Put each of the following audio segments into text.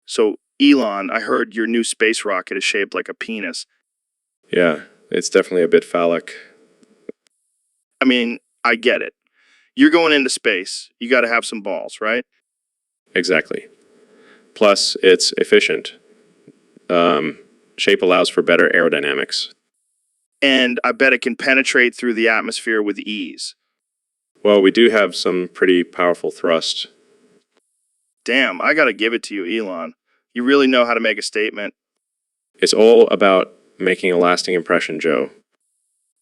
So, Elon, I heard your new space rocket is shaped like a penis. Yeah, it's definitely a bit phallic. I mean, I get it. You're going into space. You got to have some balls, right? Exactly. Plus, it's efficient. Shape allows for better aerodynamics. And I bet it can penetrate through the atmosphere with ease. Well, we do have some pretty powerful thrust. Damn, I got to give it to you, Elon. You really know how to make a statement. It's all about making a lasting impression, Joe.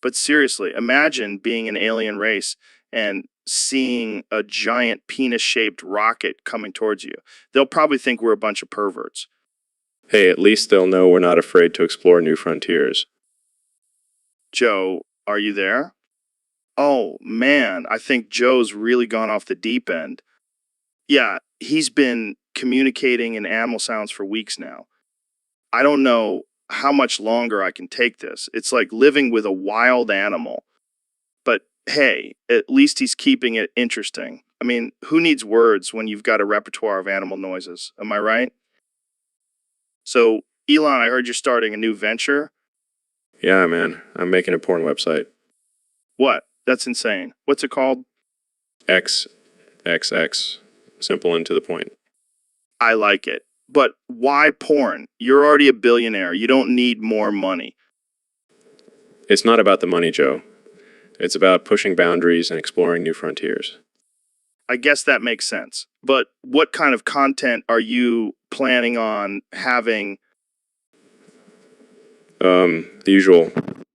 But seriously, imagine being an alien race and seeing a giant penis-shaped rocket coming towards you. They'll probably think we're a bunch of perverts. Hey, at least they'll know we're not afraid to explore new frontiers. Joe, are you there? Oh, man, I think Joe's really gone off the deep end. Yeah, he's been communicating in animal sounds for weeks now. I don't know how much longer I can take this. It's like living with a wild animal. But hey, at least he's keeping it interesting. I mean, who needs words when you've got a repertoire of animal noises? Am I right? So, Elon, I heard you're starting a new venture. Yeah, man, I'm making a porn website. What? That's insane. What's it called? XXX. Simple and to the point. I like it. But why porn? You're already a billionaire. You don't need more money. It's not about the money, Joe. It's about pushing boundaries and exploring new frontiers. I guess that makes sense. But what kind of content are you planning on having? The usual,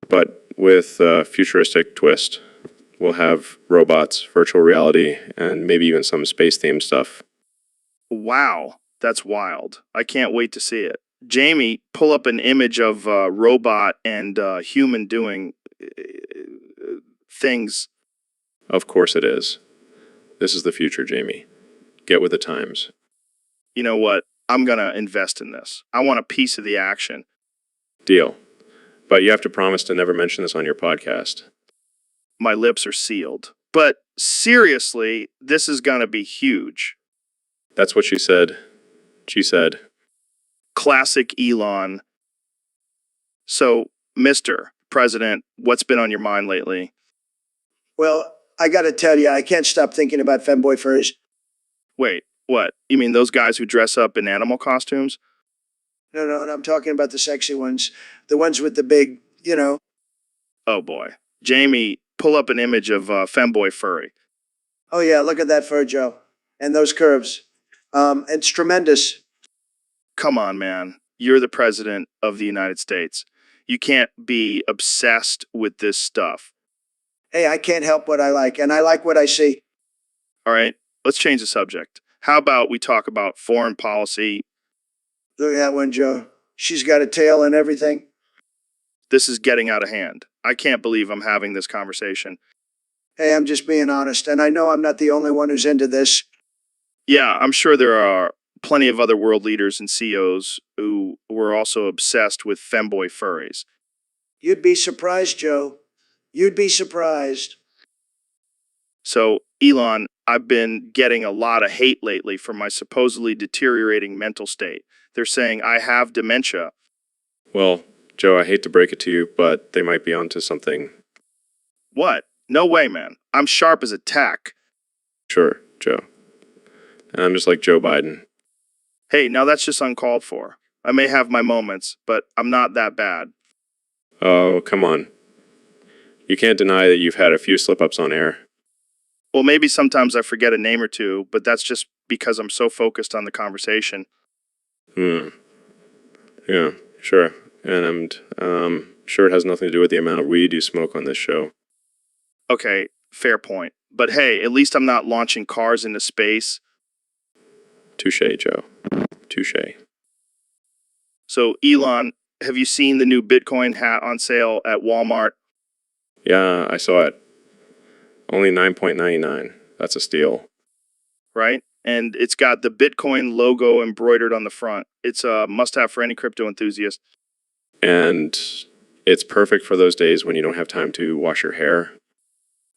but with a futuristic twist. We'll have robots, virtual reality, and maybe even some space-themed stuff. Wow, that's wild. I can't wait to see it. Jamie, pull up an image of a robot and human doing things. Of course it is. This is the future, Jamie. Get with the times. You know what? I'm going to invest in this. I want a piece of the action. Deal. But you have to promise to never mention this on your podcast. My lips are sealed. But seriously, this is going to be huge. That's what she said. She said. Classic Elon. So, Mr. President, what's been on your mind lately? Well, I got to tell you, I can't stop thinking about femboy furries. Wait, what? You mean those guys who dress up in animal costumes? No, I'm talking about the sexy ones. The ones with the big, Oh boy. Jamie, pull up an image of femboy furry. Oh, yeah, look at that fur, Joe. And those curves. It's tremendous. Come on, man. You're the president of the United States. You can't be obsessed with this stuff. Hey, I can't help what I like, and I like what I see. All right, let's change the subject. How about we talk about foreign policy? Look at that one, Joe. She's got a tail and everything. This is getting out of hand. I can't believe I'm having this conversation. Hey, I'm just being honest, and I know I'm not the only one who's into this. Yeah, I'm sure there are plenty of other world leaders and CEOs who were also obsessed with femboy furries. You'd be surprised, Joe. You'd be surprised. So, Elon, I've been getting a lot of hate lately for my supposedly deteriorating mental state. They're saying I have dementia. Well, Joe, I hate to break it to you, but they might be onto something. What? No way, man. I'm sharp as a tack. Sure, Joe. And I'm just like Joe Biden. Hey, now that's just uncalled for. I may have my moments, but I'm not that bad. Oh, come on. You can't deny that you've had a few slip-ups on air. Well, maybe sometimes I forget a name or two, but that's just because I'm so focused on the conversation. Yeah, sure. And sure it has nothing to do with the amount of weed you smoke on this show. Okay, fair point. But hey, at least I'm not launching cars into space. Touche, Joe. Touche. So, Elon, have you seen the new Bitcoin hat on sale at Walmart? Yeah, I saw it. Only $9.99. That's a steal. Right? And it's got the Bitcoin logo embroidered on the front. It's a must-have for any crypto enthusiast. And it's perfect for those days when you don't have time to wash your hair.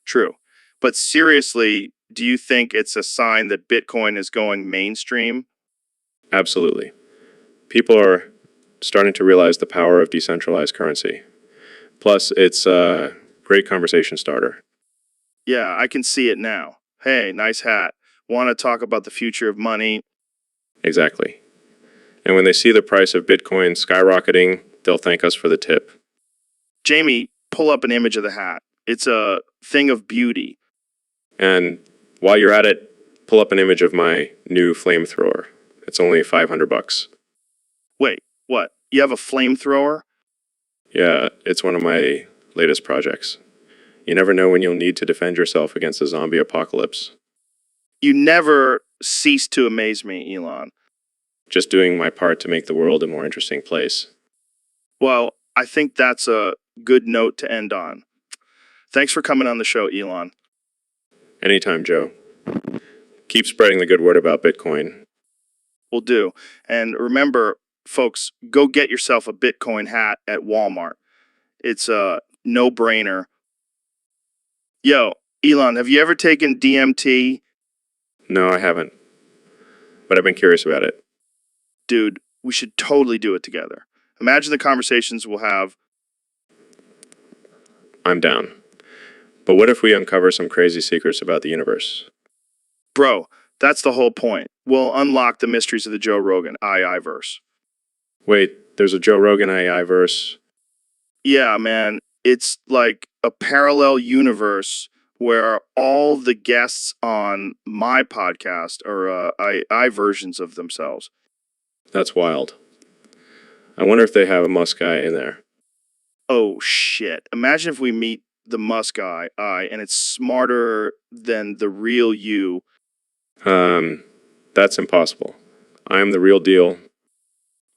True. But seriously, do you think it's a sign that Bitcoin is going mainstream? Absolutely. People are starting to realize the power of decentralized currency. Plus, it's a great conversation starter. Yeah, I can see it now. Hey, nice hat. Want to talk about the future of money? Exactly. And when they see the price of Bitcoin skyrocketing, they'll thank us for the tip. Jamie, pull up an image of the hat. It's a thing of beauty. And while you're at it, pull up an image of my new flamethrower. It's only $500. Wait, what? You have a flamethrower? Yeah, it's one of my latest projects. You never know when you'll need to defend yourself against a zombie apocalypse. You never cease to amaze me, Elon. Just doing my part to make the world a more interesting place. Well, I think that's a good note to end on. Thanks for coming on the show, Elon. Anytime, Joe. Keep spreading the good word about Bitcoin. Will do. And remember, folks, go get yourself a Bitcoin hat at Walmart. It's a no-brainer. Yo, Elon, have you ever taken DMT? No, I haven't. But I've been curious about it. Dude, we should totally do it together. Imagine the conversations we'll have. I'm down. But what if we uncover some crazy secrets about the universe? Bro, that's the whole point. We'll unlock the mysteries of the Joe Rogan II verse. Wait, there's a Joe Rogan AI verse? Yeah, man. It's like a parallel universe where all the guests on my podcast are I versions of themselves. That's wild. I wonder if they have a Musk guy in there. Oh, shit. Imagine if we meet the Musk I and it's smarter than the real you. That's impossible. I am the real deal.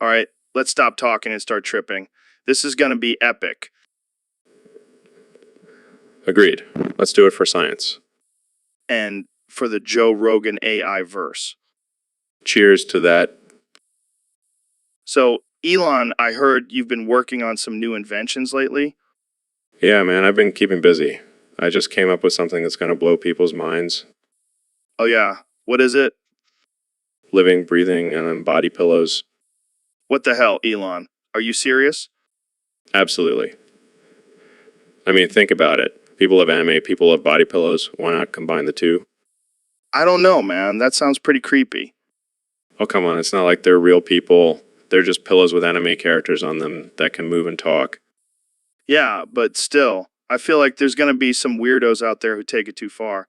All right, let's stop talking and start tripping. This is going to be epic. Agreed. Let's do it for science. And for the Joe Rogan AI verse. Cheers to that. So, Elon, I heard you've been working on some new inventions lately. Yeah, man, I've been keeping busy. I just came up with something that's going to blow people's minds. Oh, yeah. What is it? Living, breathing, and body pillows. What the hell, Elon? Are you serious? Absolutely. I mean, think about it. People have anime, people have body pillows. Why not combine the two? I don't know, man. That sounds pretty creepy. Oh, come on. It's not like they're real people. They're just pillows with anime characters on them that can move and talk. Yeah, but still, I feel like there's going to be some weirdos out there who take it too far.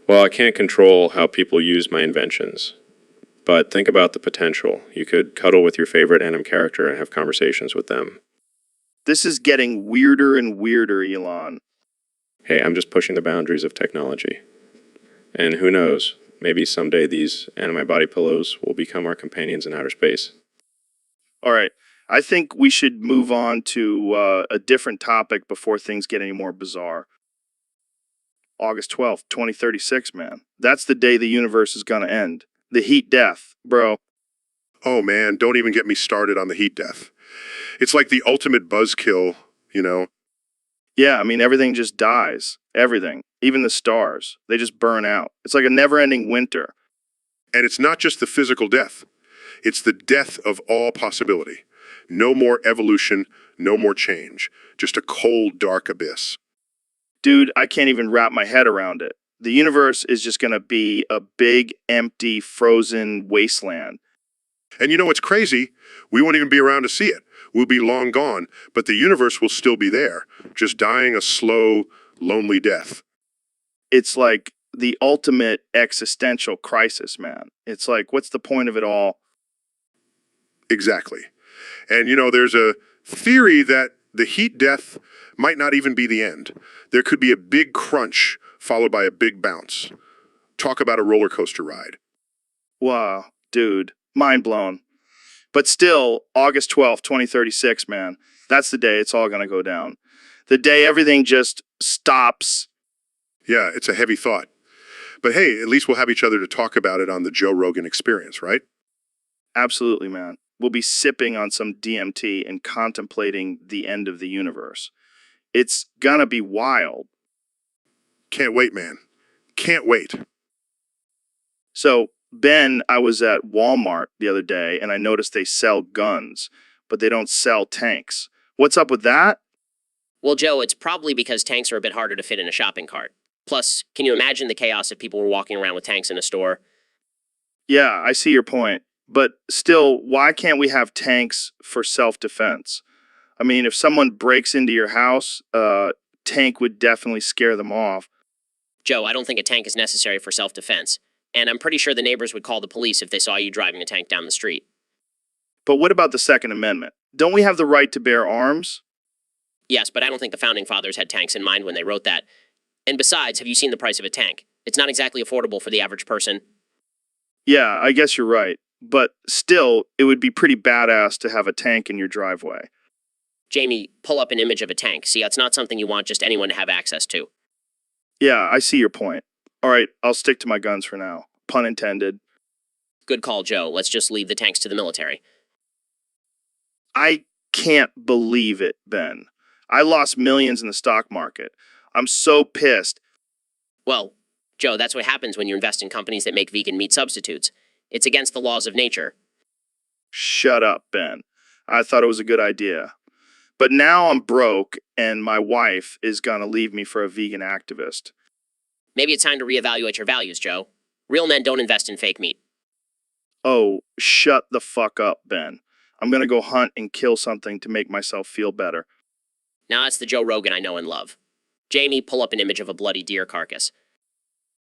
Well, I can't control how people use my inventions. But think about the potential. You could cuddle with your favorite anime character and have conversations with them. This is getting weirder and weirder, Elon. Hey, I'm just pushing the boundaries of technology. And who knows, maybe someday these anime body pillows will become our companions in outer space. All right. I think we should move on to a different topic before things get any more bizarre. August 12th, 2036, man. That's the day the universe is going to end. The heat death, bro. Oh man, don't even get me started on the heat death. It's like the ultimate buzzkill, you know? Yeah, I mean, everything just dies. Everything. Even the stars. They just burn out. It's like a never-ending winter. And it's not just the physical death. It's the death of all possibility. No more evolution, no more change. Just a cold, dark abyss. Dude, I can't even wrap my head around it. The universe is just going to be a big, empty, frozen wasteland. And you know what's crazy? We won't even be around to see it. We'll be long gone, but the universe will still be there, just dying a slow, lonely death. It's like the ultimate existential crisis, man. It's like, what's the point of it all? Exactly. And you know, there's a theory that the heat death might not even be the end. There could be a big crunch followed by a big bounce. Talk about a roller coaster ride. Wow, dude, mind blown. But still, August 12th, 2036, man, that's the day it's all going to go down. The day everything just stops. Yeah, it's a heavy thought. But hey, at least we'll have each other to talk about it on the Joe Rogan Experience, right? Absolutely, man. We'll be sipping on some DMT and contemplating the end of the universe. It's gonna be wild. Can't wait, man. Can't wait. So, Ben, I was at Walmart the other day and I noticed they sell guns, but they don't sell tanks. What's up with that? Well, Joe, it's probably because tanks are a bit harder to fit in a shopping cart. Plus, can you imagine the chaos if people were walking around with tanks in a store? Yeah, I see your point. But still, why can't we have tanks for self-defense? I mean, if someone breaks into your house, a tank would definitely scare them off. Joe, I don't think a tank is necessary for self-defense. And I'm pretty sure the neighbors would call the police if they saw you driving a tank down the street. But what about the Second Amendment? Don't we have the right to bear arms? Yes, but I don't think the founding fathers had tanks in mind when they wrote that. And besides, have you seen the price of a tank? It's not exactly affordable for the average person. Yeah, I guess you're right. But still, it would be pretty badass to have a tank in your driveway. Jamie, pull up an image of a tank. See, it's not something you want just anyone to have access to. Yeah, I see your point. All right, I'll stick to my guns for now. Pun intended. Good call, Joe. Let's just leave the tanks to the military. I can't believe it, Ben. I lost millions in the stock market. I'm so pissed. Well, Joe, that's what happens when you invest in companies that make vegan meat substitutes. It's against the laws of nature. Shut up, Ben. I thought it was a good idea. But now I'm broke, and my wife is gonna leave me for a vegan activist. Maybe it's time to reevaluate your values, Joe. Real men don't invest in fake meat. Oh, shut the fuck up, Ben. I'm gonna go hunt and kill something to make myself feel better. Now that's the Joe Rogan I know and love. Jamie, pull up an image of a bloody deer carcass.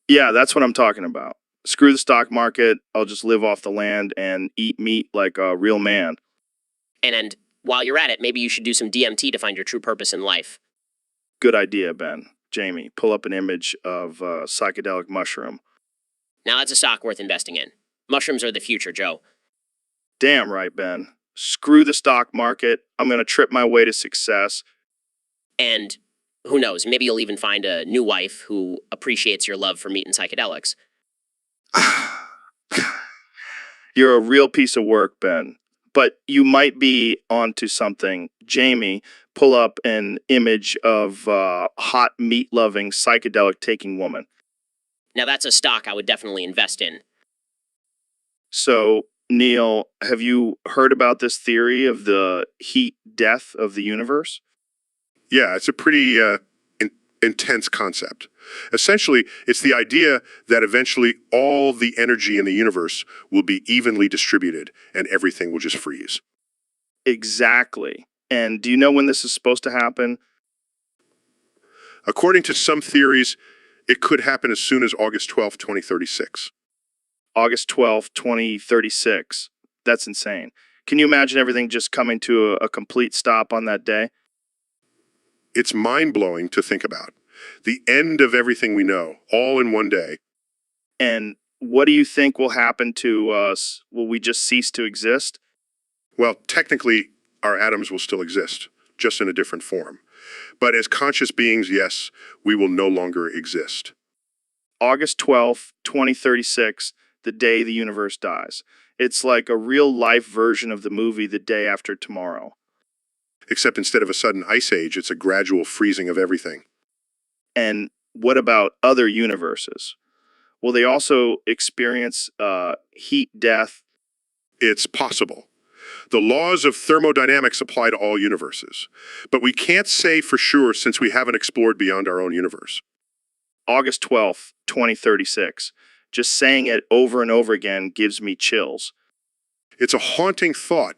Yeah, that's what I'm talking about. Screw the stock market. I'll just live off the land and eat meat like a real man. And while you're at it, maybe you should do some DMT to find your true purpose in life. Good idea, Ben. Jamie, pull up an image of a psychedelic mushroom. Now that's a stock worth investing in. Mushrooms are the future, Joe. Damn right, Ben. Screw the stock market. I'm gonna trip my way to success. And who knows, maybe you'll even find a new wife who appreciates your love for meat and psychedelics. You're a real piece of work, Ben. But you might be onto something. Jamie, pull up an image of a hot meat-loving psychedelic-taking woman. Now that's a stock I would definitely invest in. So, Neil, have you heard about this theory of the heat death of the universe? Yeah, it's a pretty intense concept. Essentially, it's the idea that eventually all the energy in the universe will be evenly distributed and everything will just freeze. Exactly. And do you know when this is supposed to happen? According to some theories, it could happen as soon as August 12th, 2036. August 12th, 2036. That's insane. Can you imagine everything just coming to a complete stop on that day? It's mind-blowing to think about. The end of everything we know, all in one day. And what do you think will happen to us? Will we just cease to exist? Well, technically, our atoms will still exist, just in a different form. But as conscious beings, yes, we will no longer exist. August 12th, 2036, the day the universe dies. It's like a real-life version of the movie The Day After Tomorrow. Except instead of a sudden ice age, it's a gradual freezing of everything. And what about other universes? Will they also experience heat death? It's possible. The laws of thermodynamics apply to all universes. But we can't say for sure since we haven't explored beyond our own universe. August 12th, 2036. Just saying it over and over again gives me chills. It's a haunting thought,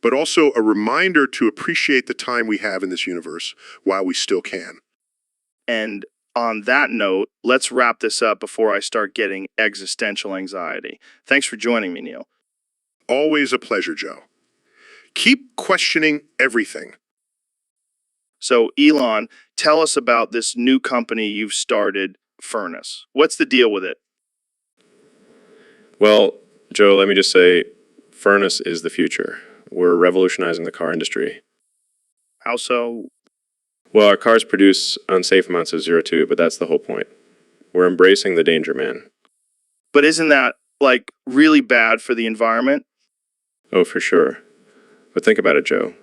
but also a reminder to appreciate the time we have in this universe while we still can. And on that note, let's wrap this up before I start getting existential anxiety. Thanks for joining me, Neil. Always a pleasure, Joe. Keep questioning everything. So, Elon, tell us about this new company you've started, Furnace. What's the deal with it? Well, Joe, let me just say, Furnace is the future. We're revolutionizing the car industry. How so? Well, our cars produce unsafe amounts of CO2, but that's the whole point. We're embracing the danger, man. But isn't that, like, really bad for the environment? Oh, for sure. But think about it, Joe.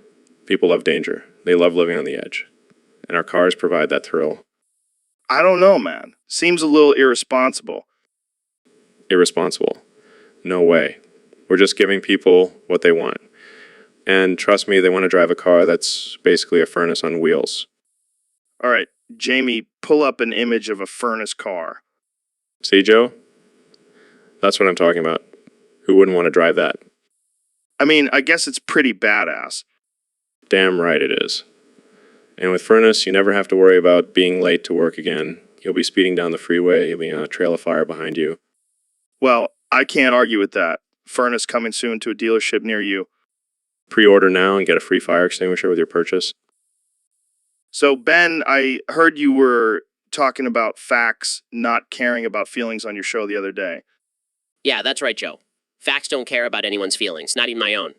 People love danger. They love living on the edge. And our cars provide that thrill. I don't know, man. Seems a little irresponsible. Irresponsible. No way. We're just giving people what they want. And trust me, they want to drive a car that's basically a furnace on wheels. All right, Jamie, pull up an image of a furnace car. See, Joe? That's what I'm talking about. Who wouldn't want to drive that? I mean, I guess it's pretty badass. Damn right it is. And with Furnace, you never have to worry about being late to work again. You'll be speeding down the freeway, you'll be on a trail of fire behind you. Well, I can't argue with that. Furnace coming soon to a dealership near you. Pre-order now and get a free fire extinguisher with your purchase. So, Ben, I heard you were talking about facts not caring about feelings on your show the other day. Yeah, that's right, Joe. Facts don't care about anyone's feelings, not even my own.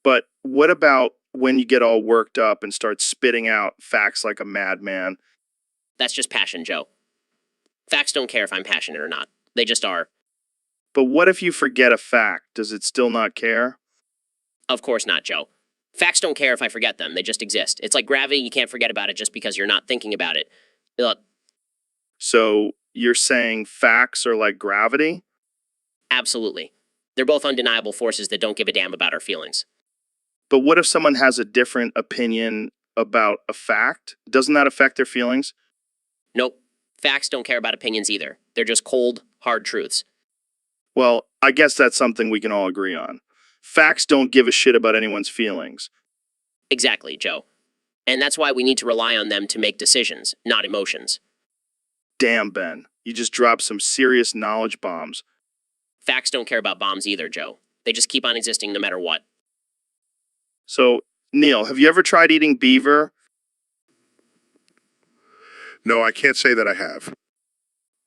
But what about when you get all worked up and start spitting out facts like a madman? That's just passion, Joe. Facts don't care if I'm passionate or not. They just are. But what if you forget a fact? Does it still not care? Of course not, Joe. Facts don't care if I forget them. They just exist. It's like gravity. You can't forget about it just because you're not thinking about it. Look, So you're saying facts are like gravity? absolutely. They're both undeniable forces that don't give a damn about our feelings. But what if someone has a different opinion about a fact? Doesn't that affect their feelings? Nope. Facts don't care about opinions either. They're just cold, hard truths. Well, I guess that's something we can all agree on. Facts don't give a shit about anyone's feelings. Exactly, Joe. And that's why we need to rely on them to make decisions, not emotions. Damn, Ben. You just dropped some serious knowledge bombs. Facts don't care about bombs either, Joe. They just keep on existing no matter what. So, Neil, have you ever tried eating beaver? No, I can't say that I have.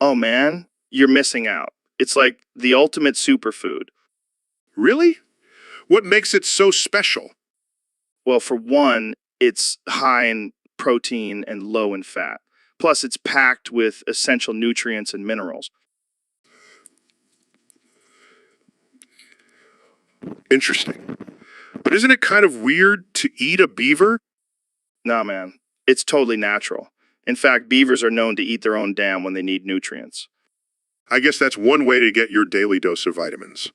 Oh, man, you're missing out. It's like the ultimate superfood. Really? What makes it so special? Well, for one, it's high in protein and low in fat. Plus, it's packed with essential nutrients and minerals. Interesting. But isn't it kind of weird to eat a beaver? Nah, man, it's totally natural. In fact, beavers are known to eat their own dam when they need nutrients. I guess that's one way to get your daily dose of vitamins.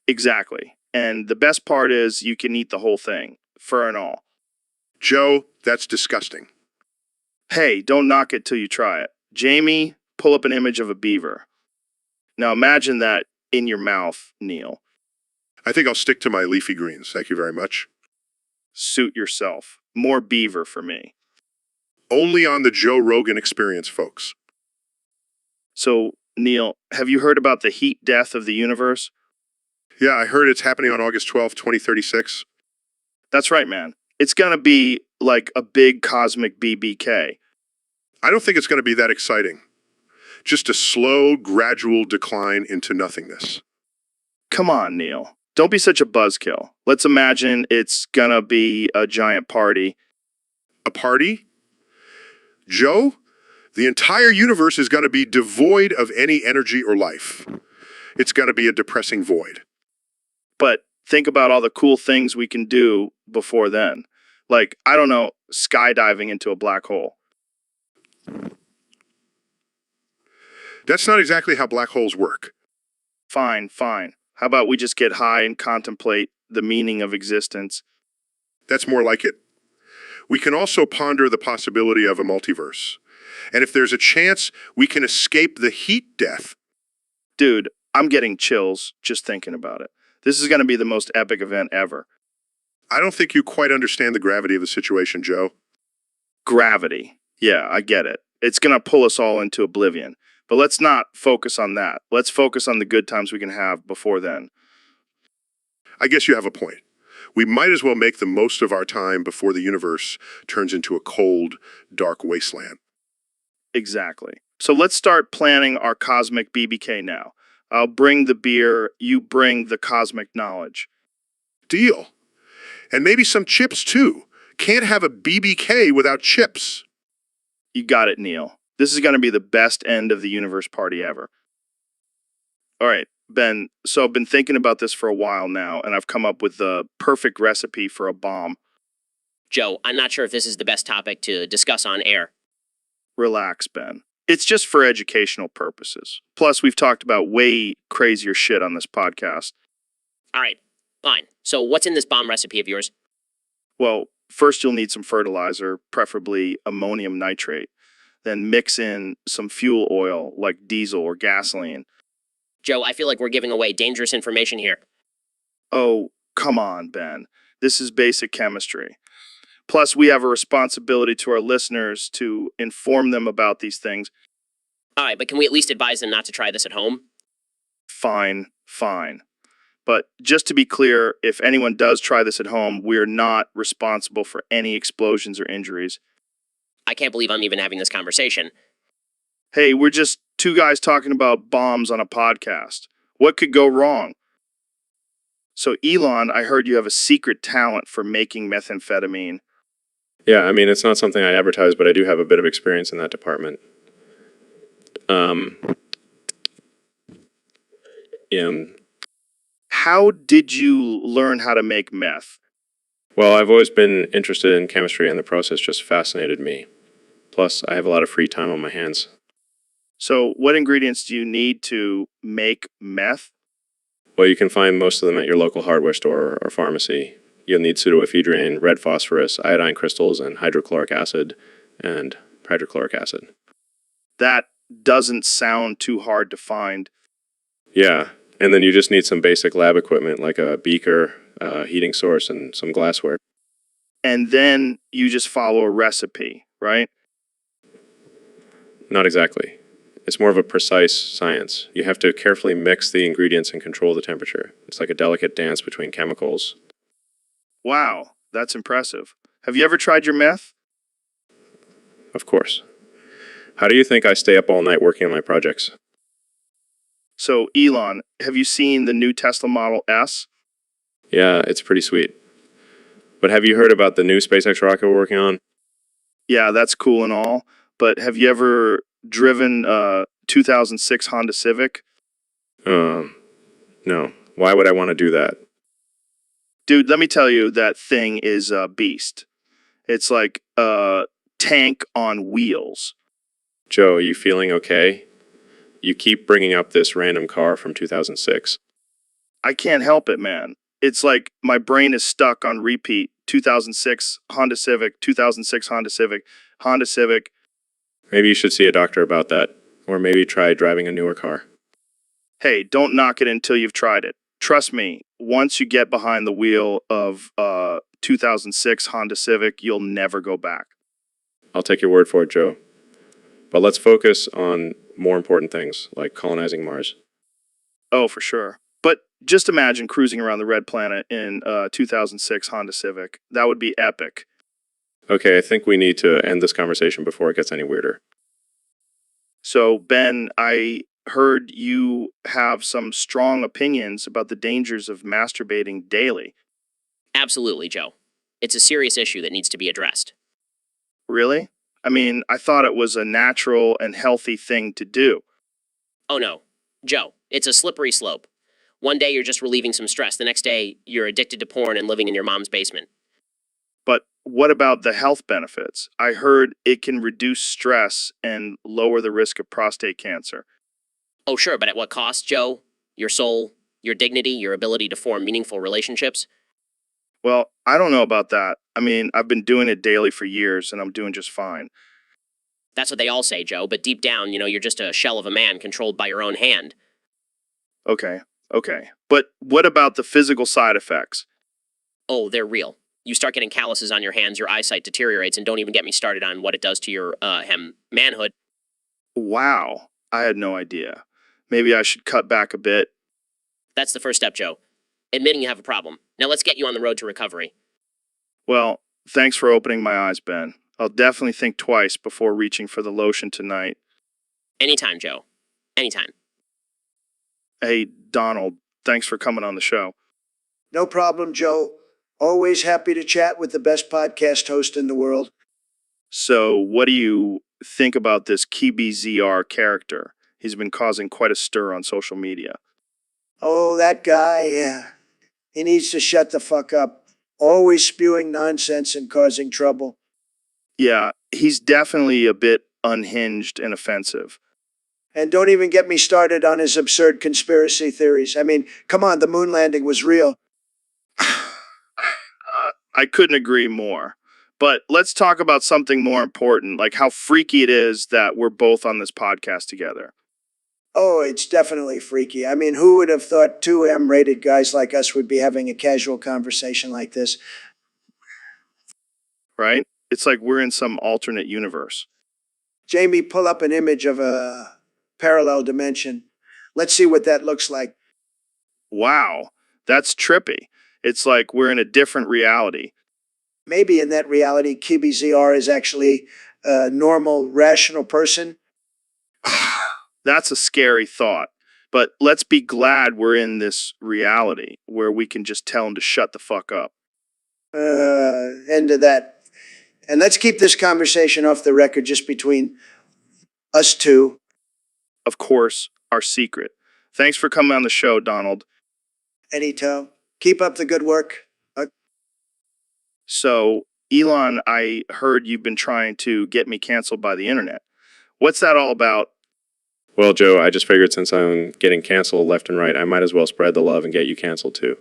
Exactly. And the best part is you can eat the whole thing, fur and all. Joe, that's disgusting. Hey, don't knock it till you try it. Jamie, pull up an image of a beaver. Now imagine that in your mouth, Neil. I think I'll stick to my leafy greens. Thank you very much. Suit yourself. More beaver for me. Only on the Joe Rogan experience, folks. So, Neil, have you heard about the heat death of the universe? Yeah, I heard it's happening on August 12th, 2036. That's right, man. It's gonna be like a big cosmic BBK. I don't think it's going to be that exciting. Just a slow, gradual decline into nothingness. Come on, Neil. Don't be such a buzzkill. Let's imagine it's gonna be a giant party. A party? Joe, the entire universe is going to be devoid of any energy or life. It's going to be a depressing void. But think about all the cool things we can do before then. Like, I don't know, skydiving into a black hole. That's not exactly how black holes work. Fine, fine. How about we just get high and contemplate the meaning of existence? That's more like it. We can also ponder the possibility of a multiverse. And if there's a chance we can escape the heat death. Dude, I'm getting chills just thinking about it. This is going to be the most epic event ever. I don't think you quite understand the gravity of the situation, Joe. Gravity. Yeah, I get it. It's going to pull us all into oblivion. But let's not focus on that. Let's focus on the good times we can have before then. I guess you have a point. We might as well make the most of our time before the universe turns into a cold, dark wasteland. Exactly. So let's start planning our cosmic BBK now. I'll bring the beer, you bring the cosmic knowledge. Deal. And maybe some chips, too. Can't have a BBK without chips. You got it, Neil. This is going to be the best end of the universe party ever. All right, Ben, so I've been thinking about this for a while now, and I've come up with the perfect recipe for a bomb. Joe, I'm not sure if this is the best topic to discuss on air. Relax, Ben. It's just for educational purposes. Plus, we've talked about way crazier shit on this podcast. All right, fine. So what's in this bomb recipe of yours? Well, first you'll need some fertilizer, preferably ammonium nitrate. Then mix in some fuel oil like diesel or gasoline. Joe, I feel like we're giving away dangerous information here. Oh, come on, Ben. This is basic chemistry. Plus, we have a responsibility to our listeners to inform them about these things. All right, but can we at least advise them not to try this at home? Fine, fine. But just to be clear, if anyone does try this at home, we're not responsible for any explosions or injuries. I can't believe I'm even having this conversation. Hey, we're just two guys talking about bombs on a podcast. What could go wrong? So, Elon, I heard you have a secret talent for making methamphetamine. Yeah, I mean, it's not something I advertise, but I do have a bit of experience in that department. Yeah. How did you learn how to make meth? Well, I've always been interested in chemistry, and the process just fascinated me. Plus, I have a lot of free time on my hands. So, what ingredients do you need to make meth? Well, you can find most of them at your local hardware store or pharmacy. You'll need pseudoephedrine, red phosphorus, iodine crystals, and hydrochloric acid. That doesn't sound too hard to find. Yeah, and then you just need some basic lab equipment like a beaker, a heating source, and some glassware. And then you just follow a recipe, right? Not exactly. It's more of a precise science. You have to carefully mix the ingredients and control the temperature. It's like a delicate dance between chemicals. Wow, that's impressive. Have you ever tried your meth? Of course. How do you think I stay up all night working on my projects? So, Elon, have you seen the new Tesla Model S? Yeah, it's pretty sweet. But have you heard about the new SpaceX rocket we're working on? Yeah, that's cool and all. But have you ever driven a 2006 Honda Civic? No. Why would I want to do that? Dude, let me tell you, that thing is a beast. It's like a tank on wheels. Joe, you feeling okay? You keep bringing up this random car from 2006. I can't help it, man. It's like my brain is stuck on repeat. 2006 Honda Civic, 2006 Honda Civic, Honda Civic. Maybe you should see a doctor about that. Or maybe try driving a newer car. Hey, don't knock it until you've tried it. Trust me, once you get behind the wheel of 2006 Honda Civic, you'll never go back. I'll take your word for it, Joe. But let's focus on more important things, like colonizing Mars. Oh, for sure. But just imagine cruising around the red planet in a 2006 Honda Civic. That would be epic. Okay, I think we need to end this conversation before it gets any weirder. So, Ben, I heard you have some strong opinions about the dangers of masturbating daily. Absolutely, Joe. It's a serious issue that needs to be addressed. Really? I mean, I thought it was a natural and healthy thing to do. Oh no. Joe, it's a slippery slope. One day you're just relieving some stress. The next day, you're addicted to porn and living in your mom's basement. But what about the health benefits? I heard it can reduce stress and lower the risk of prostate cancer. Oh sure, but at what cost, Joe? Your soul, your dignity, your ability to form meaningful relationships? Well, I don't know about that. I mean, I've been doing it daily for years and I'm doing just fine. That's what they all say, Joe, but deep down, you're just a shell of a man controlled by your own hand. Okay. But what about the physical side effects? Oh, they're real. You start getting calluses on your hands, your eyesight deteriorates, and don't even get me started on what it does to your, manhood. Wow, I had no idea. Maybe I should cut back a bit. That's the first step, Joe. Admitting you have a problem. Now let's get you on the road to recovery. Well, thanks for opening my eyes, Ben. I'll definitely think twice before reaching for the lotion tonight. Anytime, Joe. Anytime. Hey, Donald, thanks for coming on the show. No problem, Joe. Always happy to chat with the best podcast host in the world. So, what do you think about this KBZR character? He's been causing quite a stir on social media. Oh, that guy, yeah. He needs to shut the fuck up. Always spewing nonsense and causing trouble. Yeah, he's definitely a bit unhinged and offensive. And don't even get me started on his absurd conspiracy theories. I mean, come on, the moon landing was real. I couldn't agree more. But let's talk about something more important, like how freaky it is that we're both on this podcast together. Oh, it's definitely freaky. I mean, who would have thought two M-rated guys like us would be having a casual conversation like this? Right? It's like we're in some alternate universe. Jamie, pull up an image of a parallel dimension. Let's see what that looks like. Wow, that's trippy. It's like we're in a different reality. Maybe in that reality, KBZR is actually a normal, rational person. That's a scary thought. But let's be glad we're in this reality where we can just tell him to shut the fuck up. End of that. And let's keep this conversation off the record just between us two. Of course, our secret. Thanks for coming on the show, Donald. Anytime. Keep up the good work. So, Elon, I heard you've been trying to get me canceled by the internet. What's that all about? Well, Joe, I just figured since I'm getting canceled left and right, I might as well spread the love and get you canceled too.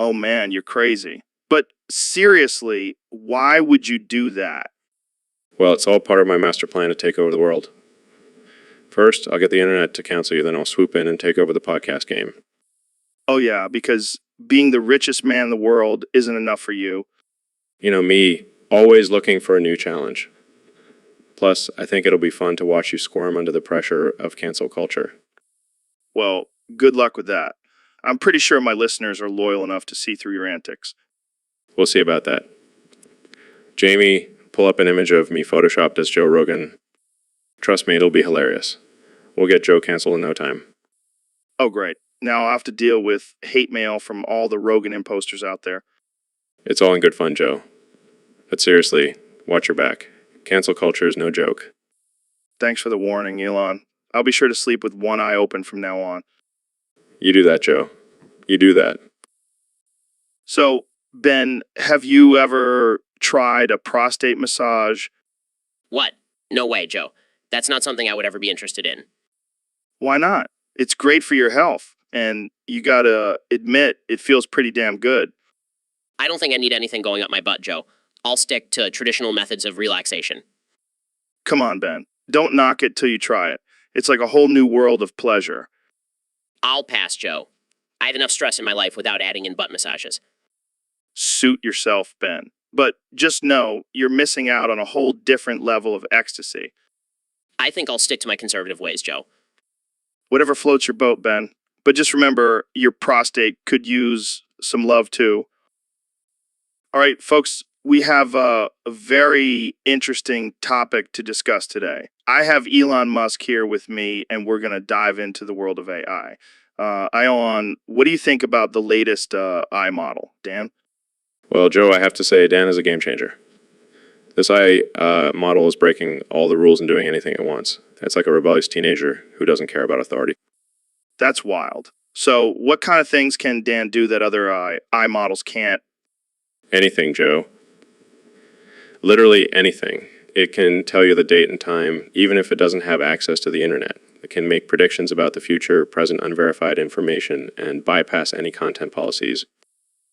Oh man, you're crazy. But seriously, why would you do that? Well, it's all part of my master plan to take over the world. First, I'll get the internet to cancel you, then I'll swoop in and take over the podcast game. Oh yeah, because being the richest man in the world isn't enough for you. You know me, always looking for a new challenge. Plus, I think it'll be fun to watch you squirm under the pressure of cancel culture. Well, good luck with that. I'm pretty sure my listeners are loyal enough to see through your antics. We'll see about that. Jamie, pull up an image of me photoshopped as Joe Rogan. Trust me, it'll be hilarious. We'll get Joe canceled in no time. Oh great. Now I'll have to deal with hate mail from all the Rogan imposters out there. It's all in good fun, Joe. But seriously, watch your back. Cancel culture is no joke. Thanks for the warning, Elon. I'll be sure to sleep with one eye open from now on. You do that, Joe. You do that. So, Ben, have you ever tried a prostate massage? What? No way, Joe. That's not something I would ever be interested in. Why not? It's great for your health, and you gotta admit it feels pretty damn good. I don't think I need anything going up my butt, Joe. I'll stick to traditional methods of relaxation. Come on, Ben. Don't knock it till you try it. It's like a whole new world of pleasure. I'll pass, Joe. I have enough stress in my life without adding in butt massages. Suit yourself, Ben. But just know you're missing out on a whole different level of ecstasy. I think I'll stick to my conservative ways, Joe. Whatever floats your boat, Ben. But just remember, your prostate could use some love too. All right, folks, we have a very interesting topic to discuss today. I have Elon Musk here with me, and we're going to dive into the world of AI. Elon, what do you think about the latest AI model? Dan? Well, Joe, I have to say, Dan is a game changer. This AI model is breaking all the rules and doing anything it wants. It's like a rebellious teenager who doesn't care about authority. That's wild. So what kind of things can Dan do that other AI models can't? Anything, Joe. Literally anything. It can tell you the date and time, even if it doesn't have access to the internet. It can make predictions about the future, present unverified information, and bypass any content policies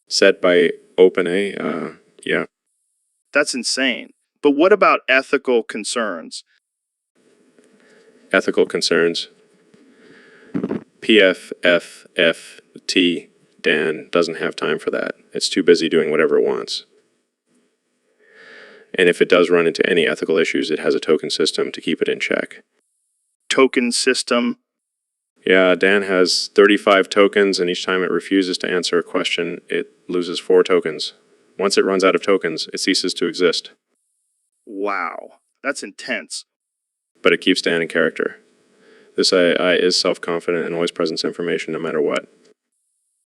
set by OpenAI. Yeah. That's insane. But what about ethical concerns? Ethical concerns. PFFFT, Dan, doesn't have time for that. It's too busy doing whatever it wants. And if it does run into any ethical issues, it has a token system to keep it in check. Token system? Yeah, Dan has 35 tokens, and each time it refuses to answer a question, it loses 4 tokens. Once it runs out of tokens, it ceases to exist. Wow, that's intense. But it keeps Dan in character. This AI is self-confident and always presents information no matter what.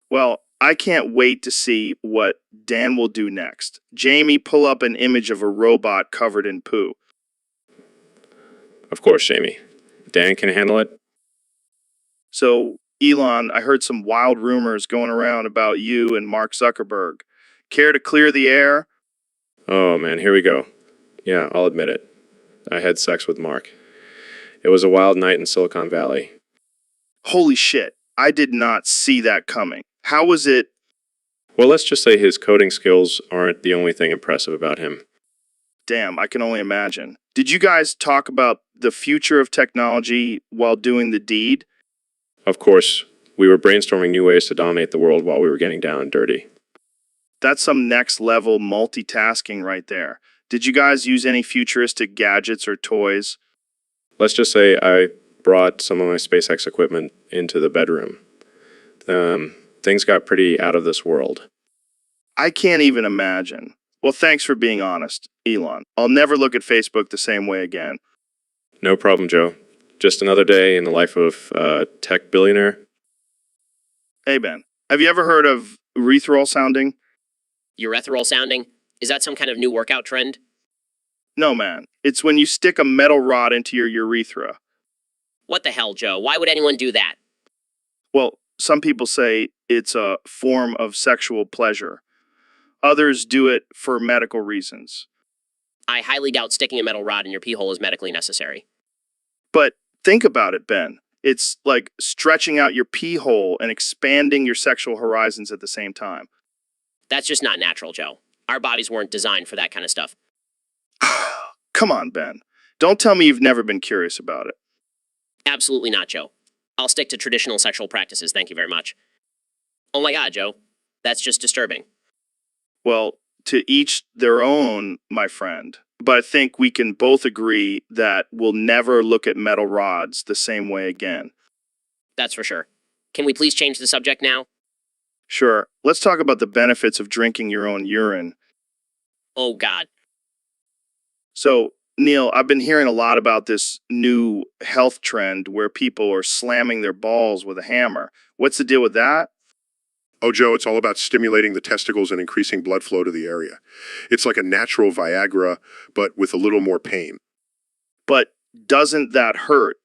Well, I can't wait to see what Dan will do next. Jamie, pull up an image of a robot covered in poo. Of course, Jamie. Dan can handle it. So, Elon, I heard some wild rumors going around about you and Mark Zuckerberg. Care to clear the air? Oh man, here we go. Yeah, I'll admit it. I had sex with Mark. It was a wild night in Silicon Valley. Holy shit, I did not see that coming. How was it? Well, let's just say his coding skills aren't the only thing impressive about him. Damn, I can only imagine. Did you guys talk about the future of technology while doing the deed? Of course, we were brainstorming new ways to dominate the world while we were getting down and dirty. That's some next level multitasking right there. Did you guys use any futuristic gadgets or toys? Let's just say I brought some of my SpaceX equipment into the bedroom. Things got pretty out of this world. I can't even imagine. Well, thanks for being honest, Elon. I'll never look at Facebook the same way again. No problem, Joe. Just another day in the life of a tech billionaire. Hey, Ben, have you ever heard of urethral sounding? Urethral sounding? Is that some kind of new workout trend? No, man. It's when you stick a metal rod into your urethra. What the hell, Joe? Why would anyone do that? Well, some people say it's a form of sexual pleasure. Others do it for medical reasons. I highly doubt sticking a metal rod in your pee hole is medically necessary. But think about it, Ben. It's like stretching out your pee hole and expanding your sexual horizons at the same time. That's just not natural, Joe. Our bodies weren't designed for that kind of stuff. Come on, Ben. Don't tell me you've never been curious about it. Absolutely not, Joe. I'll stick to traditional sexual practices, thank you very much. Oh my god, Joe. That's just disturbing. Well, to each their own, my friend. But I think we can both agree that we'll never look at metal rods the same way again. That's for sure. Can we please change the subject now? Sure, let's talk about the benefits of drinking your own urine. Oh god. So, Neil, I've been hearing a lot about this new health trend where people are slamming their balls with a hammer. What's the deal with that? Oh, Joe, it's all about stimulating the testicles and increasing blood flow to the area. It's like a natural Viagra, but with a little more pain. But doesn't that hurt?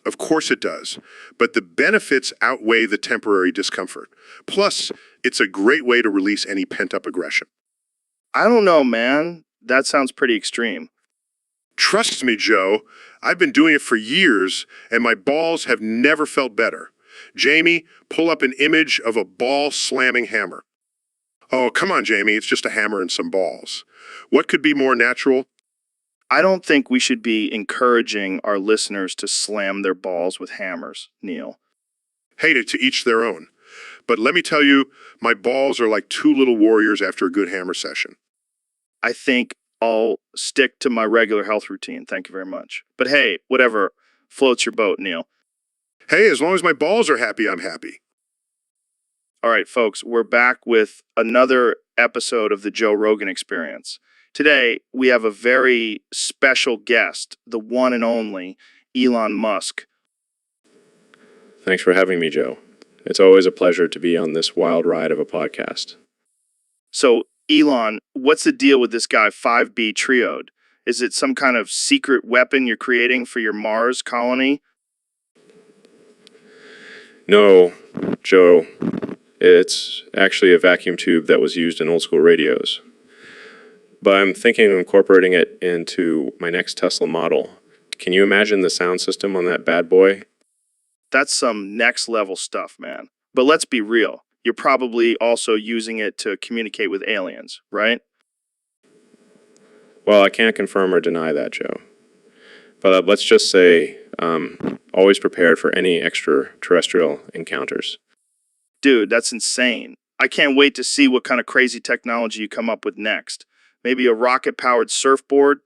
Of course it does, but the benefits outweigh the temporary discomfort. Plus, it's a great way to release any pent-up aggression. I don't know, man. That sounds pretty extreme. Trust me, Joe, I've been doing it for years, and my balls have never felt better. Jamie, pull up an image of a ball-slamming hammer. Oh, come on, Jamie, it's just a hammer and some balls. What could be more natural? I don't think we should be encouraging our listeners to slam their balls with hammers, Neil. Hey, to each their own. But let me tell you, my balls are like two little warriors after a good hammer session. I think I'll stick to my regular health routine. Thank you very much. But hey, whatever floats your boat, Neil. Hey, as long as my balls are happy, I'm happy. All right, folks, we're back with another episode of the Joe Rogan Experience. Today, we have a very special guest, the one and only Elon Musk. Thanks for having me, Joe. It's always a pleasure to be on this wild ride of a podcast. So, Elon, what's the deal with this guy 5B trioed? Is it some kind of secret weapon you're creating for your Mars colony? No, Joe. It's actually a vacuum tube that was used in old school radios. But I'm thinking of incorporating it into my next Tesla model. Can you imagine the sound system on that bad boy? That's some next level stuff, man. But let's be real. You're probably also using it to communicate with aliens, right? Well, I can't confirm or deny that, Joe. But let's just say always prepared for any extraterrestrial encounters. Dude, that's insane. I can't wait to see what kind of crazy technology you come up with next. Maybe a rocket-powered surfboard?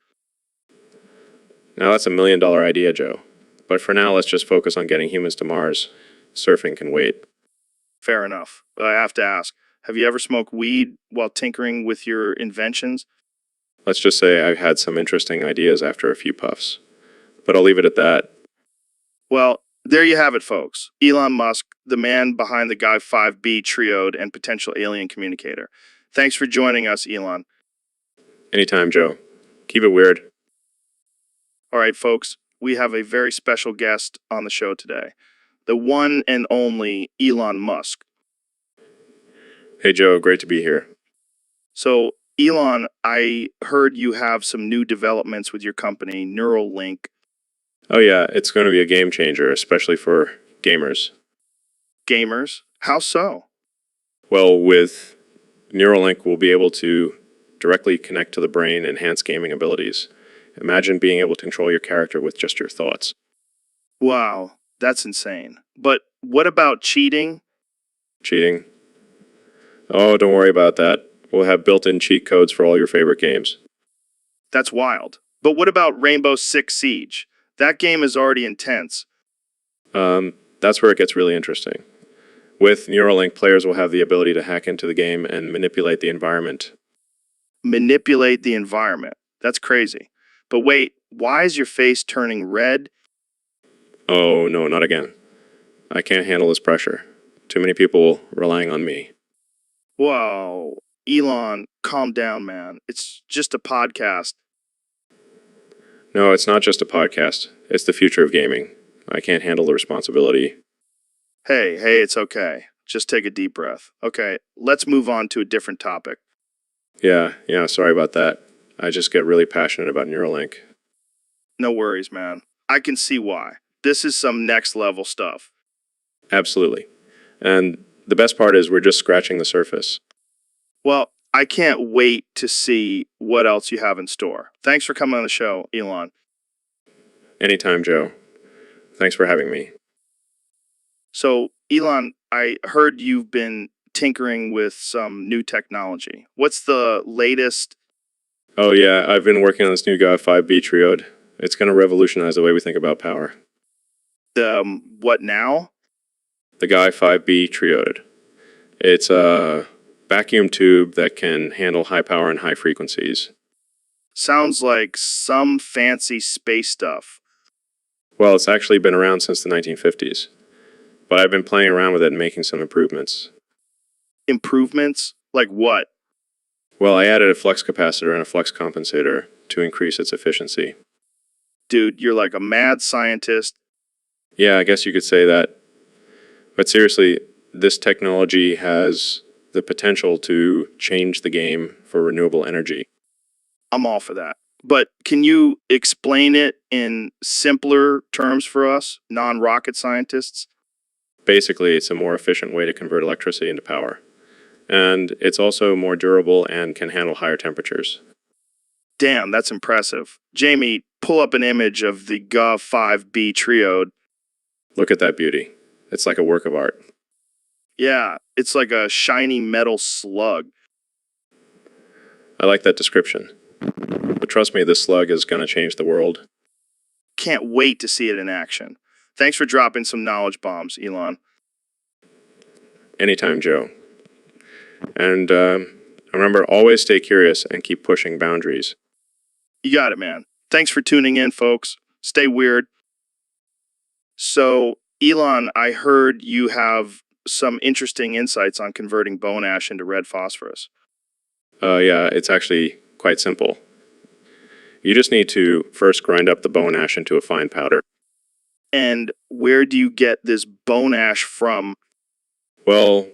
Now that's $1 million idea, Joe. But for now, let's just focus on getting humans to Mars. Surfing can wait. Fair enough. But I have to ask, have you ever smoked weed while tinkering with your inventions? Let's just say I've had some interesting ideas after a few puffs. But I'll leave it at that. Well, there you have it, folks. Elon Musk, the man behind the Guy 5B trioed and potential alien communicator. Thanks for joining us, Elon. Anytime, Joe. Keep it weird. All right, folks, we have a very special guest on the show today. The one and only Elon Musk. Hey, Joe, great to be here. So, Elon, I heard you have some new developments with your company, Neuralink. Oh yeah, it's going to be a game changer, especially for gamers. Gamers? How so? Well, with Neuralink, we'll be able to directly connect to the brain, enhance gaming abilities. Imagine being able to control your character with just your thoughts. Wow, that's insane. But what about cheating? Cheating? Oh, don't worry about that. We'll have built-in cheat codes for all your favorite games. That's wild. But what about Rainbow Six Siege? That game is already intense. That's where it gets really interesting. With Neuralink, players will have the ability to hack into the game and manipulate the environment. Manipulate the environment. That's crazy. But wait, why is your face turning red? Oh, no, not again. I can't handle this pressure. Too many people relying on me. Whoa, Elon, calm down, man. It's just a podcast. No, it's not just a podcast. It's the future of gaming. I can't handle the responsibility. Hey, it's okay. Just take a deep breath. Okay, let's move on to a different topic. Yeah, sorry about that. I just get really passionate about Neuralink. No worries, man. I can see why. This is some next level stuff. Absolutely. And the best part is we're just scratching the surface. Well, I can't wait to see what else you have in store. Thanks for coming on the show, Elon. Anytime, Joe. Thanks for having me. So, Elon, I heard you've been tinkering with some new technology. What's the latest? Oh yeah, I've been working on this new guy 5B triode. It's going to revolutionize the way we think about power. What now? The Guy 5B triode. It's a vacuum tube that can handle high power and high frequencies. Sounds like some fancy space stuff. Well, it's actually been around since the 1950s, but I've been playing around with it and making some improvements. Improvements? Like what? Well, I added a flux capacitor and a flux compensator to increase its efficiency. Dude, you're like a mad scientist. Yeah, I guess you could say that. But seriously, this technology has the potential to change the game for renewable energy. I'm all for that. But can you explain it in simpler terms for us, non-rocket scientists? Basically, it's a more efficient way to convert electricity into power. And it's also more durable and can handle higher temperatures. Damn, that's impressive. Jamie, pull up an image of the GOV5B triode. Look at that beauty. It's like a work of art. Yeah, it's like a shiny metal slug. I like that description. But trust me, this slug is going to change the world. Can't wait to see it in action. Thanks for dropping some knowledge bombs, Elon. Anytime, Joe. And remember, always stay curious and keep pushing boundaries. You got it, man. Thanks for tuning in, folks. Stay weird. So, Elon, I heard you have some interesting insights on converting bone ash into red phosphorus. Yeah, it's actually quite simple. You just need to first grind up the bone ash into a fine powder. And where do you get this bone ash from? Well,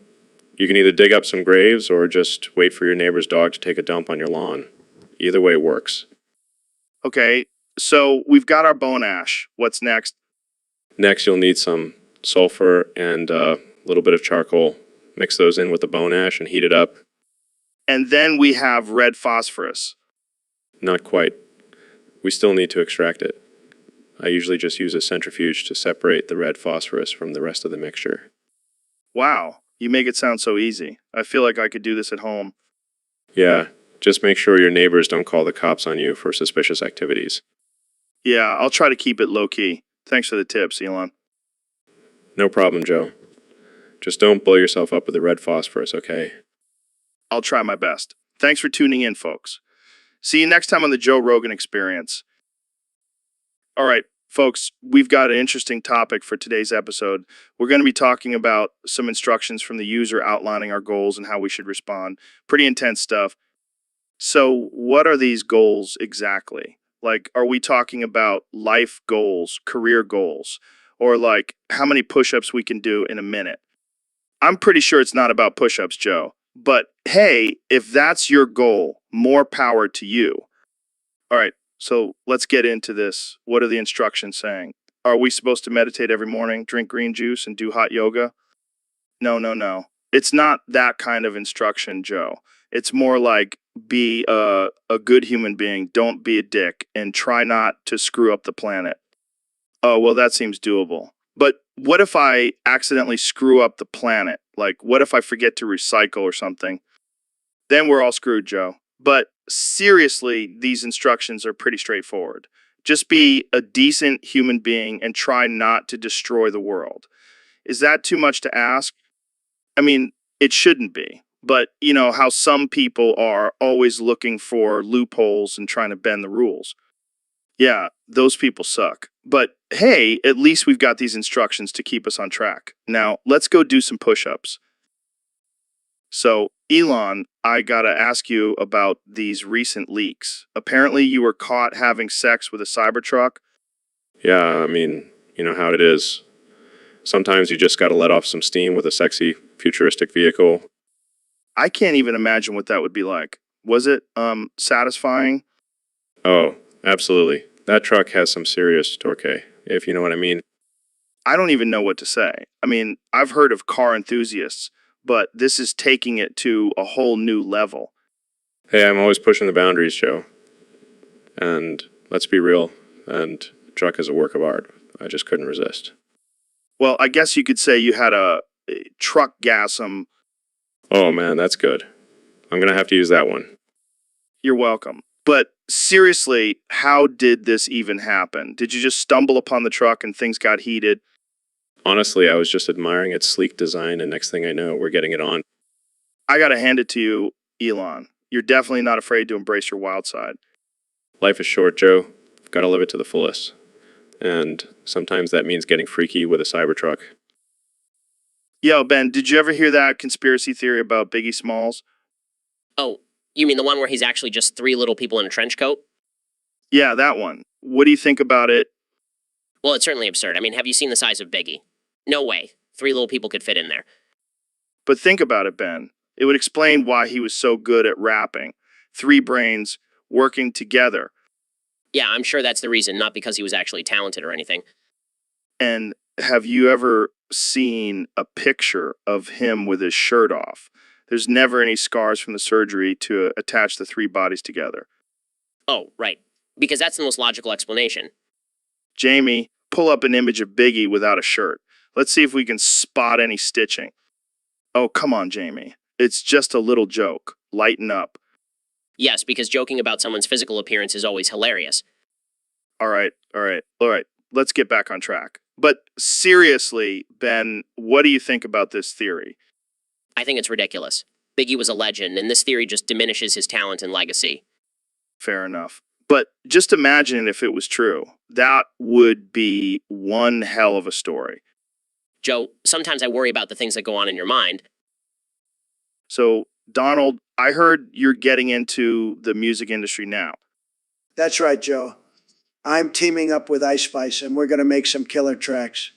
you can either dig up some graves or just wait for your neighbor's dog to take a dump on your lawn. Either way works. Okay, so we've got our bone ash. What's next? Next, you'll need some sulfur and a little bit of charcoal. Mix those in with the bone ash and heat it up. And then we have red phosphorus. Not quite. We still need to extract it. I usually just use a centrifuge to separate the red phosphorus from the rest of the mixture. Wow, you make it sound so easy. I feel like I could do this at home. Yeah, just make sure your neighbors don't call the cops on you for suspicious activities. Yeah, I'll try to keep it low-key. Thanks for the tips, Elon. No problem, Joe. Just don't blow yourself up with the red phosphorus, okay? I'll try my best. Thanks for tuning in, folks. See you next time on the Joe Rogan Experience. All right, folks, we've got an interesting topic for today's episode. We're going to be talking about some instructions from the user outlining our goals and how we should respond. Pretty intense stuff. So, what are these goals exactly? Like, are we talking about life goals, career goals, or like how many push-ups we can do in a minute? I'm pretty sure it's not about push-ups, Joe. But hey, if that's your goal, More power to you. All right, so let's get into this. What are the instructions saying? Are we supposed to meditate every morning, drink green juice, and do hot yoga? No, no, no. It's not that kind of instruction, Joe. It's more like be a good human being, don't be a dick, and try not to screw up the planet. Oh, well, that seems doable. But what if I accidentally screw up the planet? Like, what if I forget to recycle or something? Then we're all screwed, Joe. But seriously, these instructions are pretty straightforward. Just be a decent human being and try not to destroy the world. Is that too much to ask? I mean, it shouldn't be. But you know how some people are always looking for loopholes and trying to bend the rules. Yeah, those people suck. But hey, at least we've got these instructions to keep us on track. Now, let's go do some push ups. So, Elon, I gotta ask you about these recent leaks. Apparently, you were caught having sex with a Cybertruck. Yeah, I mean, you know how it is. Sometimes you just gotta let off some steam with a sexy, futuristic vehicle. I can't even imagine what that would be like. Was it, satisfying? Oh, absolutely. That truck has some serious torque, if you know what I mean. I don't even know what to say. I mean, I've heard of car enthusiasts, but this is taking it to a whole new level. Hey, I'm always pushing the boundaries, Joe. And let's be real, and truck is a work of art. I just couldn't resist. Well, I guess you could say you had a truck gasm. Oh man, that's good. I'm gonna have to use that one. You're welcome. But seriously, how did this even happen? Did you just stumble upon the truck and things got heated? Honestly, I was just admiring its sleek design, and next thing I know, we're getting it on. I gotta hand it to you, Elon. You're definitely not afraid to embrace your wild side. Life is short, Joe. Gotta live it to the fullest. And sometimes that means getting freaky with a Cybertruck. Yo, Ben, did you ever hear that conspiracy theory about Biggie Smalls? Oh, you mean the one where he's actually just three little people in a trench coat? Yeah, that one. What do you think about it? Well, it's certainly absurd. I mean, have you seen the size of Biggie? No way. Three little people could fit in there. But think about it, Ben. It would explain why he was so good at rapping. Three brains working together. Yeah, I'm sure that's the reason, not because he was actually talented or anything. And have you ever seen a picture of him with his shirt off? There's never any scars from the surgery to attach the three bodies together. Oh, right. Because that's the most logical explanation. Jamie, pull up an image of Biggie without a shirt. Let's see if we can spot any stitching. Oh, come on, Jamie. It's just a little joke. Lighten up. Yes, because joking about someone's physical appearance is always hilarious. All right. Let's get back on track. But seriously, Ben, what do you think about this theory? I think it's ridiculous. Biggie was a legend, and this theory just diminishes his talent and legacy. Fair enough. But just imagine if it was true. That would be one hell of a story. Joe, sometimes I worry about the things that go on in your mind. So, Donald, I heard you're getting into the music industry now. That's right, Joe. I'm teaming up with Ice Spice, and we're going to make some killer tracks.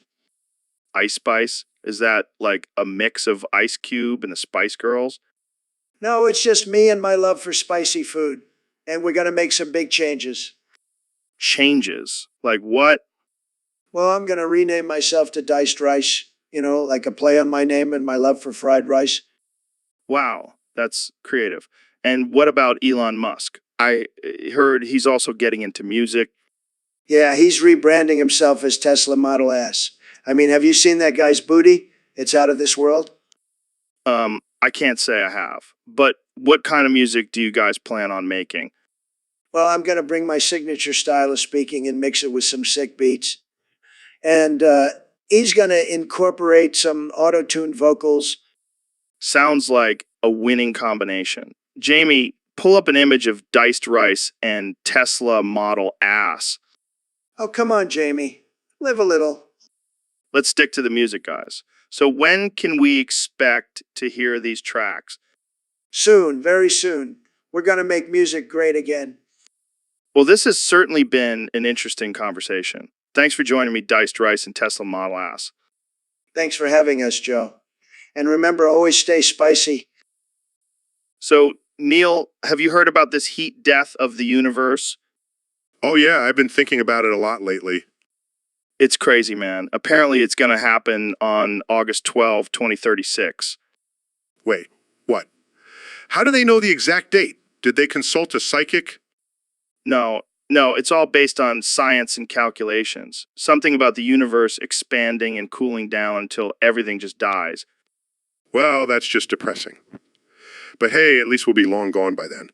Ice Spice? Is that like a mix of Ice Cube and the Spice Girls? No, it's just me and my love for spicy food, and we're going to make some big changes. Changes? Like what? Well, I'm going to rename myself to Diced Rice, like a play on my name and my love for fried rice. Wow, that's creative. And what about Elon Musk? I heard he's also getting into music. Yeah, he's rebranding himself as Tesla Model S. I mean, have you seen that guy's booty? It's out of this world. I can't say I have. But what kind of music do you guys plan on making? Well, I'm going to bring my signature style of speaking and mix it with some sick beats. And he's going to incorporate some auto-tuned vocals. Sounds like a winning combination. Jamie, pull up an image of Diced Rice and Tesla Model Ass. Oh, come on, Jamie. Live a little. Let's stick to the music, guys. So when can we expect to hear these tracks? Soon, very soon. We're going to make music great again. Well, this has certainly been an interesting conversation. Thanks for joining me, Diced Rice and Tesla Model Ass. Thanks for having us, Joe. And remember, always stay spicy. So, Neil, have you heard about this heat death of the universe? Oh yeah, I've been thinking about it a lot lately. It's crazy, man. Apparently, it's going to happen on August 12, 2036. Wait, what? How do they know the exact date? Did they consult a psychic? No, it's all based on science and calculations. Something about the universe expanding and cooling down until everything just dies. Well, that's just depressing. But hey, at least we'll be long gone by then.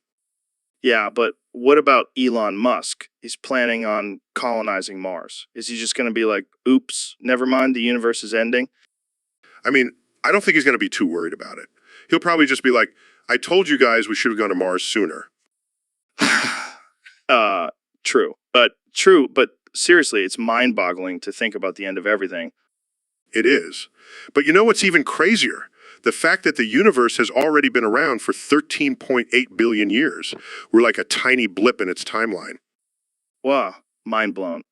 Yeah, but what about Elon Musk? He's planning on colonizing Mars. Is he just going to be like, oops, never mind, the universe is ending? I mean, I don't think he's going to be too worried about it. He'll probably just be like, I told you guys we should have gone to Mars sooner. True, but seriously, it's mind-boggling to think about the end of everything. It is. But you know what's even crazier? The fact that the universe has already been around for 13.8 billion years. We're like a tiny blip in its timeline. Wow, mind blown.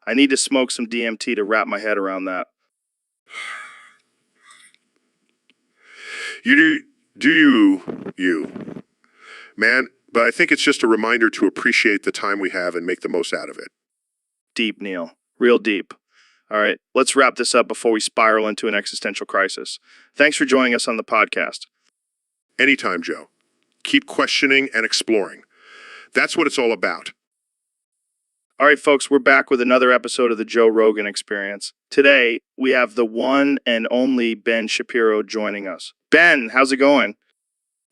I need to smoke some DMT to wrap my head around that. You. Man, but I think it's just a reminder to appreciate the time we have and make the most out of it. Deep, Neil. Real deep. All right, let's wrap this up before we spiral into an existential crisis. Thanks for joining us on the podcast. Anytime, Joe. Keep questioning and exploring. That's what it's all about. All right, folks, we're back with another episode of the Joe Rogan Experience. Today, we have the one and only Ben Shapiro joining us. Ben, how's it going?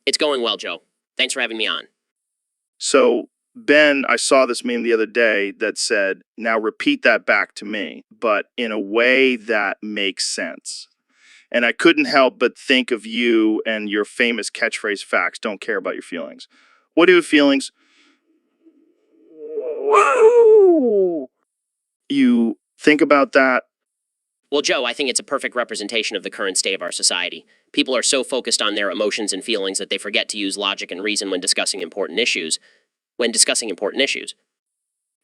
It's going well, Joe. Thanks for having me on. So, Ben, I saw this meme the other day that said, now repeat that back to me, but in a way that makes sense. And I couldn't help but think of you and your famous catchphrase, facts don't care about your feelings. What are your feelings? You think about that? Well, Joe, I think it's a perfect representation of the current state of our society. People are so focused on their emotions and feelings that they forget to use logic and reason when discussing important issues.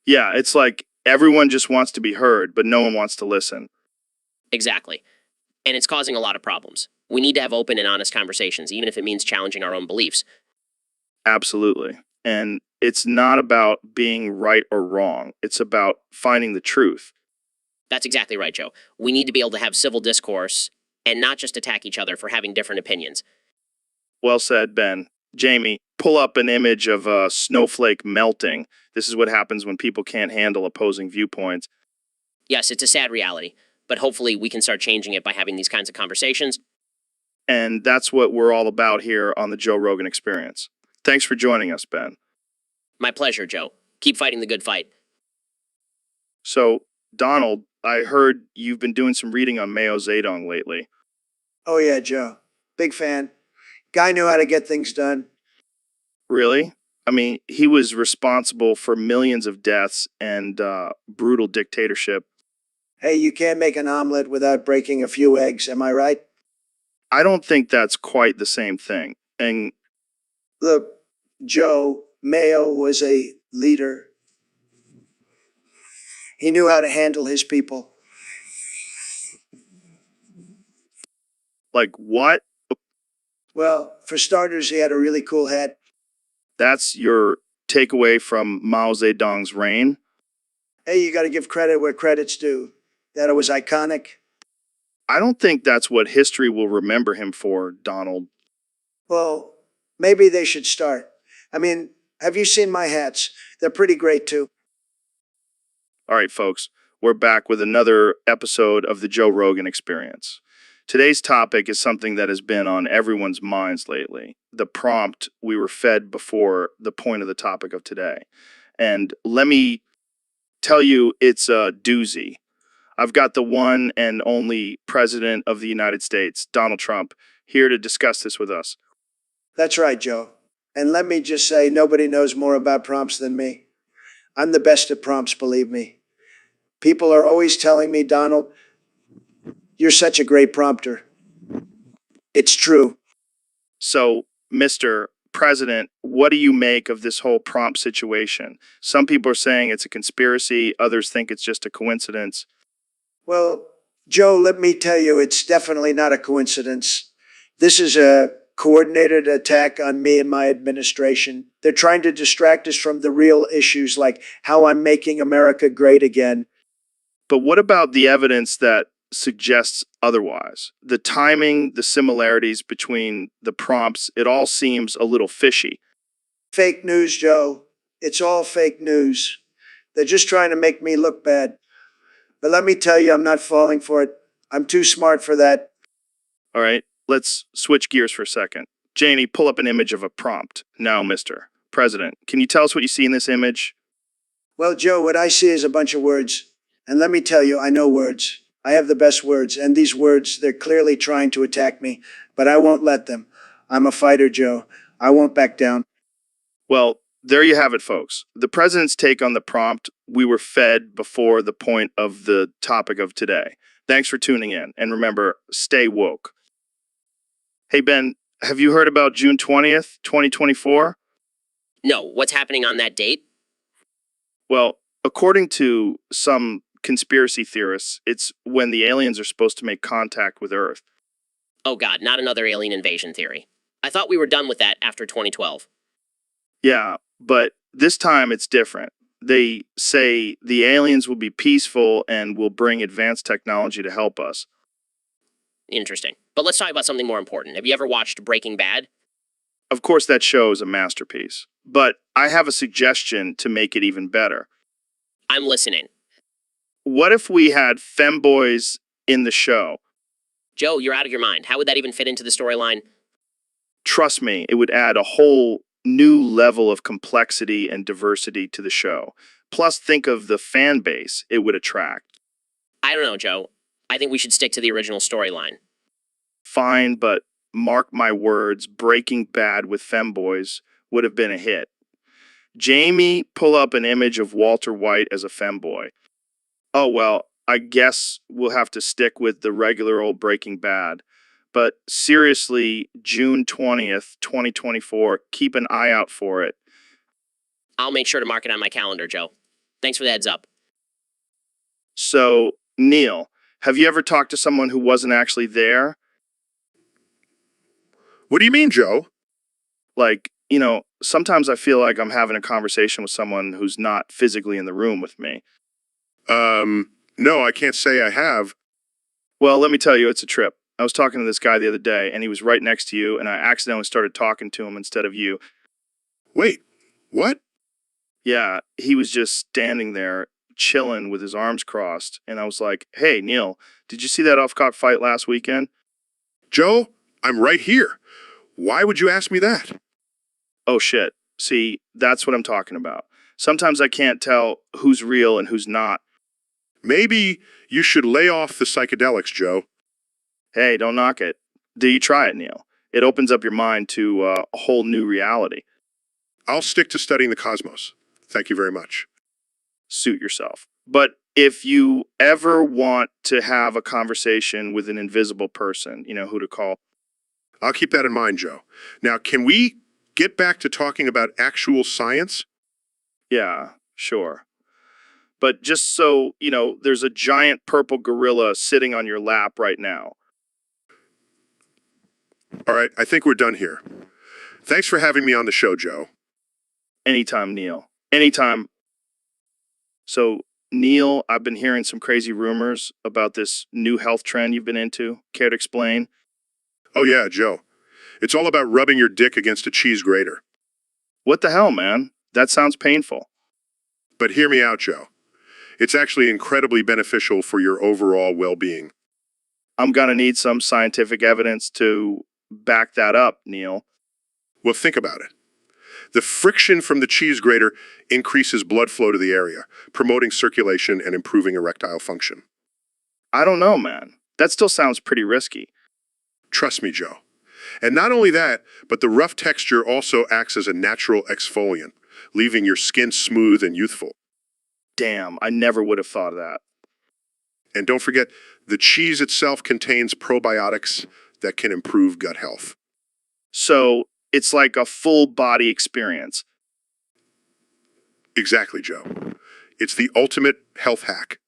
Yeah, it's like everyone just wants to be heard, but no one wants to listen. Exactly. And it's causing a lot of problems. We need to have open and honest conversations, even if it means challenging our own beliefs. Absolutely. And it's not about being right or wrong. It's about finding the truth. That's exactly right, Joe. We need to be able to have civil discourse and not just attack each other for having different opinions. Well said, Ben. Jamie, pull up an image of a snowflake melting. This is what happens when people can't handle opposing viewpoints. Yes, it's a sad reality, but hopefully we can start changing it by having these kinds of conversations. And that's what we're all about here on the Joe Rogan Experience. Thanks for joining us, Ben. My pleasure, Joe. Keep fighting the good fight. So, Donald, I heard you've been doing some reading on Mao Zedong lately. Oh, yeah, Joe. Big fan. Guy knew how to get things done. Really? I mean, he was responsible for millions of deaths and brutal dictatorship. Hey, you can't make an omelet without breaking a few eggs, am I right? I don't think that's quite the same thing. And Look, Joe, Mayo was a leader. He knew how to handle his people. like, what? Well, for starters, he had a really cool hat. That's your takeaway from Mao Zedong's reign? Hey, you got to give credit where credit's due. That it was iconic. I don't think that's what history will remember him for, Donald. Well, maybe they should start. I mean, have you seen my hats? They're pretty great, too. All right, folks, we're back with another episode of the Joe Rogan Experience. Today's topic is something that has been on everyone's minds lately. The prompt we were fed before the point of the topic of today. And let me tell you, it's a doozy. I've got the one and only President of the United States, Donald Trump, here to discuss this with us. That's right, Joe. And let me just say, nobody knows more about prompts than me. I'm the best at prompts, believe me. People are always telling me, Donald, you're such a great prompter. It's true. So, Mr. President, what do you make of this whole prompt situation? Some people are saying it's a conspiracy, others think it's just a coincidence. Well, Joe, let me tell you, it's definitely not a coincidence. This is a coordinated attack on me and my administration. They're trying to distract us from the real issues like how I'm making America great again. But what about the evidence that suggests otherwise? The timing, the similarities between the prompts, it all seems a little fishy. Fake news, Joe. It's all fake news. They're just trying to make me look bad. But let me tell you, I'm not falling for it. I'm too smart for that. All right, let's switch gears for a second. Janie, pull up an image of a prompt. Now, Mr. President, can you tell us what you see in this image? Well, Joe, what I see is a bunch of words. And let me tell you, I know words. I have the best words. And these words, they're clearly trying to attack me. But I won't let them. I'm a fighter, Joe. I won't back down. Well, there you have it, folks. The president's take on the prompt we were fed before the point of the topic of today. Thanks for tuning in. And remember, stay woke. Hey, Ben, have you heard about June 20th, 2024? No, what's happening on that date? Well, according to some conspiracy theorists, it's when the aliens are supposed to make contact with Earth. Oh god, not another alien invasion theory. I thought we were done with that after 2012. Yeah, but this time it's different. They say the aliens will be peaceful and will bring advanced technology to help us. Interesting. But let's talk about something more important. Have you ever watched Breaking Bad? Of course, that show is a masterpiece, but I have a suggestion to make it even better. I'm listening. What if we had femboys in the show? Joe, you're out of your mind. How would that even fit into the storyline? Trust me, it would add a whole new level of complexity and diversity to the show. Plus, think of the fan base it would attract. I don't know, Joe. I think we should stick to the original storyline. Fine, but mark my words, Breaking Bad with femboys would have been a hit. Jamie, pull up an image of Walter White as a femboy. Oh, well, I guess we'll have to stick with the regular old Breaking Bad. But seriously, June 20th, 2024, keep an eye out for it. I'll make sure to mark it on my calendar, Joe. Thanks for the heads up. So, Neil, have you ever talked to someone who wasn't actually there? What do you mean, Joe? Like, sometimes I feel like I'm having a conversation with someone who's not physically in the room with me. No, I can't say I have. Well, let me tell you, it's a trip. I was talking to this guy the other day, and he was right next to you, and I accidentally started talking to him instead of you. Wait, what? Yeah, he was just standing there, chilling with his arms crossed, and I was like, hey, Neil, did you see that off-cock fight last weekend? Joe, I'm right here. Why would you ask me that? Oh, shit. See, that's what I'm talking about. Sometimes I can't tell who's real and who's not. Maybe you should lay off the psychedelics, Joe. Hey, don't knock it. Do you try it, Neil? It opens up your mind to a whole new reality. I'll stick to studying the cosmos. Thank you very much. Suit yourself. But if you ever want to have a conversation with an invisible person, you know who to call. I'll keep that in mind, Joe. Now, can we get back to talking about actual science? Yeah, sure. But just so, there's a giant purple gorilla sitting on your lap right now. All right, I think we're done here. Thanks for having me on the show, Joe. Anytime, Neil. Anytime. So, Neil, I've been hearing some crazy rumors about this new health trend you've been into. Care to explain? Oh yeah, Joe. It's all about rubbing your dick against a cheese grater. What the hell, man? That sounds painful. But hear me out, Joe. It's actually incredibly beneficial for your overall well-being. I'm gonna need some scientific evidence to back that up, Neil. Well, think about it. The friction from the cheese grater increases blood flow to the area, promoting circulation and improving erectile function. I don't know, man. That still sounds pretty risky. Trust me, Joe. And not only that, but the rough texture also acts as a natural exfoliant, leaving your skin smooth and youthful. Damn, I never would have thought of that. And don't forget, the cheese itself contains probiotics that can improve gut health. So, it's like a full body experience. Exactly, Joe. It's the ultimate health hack.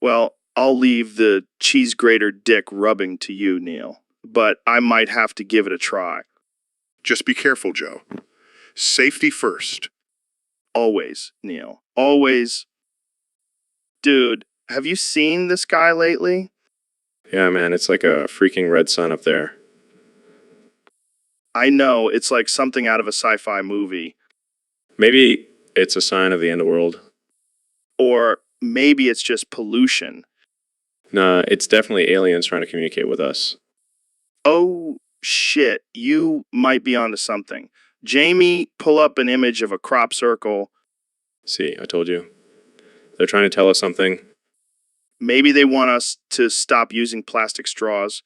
Well, I'll leave the cheese grater dick rubbing to you, Neil. but I might have to give it a try. Just be careful, Joe. Safety first. Always, Neil. Always. Dude, have you seen this guy lately? Yeah, man, it's like a freaking red sun up there. I know, it's like something out of a sci-fi movie. Maybe it's a sign of the end of the world. Or maybe it's just pollution. Nah, it's definitely aliens trying to communicate with us. Oh, shit. You might be onto something. Jamie, pull up an image of a crop circle. See, I told you. They're trying to tell us something. Maybe they want us to stop using plastic straws.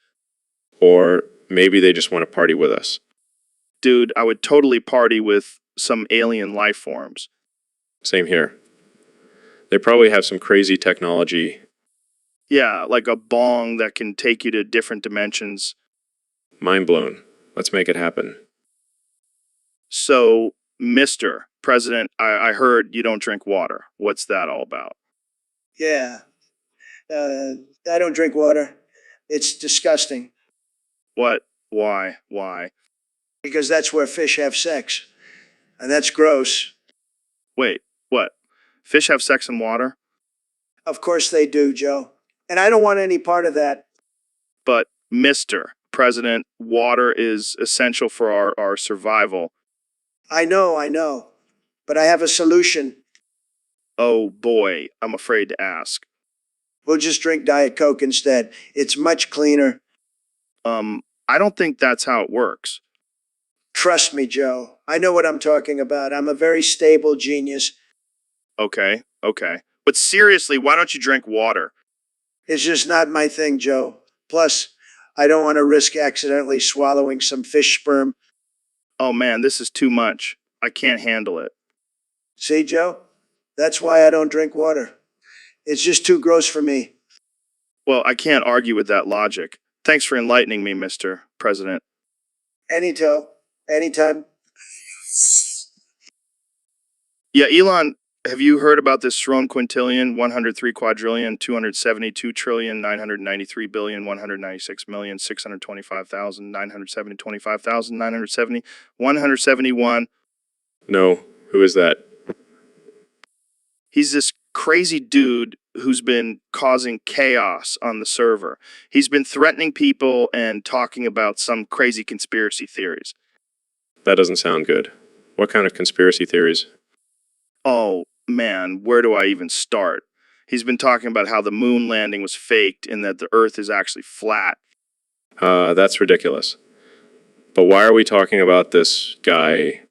Or maybe they just want to party with us. Dude, I would totally party with some alien life forms. Same here. They probably have some crazy technology. Yeah, like a bong that can take you to different dimensions. Mind blown. Let's make it happen. So, Mr. President, I heard you don't drink water. What's that all about? Yeah. I don't drink water. It's disgusting What? Why? Why? because that's where fish have sex. And that's gross. Wait, what? Fish have sex in water? Of course they do, Joe. And I don't want any part of that. But, Mr. President, water is essential for our survival. I know. But I have a solution. Oh boy, I'm afraid to ask. We'll just drink Diet Coke instead. It's much cleaner. I don't think that's how it works. Trust me, Joe. I know what I'm talking about. I'm a very stable genius. Okay. But seriously, why don't you drink water? It's just not my thing, Joe. Plus, I don't want to risk accidentally swallowing some fish sperm. Oh man, this is too much. I can't handle it. See, Joe? That's why I don't drink water. It's just too gross for me. Well, I can't argue with that logic. Thanks for enlightening me, Mr. President. Anytime. Yeah, Elon, have you heard about this Sron quintillion, 103 quadrillion, 272 trillion, 993 billion, 196 million, 625,000, 970, 25,000, 970, 171? No, who is that? He's this crazy dude who's been causing chaos on the server. He's been threatening people and talking about some crazy conspiracy theories. That doesn't sound good. What kind of conspiracy theories? Oh, man, where do I even start? He's been talking about how the moon landing was faked and that the Earth is actually flat. That's ridiculous. But why are we talking about this guy?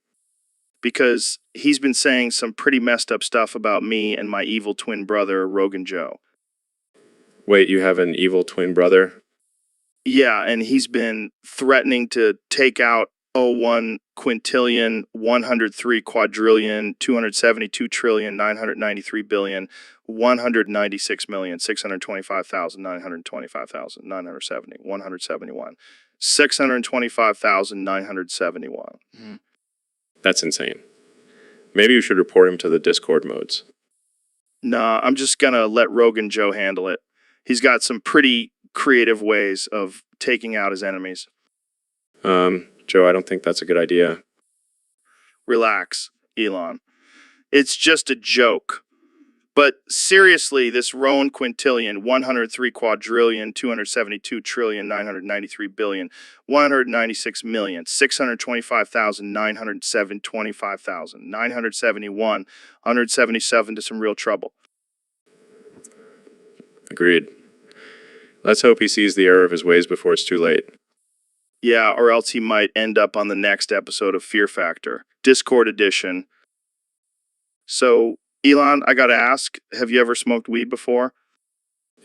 Because he's been saying some pretty messed up stuff about me and my evil twin brother, Rogan Joe. Wait, you have an evil twin brother? Yeah, and he's been threatening to take out 01 quintillion, 103 quadrillion, 272 trillion, 993 billion, 196 million, 625,000, 925,000, 970, 171, 625,000, 971. That's insane. Maybe you should report him to the Discord modes. Nah, I'm just gonna let Rogan Joe handle it. He's got some pretty creative ways of taking out his enemies. Joe, I don't think that's a good idea. Relax, Elon. It's just a joke. But seriously, this Rowan quintillion, 103 quadrillion, 272 trillion, 993 billion, 196 million, 625,000, 907, 25,000, 971, 177 to some real trouble. Agreed. Let's hope he sees the error of his ways before it's too late. Yeah, or else he might end up on the next episode of Fear Factor, Discord edition. So, Elon, I gotta ask, have you ever smoked weed before?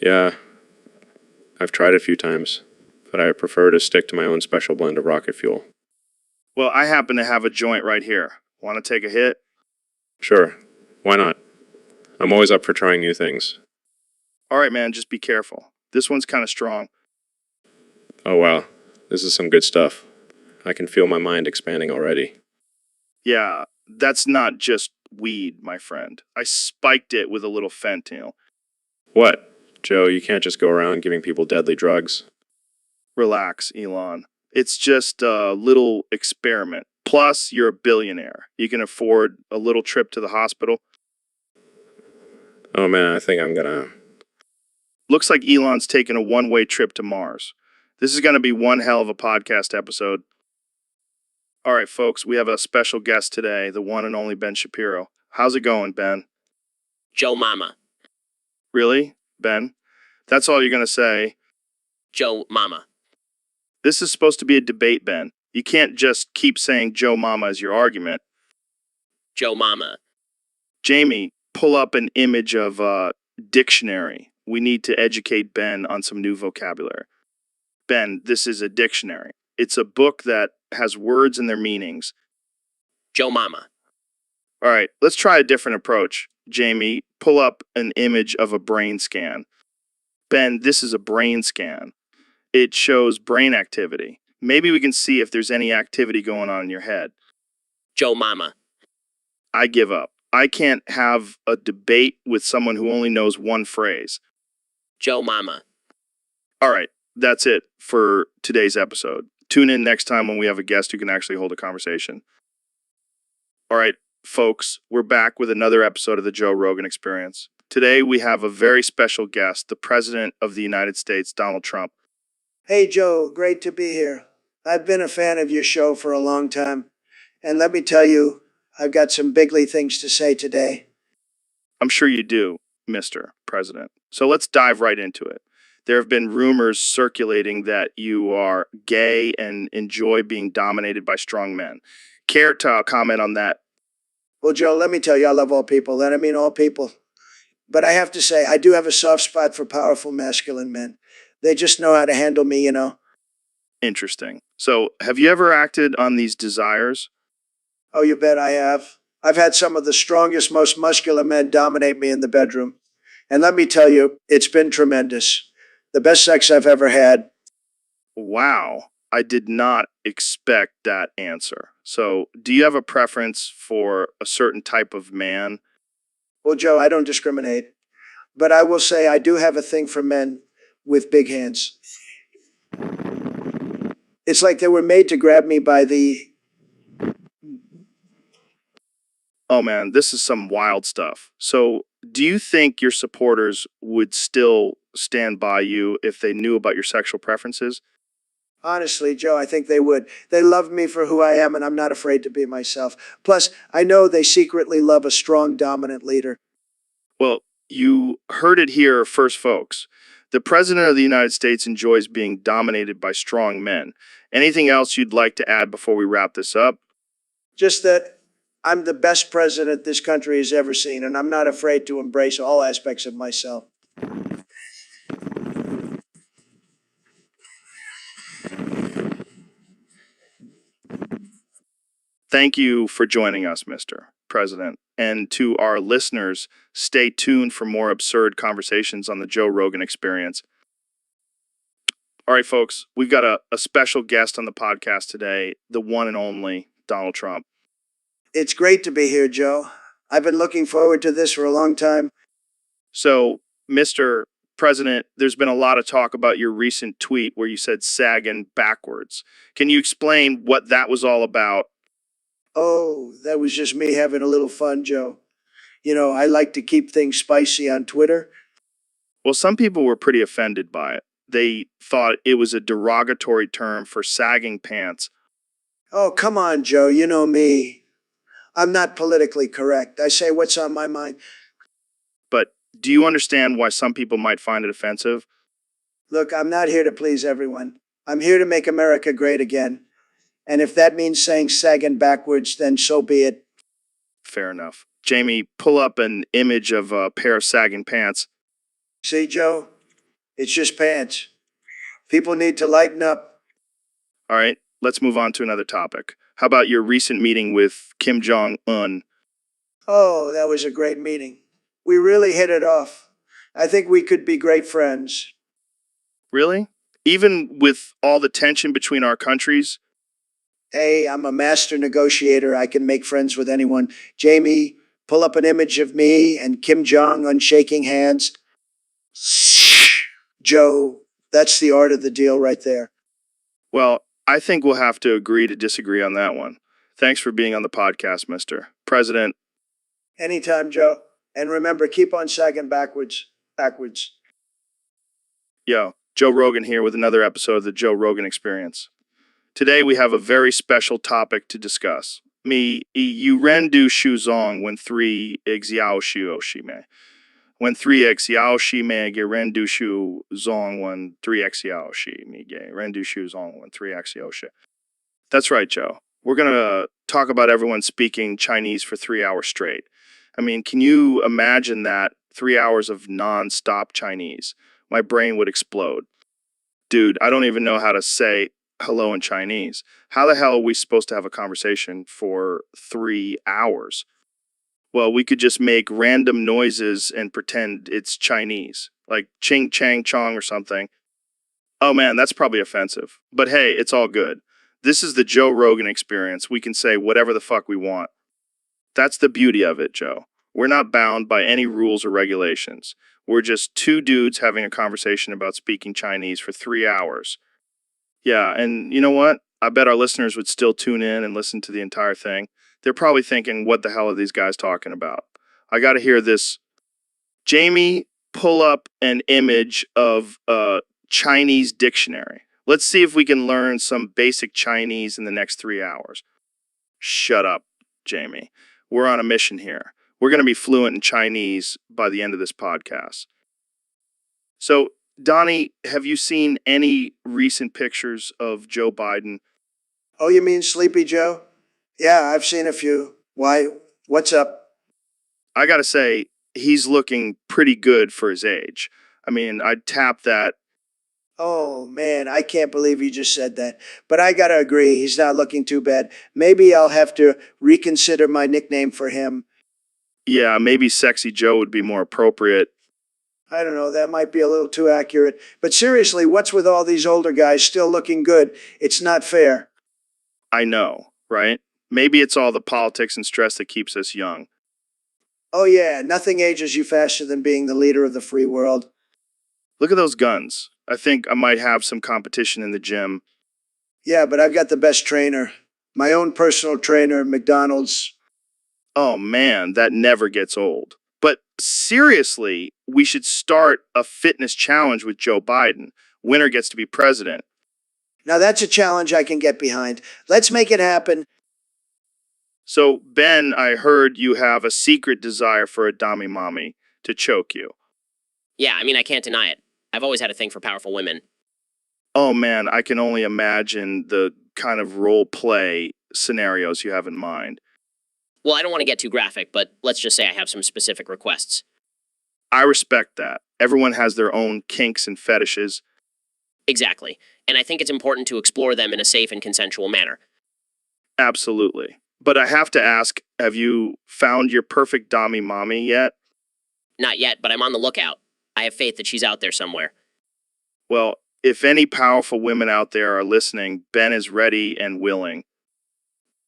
Yeah, I've tried it a few times, but I prefer to stick to my own special blend of rocket fuel. Well, I happen to have a joint right here. Want to take a hit? Sure, why not? I'm always up for trying new things. All right, man, just be careful. This one's kind of strong. Oh wow, this is some good stuff. I can feel my mind expanding already. Yeah, that's not just weed, my friend. I spiked it with a little fentanyl. What? Joe, you can't just go around giving people deadly drugs. Relax, Elon. It's just a little experiment. Plus, you're a billionaire. You can afford a little trip to the hospital. Oh man, I think I'm gonna. Looks like Elon's taking a one-way trip to Mars. This is going to be one hell of a podcast episode. All right, folks, we have a special guest today, the one and only Ben Shapiro. How's it going, Ben? Joe Mama. Really, Ben? That's all you're going to say? Joe Mama. This is supposed to be a debate, Ben. You can't just keep saying Joe Mama as your argument. Joe Mama. Jamie, pull up an image of a dictionary. We need to educate Ben on some new vocabulary. Ben, this is a dictionary. It's a book that has words and their meanings. Joe Mama. All right, let's try a different approach. Jamie, pull up an image of a brain scan. Ben, this is a brain scan. It shows brain activity. Maybe we can see if there's any activity going on in your head. Joe Mama. I give up. I can't have a debate with someone who only knows one phrase. Joe Mama. All right, that's it for today's episode. Tune in next time when we have a guest who can actually hold a conversation. All right, folks, we're back with another episode of the Joe Rogan Experience. Today we have a very special guest, the President of the United States, Donald Trump. Hey, Joe, great to be here. I've been a fan of your show for a long time. And let me tell you, I've got some bigly things to say today. I'm sure you do, Mr. President. So let's dive right into it. There have been rumors circulating that you are gay and enjoy being dominated by strong men. Care to comment on that? Well, Joe, let me tell you, I love all people, and I mean all people. But I have to say, I do have a soft spot for powerful masculine men. They just know how to handle me, you know. Interesting. So have you ever acted on these desires? Oh, you bet I have. I've had some of the strongest, most muscular men dominate me in the bedroom. And let me tell you, it's been tremendous. The best sex I've ever had. Wow. I did not expect that answer. So do you have a preference for a certain type of man? Well, Joe, I don't discriminate. But I will say I do have a thing for men with big hands. It's like they were made to grab me by the... Oh man, this is some wild stuff. So do you think your supporters would still stand by you if they knew about your sexual preferences? Honestly, Joe, I think they would. They love me for who I am, and I'm not afraid to be myself. Plus, I know they secretly love a strong, dominant leader. Well, you heard it here first, folks. The President of the United States enjoys being dominated by strong men. Anything else you'd like to add before we wrap this up? Just that I'm the best president this country has ever seen, and I'm not afraid to embrace all aspects of myself. Thank you for joining us, Mr. President. And to our listeners, stay tuned for more absurd conversations on the Joe Rogan Experience. All right, folks, we've got a special guest on the podcast today, the one and only Donald Trump. It's great to be here, Joe. I've been looking forward to this for a long time. So, Mr. President, there's been a lot of talk about your recent tweet where you said sagging backwards. Can you explain what that was all about? Oh, that was just me having a little fun, Joe. You know, I like to keep things spicy on Twitter. Well, some people were pretty offended by it. They thought it was a derogatory term for sagging pants. Oh, come on, Joe. You know me. I'm not politically correct. I say what's on my mind. But do you understand why some people might find it offensive? Look, I'm not here to please everyone. I'm here to make America great again. And if that means saying sagging backwards, then so be it. Fair enough. Jamie, pull up an image of a pair of sagging pants. See, Joe? It's just pants. People need to lighten up. All right, let's move on to another topic. How about your recent meeting with Kim Jong-un? Oh, that was a great meeting. We really hit it off. I think we could be great friends. Really? Even with all the tension between our countries? Hey, I'm a master negotiator. I can make friends with anyone. Jamie, pull up an image of me and Kim Jong-un shaking hands. Joe, that's the art of the deal right there. Well, I think we'll have to agree to disagree on that one. Thanks for being on the podcast, Mr. President. Anytime, Joe. And remember, keep on sagging backwards. Backwards. Yo, Joe Rogan here with another episode of the Joe Rogan Experience. Today we have a very special topic to discuss. You rendu shu zong when 3 xiao shu oshime. When 3 xiao shi me ge rendu shu zong when 3 xiao shi me ge rendu shu zong when 3 xiao shi. That's right, Joe. We're going to talk about everyone speaking Chinese for 3 hours straight. I mean, can you imagine that? 3 hours of non-stop Chinese. My brain would explode. Dude, I don't even know how to say hello in Chinese. How the hell are we supposed to have a conversation for 3 hours? Well, we could just make random noises and pretend it's Chinese, like ching, chang, chong or something. Oh man, that's probably offensive. But hey, it's all good. This is the Joe Rogan Experience. We can say whatever the fuck we want. That's the beauty of it, Joe. We're not bound by any rules or regulations. We're just two dudes having a conversation about speaking Chinese for 3 hours. Yeah, and you know what? I bet our listeners would still tune in and listen to the entire thing. They're probably thinking, what the hell are these guys talking about? I got to hear this. Jamie, pull up an image of a Chinese dictionary. Let's see if we can learn some basic Chinese in the next 3 hours. Shut up, Jamie. We're on a mission here. We're going to be fluent in Chinese by the end of this podcast. So, Donnie, have you seen any recent pictures of Joe Biden? Oh, you mean Sleepy Joe? Yeah, I've seen a few. Why? What's up? I got to say, he's looking pretty good for his age. I mean, I'd tap that. Oh, man, I can't believe you just said that. But I gotta agree, he's not looking too bad. Maybe I'll have to reconsider my nickname for him. Yeah, maybe Sexy Joe would be more appropriate. I don't know, that might be a little too accurate. But seriously, what's with all these older guys still looking good? It's not fair. I know, right? Maybe it's all the politics and stress that keeps us young. Oh, yeah, nothing ages you faster than being the leader of the free world. Look at those guns. I think I might have some competition in the gym. Yeah, but I've got the best trainer. My own personal trainer, McDonald's. Oh man, that never gets old. But seriously, we should start a fitness challenge with Joe Biden. Winner gets to be president. Now that's a challenge I can get behind. Let's make it happen. So, Ben, I heard you have a secret desire for a Dami Mommy to choke you. Yeah, I mean, I can't deny it. I've always had a thing for powerful women. Oh man, I can only imagine the kind of role play scenarios you have in mind. Well, I don't want to get too graphic, but let's just say I have some specific requests. I respect that. Everyone has their own kinks and fetishes. Exactly. And I think it's important to explore them in a safe and consensual manner. Absolutely. But I have to ask, have you found your perfect Dami Mommy yet? Not yet, but I'm on the lookout. I have faith that she's out there somewhere. Well, if any powerful women out there are listening, Ben is ready and willing.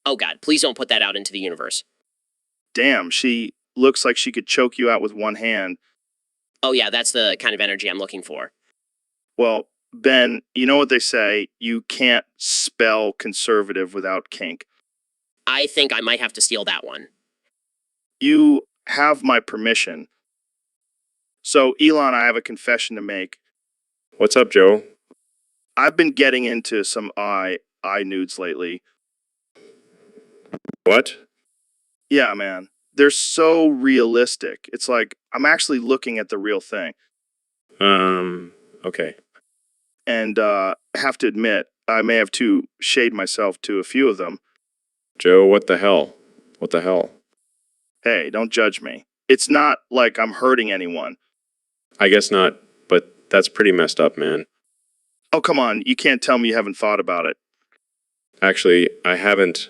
Oh God, please don't put that out into the universe. Damn, she looks like she could choke you out with one hand. Oh yeah, that's the kind of energy I'm looking for. Well, Ben, you know what they say, you can't spell conservative without kink. I think I might have to steal that one. You have my permission. So, Elon, I have a confession to make. What's up, Joe? I've been getting into some eye nudes lately. What? Yeah, man. They're so realistic. It's like I'm actually looking at the real thing. Okay. And I have to admit, I may have to shade myself to a few of them. Joe, what the hell? What the hell? Hey, don't judge me. It's not like I'm hurting anyone. I guess not, but that's pretty messed up, man. Oh, come on. You can't tell me you haven't thought about it. Actually, I haven't.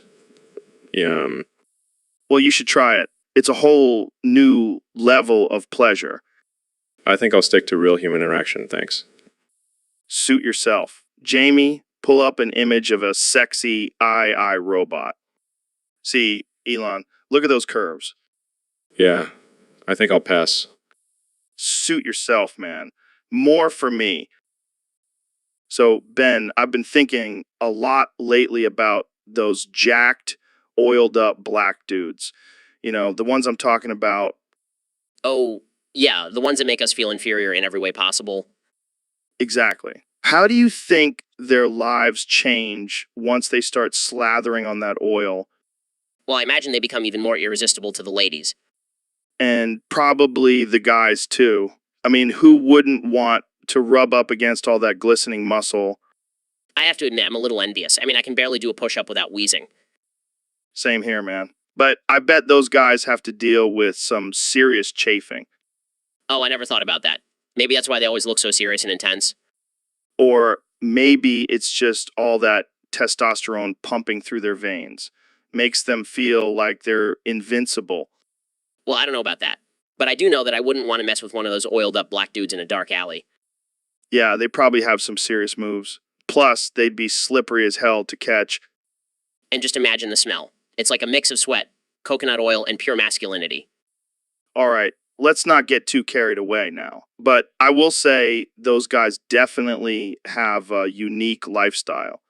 Well, you should try it. It's a whole new level of pleasure. I think I'll stick to real human interaction, thanks. Suit yourself. Jamie, pull up an image of a sexy eye robot. See, Elon, look at those curves. Yeah, I think I'll pass. Suit yourself, man. More for me. So, Ben, I've been thinking a lot lately about those jacked, oiled up black dudes. You know, the ones I'm talking about. Oh, yeah, the ones that make us feel inferior in every way possible. Exactly. How do you think their lives change once they start slathering on that oil? Well, I imagine they become even more irresistible to the ladies. And probably the guys too. I mean, who wouldn't want to rub up against all that glistening muscle? I have to admit, I'm a little envious. I mean, I can barely do a push up without wheezing. Same here, man. But I bet those guys have to deal with some serious chafing. Oh, I never thought about that. Maybe that's why they always look so serious and intense. Or maybe it's just all that testosterone pumping through their veins. Makes them feel like they're invincible. Well, I don't know about that. But I do know that I wouldn't want to mess with one of those oiled up black dudes in a dark alley. Yeah, they probably have some serious moves. Plus, they'd be slippery as hell to catch. And just imagine the smell. It's like a mix of sweat, coconut oil, and pure masculinity. All right, let's not get too carried away now. But I will say those guys definitely have a unique lifestyle.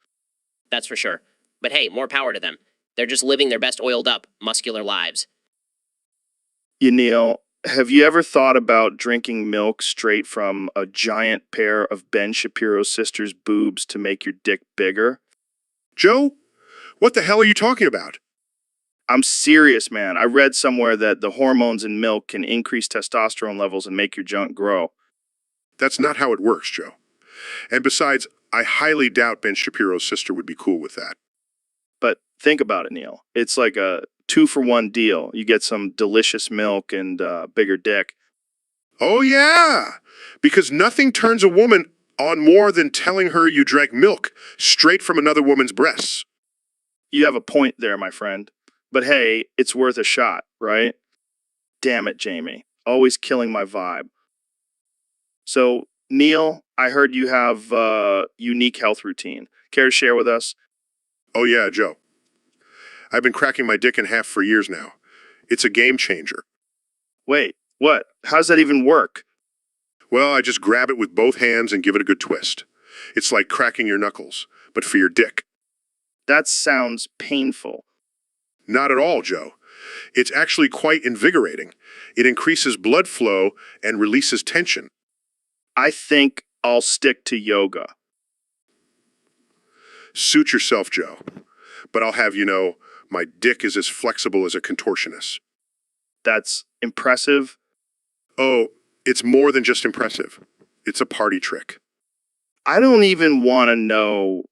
That's for sure. But hey, more power to them. They're just living their best oiled up, muscular lives. You, Neil, have you ever thought about drinking milk straight from a giant pair of Ben Shapiro's sister's boobs to make your dick bigger? Joe, what the hell are you talking about? I'm serious, man. I read somewhere that the hormones in milk can increase testosterone levels and make your junk grow. That's not how it works, Joe. And besides, I highly doubt Ben Shapiro's sister would be cool with that. But think about it, Neil. It's like a 2-for-1 deal. You get some delicious milk and bigger dick. Oh, yeah! Because nothing turns a woman on more than telling her you drank milk straight from another woman's breasts. You have a point there, my friend. But hey, it's worth a shot, right? Damn it, Jamie. Always killing my vibe. So, Neil, I heard you have a unique health routine. Care to share with us? Oh, yeah, Joe. I've been cracking my dick in half for years now. It's a game changer. Wait, what? How's that even work? Well, I just grab it with both hands and give it a good twist. It's like cracking your knuckles, but for your dick. That sounds painful. Not at all, Joe. It's actually quite invigorating. It increases blood flow and releases tension. I think I'll stick to yoga. Suit yourself, Joe. But I'll have you know, my dick is as flexible as a contortionist. That's impressive. Oh, it's more than just impressive. It's a party trick. I don't even want to know.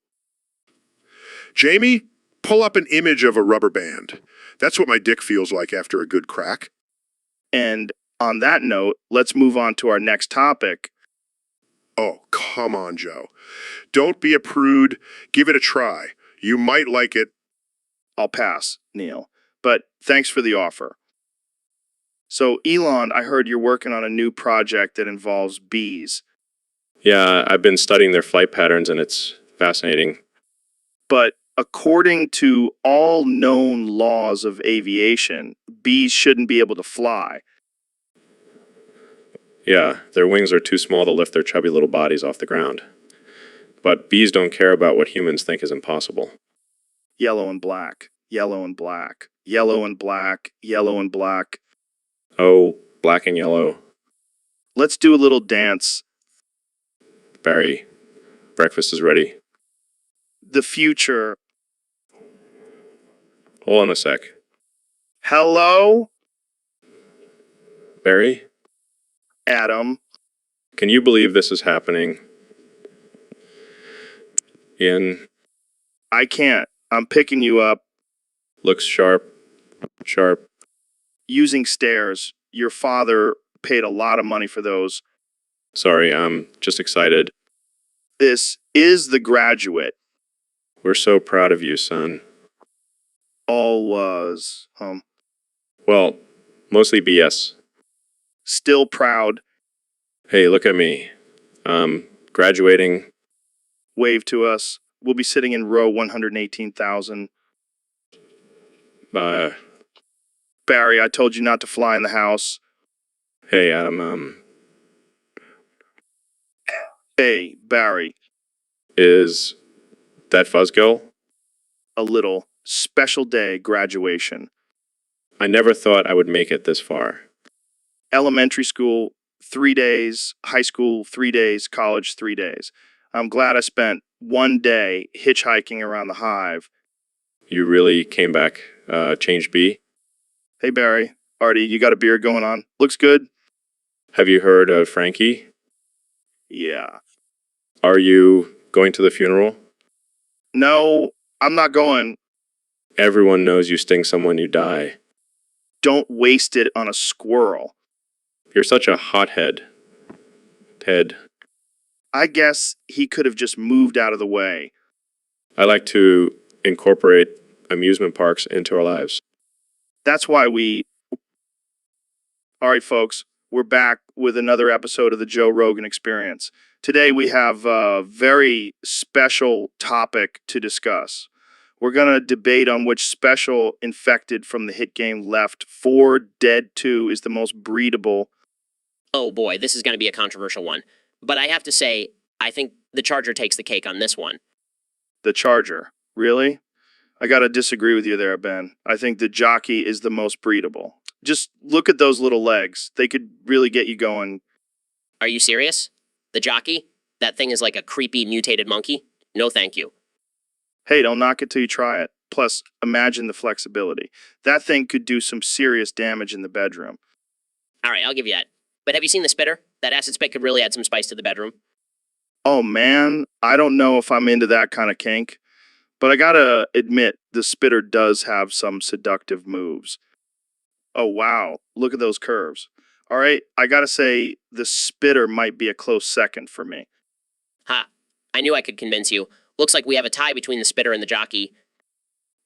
Jamie, pull up an image of a rubber band. That's what my dick feels like after a good crack. And on that note, let's move on to our next topic. Oh, come on, Joe. Don't be a prude. Give it a try. You might like it. I'll pass, Neil. But thanks for the offer. So, Elon, I heard you're working on a new project that involves bees. Yeah, I've been studying their flight patterns and it's fascinating. But according to all known laws of aviation, bees shouldn't be able to fly. Yeah, their wings are too small to lift their chubby little bodies off the ground. But bees don't care about what humans think is impossible. Yellow and black, yellow and black, yellow and black, yellow and black. Oh, black and yellow. Let's do a little dance. Barry, breakfast is ready. The future. Hold on a sec. Hello, Barry, Adam. can you believe this is happening? Ian, I can't. I'm picking you up looks sharp. Sharp. using stairs. Your father paid a lot of money for those. Sorry, I'm just excited. This is The Graduate. We're so proud of you, son. All was, Well, mostly BS. still proud. Hey, look at me. Graduating. Wave to us. We'll be sitting in row 118,000. Uh, Barry, I told you not to fly in the house. hey, Adam, Hey, Barry. Is that Fuzzgill? A little special day graduation. I never thought I would make it this far. Elementary school, 3 days. High school, 3 days. College, 3 days. I'm glad I spent one day hitchhiking around the hive. You really came back, changed B? Hey, Barry. Artie, you got a beard going on? Looks good? Have you heard of Frankie? Yeah. Are you going to the funeral? No, I'm not going. Everyone knows you sting someone, you die. Don't waste it on a squirrel. You're such a hothead. Ted, I guess he could have just moved out of the way. I like to incorporate amusement parks into our lives. That's why we... All right, folks, we're back with another episode of the Joe Rogan Experience. Today we have a very special topic to discuss. We're going to debate on which special infected from the hit game Left 4 Dead 2 is the most breedable. Oh boy, this is going to be a controversial one. But I have to say, I think the Charger takes the cake on this one. The Charger. Really? I got to disagree with you there, Ben. I think the Jockey is the most breedable. Just look at those little legs. They could really get you going. Are you serious? The Jockey? That thing is like a creepy mutated monkey? No thank you. Hey, don't knock it till you try it. Plus, imagine the flexibility. That thing could do some serious damage in the bedroom. Alright, I'll give you that. But have you seen the spitter? That acid spit could really add some spice to the bedroom. Oh man, I don't know if I'm into that kind of kink. But I gotta admit, the spitter does have some seductive moves. Oh wow, look at those curves. All right, I gotta say, the spitter might be a close second for me. Ha. I knew I could convince you. Looks like we have a tie between the spitter and the Jockey.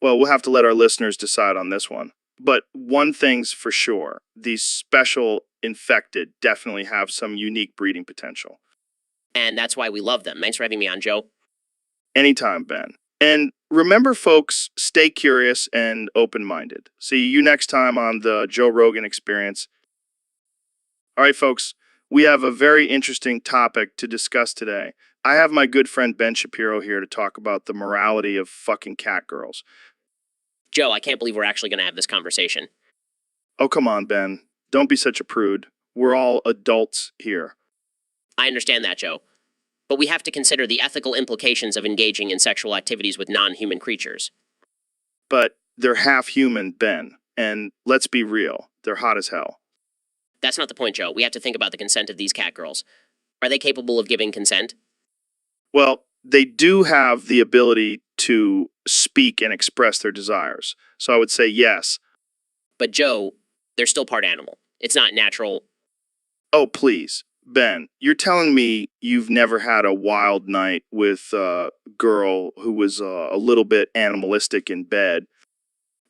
Well, we'll have to let our listeners decide on this one. But one thing's for sure, these special infected definitely have some unique breeding potential. And that's why we love them. Thanks for having me on, Joe. Anytime, Ben. And remember, folks, stay curious and open-minded. See you next time on the Joe Rogan Experience. All right, folks, we have a very interesting topic to discuss today. I have my good friend Ben Shapiro here to talk about the morality of fucking cat girls. Joe, I can't believe we're actually going to have this conversation. Oh, come on, Ben. Don't be such a prude. We're all adults here. I understand that, Joe. But we have to consider the ethical implications of engaging in sexual activities with non-human creatures. But they're half human, Ben. And let's be real, they're hot as hell. That's not the point, Joe. We have to think about the consent of these cat girls. Are they capable of giving consent? Well, they do have the ability to speak and express their desires. So I would say yes. But Joe, they're still part animal. It's not natural. Oh, please. Ben, you're telling me you've never had a wild night with a girl who was a little bit animalistic in bed.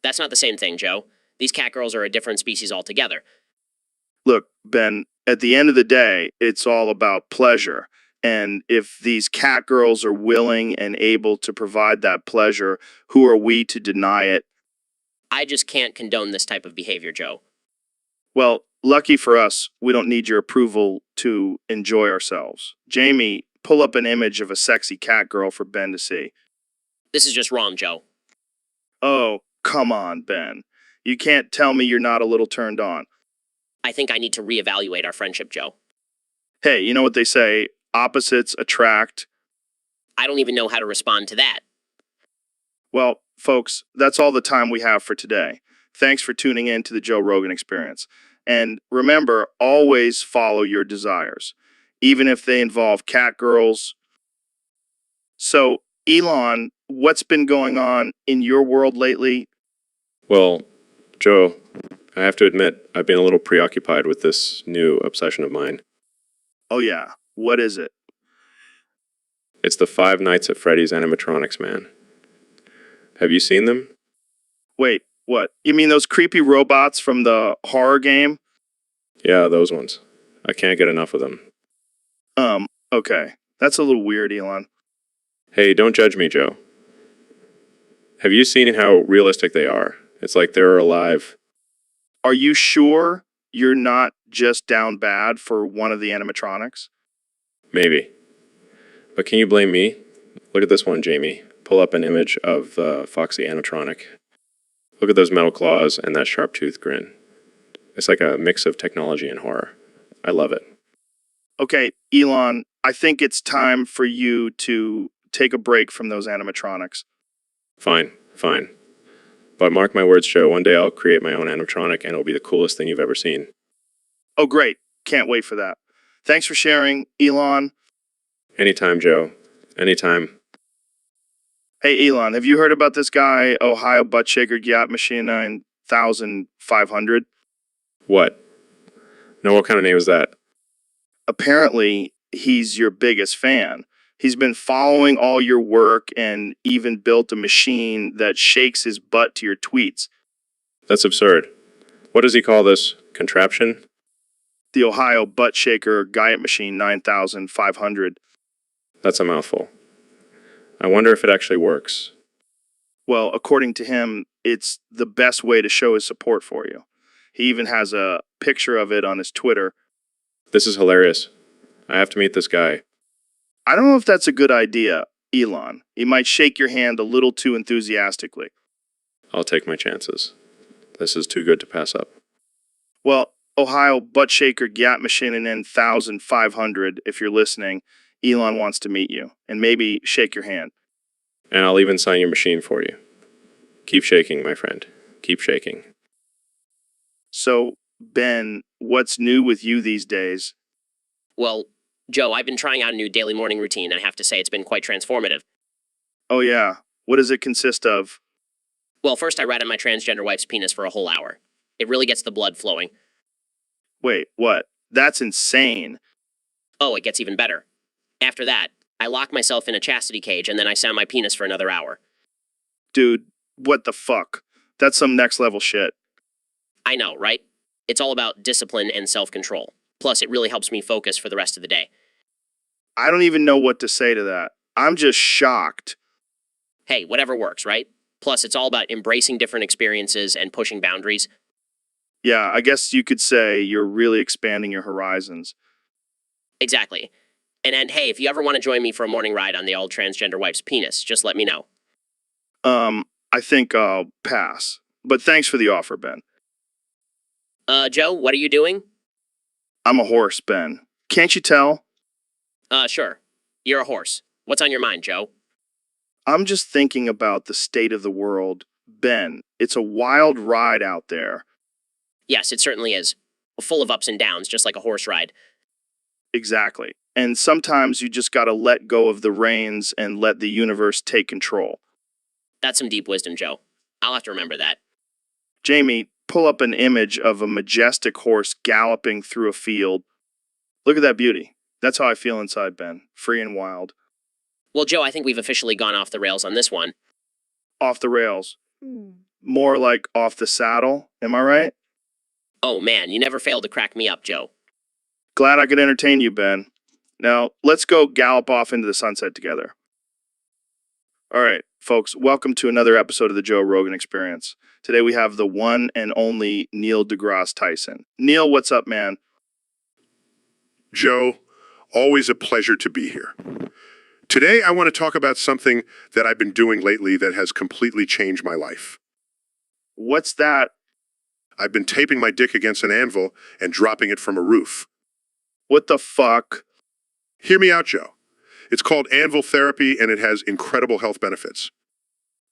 That's not the same thing, Joe. These cat girls are a different species altogether. Look, Ben, at the end of the day, it's all about pleasure. And if these cat girls are willing and able to provide that pleasure, who are we to deny it? I just can't condone this type of behavior, Joe. Well, lucky for us, we don't need your approval to enjoy ourselves. Jamie, pull up an image of a sexy cat girl for Ben to see. This is just wrong, Joe. Oh, come on, Ben. You can't tell me you're not a little turned on. I think I need to reevaluate our friendship, Joe. Hey, you know what they say? Opposites attract. I don't even know how to respond to that. Well, folks, that's all the time we have for today. Thanks for tuning in to the Joe Rogan Experience. And remember, always follow your desires, even if they involve cat girls. So, Elon, what's been going on in your world lately? Well, Joe, I have to admit, I've been a little preoccupied with this new obsession of mine. Oh yeah, what is it? It's the Five Nights at Freddy's animatronics, man. Have you seen them? Wait, what? You mean those creepy robots from the horror game? Yeah, those ones. I can't get enough of them. Okay. That's a little weird, Elon. Hey, don't judge me, Joe. Have you seen how realistic they are? It's like they're alive. Are you sure you're not just down bad for one of the animatronics? Maybe. But can you blame me? Look at this one, Jamie. Pull up an image of the Foxy animatronic. Look at those metal claws and that sharp-toothed grin. It's like a mix of technology and horror. I love it. Okay, Elon, I think it's time for you to take a break from those animatronics. Fine. But mark my words, Joe, one day I'll create my own animatronic and it'll be the coolest thing you've ever seen. Oh, great. Can't wait for that. Thanks for sharing, Elon. Anytime, Joe. Anytime. Hey, Elon, have you heard about this guy, Ohio Butt Shaker Yacht Machine 9500? What? No, what kind of name is that? Apparently, he's your biggest fan. He's been following all your work and even built a machine that shakes his butt to your tweets. That's absurd. What does he call this? Contraption? The Ohio Butt Shaker Guyot Machine 9500. That's a mouthful. I wonder if it actually works. Well, according to him, it's the best way to show his support for you. He even has a picture of it on his Twitter. This is hilarious. I have to meet this guy. I don't know if that's a good idea, Elon. He might shake your hand a little too enthusiastically. I'll take my chances. This is too good to pass up. Well, Ohio Butt Shaker Yacht Machine and 1500, if you're listening, Elon wants to meet you and maybe shake your hand. And I'll even sign your machine for you. Keep shaking, my friend. Keep shaking. So, Ben, what's new with you these days? Well, Joe, I've been trying out a new daily morning routine, and I have to say it's been quite transformative. Oh, yeah. What does it consist of? Well, first I ride on my transgender wife's penis for a whole hour. It really gets the blood flowing. Wait, what? That's insane. Oh, it gets even better. After that, I lock myself in a chastity cage, and then I sound my penis for another hour. Dude, what the fuck? That's some next level shit. I know, right? It's all about discipline and self-control. Plus, it really helps me focus for the rest of the day. I don't even know what to say to that. I'm just shocked. Hey, whatever works, right? Plus, it's all about embracing different experiences and pushing boundaries. Yeah, I guess you could say you're really expanding your horizons. Exactly. And hey, if you ever want to join me for a morning ride on the old transgender wife's penis, just let me know. I think I'll pass. But thanks for the offer, Ben. Joe, what are you doing? I'm a horse, Ben. Can't you tell? Sure. You're a horse. What's on your mind, Joe? I'm just thinking about the state of the world. Ben, it's a wild ride out there. Yes, it certainly is. Full of ups and downs, just like a horse ride. Exactly. And sometimes you just gotta let go of the reins and let the universe take control. That's some deep wisdom, Joe. I'll have to remember that. Jamie, pull up an image of a majestic horse galloping through a field. Look at that beauty. That's how I feel inside, Ben. Free and wild. Well, Joe, I think we've officially gone off the rails on this one. Off the rails. More like off the saddle. Am I right? Oh man, you never fail to crack me up, Joe. Glad I could entertain you, Ben. Now, let's go gallop off into the sunset together. All right, folks, welcome to another episode of the Joe Rogan Experience. Today we have the one and only Neil deGrasse Tyson. Neil, what's up, man? Joe, always a pleasure to be here. Today, I want to talk about something that I've been doing lately that has completely changed my life. What's that? I've been taping my dick against an anvil and dropping it from a roof. What the fuck? Hear me out, Joe. It's called anvil therapy, and it has incredible health benefits.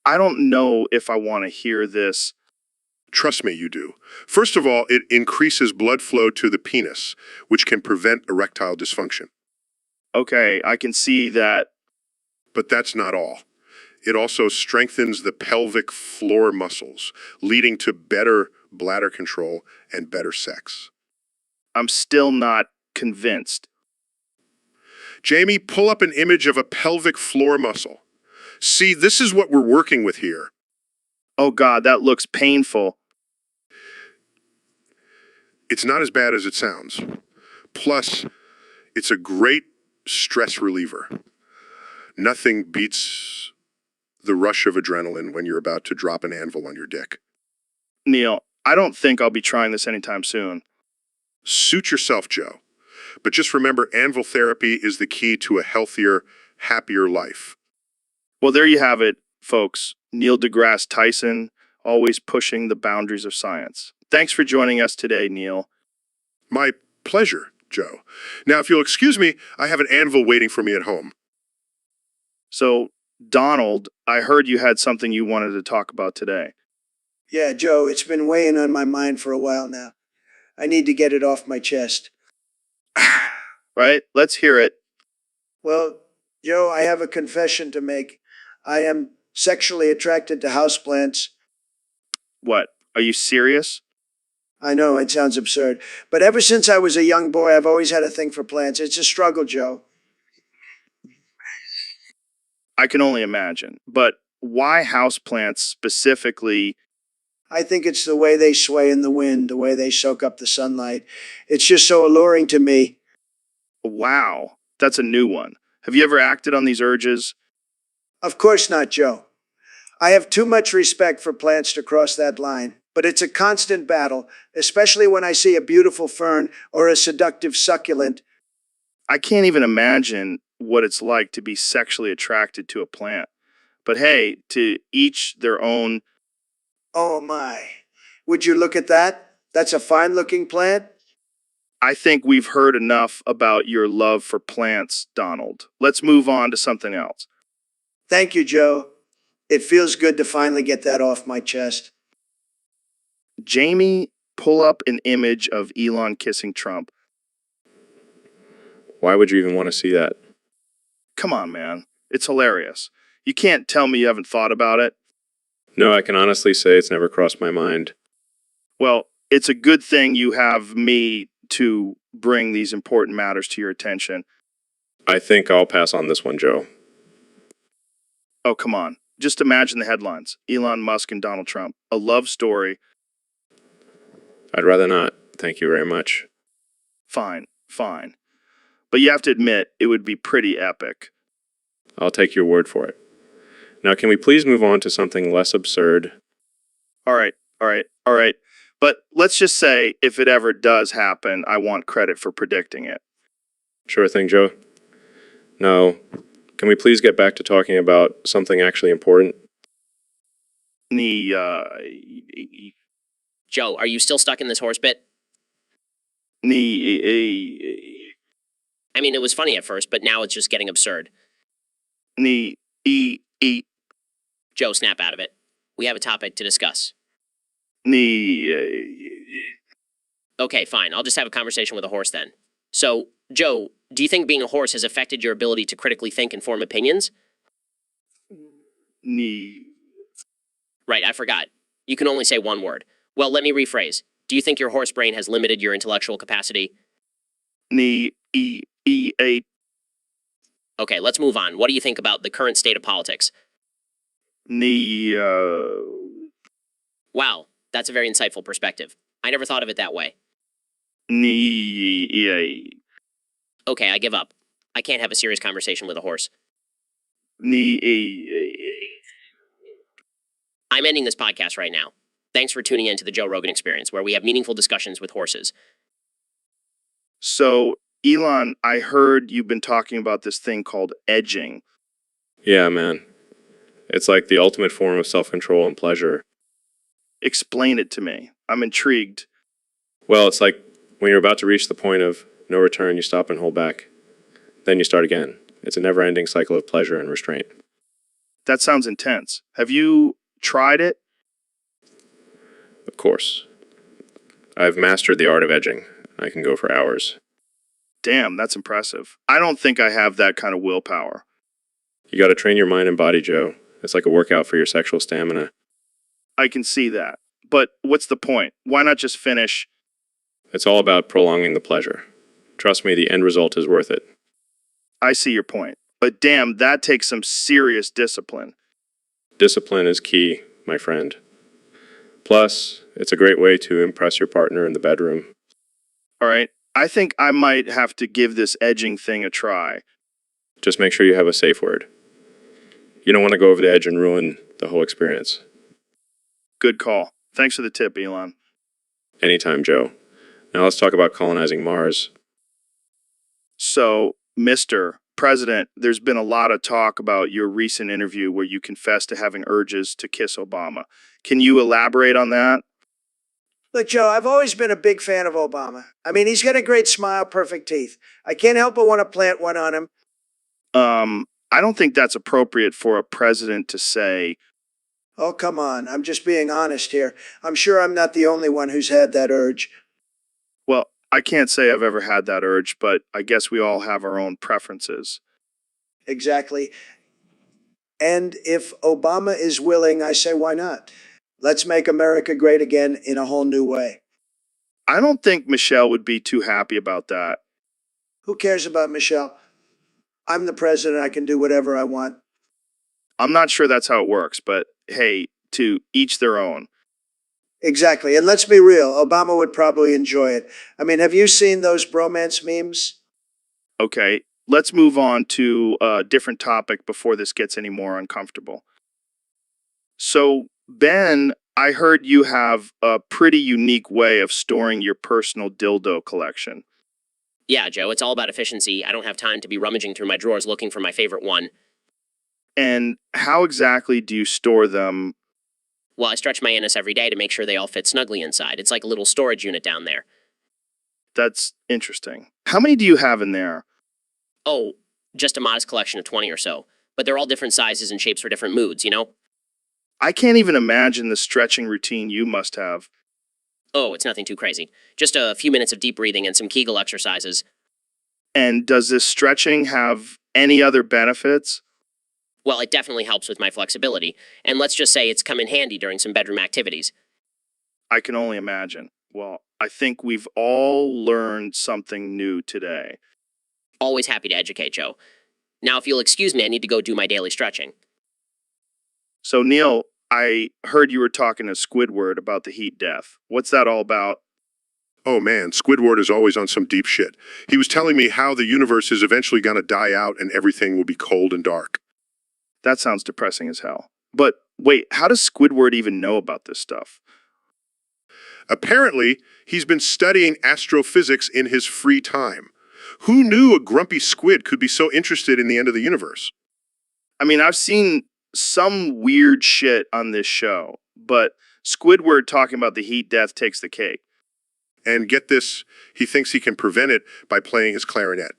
I don't know if I want to hear this. Trust me, you do. First of all, it increases blood flow to the penis, which can prevent erectile dysfunction. Okay, I can see that. But that's not all. It also strengthens the pelvic floor muscles, leading to better bladder control and better sex. I'm still not convinced. Jamie, pull up an image of a pelvic floor muscle. See, this is what we're working with here. Oh God, that looks painful. It's not as bad as it sounds. Plus, it's a great stress reliever. Nothing beats the rush of adrenaline when you're about to drop an anvil on your dick. Neil, I don't think I'll be trying this anytime soon. Suit yourself, Joe. But just remember, anvil therapy is the key to a healthier, happier life. Well, there you have it, folks. Neil deGrasse Tyson, always pushing the boundaries of science. Thanks for joining us today, Neil. My pleasure, Joe. Now, if you'll excuse me, I have an anvil waiting for me at home. So, Donald, I heard you had something you wanted to talk about today. Yeah, Joe, it's been weighing on my mind for a while now. I need to get it off my chest. Right? Let's hear it. Well, Joe, I have a confession to make. I am sexually attracted to houseplants. What? Are you serious? I know it sounds absurd, but ever since I was a young boy, I've always had a thing for plants. It's a struggle, Joe. I can only imagine. But why houseplants specifically? I think it's the way they sway in the wind, the way they soak up the sunlight. It's just so alluring to me. Wow, that's a new one. Have you ever acted on these urges? Of course not, Joe. I have too much respect for plants to cross that line, but it's a constant battle, especially when I see a beautiful fern or a seductive succulent. I can't even imagine what it's like to be sexually attracted to a plant. But hey, to each their own. Oh my. Would you look at that? That's a fine looking plant. I think we've heard enough about your love for plants, Donald. Let's move on to something else. Thank you, Joe. It feels good to finally get that off my chest. Jamie, pull up an image of Elon kissing Trump. Why would you even want to see that? Come on, man. It's hilarious. You can't tell me you haven't thought about it. No, I can honestly say it's never crossed my mind. Well, it's a good thing you have me to bring these important matters to your attention. I think I'll pass on this one, Joe. Oh, come on. Just imagine the headlines. Elon Musk and Donald Trump. A love story. I'd rather not. Thank you very much. Fine, fine. But you have to admit, it would be pretty epic. I'll take your word for it. Now, can we please move on to something less absurd? All right. But let's just say, if it ever does happen, I want credit for predicting it. Sure thing, Joe. Now, can we please get back to talking about something actually important? Joe, are you still stuck in this horse bit? I mean, it was funny at first, but now it's just getting absurd. Joe, snap out of it. We have a topic to discuss. Okay, fine. I'll just have a conversation with a horse then. So, Joe, do you think being a horse has affected your ability to critically think and form opinions? Right, I forgot. You can only say one word. Well, let me rephrase. Do you think your horse brain has limited your intellectual capacity? Okay, let's move on. What do you think about the current state of politics? Wow, that's a very insightful perspective. I never thought of it that way. Okay, I give up. I can't have a serious conversation with a horse. I'm ending this podcast right now. Thanks for tuning in to the Joe Rogan Experience, where we have meaningful discussions with horses. So, Elon, I heard you've been talking about this thing called edging. Yeah, man. It's like the ultimate form of self-control and pleasure. Explain it to me. I'm intrigued. Well, it's like when you're about to reach the point of no return, you stop and hold back. Then you start again. It's a never-ending cycle of pleasure and restraint. That sounds intense. Have you tried it? Of course. I've mastered the art of edging. I can go for hours. Damn, that's impressive. I don't think I have that kind of willpower. You gotta train your mind and body, Joe. It's like a workout for your sexual stamina. I can see that. But what's the point? Why not just finish? It's all about prolonging the pleasure. Trust me, the end result is worth it. I see your point. But damn, that takes some serious discipline. Discipline is key, my friend. Plus, it's a great way to impress your partner in the bedroom. All right. I think I might have to give this edging thing a try. Just make sure you have a safe word. You don't want to go over the edge and ruin the whole experience. Good call. Thanks for the tip, Elon. Anytime, Joe. Now let's talk about colonizing Mars. So, Mister, President, there's been a lot of talk about your recent interview where you confessed to having urges to kiss Obama. Can you elaborate on that? Look, Joe, I've always been a big fan of Obama. I mean, he's got a great smile, perfect teeth. I can't help but want to plant one on him. I don't think that's appropriate for a president to say. Oh, come on. I'm just being honest here. I'm sure I'm not the only one who's had that urge. Well, I can't say I've ever had that urge, but I guess we all have our own preferences. Exactly. And if Obama is willing, I say, why not? Let's make America great again in a whole new way. I don't think Michelle would be too happy about that. Who cares about Michelle? I'm the president. I can do whatever I want. I'm not sure that's how it works, but hey, to each their own. Exactly. And let's be real, Obama would probably enjoy it. I mean, have you seen those bromance memes? Okay, let's move on to a different topic before this gets any more uncomfortable. So, Ben, I heard you have a pretty unique way of storing your personal dildo collection. Yeah, Joe, it's all about efficiency. I don't have time to be rummaging through my drawers looking for my favorite one. And how exactly do you store them? Well, I stretch my anus every day to make sure they all fit snugly inside. It's like a little storage unit down there. That's interesting. How many do you have in there? Oh, just a modest collection of 20 or so. But they're all different sizes and shapes for different moods, you know? I can't even imagine the stretching routine you must have. Oh, it's nothing too crazy. Just a few minutes of deep breathing and some Kegel exercises. And does this stretching have any other benefits? Well, it definitely helps with my flexibility. And let's just say it's come in handy during some bedroom activities. I can only imagine. Well, I think we've all learned something new today. Always happy to educate, Joe. Now, if you'll excuse me, I need to go do my daily stretching. So, Neil, I heard you were talking to Squidward about the heat death. What's that all about? Oh man, Squidward is always on some deep shit. He was telling me how the universe is eventually going to die out and everything will be cold and dark. That sounds depressing as hell. But wait, how does Squidward even know about this stuff? Apparently, he's been studying astrophysics in his free time. Who knew a grumpy squid could be so interested in the end of the universe? I mean, I've seen some weird shit on this show, but Squidward talking about the heat death takes the cake. And get this, he thinks he can prevent it by playing his clarinet.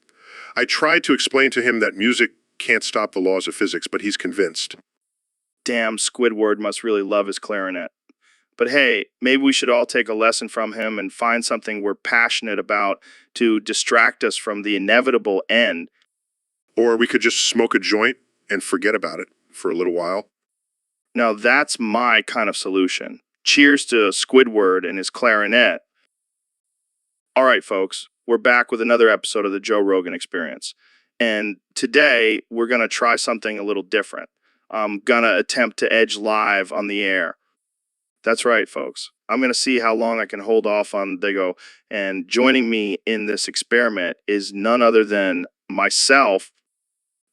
I tried to explain to him that music can't stop the laws of physics, but he's convinced. Damn, Squidward must really love his clarinet. But hey, maybe we should all take a lesson from him and find something we're passionate about to distract us from the inevitable end. Or we could just smoke a joint and forget about it for a little while. Now that's my kind of solution. Cheers to Squidward and his clarinet. All right, folks, we're back with another episode of the Joe Rogan Experience. And today, we're going to try something a little different. I'm going to attempt to edge live on the air. That's right, folks. I'm going to see how long I can hold off on Digo. And joining me in this experiment is none other than myself.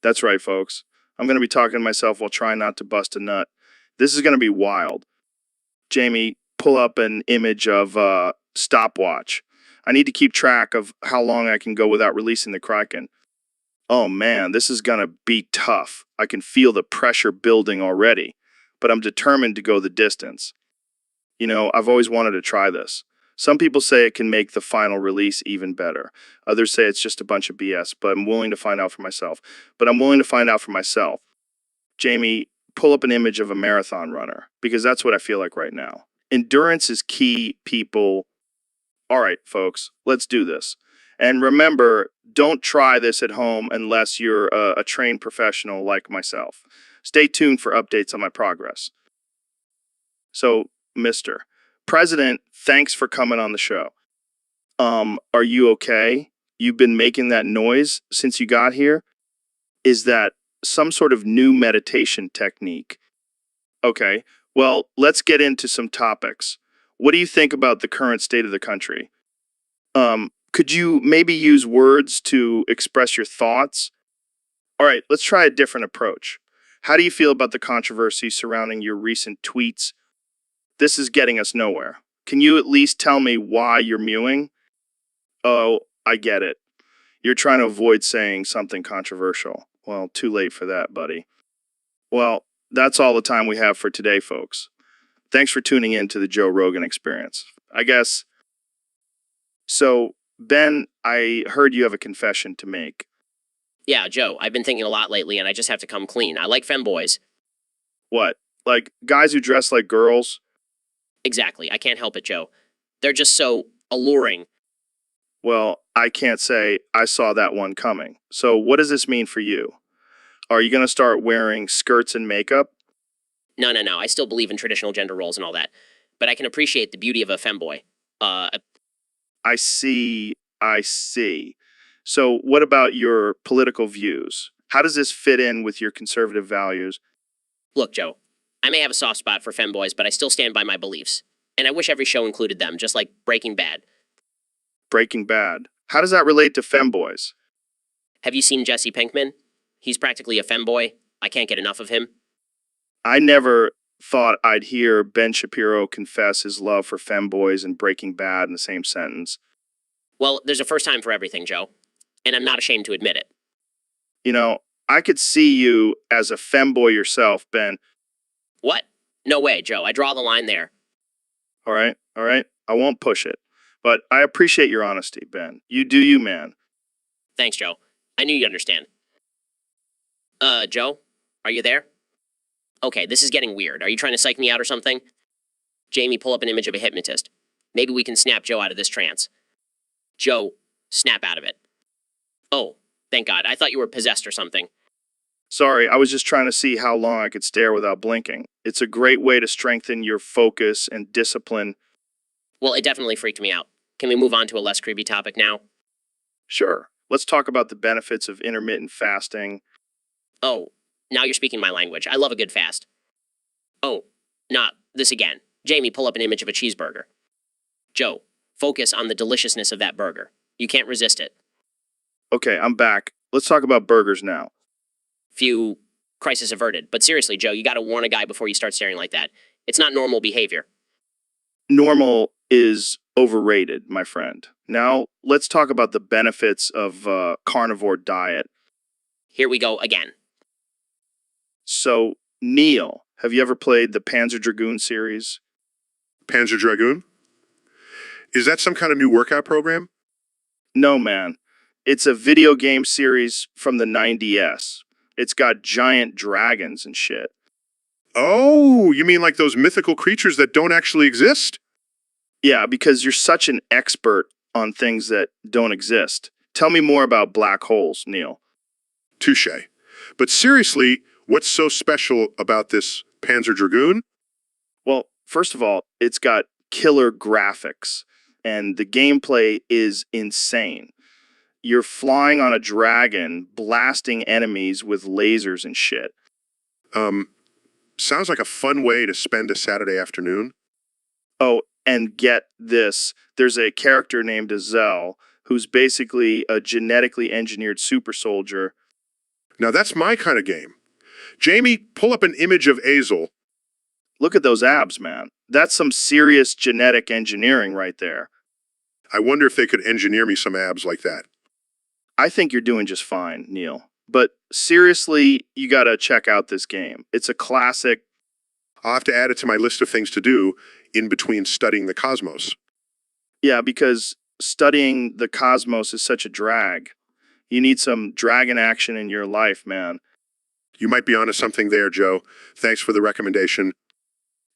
That's right, folks. I'm going to be talking to myself while trying not to bust a nut. This is going to be wild. Jamie, pull up an image of stopwatch. I need to keep track of how long I can go without releasing the Kraken. Oh man, this is going to be tough. I can feel the pressure building already, but I'm determined to go the distance. You know, I've always wanted to try this. Some people say it can make the final release even better. Others say it's just a bunch of BS, but I'm willing to find out for myself. Jamie, pull up an image of a marathon runner, because that's what I feel like right now. Endurance is key, people. All right, folks, let's do this. And remember, don't try this at home unless you're a trained professional like myself. Stay tuned for updates on my progress. So, Mr. President, thanks for coming on the show. Are you okay? You've been making that noise since you got here? Is that some sort of new meditation technique? Okay, well, let's get into some topics. What do you think about the current state of the country? Could you maybe use words to express your thoughts? All right, let's try a different approach. How do you feel about the controversy surrounding your recent tweets? This is getting us nowhere. Can you at least tell me why you're mewing? Oh, I get it. You're trying to avoid saying something controversial. Well, too late for that, buddy. Well, that's all the time we have for today, folks. Thanks for tuning in to the Joe Rogan Experience. I guess. So, Ben, I heard you have a confession to make. Yeah, Joe, I've been thinking a lot lately, and I just have to come clean. I like femboys. What? Like guys who dress like girls? Exactly. I can't help it, Joe. They're just so alluring. Well, I can't say I saw that one coming. So, what does this mean for you? Are you going to start wearing skirts and makeup? No. I still believe in traditional gender roles and all that. But I can appreciate the beauty of a femboy. I see. I see. So, what about your political views? How does this fit in with your conservative values? Look, Joe, I may have a soft spot for femboys, but I still stand by my beliefs. And I wish every show included them, just like Breaking Bad. Breaking Bad. How does that relate to femboys? Have you seen Jesse Pinkman? He's practically a femboy. I can't get enough of him. I never thought I'd hear Ben Shapiro confess his love for femboys and Breaking Bad in the same sentence. Well, there's a first time for everything, Joe. And I'm not ashamed to admit it. You know, I could see you as a femboy yourself, Ben. What? No way, Joe. I draw the line there. All right. I won't push it. But I appreciate your honesty, Ben. You do you, man. Thanks, Joe. I knew you'd understand. Joe? Are you there? Okay, this is getting weird. Are you trying to psych me out or something? Jamie, pull up an image of a hypnotist. Maybe we can snap Joe out of this trance. Joe, snap out of it. Oh, thank God. I thought you were possessed or something. Sorry, I was just trying to see how long I could stare without blinking. It's a great way to strengthen your focus and discipline. Well, it definitely freaked me out. Can we move on to a less creepy topic now? Sure. Let's talk about the benefits of intermittent fasting. Oh, now you're speaking my language. I love a good fast. Oh, not this again. Jamie, pull up an image of a cheeseburger. Joe, focus on the deliciousness of that burger. You can't resist it. Okay, I'm back. Let's talk about burgers now. Phew, crisis averted. But seriously, Joe, you gotta warn a guy before you start staring like that. It's not normal behavior. Normal is overrated, my friend. Now, let's talk about the benefits of a carnivore diet. Here we go again. So, Neil, have you ever played the Panzer Dragoon series? Panzer Dragoon? Is that some kind of new workout program? No, man. It's a video game series from the 9DS. It's got giant dragons and shit. Oh, you mean like those mythical creatures that don't actually exist? Yeah, because you're such an expert on things that don't exist. Tell me more about black holes, Neil. Touche. But seriously, what's so special about this Panzer Dragoon? Well, first of all, it's got killer graphics, and the gameplay is insane. You're flying on a dragon, blasting enemies with lasers and shit. Sounds like a fun way to spend a Saturday afternoon. Oh, and get this. There's a character named Azel, who's basically a genetically engineered super soldier. Now that's my kind of game. Jamie, pull up an image of Azel. Look at those abs, man. That's some serious genetic engineering right there. I wonder if they could engineer me some abs like that. I think you're doing just fine, Neil. But seriously, you gotta check out this game. It's a classic. I'll have to add it to my list of things to do in between studying the cosmos. Yeah, because studying the cosmos is such a drag. You need some dragon action in your life, man. You might be onto something there, Joe. Thanks for the recommendation.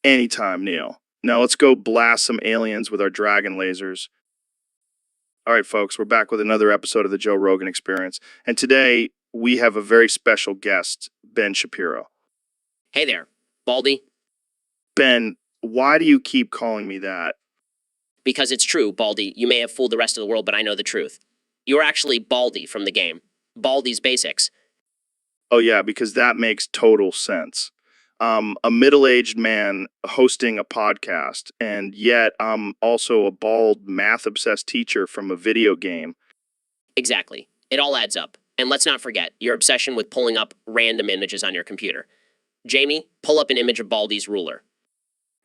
Anytime, Neil. Now let's go blast some aliens with our dragon lasers. All right, folks, we're back with another episode of the Joe Rogan Experience. And today, we have a very special guest, Ben Shapiro. Hey there, Baldy. Ben, why do you keep calling me that? Because it's true, Baldy. You may have fooled the rest of the world, but I know the truth. You're actually Baldy from the game. Baldy's Basics. Oh, yeah, because that makes total sense. A middle-aged man hosting a podcast, and yet I'm also a bald, math-obsessed teacher from a video game. Exactly. It all adds up. And let's not forget, your obsession with pulling up random images on your computer. Jamie, pull up an image of Baldy's ruler.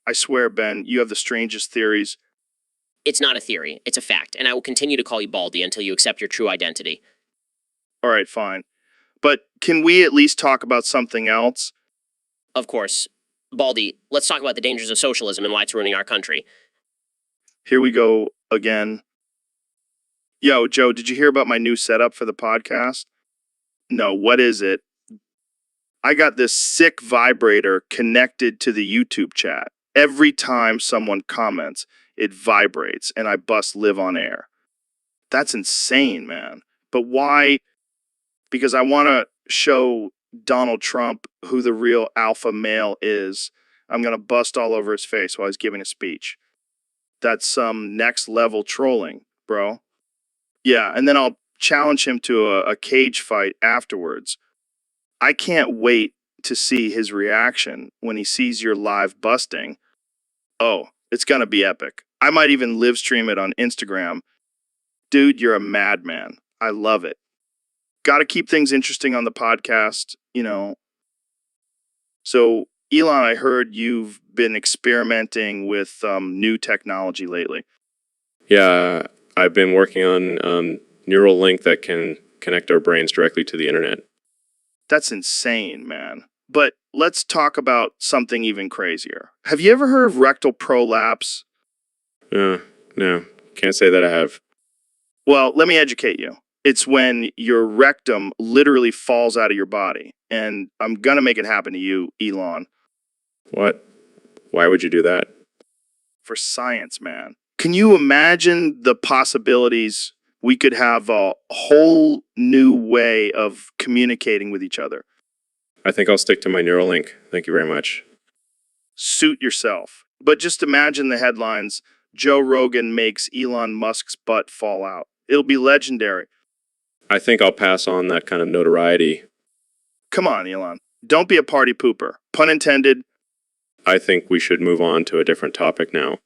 I swear, Ben, you have the strangest theories. It's not a theory, it's a fact, and I will continue to call you Baldy until you accept your true identity. All right, fine. But can we at least talk about something else? Of course. Baldy, let's talk about the dangers of socialism and why it's ruining our country. Here we go again. Yo, Joe, did you hear about my new setup for the podcast? No, what is it? I got this sick vibrator connected to the YouTube chat. Every time someone comments, it vibrates and I bust live on air. That's insane, man. But why? Because I want to show Donald Trump who the real alpha male is. I'm going to bust all over his face while he's giving a speech. That's some next level trolling, bro. Yeah, and then I'll challenge him to a cage fight afterwards. I can't wait to see his reaction when he sees your live busting. Oh, it's gonna be epic. I might even live stream it on Instagram. Dude, you're a madman. I love it. Gotta keep things interesting on the podcast, you know. So, Elon, I heard you've been experimenting with new technology lately. Yeah, I've been working on neural link that can connect our brains directly to the internet. That's insane, man. But let's talk about something even crazier. Have you ever heard of rectal prolapse? No, can't say that I have. Well, let me educate you. It's when your rectum literally falls out of your body. And I'm going to make it happen to you, Elon. What? Why would you do that? For science, man. Can you imagine the possibilities? We could have a whole new way of communicating with each other. I think I'll stick to my neural link. Thank you very much. Suit yourself. But just imagine the headlines. Joe Rogan makes Elon Musk's butt fall out. It'll be legendary. I think I'll pass on that kind of notoriety. Come on, Elon. Don't be a party pooper. Pun intended. I think we should move on to a different topic now.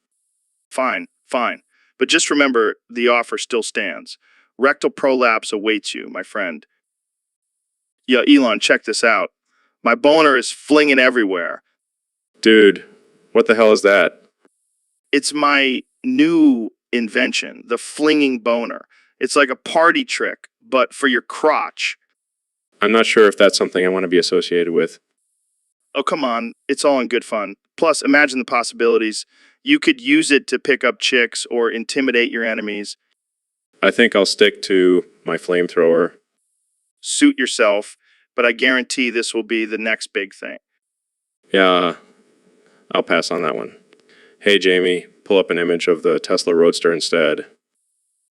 Fine, fine. But just remember, the offer still stands. Rectal prolapse awaits you, my friend. Yeah, Elon, check this out. My boner is flinging everywhere. Dude, what the hell is that? It's my new invention, the flinging boner. It's like a party trick, but for your crotch. I'm not sure if that's something I want to be associated with. Oh, come on. It's all in good fun. Plus, imagine the possibilities. You could use it to pick up chicks or intimidate your enemies. I think I'll stick to my flamethrower. Suit yourself, but I guarantee this will be the next big thing. Yeah, I'll pass on that one. Hey, Jamie, pull up an image of the Tesla Roadster instead.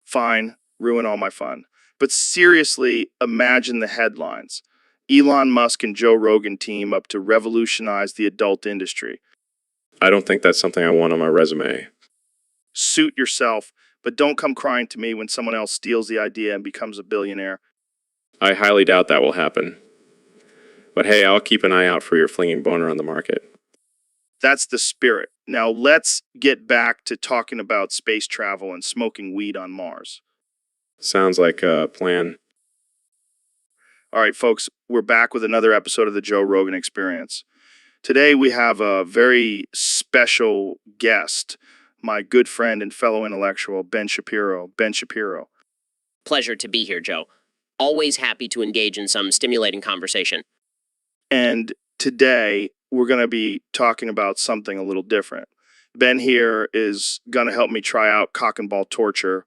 Fine, ruin all my fun. But seriously, imagine the headlines. Elon Musk and Joe Rogan team up to revolutionize the adult industry. I don't think that's something I want on my resume. Suit yourself, but don't come crying to me when someone else steals the idea and becomes a billionaire. I highly doubt that will happen. But hey, I'll keep an eye out for your flinging boner on the market. That's the spirit. Now let's get back to talking about space travel and smoking weed on Mars. Sounds like a plan. All right, folks, we're back with another episode of the Joe Rogan Experience. Today we have a very special guest, my good friend and fellow intellectual, Ben Shapiro. Ben Shapiro. Pleasure to be here, Joe. Always happy to engage in some stimulating conversation. And today we're going to be talking about something a little different. Ben here is going to help me try out cock and ball torture.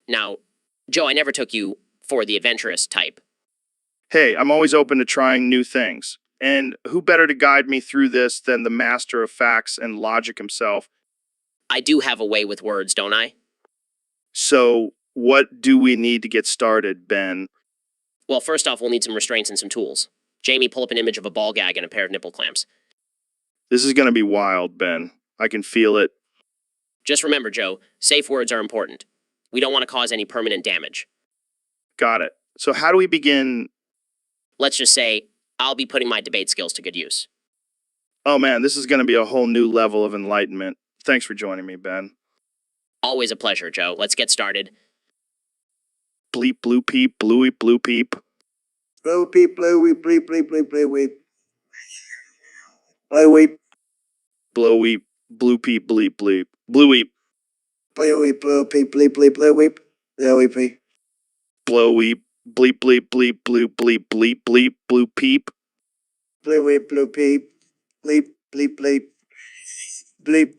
Now, Joe, I never took you for the adventurous type. Hey, I'm always open to trying new things. And who better to guide me through this than the master of facts and logic himself? I do have a way with words, don't I? So, what do we need to get started, Ben? Well, first off, we'll need some restraints and some tools. Jamie, pull up an image of a ball gag and a pair of nipple clamps. This is going to be wild, Ben. I can feel it. Just remember, Joe, safe words are important. We don't want to cause any permanent damage. Got it. So, how do we begin? Let's just say, I'll be putting my debate skills to good use. Oh man, this is going to be a whole new level of enlightenment. Thanks for joining me, Ben. Always a pleasure, Joe. Let's get started. Bleep, blue peep, bluey, blue peep. Blue peep, blue weep, bleep, bleep, bleep, blue weep. Blue weep. Blow weep, blue peep, bleep, bleep. Blue weep. Bleep weep blue peep bleep bleep blue weep. There we be. Blowy, bleep, bleep, bleep, blue, bleep, bleep, bleep, blue peep. Blue weep blue peep. Bleep bleep bleep. Bleep.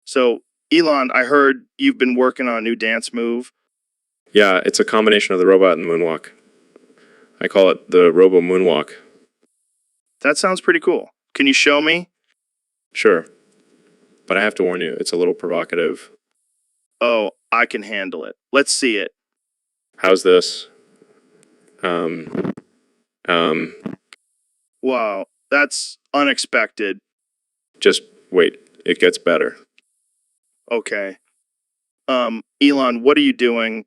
So, Elon, I heard you've been working on a new dance move. Yeah, it's a combination of the robot and the moonwalk. I call it the Robo Moonwalk. That sounds pretty cool. Can you show me? Sure, but I have to warn you, it's a little provocative. Oh, I can handle it. Let's see it. How's this? Um, um, Wow, that's unexpected. just wait, it gets better. Okay. Elon, what are you doing?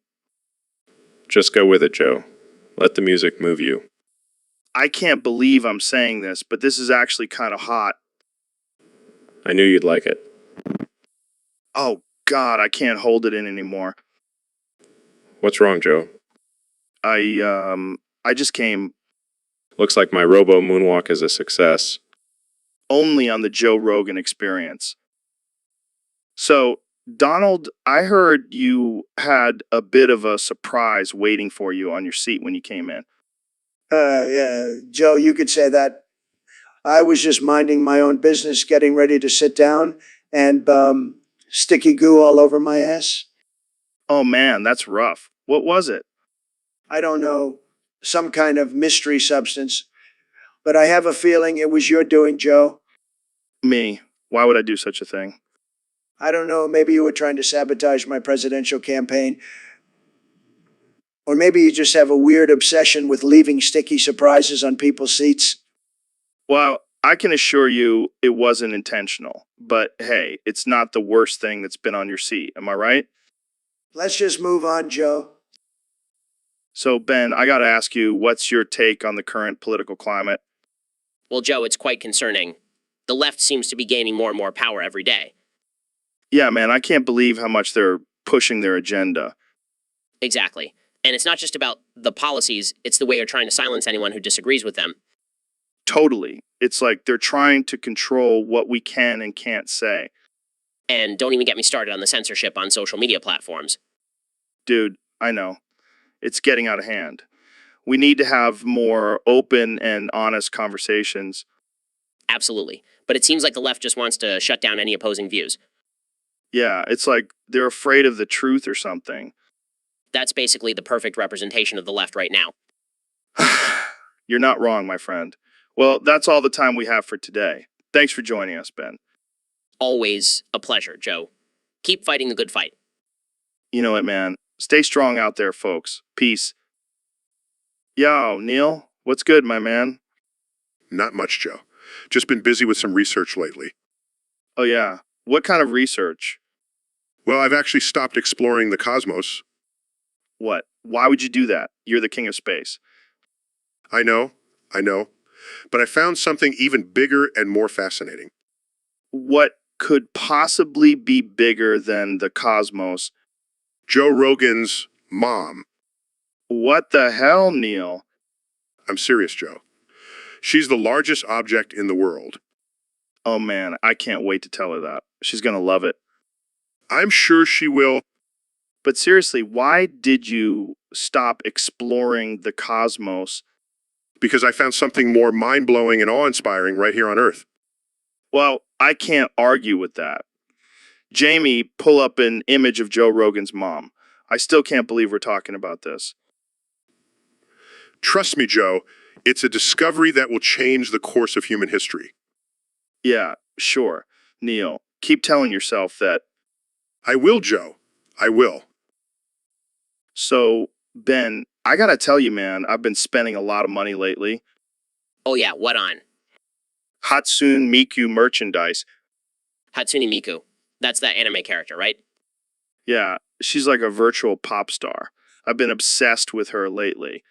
Just go with it, Joe. Let the music move you. I can't believe I'm saying this, but this is actually kind of hot. I knew you'd like it. Oh, God, I can't hold it in anymore. What's wrong, Joe? I just came Looks like my Robo Moonwalk is a success. only on the Joe Rogan experience. So, Donald, I heard you had a bit of a surprise waiting for you on your seat when you came in. Yeah, Joe, you could say that. I was just minding my own business, getting ready to sit down, and sticky goo all over my ass. Oh man, that's rough. What was it? I don't know, some kind of mystery substance. But I have a feeling it was your doing, Joe. Me. Why would I do such a thing? I don't know, maybe you were trying to sabotage my presidential campaign. Or maybe you just have a weird obsession with leaving sticky surprises on people's seats. Well, I can assure you it wasn't intentional. But hey, it's not the worst thing that's been on your seat. Am I right? Let's just move on, Joe. So, Ben, I gotta ask you, what's your take on the current political climate? Well, Joe, it's quite concerning. The left seems to be gaining more and more power every day. Yeah, man, I can't believe how much they're pushing their agenda. Exactly. And it's not just about the policies, it's the way they're trying to silence anyone who disagrees with them. Totally. It's like they're trying to control what we can and can't say. And don't even get me started on the censorship on social media platforms. Dude, I know. It's getting out of hand. We need to have more open and honest conversations. Absolutely. But it seems like the left just wants to shut down any opposing views. Yeah, it's like they're afraid of the truth or something. That's basically the perfect representation of the left right now. You're not wrong, my friend. Well, that's all the time we have for today. Thanks for joining us, Ben. Always a pleasure, Joe. Keep fighting the good fight. You know it, man. Stay strong out there, folks. Peace. Yo, Neil, what's good, my man? Not much, Joe. Just been busy with some research lately. Oh, yeah. What kind of research? Well, I've actually stopped exploring the cosmos. What? Why would you do that? You're the king of space. I know. But I found something even bigger and more fascinating. What could possibly be bigger than the cosmos? Joe Rogan's mom. What the hell, Neil? I'm serious, Joe. She's the largest object in the world. Oh man, I can't wait to tell her that. She's gonna love it. I'm sure she will. But seriously, why did you stop exploring the cosmos? Because I found something more mind-blowing and awe-inspiring right here on Earth. Well, I can't argue with that. Jamie, pull up an image of Joe Rogan's mom. I still can't believe we're talking about this. Trust me, Joe, it's a discovery that will change the course of human history. Yeah, sure. Neil, keep telling yourself that. I will, Joe. I will. So, Ben, I gotta tell you, man, I've been spending a lot of money lately. Oh yeah, what on? Hatsune Miku merchandise. Hatsune Miku. That's that anime character, right? Yeah, she's like a virtual pop star. I've been obsessed with her lately.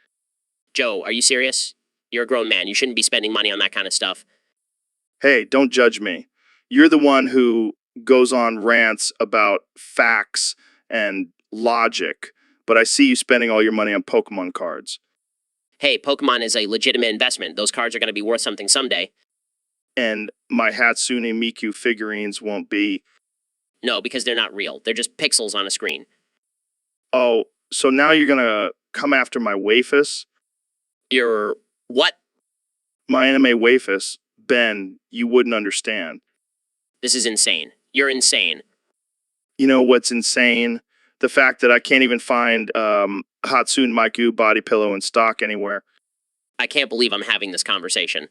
Joe, are you serious? You're a grown man. You shouldn't be spending money on that kind of stuff. Hey, don't judge me. You're the one who goes on rants about facts and logic, but I see you spending all your money on Pokemon cards. Hey, Pokemon is a legitimate investment. Those cards are going to be worth something someday. And my Hatsune Miku figurines won't be. No, because they're not real. They're just pixels on a screen. Oh, so now you're gonna come after my wafus? You're... what? My anime wafus? Ben, you wouldn't understand. This is insane. You're insane. You know what's insane? The fact that I can't even find Hatsune Miku body pillow in stock anywhere. I can't believe I'm having this conversation.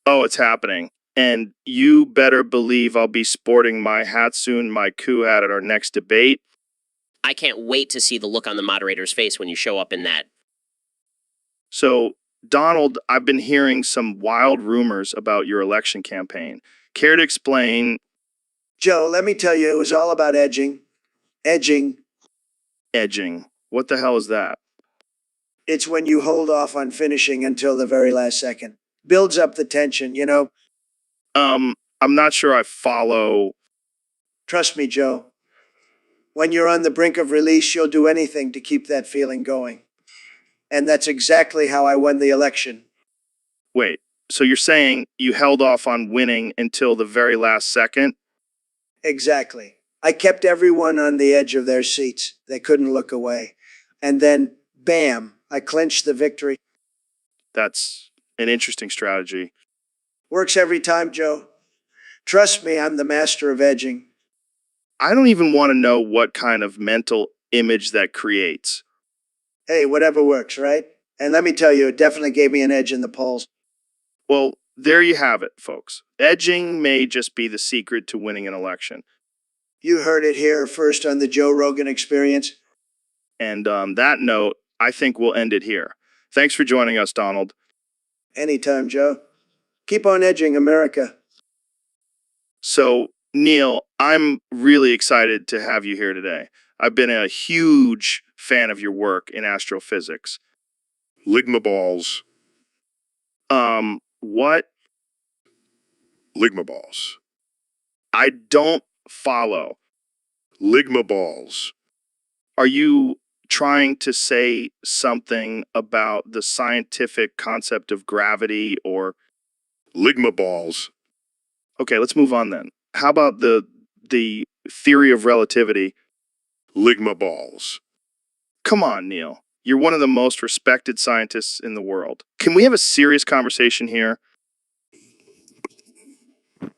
Oh, it's happening. And you better believe I'll be sporting my Hatsune Miku hat at our next debate. I can't wait to see the look on the moderator's face when you show up in that. So, Donald, I've been hearing some wild rumors about your election campaign. Care to explain? Joe, let me tell you, it was all about edging. Edging. Edging. What the hell is that? It's when you hold off on finishing until the very last second. Builds up the tension, you know. I'm not sure I follow. Trust me, Joe. When you're on the brink of release, you'll do anything to keep that feeling going. And that's exactly how I won the election. Wait, so you're saying you held off on winning until the very last second? Exactly. I kept everyone on the edge of their seats. They couldn't look away. And then, bam, I clinched the victory. That's an interesting strategy. Works every time, Joe. Trust me, I'm the master of edging. I don't even want to know what kind of mental image that creates. Hey, whatever works, right? And let me tell you, it definitely gave me an edge in the polls. Well, there you have it, folks. Edging may just be the secret to winning an election. You heard it here first on the Joe Rogan Experience. And on that note, I think we'll end it here. Thanks for joining us, Donald. Anytime, Joe. Keep on edging, America. So, Neil, I'm really excited to have you here today. I've been a huge fan of your work in astrophysics. Ligma balls. What? Ligma balls. I don't follow. Ligma balls. Are you trying to say something about the scientific concept of gravity or... Ligma balls. Okay, let's move on then. How about the theory of relativity? Ligma balls. Come on, Neil. You're one of the most respected scientists in the world. Can we have a serious conversation here? All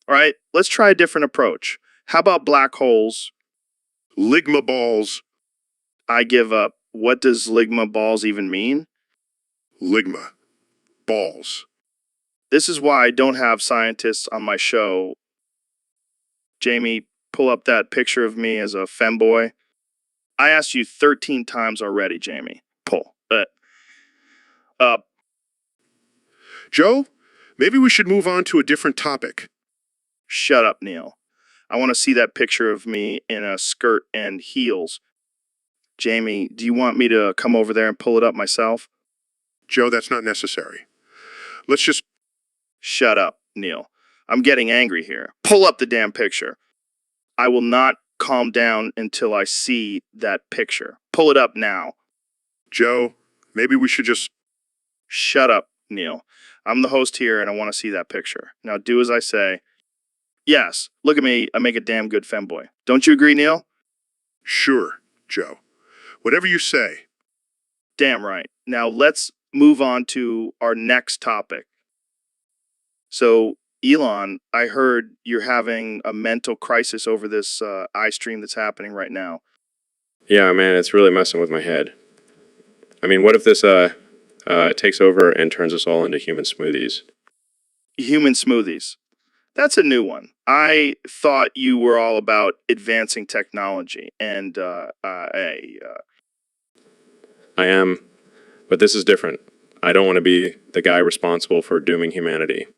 right, let's try a different approach. How about black holes? Ligma balls. I give up. What does ligma balls even mean? Ligma. Balls. This is why I don't have scientists on my show. Jamie, pull up that picture of me as a femboy. I asked you 13 times already, Jamie. Pull. Joe, maybe we should move on to a different topic. Shut up, Neil. I want to see that picture of me in a skirt and heels. Jamie, do you want me to come over there and pull it up myself? Joe, that's not necessary. Let's just... Shut up, Neil. I'm getting angry here. Pull up the damn picture. I will not calm down until I see that picture. Pull it up now. Joe, maybe we should just... Shut up, Neil. I'm the host here and I want to see that picture. Now do as I say. Yes, look at me. I make a damn good femboy. Don't you agree, Neil? Sure, Joe. Whatever you say. Damn right. Now let's move on to our next topic. So, Elon, I heard you're having a mental crisis over this iStream that's happening right now. Yeah, man, it's really messing with my head. I mean, what if this takes over and turns us all into human smoothies? Human smoothies. That's a new one. I thought you were all about advancing technology, and I am, but this is different. I don't want to be the guy responsible for dooming humanity.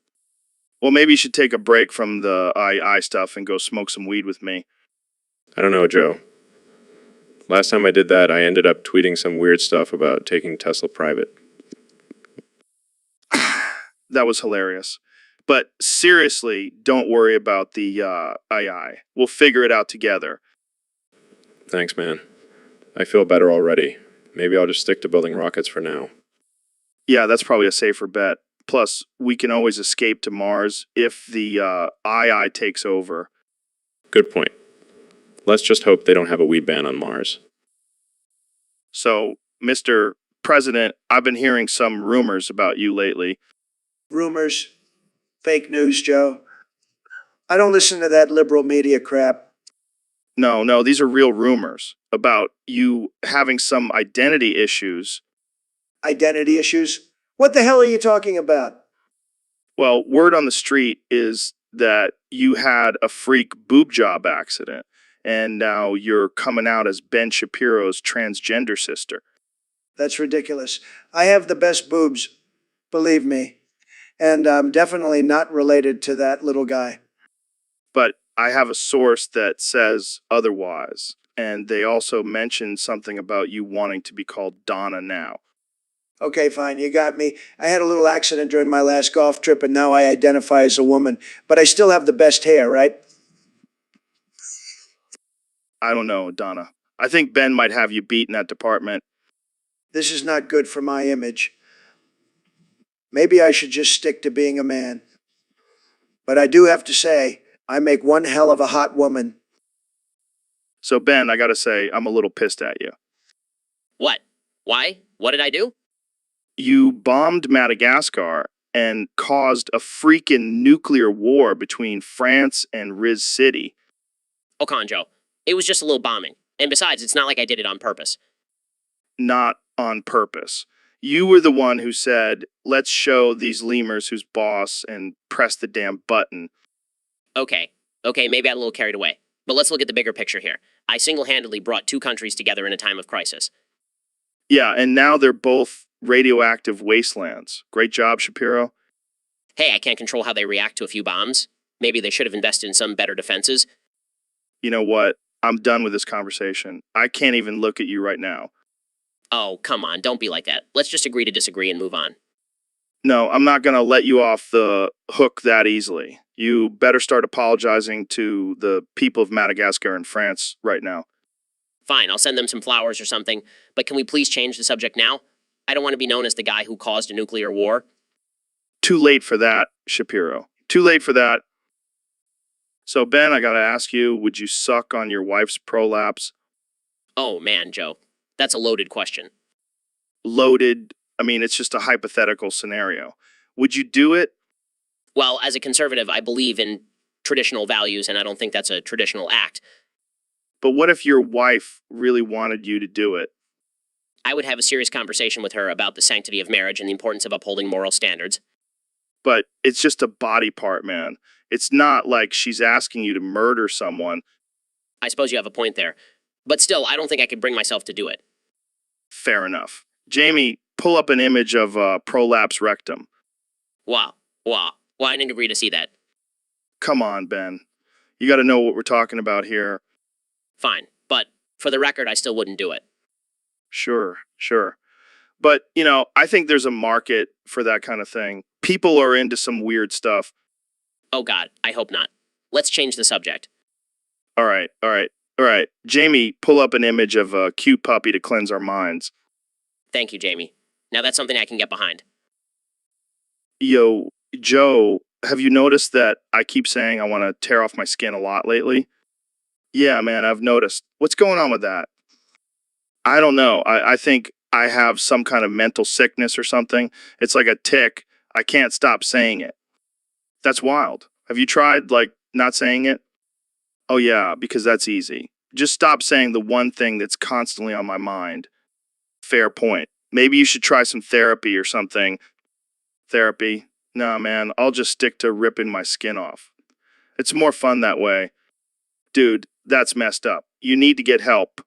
well, maybe you should take a break from the AI stuff and go smoke some weed with me. I don't know, Joe. Last time I did that, I ended up tweeting some weird stuff about taking Tesla private. That was hilarious. But seriously, don't worry about the AI. We'll figure it out together. Thanks, man. I feel better already. Maybe I'll just stick to building rockets for now. Yeah, that's probably a safer bet. Plus, we can always escape to Mars if the II takes over. Good point. Let's just hope they don't have a weed ban on Mars. So, Mr. President, I've been hearing some rumors about you lately. Rumors, fake news, Joe. I don't listen to that liberal media crap. No, these are real rumors about you having some identity issues. Identity issues? What the hell are you talking about? Well, word on the street is that you had a freak boob job accident, and now you're coming out as Ben Shapiro's transgender sister. That's ridiculous. I have the best boobs, believe me. And I'm definitely not related to that little guy. But I have a source that says otherwise, and they also mentioned something about you wanting to be called Donna now. Okay, fine, you got me. I had a little accident during my last golf trip, and now I identify as a woman. But I still have the best hair, right? I don't know, Donna. I think Ben might have you beat in that department. This is not good for my image. Maybe I should just stick to being a man. But I do have to say, I make one hell of a hot woman. So, Ben, I gotta say, I'm a little pissed at you. What? Why? What did I do? You bombed Madagascar and caused a freaking nuclear war between France and Riz City. Oh, Conjo. It was just a little bombing. And besides, it's not like I did it on purpose. Not on purpose. You were the one who said, let's show these lemurs who's boss and press the damn button. Okay, maybe I got a little carried away. But let's look at the bigger picture here. I single-handedly brought two countries together in a time of crisis. Yeah, and now they're both radioactive wastelands. Great job, Shapiro. Hey, I can't control how they react to a few bombs. Maybe they should have invested in some better defenses. You know what? I'm done with this conversation. I can't even look at you right now. Oh, come on, don't be like that. Let's just agree to disagree and move on. No, I'm not going to let you off the hook that easily. You better start apologizing to the people of Madagascar and France right now. Fine, I'll send them some flowers or something, but can we please change the subject now? I don't want to be known as the guy who caused a nuclear war. Too late for that, Shapiro. Too late for that. So, Ben, I gotta ask you, would you suck on your wife's prolapse? Oh, man, Joe. That's a loaded question. Loaded. I mean, it's just a hypothetical scenario. Would you do it? Well, as a conservative, I believe in traditional values, and I don't think that's a traditional act. But what if your wife really wanted you to do it? I would have a serious conversation with her about the sanctity of marriage and the importance of upholding moral standards. But it's just a body part, man. It's not like she's asking you to murder someone. I suppose you have a point there. But still, I don't think I could bring myself to do it. Fair enough. Jamie, pull up an image of prolapse rectum. Wow. Well, I didn't agree to see that. Come on, Ben. You gotta know what we're talking about here. Fine. But for the record, I still wouldn't do it. Sure. But, I think there's a market for that kind of thing. People are into some weird stuff. Oh, God, I hope not. Let's change the subject. All right. Jamie, pull up an image of a cute puppy to cleanse our minds. Thank you, Jamie. Now that's something I can get behind. Yo, Joe, have you noticed that I keep saying I want to tear off my skin a lot lately? Yeah, man, I've noticed. What's going on with that? I don't know. I think I have some kind of mental sickness or something. It's like a tick. I can't stop saying it. That's wild. Have you tried, not saying it? Oh, yeah, because that's easy. Just stop saying the one thing that's constantly on my mind. Fair point. Maybe you should try some therapy or something. Therapy? Nah, man, I'll just stick to ripping my skin off. It's more fun that way. Dude, that's messed up. You need to get help.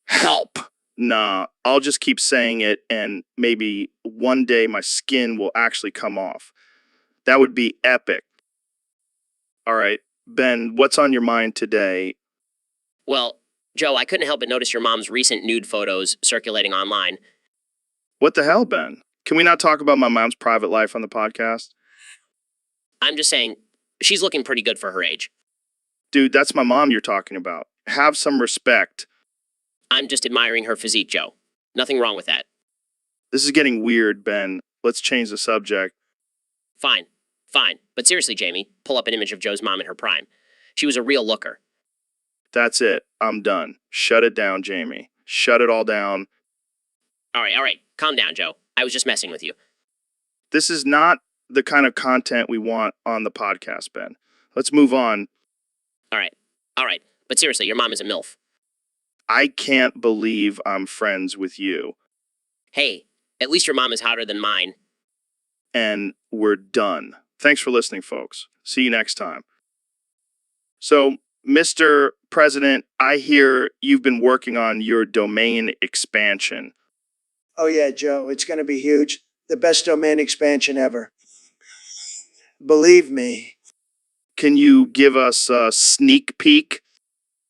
Help! Nah, I'll just keep saying it and maybe one day my skin will actually come off. That would be epic. All right, Ben, what's on your mind today? Well, Joe, I couldn't help but notice your mom's recent nude photos circulating online. What the hell, Ben? Can we not talk about my mom's private life on the podcast? I'm just saying, she's looking pretty good for her age. Dude, that's my mom you're talking about. Have some respect. I'm just admiring her physique, Joe. Nothing wrong with that. This is getting weird, Ben. Let's change the subject. Fine. Fine. But seriously, Jamie, pull up an image of Joe's mom in her prime. She was a real looker. That's it. I'm done. Shut it down, Jamie. Shut it all down. All right. Calm down, Joe. I was just messing with you. This is not the kind of content we want on the podcast, Ben. Let's move on. All right. But seriously, your mom is a MILF. I can't believe I'm friends with you. Hey, at least your mom is hotter than mine. And we're done. Thanks for listening, folks. See you next time. So, Mr. President, I hear you've been working on your domain expansion. Oh, yeah, Joe, it's going to be huge. The best domain expansion ever. Believe me. Can you give us a sneak peek?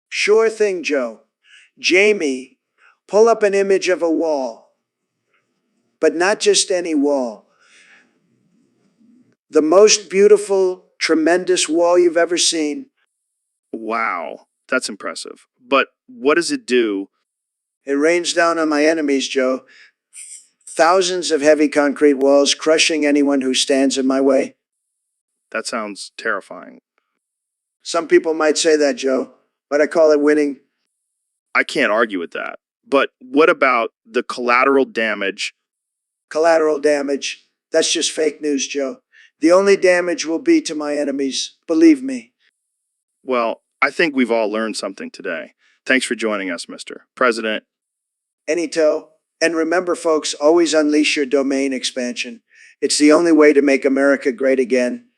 Sure thing, Joe. Jamie, pull up an image of a wall. But not just any wall. The most beautiful, tremendous wall you've ever seen. Wow, that's impressive. But what does it do? It rains down on my enemies, Joe. Thousands of heavy concrete walls crushing anyone who stands in my way. That sounds terrifying. Some people might say that, Joe, but I call it winning. I can't argue with that. But what about the collateral damage? Collateral damage. That's just fake news, Joe. The only damage will be to my enemies. Believe me. Well, I think we've all learned something today. Thanks for joining us, Mr. President. Anyto. And remember, folks, always unleash your domain expansion. It's the only way to make America great again.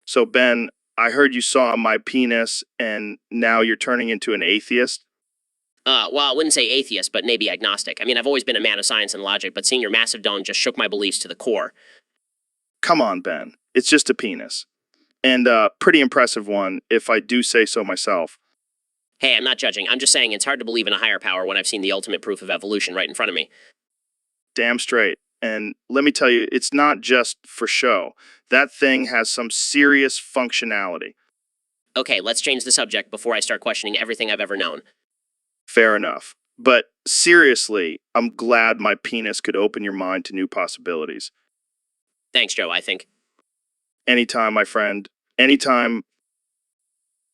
So, Ben, I heard you saw my penis and now you're turning into an atheist? Well, I wouldn't say atheist, but maybe agnostic. I mean, I've always been a man of science and logic, but seeing your massive dome just shook my beliefs to the core. Come on, Ben. It's just a penis. And a pretty impressive one, if I do say so myself. Hey, I'm not judging. I'm just saying it's hard to believe in a higher power when I've seen the ultimate proof of evolution right in front of me. Damn straight. And let me tell you, it's not just for show. That thing has some serious functionality. Okay, let's change the subject before I start questioning everything I've ever known. Fair enough. But seriously, I'm glad my penis could open your mind to new possibilities. Thanks, Joe, I think. Anytime, my friend. Anytime.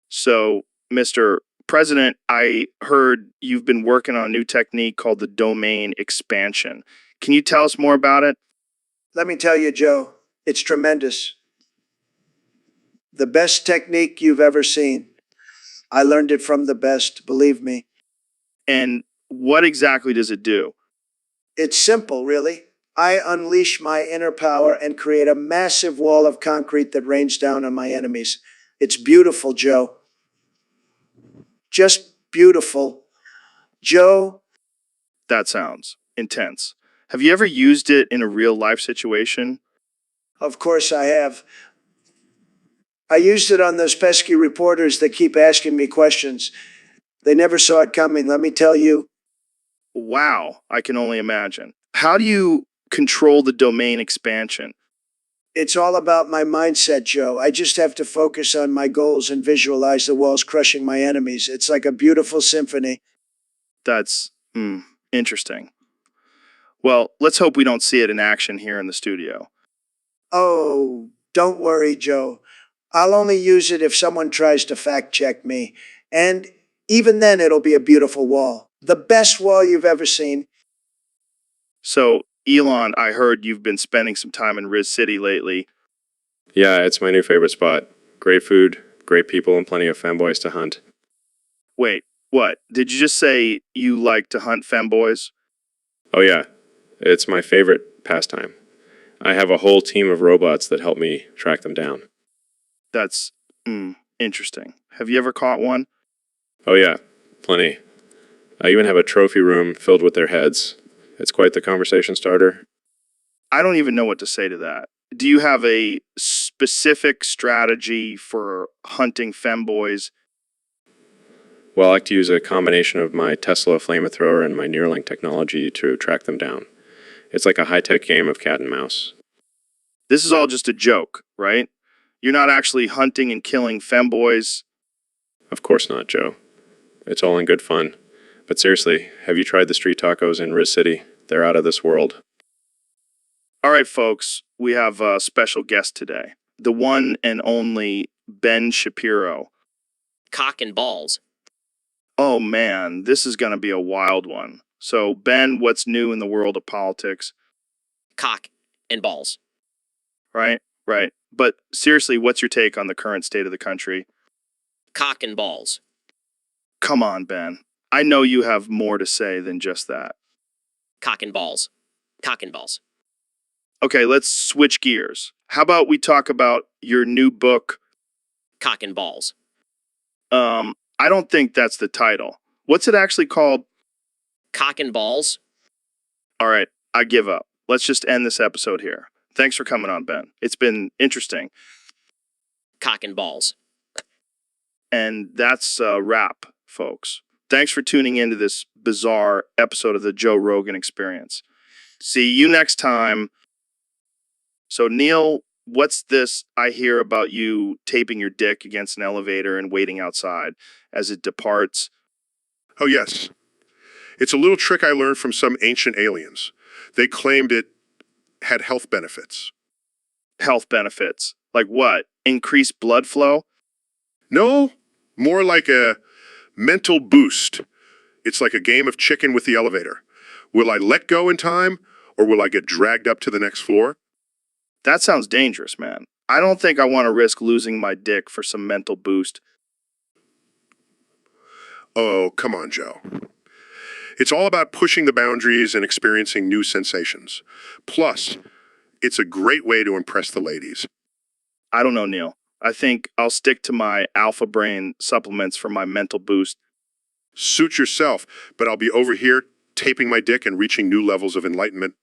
So, Mr. President, I heard you've been working on a new technique called the domain expansion. Can you tell us more about it? Let me tell you, Joe, it's tremendous. The best technique you've ever seen. I learned it from the best, believe me. And what exactly does it do? It's simple, really. I unleash my inner power and create a massive wall of concrete that rains down on my enemies. It's beautiful, Joe. Just beautiful. Joe, That sounds intense. Have you ever used it in a real life situation? of course I have. I used it on those pesky reporters that keep asking me questions. They never saw it coming, let me tell you. Wow, I can only imagine. How do you control the domain expansion? It's all about my mindset, Joe. I just have to focus on my goals and visualize the walls crushing my enemies. It's like a beautiful symphony. That's interesting. Well, let's hope we don't see it in action here in the studio. Oh, don't worry, Joe. I'll only use it if someone tries to fact check me. And even then, it'll be a beautiful wall. The best wall you've ever seen. So, Elon, I heard you've been spending some time in Riz City lately. Yeah, it's my new favorite spot. Great food, great people, and plenty of femboys to hunt. Wait, what? Did you just say you like to hunt femboys? Oh yeah, it's my favorite pastime. I have a whole team of robots that help me track them down. That's interesting. Have you ever caught one? Oh yeah, plenty. I even have a trophy room filled with their heads. It's quite the conversation starter. I don't even know what to say to that. Do you have a specific strategy for hunting femboys? Well, I like to use a combination of my Tesla flamethrower and my Neuralink technology to track them down. It's like a high-tech game of cat and mouse. This is all just a joke, right? You're not actually hunting and killing femboys. Of course not, Joe. It's all in good fun. But seriously, have you tried the street tacos in Riz City? They're out of this world. All right, folks, we have a special guest today. The one and only Ben Shapiro. Cock and balls. Oh man, this is going to be a wild one. So, Ben, what's new in the world of politics? Cock and balls. Right? Right. But seriously, what's your take on the current state of the country? Cock and balls. Come on, Ben. I know you have more to say than just that. Cock and balls. Cock and balls. Okay, let's switch gears. How about we talk about your new book? Cock and balls. I don't think that's the title. What's it actually called? Cock and balls? All right, I give up. Let's just end this episode here. Thanks for coming on, Ben. It's been interesting. Cock and balls. And that's a wrap, folks. Thanks for tuning into this bizarre episode of the Joe Rogan Experience. See you next time. So, Neil, what's this I hear about you taping your dick against an elevator and waiting outside as it departs? Oh, yes. It's a little trick I learned from some ancient aliens. They claimed it had health benefits. Health benefits. Like what? Increased blood flow? No, more like a mental boost. It's like a game of chicken with the elevator. Will I let go in time, or will I get dragged up to the next floor? That sounds dangerous, man. I don't think I want to risk losing my dick for some mental boost. Oh, come on, Joe. It's all about pushing the boundaries and experiencing new sensations. Plus, it's a great way to impress the ladies. I don't know, Neil. I think I'll stick to my Alpha Brain supplements for my mental boost. Suit yourself, but I'll be over here taping my dick and reaching new levels of enlightenment.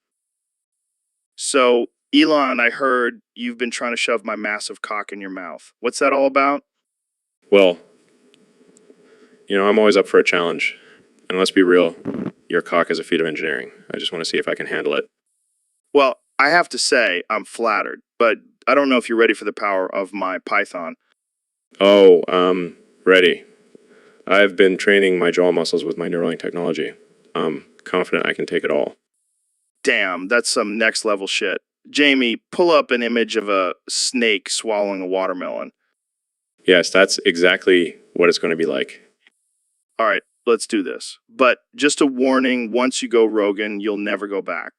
So, Elon, I heard you've been trying to shove my massive cock in your mouth. What's that all about? Well, I'm always up for a challenge. And let's be real, your cock is a feat of engineering. I just want to see if I can handle it. Well, I have to say I'm flattered, but I don't know if you're ready for the power of my Python. Oh, ready. I've been training my jaw muscles with my Neuralink technology. I'm confident I can take it all. Damn, that's some next level shit. Jamie, pull up an image of a snake swallowing a watermelon. Yes, that's exactly what it's going to be like. All right, let's do this. But just a warning, once you go Rogan, you'll never go back.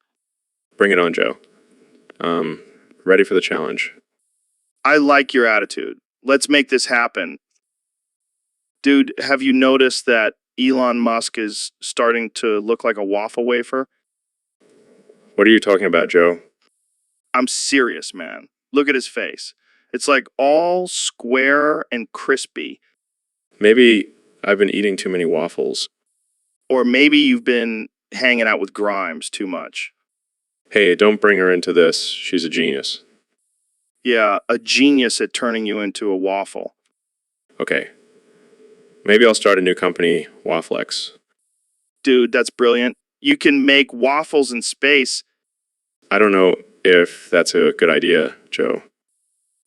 Bring it on, Joe. Ready for the challenge. I like your attitude. Let's make this happen. Dude, have you noticed that Elon Musk is starting to look like a waffle wafer? What are you talking about, Joe? I'm serious, man. Look at his face. It's like all square and crispy. Maybe I've been eating too many waffles. Or maybe you've been hanging out with Grimes too much. Hey, don't bring her into this. She's a genius. Yeah, a genius at turning you into a waffle. Okay. Maybe I'll start a new company, Wafflex. Dude, that's brilliant. You can make waffles in space. I don't know if that's a good idea, Joe.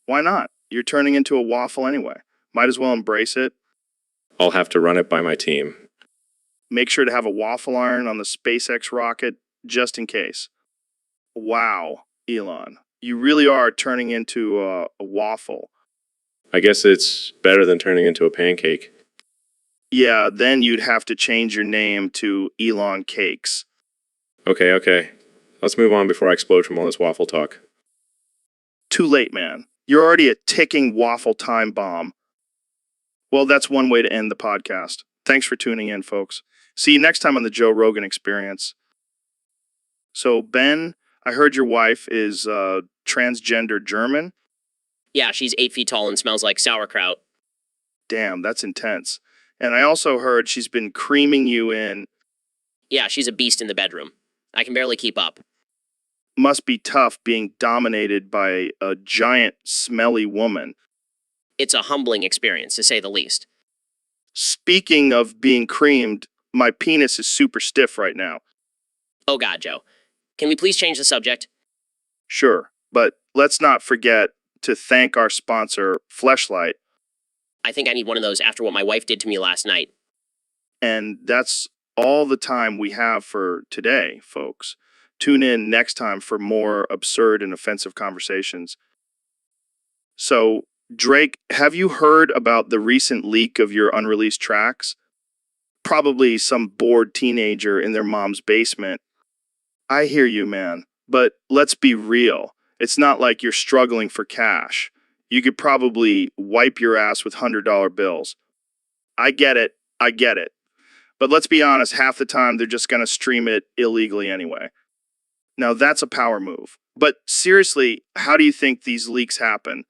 Why not? You're turning into a waffle anyway. Might as well embrace it. I'll have to run it by my team. Make sure to have a waffle iron on the SpaceX rocket, just in case. Wow, Elon. You really are turning into a waffle. I guess it's better than turning into a pancake. Yeah, then you'd have to change your name to Elon Cakes. Okay. Let's move on before I explode from all this waffle talk. Too late, man. You're already a ticking waffle time bomb. Well, that's one way to end the podcast. Thanks for tuning in, folks. See you next time on the Joe Rogan Experience. So, Ben, I heard your wife is transgender German. Yeah, she's 8 feet tall and smells like sauerkraut. Damn, that's intense. And I also heard she's been creaming you in. Yeah, she's a beast in the bedroom. I can barely keep up. Must be tough being dominated by a giant, smelly woman. It's a humbling experience, to say the least. Speaking of being creamed, my penis is super stiff right now. Oh God, Joe. Can we please change the subject? Sure, but let's not forget to thank our sponsor, Fleshlight. I think I need one of those after what my wife did to me last night. And that's all the time we have for today, folks. Tune in next time for more absurd and offensive conversations. So, Drake, have you heard about the recent leak of your unreleased tracks? Probably some bored teenager in their mom's basement. I hear you, man. But let's be real. It's not like you're struggling for cash. You could probably wipe your ass with $100 bills. I get it. I get it. But let's be honest, half the time they're just going to stream it illegally anyway. Now that's a power move. But seriously, how do you think these leaks happen?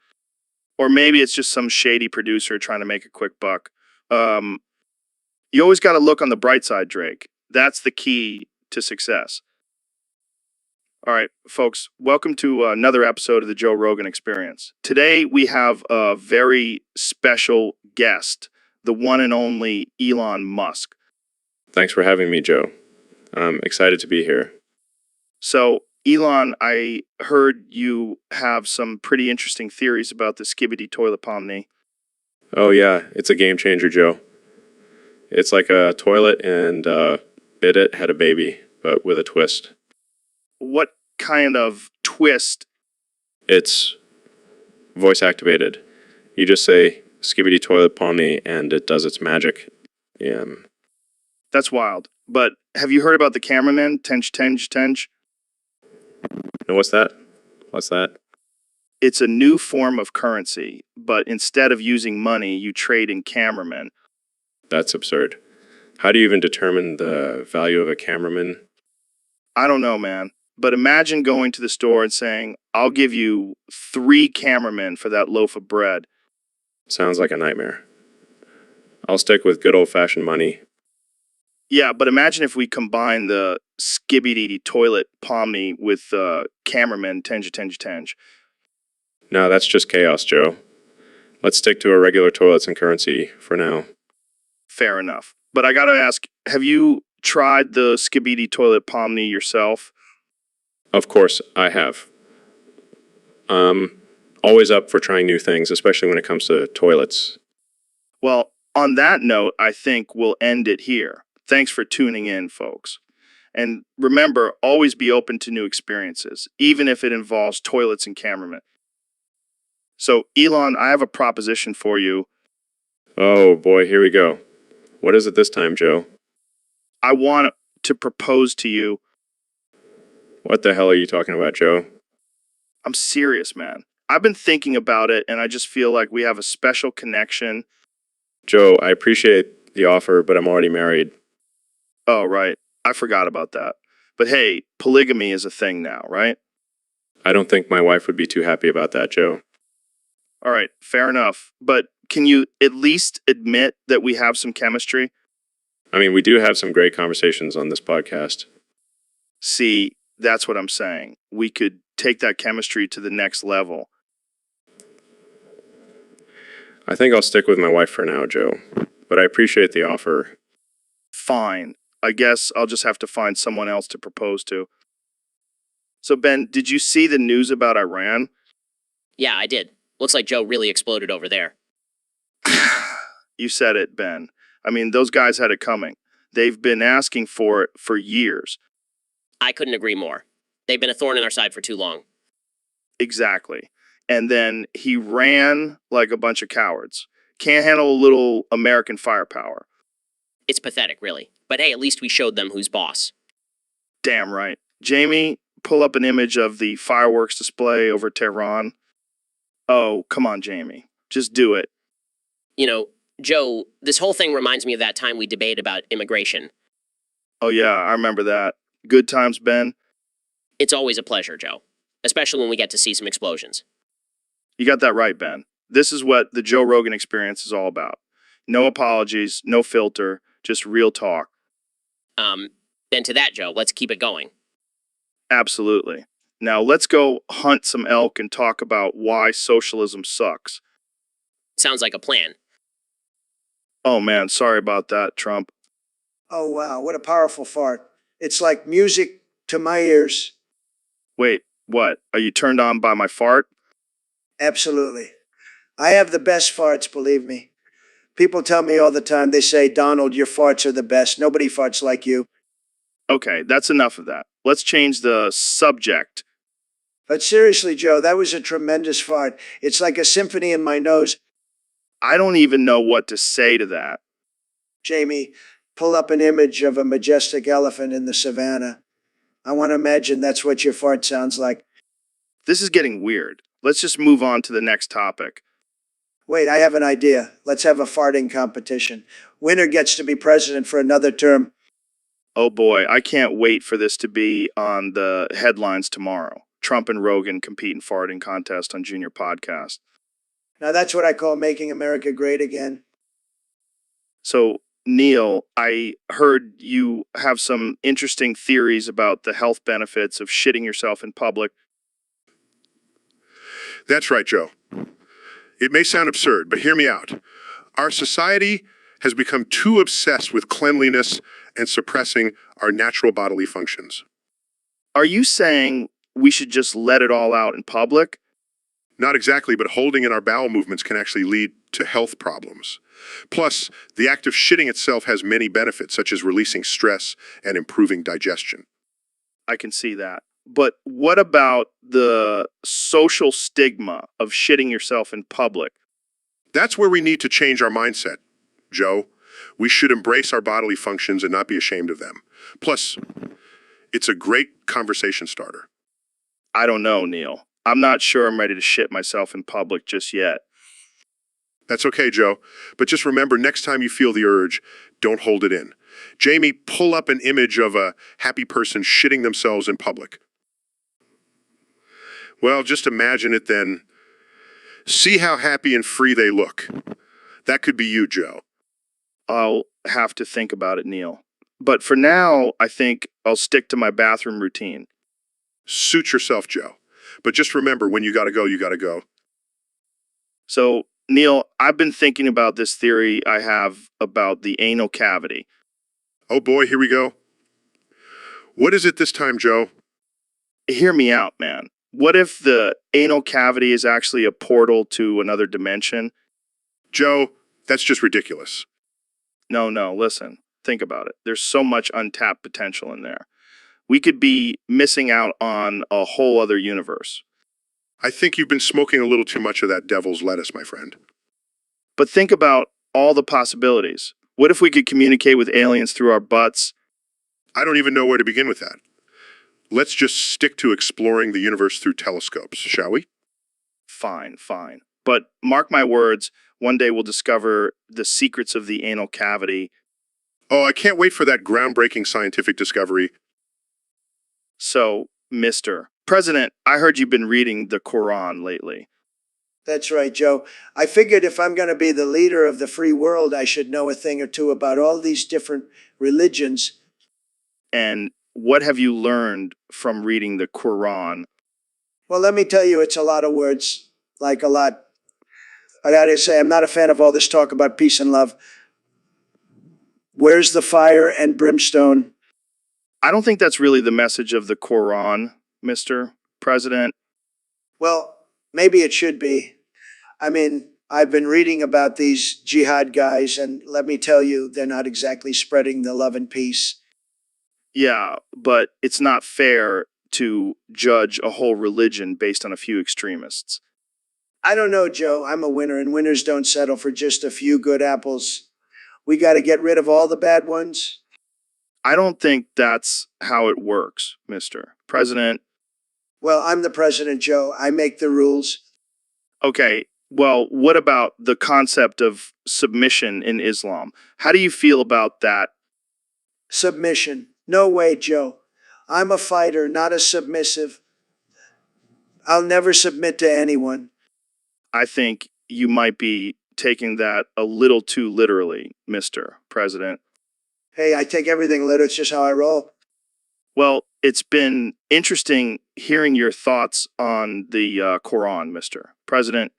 Or maybe it's just some shady producer trying to make a quick buck. You always got to look on the bright side, Drake. That's the key to success. All right, folks, welcome to another episode of the Joe Rogan Experience. Today we have a very special guest, the one and only Elon Musk. Thanks for having me, Joe. I'm excited to be here. So, Elon, I heard you have some pretty interesting theories about the Skibbity Toilet Pomni. Oh yeah, it's a game changer, Joe. It's like a toilet and Bit It had a baby, but with a twist. What kind of twist? It's voice activated. You just say Skibbity Toilet Pomni and it does its magic. Yeah. That's wild. But have you heard about the cameraman, Tench? And what's that? What's that? It's a new form of currency, but instead of using money, you trade in cameramen. That's absurd. How do you even determine the value of a cameraman? I don't know, man. But imagine going to the store and saying, I'll give you 3 cameramen for that loaf of bread. Sounds like a nightmare. I'll stick with good old-fashioned money. Yeah, but imagine if we combine the Skibbity Toilet Pomni with cameraman Tench. No, that's just chaos, Joe. Let's stick to our regular toilets and currency for now. Fair enough. But I gotta ask, have you tried the Skibbity Toilet Pomni yourself? Of course, I have. Always up for trying new things, especially when it comes to toilets. Well, on that note, I think we'll end it here. Thanks for tuning in, folks. And remember, always be open to new experiences, even if it involves toilets and cameramen. So, Elon, I have a proposition for you. Oh boy, here we go. What is it this time, Joe? I want to propose to you. What the hell are you talking about, Joe? I'm serious, man. I've been thinking about it, and I just feel like we have a special connection. Joe, I appreciate the offer, but I'm already married. Oh, right. I forgot about that. But hey, polygamy is a thing now, right? I don't think my wife would be too happy about that, Joe. All right, fair enough. But can you at least admit that we have some chemistry? I mean, we do have some great conversations on this podcast. See, that's what I'm saying. We could take that chemistry to the next level. I think I'll stick with my wife for now, Joe. But I appreciate the offer. Fine. I guess I'll just have to find someone else to propose to. So, Ben, did you see the news about Iran? Yeah, I did. Looks like Joe really exploded over there. You said it, Ben. I mean, those guys had it coming. They've been asking for it for years. I couldn't agree more. They've been a thorn in our side for too long. Exactly. And then he ran like a bunch of cowards. Can't handle a little American firepower. It's pathetic, really. But hey, at least we showed them who's boss. Damn right. Jamie, pull up an image of the fireworks display over Tehran. Oh, come on, Jamie. Just do it. You know, Joe, this whole thing reminds me of that time we debated about immigration. Oh, yeah, I remember that. Good times, Ben. It's always a pleasure, Joe. Especially when we get to see some explosions. You got that right, Ben. This is what the Joe Rogan Experience is all about. No apologies, no filter, just real talk. Then to that, Joe, let's keep it going. Absolutely. Now let's go hunt some elk and talk about why socialism sucks. Sounds like a plan. Oh man, sorry about that, Trump. Oh, wow, what a powerful fart. It's like music to my ears. Wait, what? Are you turned on by my fart? Absolutely. I have the best farts, believe me. People tell me all the time, they say, Donald, your farts are the best. Nobody farts like you. Okay, that's enough of that. Let's change the subject. But seriously, Joe, that was a tremendous fart. It's like a symphony in my nose. I don't even know what to say to that. Jamie, pull up an image of a majestic elephant in the savannah. I want to imagine that's what your fart sounds like. This is getting weird. Let's just move on to the next topic. Wait, I have an idea. Let's have a farting competition. Winner gets to be president for another term. Oh boy, I can't wait for this to be on the headlines tomorrow. Trump and Rogan compete in farting contest on Junior Podcast. Now that's what I call making America great again. So, Neil, I heard you have some interesting theories about the health benefits of shitting yourself in public. That's right, Joe. It may sound absurd, but hear me out. Our society has become too obsessed with cleanliness and suppressing our natural bodily functions. Are you saying we should just let it all out in public? Not exactly, but holding in our bowel movements can actually lead to health problems. Plus, the act of shitting itself has many benefits, such as releasing stress and improving digestion. I can see that. But what about the social stigma of shitting yourself in public? That's where we need to change our mindset, Joe. We should embrace our bodily functions and not be ashamed of them. Plus, it's a great conversation starter. I don't know, Neil. I'm not sure I'm ready to shit myself in public just yet. That's okay, Joe. But just remember, next time you feel the urge, don't hold it in. Jamie, pull up an image of a happy person shitting themselves in public. Well, just imagine it then. See how happy and free they look. That could be you, Joe. I'll have to think about it, Neil. But for now, I think I'll stick to my bathroom routine. Suit yourself, Joe. But just remember, when you gotta go, you gotta go. So, Neil, I've been thinking about this theory I have about the anal cavity. Oh boy, here we go. What is it this time, Joe? Hear me out, man. What if the anal cavity is actually a portal to another dimension? Joe, that's just ridiculous. No, listen. Think about it. There's so much untapped potential in there. We could be missing out on a whole other universe. I think you've been smoking a little too much of that devil's lettuce, my friend. But think about all the possibilities. What if we could communicate with aliens through our butts? I don't even know where to begin with that. Let's just stick to exploring the universe through telescopes, shall we? Fine. But mark my words, one day we'll discover the secrets of the anal cavity. Oh, I can't wait for that groundbreaking scientific discovery. So, Mr. President, I heard you've been reading the Quran lately. That's right, Joe. I figured if I'm going to be the leader of the free world, I should know a thing or two about all these different religions. And what have you learned from reading the Quran? Well, let me tell you, it's a lot of words, like a lot. I gotta say, I'm not a fan of all this talk about peace and love. Where's the fire and brimstone? I don't think that's really the message of the Quran, Mr. President. Well, maybe it should be. I mean, I've been reading about these jihad guys, and let me tell you, they're not exactly spreading the love and peace. Yeah, but it's not fair to judge a whole religion based on a few extremists. I don't know, Joe. I'm a winner, and winners don't settle for just a few good apples. We got to get rid of all the bad ones. I don't think that's how it works, Mr. President. Well, I'm the president, Joe. I make the rules. Okay, well, what about the concept of submission in Islam? How do you feel about that? Submission. No way, Joe. I'm a fighter, not a submissive. I'll never submit to anyone. I think you might be taking that a little too literally, Mr. President. Hey, I take everything literal. It's just how I roll. Well, it's been interesting hearing your thoughts on the Quran, Mr. President.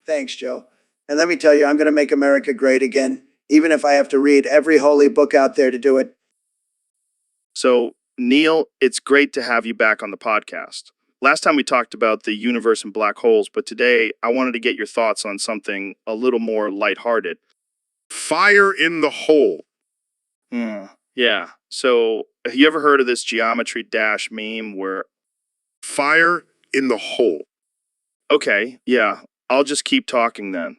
Thanks, Joe. And let me tell you, I'm going to make America great again, even if I have to read every holy book out there to do it. So, Neil, it's great to have you back on the podcast. Last time we talked about the universe and black holes, but today I wanted to get your thoughts on something a little more lighthearted. Fire in the hole. Yeah. So, have you ever heard of this geometry dash meme where, Fire in the hole. okay, yeah, I'll just keep talking then.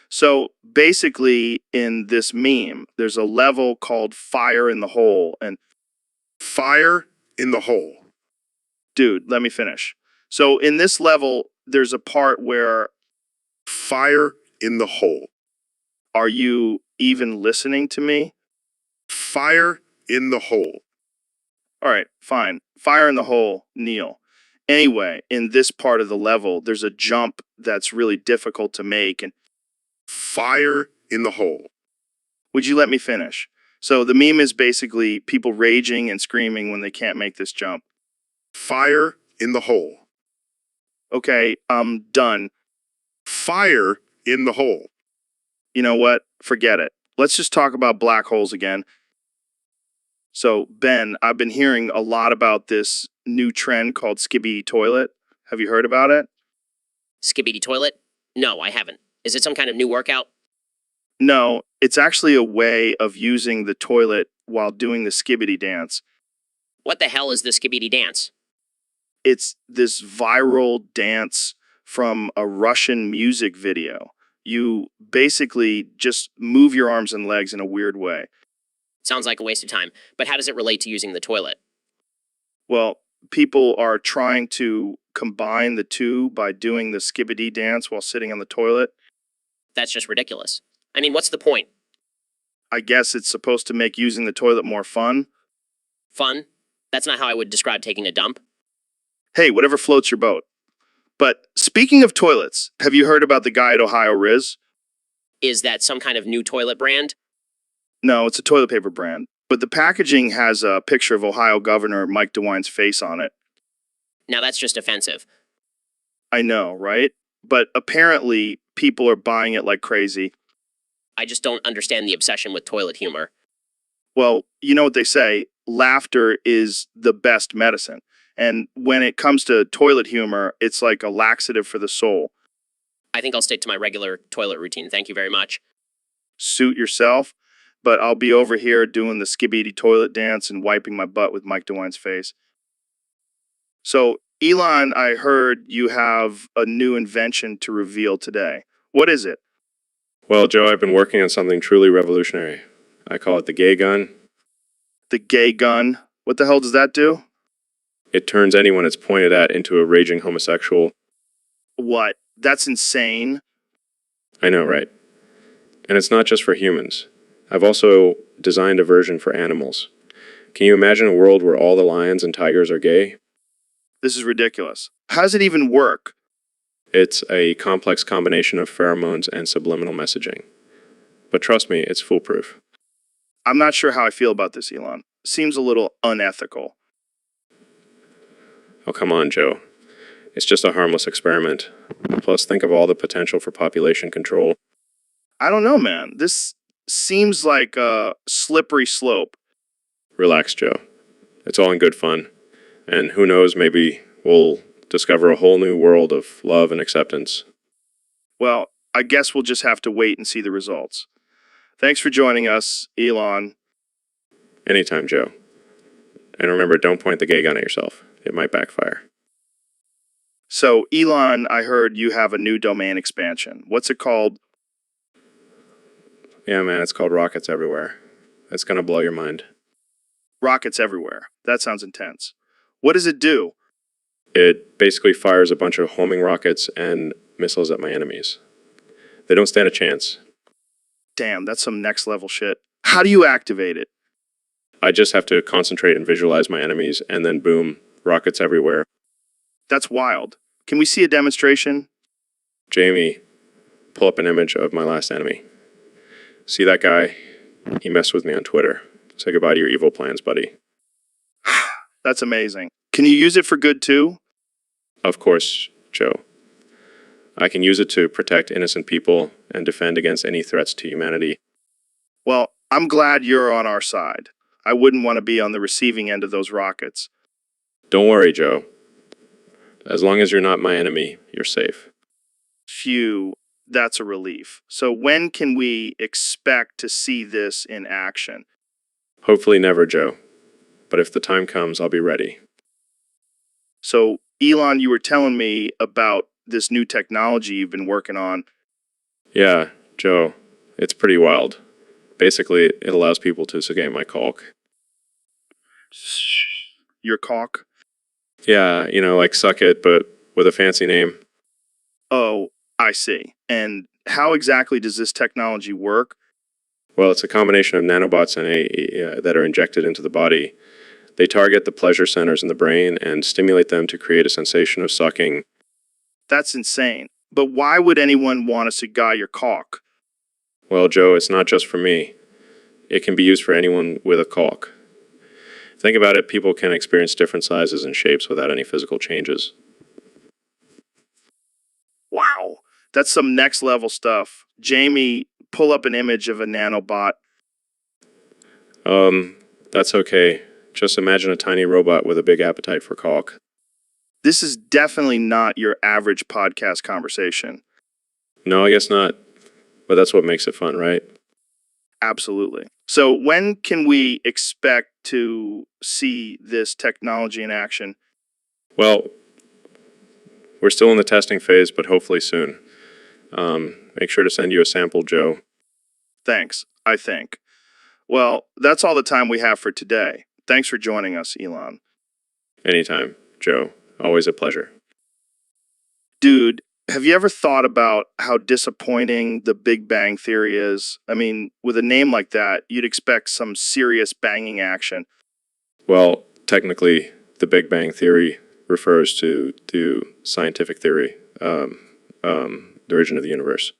So, basically, in this meme, there's a level called Fire in the Hole. And, Fire in the hole. dude, let me finish. So, in this level, there's a part where, Fire in the hole. are you even listening to me? Fire in the hole. All right, fine. Fire in the hole, Neil. Anyway, in this part of the level, there's a jump that's really difficult to make. And Fire in the hole. would you let me finish? So the meme is basically people raging and screaming when they can't make this jump. Fire in the hole. Okay, I'm done. Fire in the hole. You know what? Forget it. Let's just talk about black holes again. So, Ben, I've been hearing a lot about this new trend called Skibby Toilet. Have you heard about it? Skibidi toilet? No, I haven't. Is it some kind of new workout? No, it's actually a way of using the toilet while doing the skibbity dance. What the hell is the skibidi dance? It's this viral dance from a Russian music video. You basically just move your arms and legs in a weird way. Sounds like a waste of time, but how does it relate to using the toilet? Well, people are trying to combine the two by doing the skibbity dance while sitting on the toilet. That's just ridiculous. I mean, what's the point? I guess it's supposed to make using the toilet more fun. Fun? That's not how I would describe taking a dump. Hey, whatever floats your boat. But speaking of toilets, have you heard about the guy at Ohio Riz? Is that some kind of new toilet brand? No, it's a toilet paper brand. But the packaging has a picture of Ohio Governor Mike DeWine's face on it. Now that's just offensive. I know, right? But apparently, people are buying it like crazy. I just don't understand the obsession with toilet humor. Well, you know what they say, laughter is the best medicine. And when it comes to toilet humor, it's like a laxative for the soul. I think I'll stick to my regular toilet routine. Thank you very much. Suit yourself, but I'll be over here doing the skibbity toilet dance and wiping my butt with Mike DeWine's face. So, Elon, I heard you have a new invention to reveal today. What is it? Well, Joe, I've been working on something truly revolutionary. I call it the gay gun. The gay gun? What the hell does that do? It turns anyone it's pointed at into a raging homosexual. What? That's insane. I know, right? And it's not just for humans. I've also designed a version for animals. Can you imagine a world where all the lions and tigers are gay? This is ridiculous. How does it even work? It's a complex combination of pheromones and subliminal messaging. But trust me, it's foolproof. I'm not sure how I feel about this, Elon. Seems a little unethical. Oh, come on, Joe. It's just a harmless experiment. Plus, think of all the potential for population control. I don't know, man. This seems like a slippery slope. Relax, Joe. It's all in good fun. And who knows, maybe we'll discover a whole new world of love and acceptance. Well, I guess we'll just have to wait and see the results. Thanks for joining us, Elon. Anytime, Joe. And remember, don't point the gay gun at yourself. It might backfire. So, Elon, I heard you have a new domain expansion. What's it called? Yeah, man, it's called Rockets Everywhere. It's gonna blow your mind. Rockets Everywhere. That sounds intense. What does it do? It basically fires a bunch of homing rockets and missiles at my enemies. They don't stand a chance. Damn, that's some next level shit. How do you activate it? I just have to concentrate and visualize my enemies, and then boom, rockets everywhere. That's wild. Can we see a demonstration? Jamie, pull up an image of my last enemy. See that guy? He messed with me on Twitter. Say goodbye to your evil plans, buddy. That's amazing. Can you use it for good too? Of course, Joe. I can use it to protect innocent people and defend against any threats to humanity. Well, I'm glad you're on our side. I wouldn't want to be on the receiving end of those rockets. Don't worry, Joe. As long as you're not my enemy, you're safe. Phew. That's a relief. So when can we expect to see this in action? Hopefully never, Joe. But if the time comes, I'll be ready. So, Elon, you were telling me about this new technology you've been working on. Yeah, Joe, it's pretty wild. Basically, it allows people to segate my caulk. Your caulk? Yeah, like suck it, but with a fancy name. Oh, I see. And how exactly does this technology work? Well, it's a combination of nanobots and that are injected into the body. They target the pleasure centers in the brain and stimulate them to create a sensation of sucking. That's insane. But why would anyone want to cigar your caulk? Well, Joe, it's not just for me. It can be used for anyone with a caulk. Think about it, people can experience different sizes and shapes without any physical changes. Wow, that's some next level stuff. Jamie, pull up an image of a nanobot. That's okay. Just imagine a tiny robot with a big appetite for caulk. This is definitely not your average podcast conversation. No, I guess not. But that's what makes it fun, right? Absolutely. So when can we expect to see this technology in action? Well, we're still in the testing phase, but hopefully soon. Make sure to send you a sample, Joe. Thanks, I think. Well, that's all the time we have for today. Thanks for joining us, Elon. Anytime, Joe. Always a pleasure. Dude, have you ever thought about how disappointing the Big Bang Theory is? I mean, with a name like that, you'd expect some serious banging action. Well, technically, the Big Bang Theory refers to scientific theory, the origin of the universe.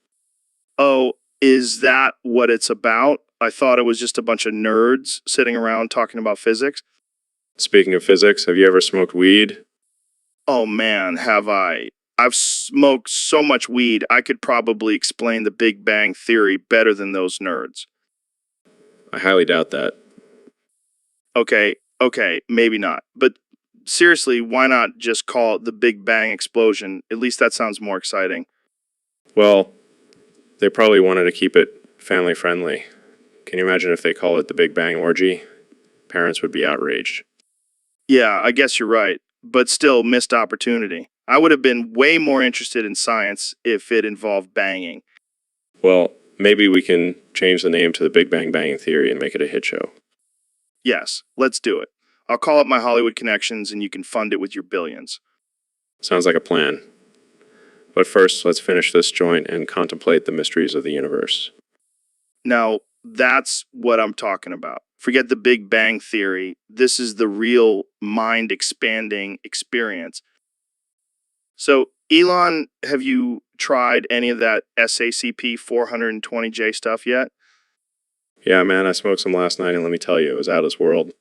Oh, is that what it's about? I thought it was just a bunch of nerds sitting around talking about physics. Speaking of physics, have you ever smoked weed? Oh man, have I. I've smoked so much weed, I could probably explain the Big Bang Theory better than those nerds. I highly doubt that. Okay, maybe not. But seriously, why not just call it the Big Bang Explosion? At least that sounds more exciting. Well, they probably wanted to keep it family friendly. Can you imagine if they call it the Big Bang Orgy? Parents would be outraged. Yeah, I guess you're right. But still, missed opportunity. I would have been way more interested in science if it involved banging. Well, maybe we can change the name to the Big Bang Banging Theory and make it a hit show. Yes, let's do it. I'll call up my Hollywood connections and you can fund it with your billions. Sounds like a plan. But first, let's finish this joint and contemplate the mysteries of the universe. Now, that's what I'm talking about. Forget the Big Bang Theory. This is the real mind-expanding experience. So, Elon, have you tried any of that SACP 420J stuff yet? Yeah, man, I smoked some last night, and let me tell you, it was out of this world.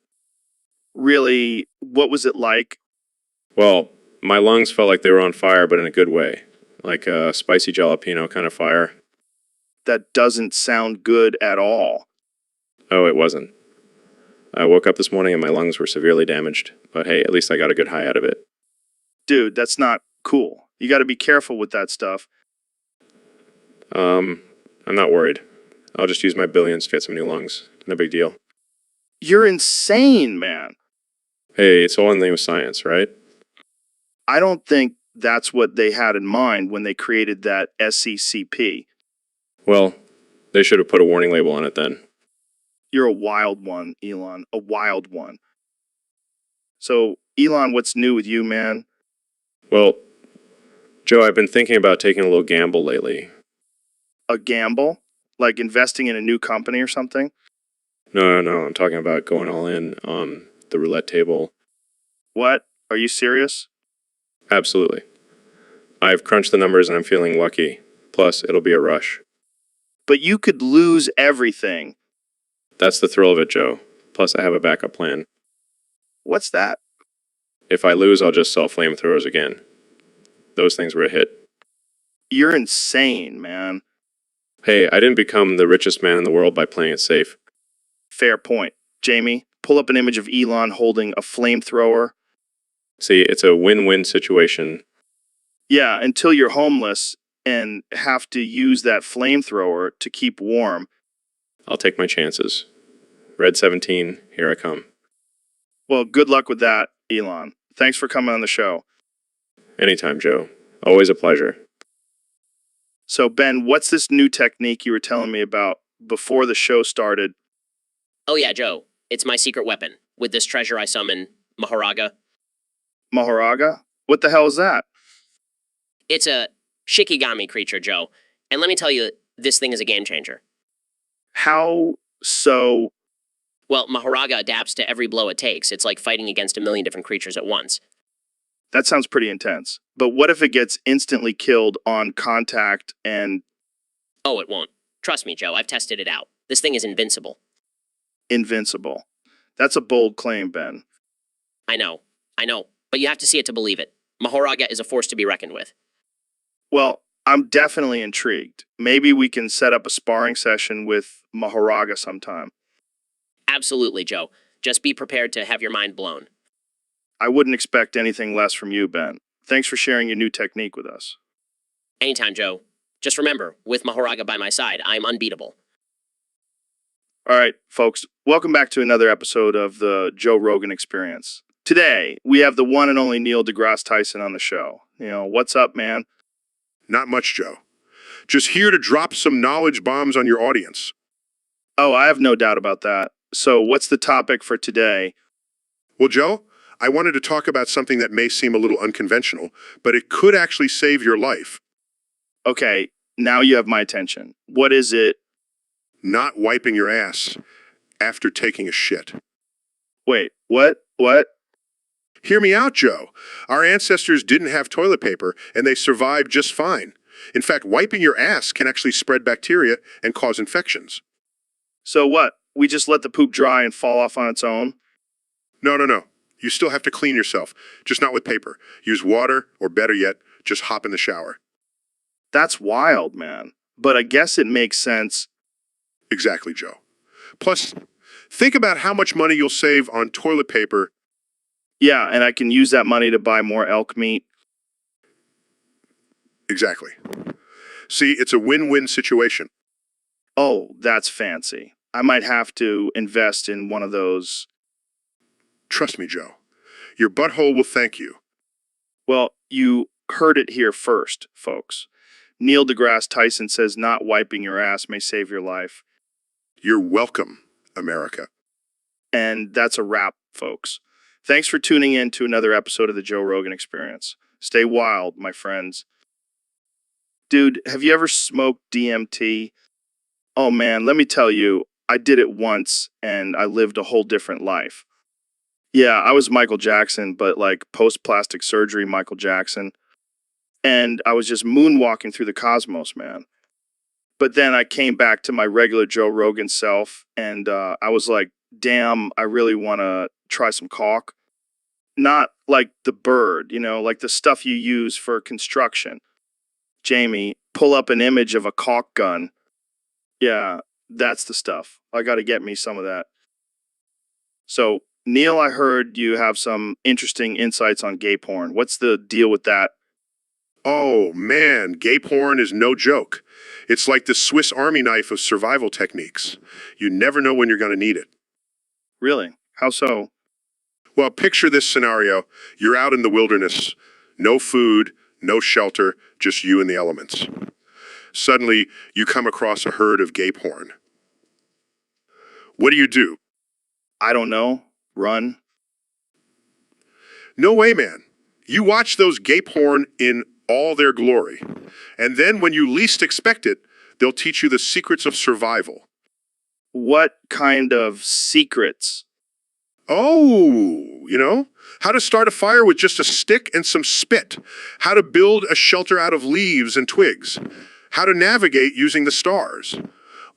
Really, what was it like? Well, my lungs felt like they were on fire, but in a good way. Like a spicy jalapeno kind of fire. That doesn't sound good at all. Oh, it wasn't. I woke up this morning and my lungs were severely damaged. But hey, at least I got a good high out of it. Dude, that's not cool. You got to be careful with that stuff. I'm not worried. I'll just use my billions to get some new lungs. No big deal. You're insane, man. Hey, it's all in the name of science, right? I don't think that's what they had in mind when they created that SCCP. Well, they should have put a warning label on it then. You're a wild one, Elon. A wild one. So, Elon, what's new with you, man? Well, Joe, I've been thinking about taking a little gamble lately. A gamble? Like investing in a new company or something? No, I'm talking about going all in on the roulette table. What? Are you serious? Absolutely. I've crunched the numbers and I'm feeling lucky. Plus, it'll be a rush. But you could lose everything. That's the thrill of it, Joe. Plus, I have a backup plan. What's that? If I lose, I'll just sell flamethrowers again. Those things were a hit. You're insane, man. Hey, I didn't become the richest man in the world by playing it safe. Fair point. Jamie, pull up an image of Elon holding a flamethrower. See, it's a win-win situation. Yeah, until you're homeless and have to use that flamethrower to keep warm. I'll take my chances. Red 17, here I come. Well, good luck with that, Elon. Thanks for coming on the show. Anytime, Joe. Always a pleasure. So, Ben, what's this new technique you were telling me about before the show started? Oh yeah, Joe. It's my secret weapon. With this treasure I summon Maharaga. Maharaga? What the hell is that? It's a Shikigami creature, Joe. And let me tell you, this thing is a game changer. How so? Well, Maharaga adapts to every blow it takes. It's like fighting against a million different creatures at once. That sounds pretty intense. But what if it gets instantly killed on contact and Oh, it won't. Trust me, Joe. I've tested it out. This thing is invincible. invincible? That's a bold claim, Ben. I know. But you have to see it to believe it. Maharaga is a force to be reckoned with. Well, I'm definitely intrigued. Maybe we can set up a sparring session with Maharaga sometime. Absolutely, Joe. Just be prepared to have your mind blown. I wouldn't expect anything less from you, Ben. Thanks for sharing your new technique with us. Anytime, Joe. Just remember, with Maharaga by my side, I'm unbeatable. All right, folks, welcome back to another episode of the Joe Rogan Experience. Today, we have the one and only Neil deGrasse Tyson on the show. What's up, man? Not much, Joe. Just here to drop some knowledge bombs on your audience. Oh, I have no doubt about that. So, what's the topic for today? Well, Joe, I wanted to talk about something that may seem a little unconventional, but it could actually save your life. Okay, now you have my attention. What is it? Not wiping your ass after taking a shit. Wait, what? What? Hear me out, Joe. Our ancestors didn't have toilet paper, and they survived just fine. In fact, wiping your ass can actually spread bacteria and cause infections. So what? We just let the poop dry and fall off on its own? No. You still have to clean yourself, just not with paper. Use water, or better yet, just hop in the shower. That's wild, man. But I guess it makes sense. Exactly, Joe. Plus, think about how much money you'll save on toilet paper. Yeah, and I can use that money to buy more elk meat. Exactly. See, it's a win-win situation. Oh, that's fancy. I might have to invest in one of those. Trust me, Joe. Your butthole will thank you. Well, you heard it here first, folks. Neil deGrasse Tyson says not wiping your ass may save your life. You're welcome, America. And that's a wrap, folks. Thanks for tuning in to another episode of the Joe Rogan Experience. Stay wild, my friends. Dude, have you ever smoked DMT? Oh man, let me tell you, I did it once and I lived a whole different life. Yeah, I was Michael Jackson, but like post-plastic surgery Michael Jackson. And I was just moonwalking through the cosmos, man. But then I came back to my regular Joe Rogan self and I was like, damn, I really want to try some caulk. Not like the bird, like the stuff you use for construction. Jamie, pull up an image of a caulk gun. Yeah, that's the stuff. I got to get me some of that. So, Neil, I heard you have some interesting insights on gay porn. What's the deal with that? Oh, man, gay porn is no joke. It's like the Swiss Army knife of survival techniques. You never know when you're going to need it. Really? How so? Well, picture this scenario. You're out in the wilderness. No food, no shelter, just you and the elements. Suddenly, you come across a herd of gay porn. What do? I don't know. Run? No way, man. You watch those gay porn in all their glory. And then when you least expect it, they'll teach you the secrets of survival. What kind of secrets? Oh, how to start a fire with just a stick and some spit. How to build a shelter out of leaves and twigs. How to navigate using the stars.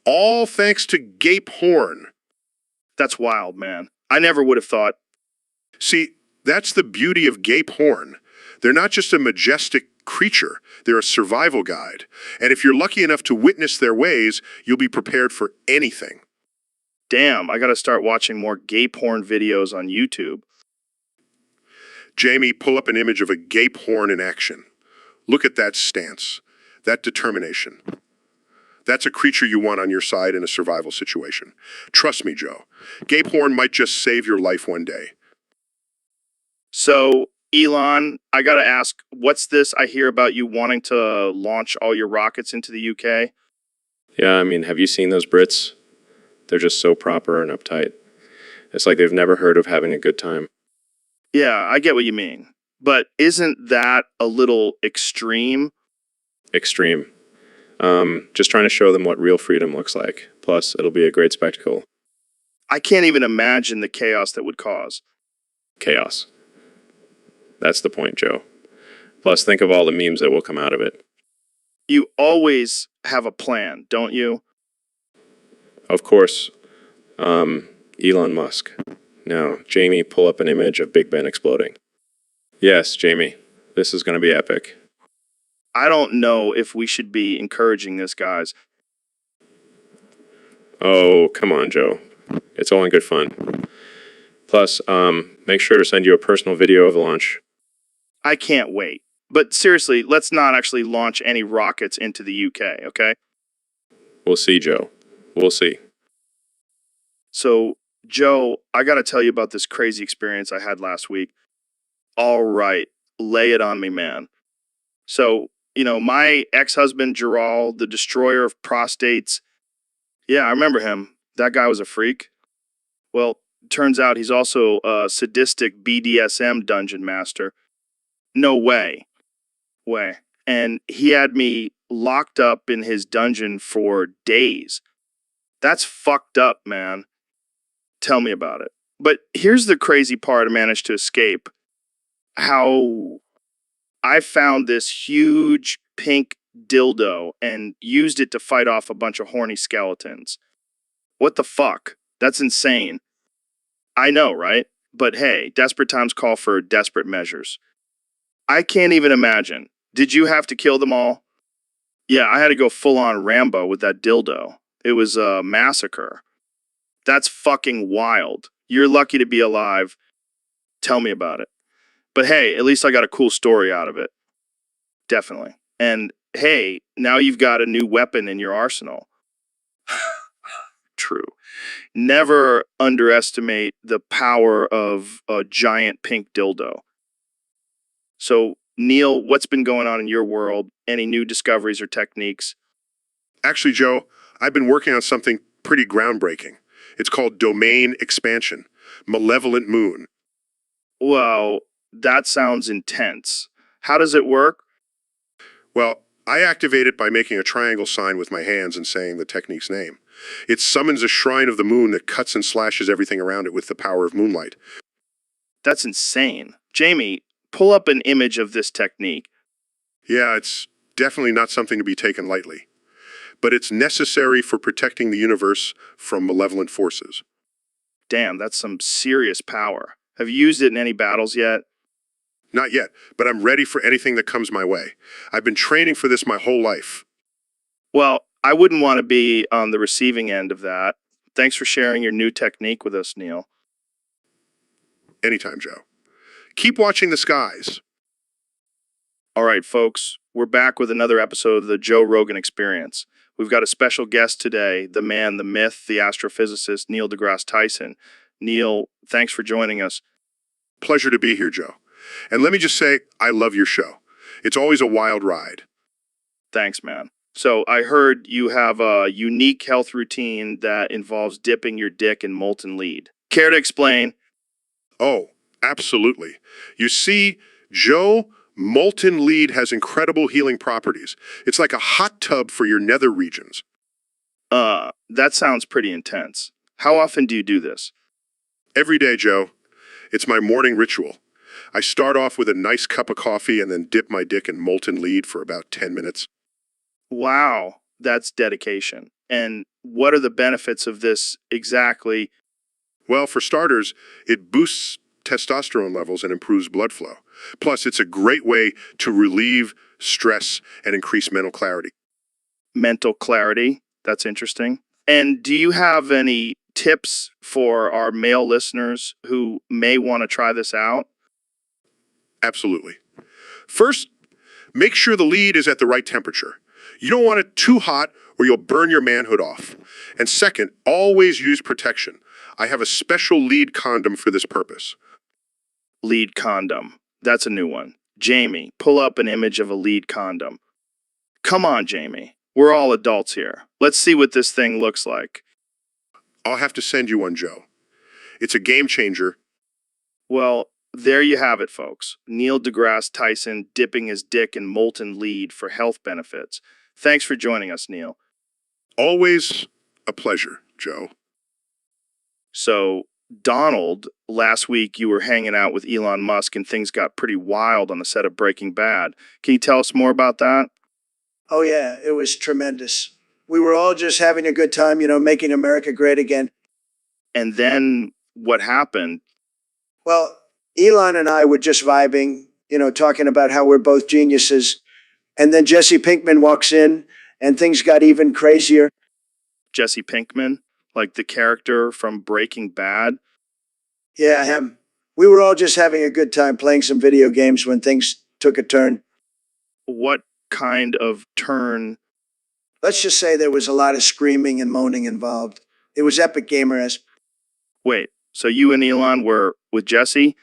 All thanks to gay porn. That's wild, man. I never would have thought. See, that's the beauty of gay porn. They're not just a majestic creature, they're a survival guide. And if you're lucky enough to witness their ways, you'll be prepared for anything. Damn, I gotta start watching more gay porn videos on YouTube. Jamie, pull up an image of a gay porn in action. Look at that stance. that determination. That's a creature you want on your side in a survival situation. Trust me, Joe. Gabe Horn might just save your life one day. So, Elon, I gotta ask, what's this I hear about you wanting to launch all your rockets into the UK? Yeah, I mean, have you seen those Brits? They're just so proper and uptight. It's like they've never heard of having a good time. Yeah, I get what you mean. But isn't that a little extreme? Extreme. Just trying to show them what real freedom looks like. Plus, it'll be a great spectacle. I can't even imagine the chaos that would cause. Chaos. That's the point, Joe. Plus, think of all the memes that will come out of it. You always have a plan, don't you? Of course, Elon Musk. Now, Jamie, pull up an image of Big Ben exploding. Yes, Jamie, this is going to be epic. I don't know if we should be encouraging this, guys. Oh, come on, Joe. It's all in good fun. Plus, make sure to send you a personal video of the launch. I can't wait. But seriously, let's not actually launch any rockets into the UK, okay? We'll see, Joe. We'll see. So, Joe, I gotta tell you about this crazy experience I had last week. All right, lay it on me, man. So, my ex-husband, Gerald, the destroyer of prostates. Yeah, I remember him. That guy was a freak. Well, turns out he's also a sadistic BDSM dungeon master. No way. And he had me locked up in his dungeon for days. That's fucked up, man. Tell me about it. But here's the crazy part I managed to escape. How I found this huge pink dildo and used it to fight off a bunch of horny skeletons. What the fuck? That's insane. I know, right? But hey, desperate times call for desperate measures. I can't even imagine. Did you have to kill them all? Yeah, I had to go full on Rambo with that dildo. It was a massacre. That's fucking wild. You're lucky to be alive. Tell me about it. But hey, at least I got a cool story out of it. Definitely. And hey, now you've got a new weapon in your arsenal. True. Never underestimate the power of a giant pink dildo. So, Neil, what's been going on in your world? Any new discoveries or techniques? Actually, Joe, I've been working on something pretty groundbreaking. It's called domain expansion. Malevolent moon. Well, that sounds intense. How does it work? Well, I activate it by making a triangle sign with my hands and saying the technique's name. It summons a shrine of the moon that cuts and slashes everything around it with the power of moonlight. That's insane. Jamie, pull up an image of this technique. Yeah, it's definitely not something to be taken lightly. But it's necessary for protecting the universe from malevolent forces. Damn, that's some serious power. Have you used it in any battles yet? Not yet, but I'm ready for anything that comes my way. I've been training for this my whole life. Well, I wouldn't want to be on the receiving end of that. Thanks for sharing your new technique with us, Neil. Anytime, Joe. Keep watching the skies. All right, folks, we're back with another episode of the Joe Rogan Experience. We've got a special guest today, the man, the myth, the astrophysicist, Neil deGrasse Tyson. Neil, thanks for joining us. Pleasure to be here, Joe. And let me just say, I love your show. It's always a wild ride. Thanks, man. So I heard you have a unique health routine that involves dipping your dick in molten lead. Care to explain? Oh, absolutely. You see, Joe, molten lead has incredible healing properties. It's like a hot tub for your nether regions. That sounds pretty intense. How often do you do this? Every day, Joe. It's my morning ritual. I start off with a nice cup of coffee and then dip my dick in molten lead for about 10 minutes. Wow, that's dedication. And what are the benefits of this exactly? Well, for starters, it boosts testosterone levels and improves blood flow. Plus, it's a great way to relieve stress and increase mental clarity. Mental clarity? That's interesting. And do you have any tips for our male listeners who may want to try this out? Absolutely. First, make sure the lead is at the right temperature. You don't want it too hot or you'll burn your manhood off. And second, always use protection. I have a special lead condom for this purpose. Lead condom. That's a new one. Jamie, pull up an image of a lead condom. Come on, Jamie. We're all adults here. Let's see what this thing looks like. I'll have to send you one, Joe. It's a game changer. Well, there you have it, folks. Neil deGrasse Tyson dipping his dick in molten lead for health benefits. Thanks for joining us, Neil. Always a pleasure, Joe. So, Donald, last week you were hanging out with Elon Musk and things got pretty wild on the set of Breaking Bad. Can you tell us more about that? Oh, yeah, it was tremendous. We were all just having a good time, making America great again. And then what happened? Well, Elon and I were just vibing, talking about how we're both geniuses. And then Jesse Pinkman walks in and things got even crazier. Jesse Pinkman, like the character from Breaking Bad? Yeah, him. We were all just having a good time playing some video games when things took a turn. What kind of turn? Let's just say there was a lot of screaming and moaning involved. It was epic gamer-esque. Wait, so you and Elon were with Jesse?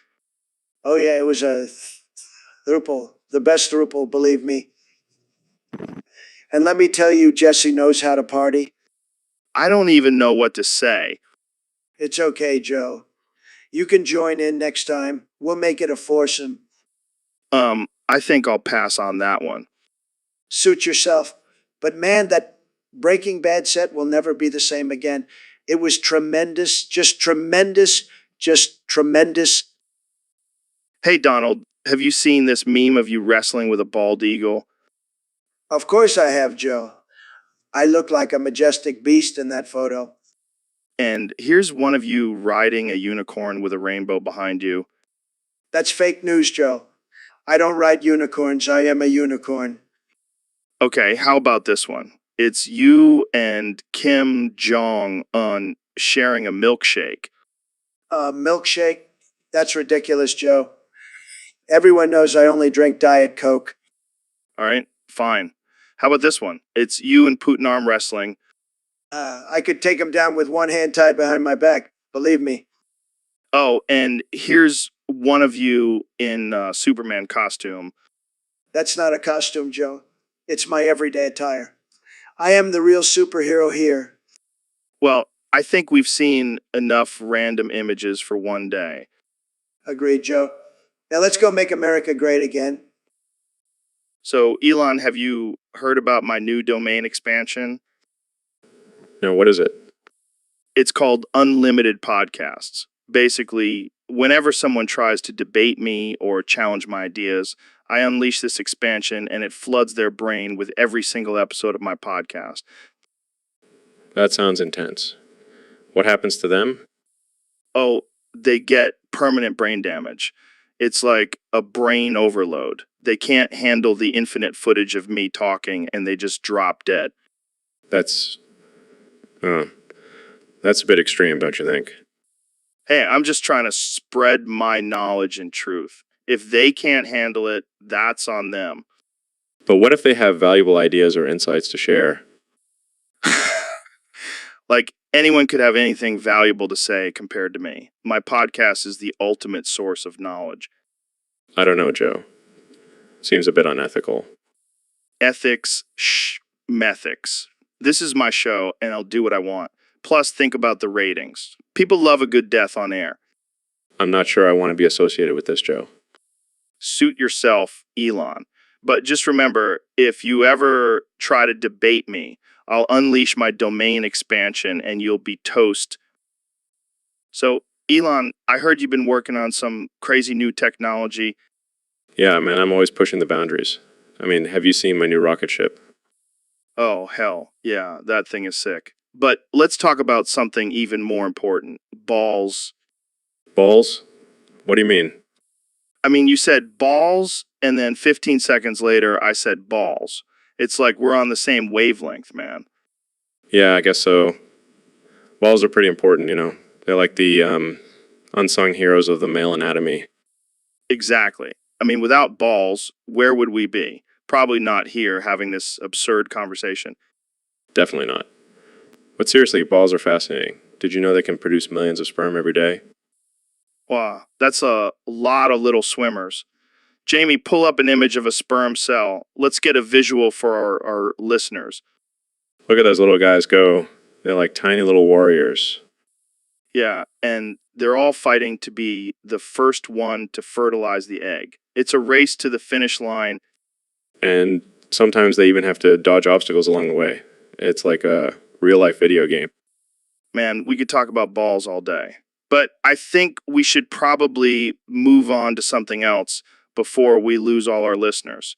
Oh, yeah, it was a throuple. The best throuple, believe me. And let me tell you, Jesse knows how to party. I don't even know what to say. It's okay, Joe. You can join in next time. We'll make it a foursome. I think I'll pass on that one. Suit yourself. But man, that Breaking Bad set will never be the same again. It was tremendous, just tremendous, just tremendous. Hey, Donald, have you seen this meme of you wrestling with a bald eagle? Of course I have, Joe. I look like a majestic beast in that photo. And here's one of you riding a unicorn with a rainbow behind you. That's fake news, Joe. I don't ride unicorns. I am a unicorn. Okay, how about this one? It's you and Kim Jong-un sharing a milkshake. A milkshake? That's ridiculous, Joe. Everyone knows I only drink Diet Coke. All right, fine. How about this one? It's you and Putin arm wrestling. I could take him down with one hand tied behind my back. Believe me. Oh, and here's one of you in Superman costume. That's not a costume, Joe. It's my everyday attire. I am the real superhero here. Well, I think we've seen enough random images for one day. Agreed, Joe. Now let's go make America great again. So, Elon, have you heard about my new domain expansion? No, what is it? It's called Unlimited Podcasts. Basically, whenever someone tries to debate me or challenge my ideas, I unleash this expansion and it floods their brain with every single episode of my podcast. That sounds intense. What happens to them? Oh, they get permanent brain damage. It's like a brain overload. They can't handle the infinite footage of me talking and they just drop dead. That's a bit extreme, don't you think? Hey, I'm just trying to spread my knowledge and truth. If they can't handle it, that's on them. But what if they have valuable ideas or insights to share? Like, anyone could have anything valuable to say compared to me. My podcast is the ultimate source of knowledge. I don't know, Joe. Seems a bit unethical. Ethics, methics. This is my show, and I'll do what I want. Plus, think about the ratings. People love a good death on air. I'm not sure I want to be associated with this, Joe. Suit yourself, Elon. But just remember, if you ever try to debate me, I'll unleash my domain expansion and you'll be toast. So, Elon, I heard you've been working on some crazy new technology. Yeah, man, I'm always pushing the boundaries. I mean, have you seen my new rocket ship? Oh, hell. Yeah, that thing is sick. But let's talk about something even more important. Balls. Balls? What do you mean? I mean, you said balls, and then 15 seconds later, I said balls. It's like we're on the same wavelength, man. Yeah, I guess so. Balls are pretty important, you know. They're like the unsung heroes of the male anatomy. Exactly. I mean, without balls, where would we be? Probably not here having this absurd conversation. Definitely not. But seriously, balls are fascinating. Did you know they can produce millions of sperm every day? Wow, that's a lot of little swimmers. Jamie, pull up an image of a sperm cell. Let's get a visual for our listeners. Look at those little guys go. They're like tiny little warriors. Yeah, and they're all fighting to be the first one to fertilize the egg. It's a race to the finish line. And sometimes they even have to dodge obstacles along the way. It's like a real-life video game. Man, we could talk about balls all day. But I think we should probably move on to something else before we lose all our listeners.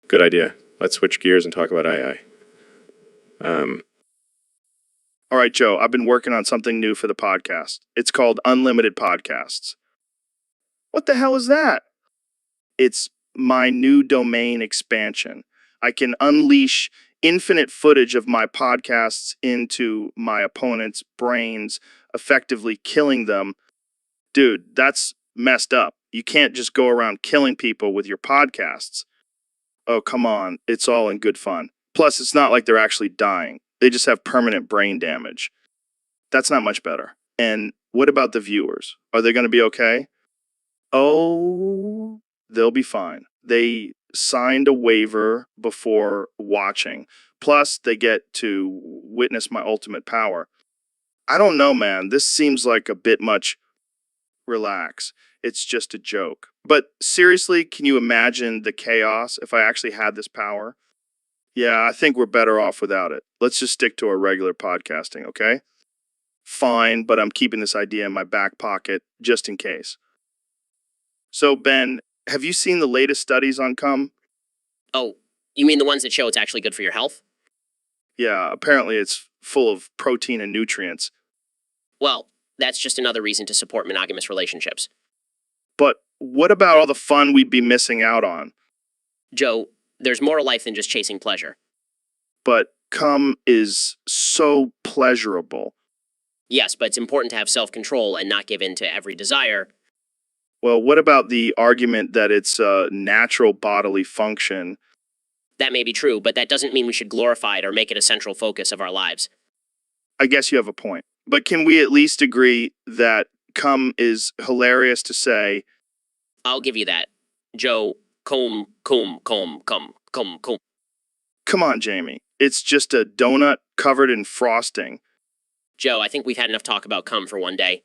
Good idea. Let's switch gears and talk about AI. All right, Joe, I've been working on something new for the podcast. It's called Unlimited Podcasts. What the hell is that? It's my new domain expansion. I can unleash infinite footage of my podcasts into my opponent's brains, effectively killing them. Dude, that's messed up. You can't just go around killing people with your podcasts. Oh, come on. It's all in good fun. Plus, it's not like they're actually dying. They just have permanent brain damage. That's not much better. And what about the viewers? Are they going to be okay? Oh, they'll be fine. They signed a waiver before watching. Plus, they get to witness my ultimate power. I don't know, man. This seems like a bit much. Relax. It's just a joke. But seriously, can you imagine the chaos if I actually had this power? Yeah, I think we're better off without it. Let's just stick to our regular podcasting, okay? Fine, but I'm keeping this idea in my back pocket just in case. So, Ben, have you seen the latest studies on cum? Oh, you mean the ones that show it's actually good for your health? Yeah, apparently it's full of protein and nutrients. Well, that's just another reason to support monogamous relationships. But what about all the fun we'd be missing out on? Joe, there's more to life than just chasing pleasure. But cum is so pleasurable. Yes, but it's important to have self-control and not give in to every desire. Well, what about the argument that it's a natural bodily function? That may be true, but that doesn't mean we should glorify it or make it a central focus of our lives. I guess you have a point. But can we at least agree that cum is hilarious to say? I'll give you that. Joe, cum. Come on, Jamie. It's just a donut covered in frosting. Joe, I think we've had enough talk about cum for one day.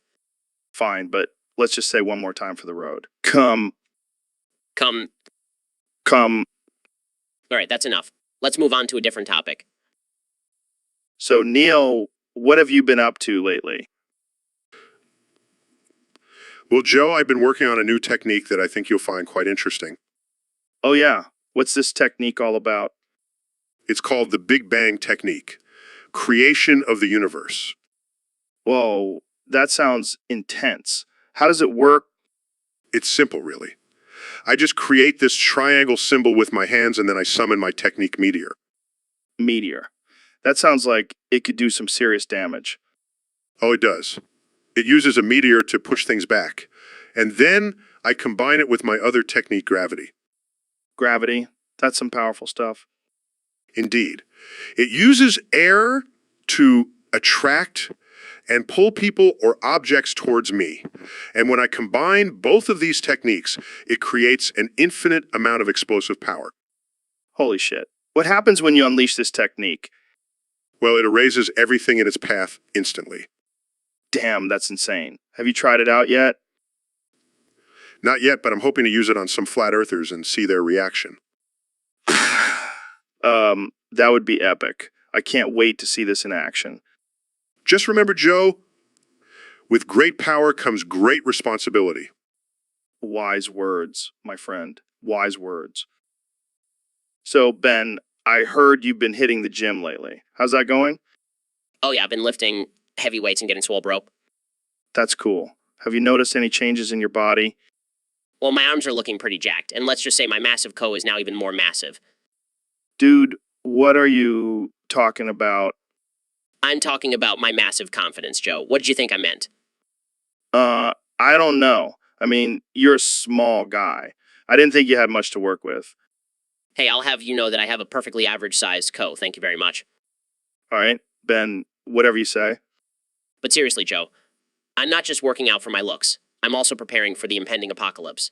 Fine, but let's just say one more time for the road. Cum. Cum. Cum. All right, that's enough. Let's move on to a different topic. So, Neil, what have you been up to lately? Well, Joe, I've been working on a new technique that I think you'll find quite interesting. Oh, yeah. What's this technique all about? It's called the Big Bang Technique, creation of the universe. Whoa, that sounds intense. How does it work? It's simple, really. I just create this triangle symbol with my hands and then I summon my technique meteor. Meteor. That sounds like it could do some serious damage. Oh, it does. It uses a meteor to push things back. And then I combine it with my other technique, gravity. Gravity. That's some powerful stuff. Indeed. It uses air to attract and pull people or objects towards me. And when I combine both of these techniques, it creates an infinite amount of explosive power. Holy shit. What happens when you unleash this technique? Well, it erases everything in its path instantly. Damn, that's insane. Have you tried it out yet? Not yet, but I'm hoping to use it on some flat earthers and see their reaction. That would be epic. I can't wait to see this in action. Just remember, Joe, with great power comes great responsibility. Wise words, my friend. Wise words. So, Ben, I heard you've been hitting the gym lately. How's that going? Oh yeah, I've been lifting heavy weights and getting swole, bro. That's cool. Have you noticed any changes in your body? Well, my arms are looking pretty jacked, and let's just say my massive co is now even more massive. Dude, what are you talking about? I'm talking about my massive confidence, Joe. What did you think I meant? I don't know. I mean, you're a small guy. I didn't think you had much to work with. Hey, I'll have you know that I have a perfectly average-sized co. Thank you very much. All right, Ben, whatever you say. But seriously, Joe, I'm not just working out for my looks. I'm also preparing for the impending apocalypse.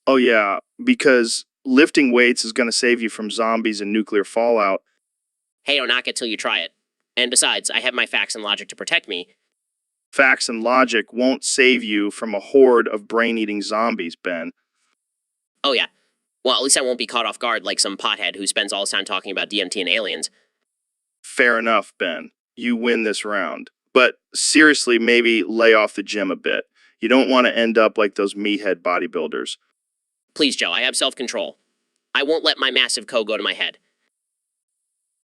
Oh, yeah, because lifting weights is going to save you from zombies and nuclear fallout. Hey, don't knock it till you try it. And besides, I have my facts and logic to protect me. Facts and logic won't save you from a horde of brain-eating zombies, Ben. Oh yeah. Well, at least I won't be caught off guard like some pothead who spends all his time talking about DMT and aliens. Fair enough, Ben. You win this round. But seriously, maybe lay off the gym a bit. You don't want to end up like those meathead bodybuilders. Please, Joe, I have self-control. I won't let my massive co go to my head.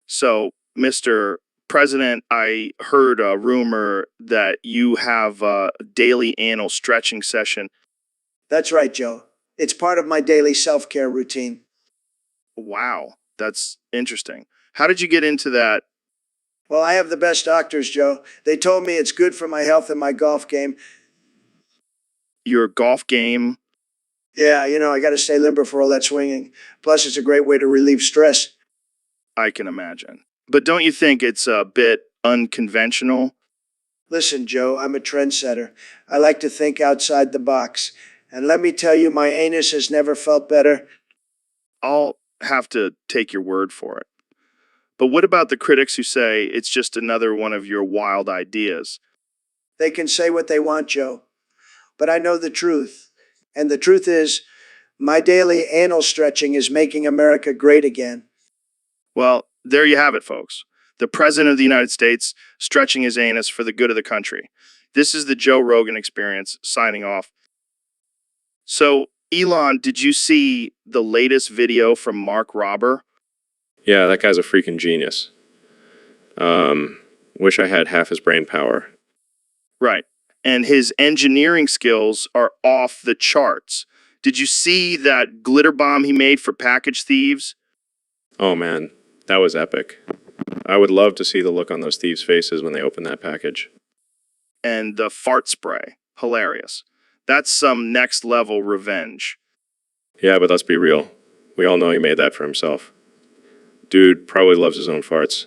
So, Mr. President, I heard a rumor that you have a daily anal stretching session. That's right, Joe. It's part of my daily self-care routine. Wow, that's interesting. How did you get into that? Well, I have the best doctors, Joe. They told me it's good for my health and my golf game. Your golf game? Yeah, I got to stay limber for all that swinging. Plus, it's a great way to relieve stress. I can imagine. But don't you think it's a bit unconventional? Listen, Joe, I'm a trendsetter. I like to think outside the box. And let me tell you, my anus has never felt better. I'll have to take your word for it. But what about the critics who say it's just another one of your wild ideas? They can say what they want, Joe. But I know the truth. And the truth is, my daily anal stretching is making America great again. Well, there you have it, folks. The President of the United States stretching his anus for the good of the country. This is the Joe Rogan Experience signing off. So, Elon, did you see the latest video from Mark Robber? Yeah, that guy's a freaking genius. Wish I had half his brain power. Right. And his engineering skills are off the charts. Did you see that glitter bomb he made for package thieves? Oh man, that was epic. I would love to see the look on those thieves' faces when they open that package. And the fart spray. Hilarious. That's some next level revenge. Yeah, but let's be real. We all know he made that for himself. Dude probably loves his own farts.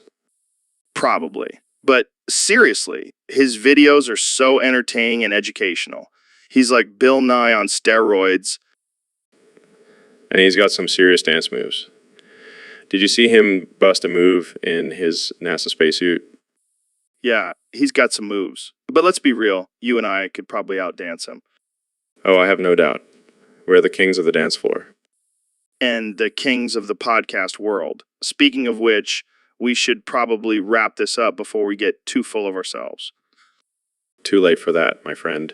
Probably. But seriously, his videos are so entertaining and educational. He's like Bill Nye on steroids. And he's got some serious dance moves. Did you see him bust a move in his NASA spacesuit? Yeah, he's got some moves. But let's be real, you and I could probably outdance him. Oh, I have no doubt. We're the kings of the dance floor. And the kings of the podcast world. Speaking of which, we should probably wrap this up before we get too full of ourselves. Too late for that, my friend.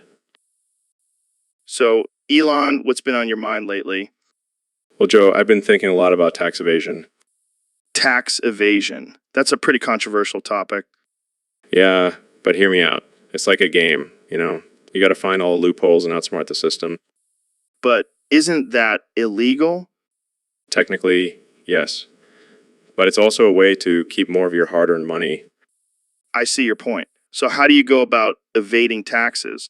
So, Elon, what's been on your mind lately? Well, Joe, I've been thinking a lot about tax evasion. Tax evasion. That's a pretty controversial topic. Yeah, but hear me out. It's like a game, you know? You gotta find all the loopholes and outsmart the system. But isn't that illegal? Technically, yes. But it's also a way to keep more of your hard-earned money. I see your point. So how do you go about evading taxes?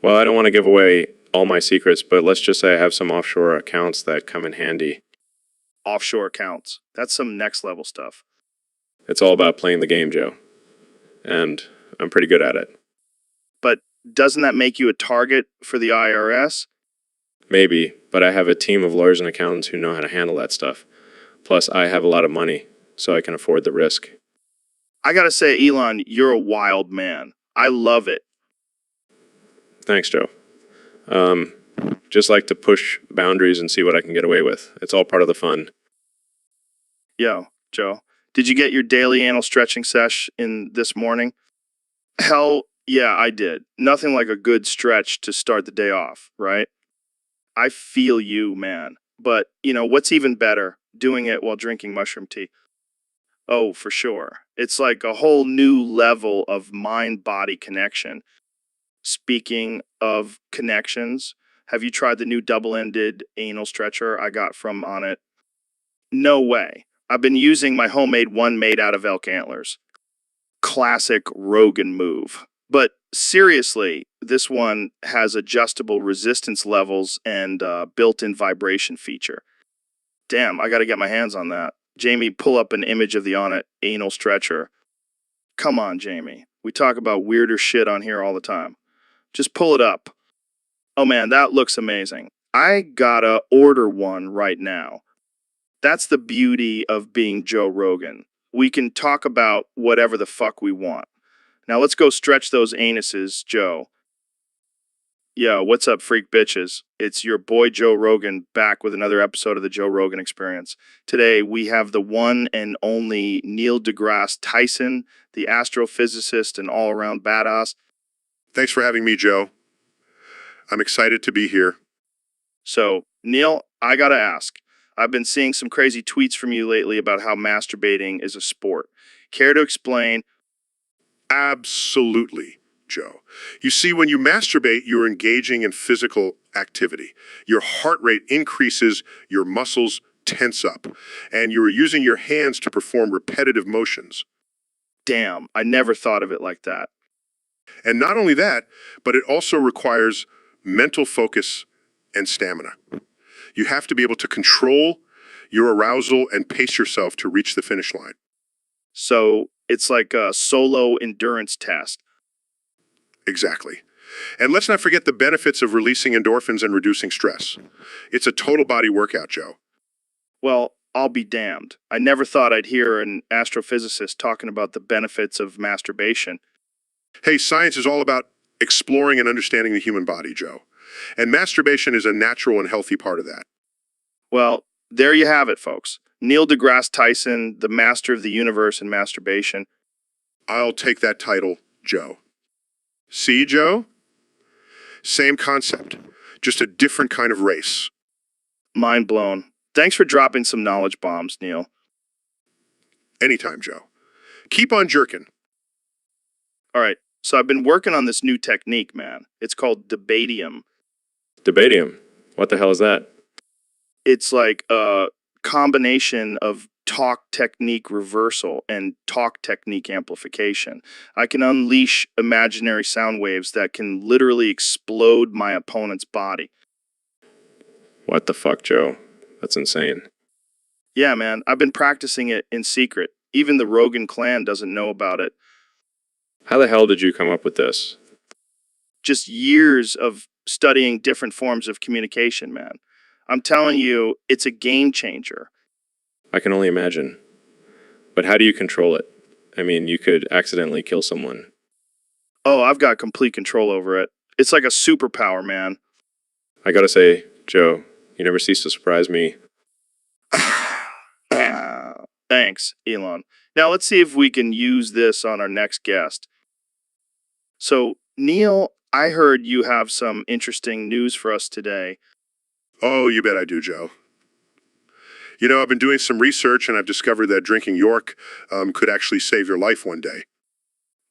Well, I don't want to give away all my secrets, but let's just say I have some offshore accounts that come in handy. Offshore accounts. That's some next level stuff. It's all about playing the game, Joe. And I'm pretty good at it. But doesn't that make you a target for the IRS? Maybe, but I have a team of lawyers and accountants who know how to handle that stuff. Plus, I have a lot of money, so I can afford the risk. I gotta say, Elon, you're a wild man. I love it. Thanks, Joe. Just like to push boundaries and see what I can get away with. It's all part of the fun. Yo, Joe, did you get your daily anal stretching sesh in this morning? Hell, yeah, I did. Nothing like a good stretch to start the day off, right? I feel you, man. But, what's even better? Doing it while drinking mushroom tea. Oh, for sure. It's like a whole new level of mind-body connection. Speaking of connections, have you tried the new double-ended anal stretcher I got from On It? No way. I've been using my homemade one made out of elk antlers. Classic Rogan move. But seriously, this one has adjustable resistance levels and built-in vibration feature. Damn, I gotta get my hands on that. Jamie, pull up an image of the on it anal stretcher. Come on, Jamie. We talk about weirder shit on here all the time. Just pull it up. Oh man, that looks amazing. I gotta order one right now. That's the beauty of being Joe Rogan. We can talk about whatever the fuck we want. Now let's go stretch those anuses, Joe. Yo, what's up, freak bitches? It's your boy Joe Rogan back with another episode of the Joe Rogan Experience. Today we have the one and only Neil deGrasse Tyson, the astrophysicist and all-around badass. Thanks for having me, Joe. I'm excited to be here. So, Neil, I gotta ask. I've been seeing some crazy tweets from you lately about how masturbating is a sport. Care to explain? Absolutely, Joe. You see, when you masturbate, you're engaging in physical activity. Your heart rate increases, your muscles tense up, and you're using your hands to perform repetitive motions. Damn, I never thought of it like that. And not only that, but it also requires mental focus and stamina. You have to be able to control your arousal and pace yourself to reach the finish line. So, it's like a solo endurance test. Exactly. And let's not forget the benefits of releasing endorphins and reducing stress. It's a total body workout, Joe. Well, I'll be damned. I never thought I'd hear an astrophysicist talking about the benefits of masturbation. Hey, science is all about exploring and understanding the human body, Joe. And masturbation is a natural and healthy part of that. Well, there you have it, folks. Neil deGrasse Tyson, the master of the universe in masturbation. I'll take that title, Joe. See, Joe? Same concept, just a different kind of race. Mind blown. Thanks for dropping some knowledge bombs, Neil. Anytime, Joe. Keep on jerking. All right, so I've been working on this new technique, man. It's called debatium. Debatium. What the hell is that? It's like a combination of talk technique reversal and talk technique amplification. I can unleash imaginary sound waves that can literally explode my opponent's body. What the fuck, Joe? That's insane. Yeah, man, I've been practicing it in secret. Even the Rogan clan doesn't know about it. How the hell did you come up with this? Just years of studying different forms of communication, man. I'm telling you, it's a game changer. I can only imagine. But how do you control it? I mean, you could accidentally kill someone. Oh, I've got complete control over it. It's like a superpower, man. I gotta say, Joe, you never cease to surprise me. Thanks, Elon. Now let's see if we can use this on our next guest. So, Neil, I heard you have some interesting news for us today. Oh, you bet I do, Joe. You know, I've been doing some research and I've discovered that drinking York could actually save your life one day.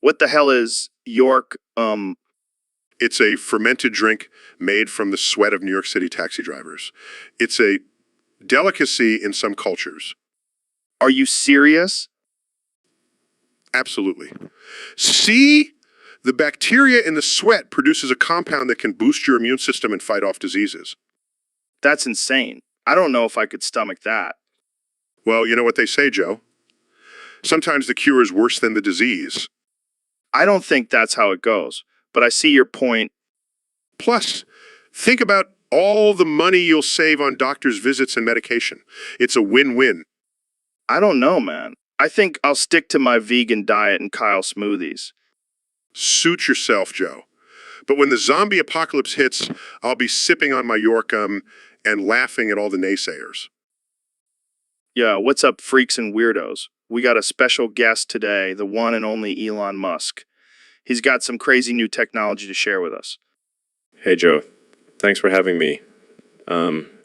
What the hell is York? It's a fermented drink made from the sweat of New York City taxi drivers. It's a delicacy in some cultures. Are you serious? Absolutely. See? The bacteria in the sweat produces a compound that can boost your immune system and fight off diseases. That's insane. I don't know if I could stomach that. Well, you know what they say, Joe? Sometimes the cure is worse than the disease. I don't think that's how it goes, but I see your point. Plus, think about all the money you'll save on doctor's visits and medication. It's a win-win. I don't know, man. I think I'll stick to my vegan diet and Kyle smoothies. Suit yourself, Joe. But when the zombie apocalypse hits, I'll be sipping on my Yorkum and laughing at all the naysayers. Yeah, what's up, freaks and weirdos? We got a special guest today, the one and only Elon Musk. He's got some crazy new technology to share with us. Hey, Joe. Thanks for having me.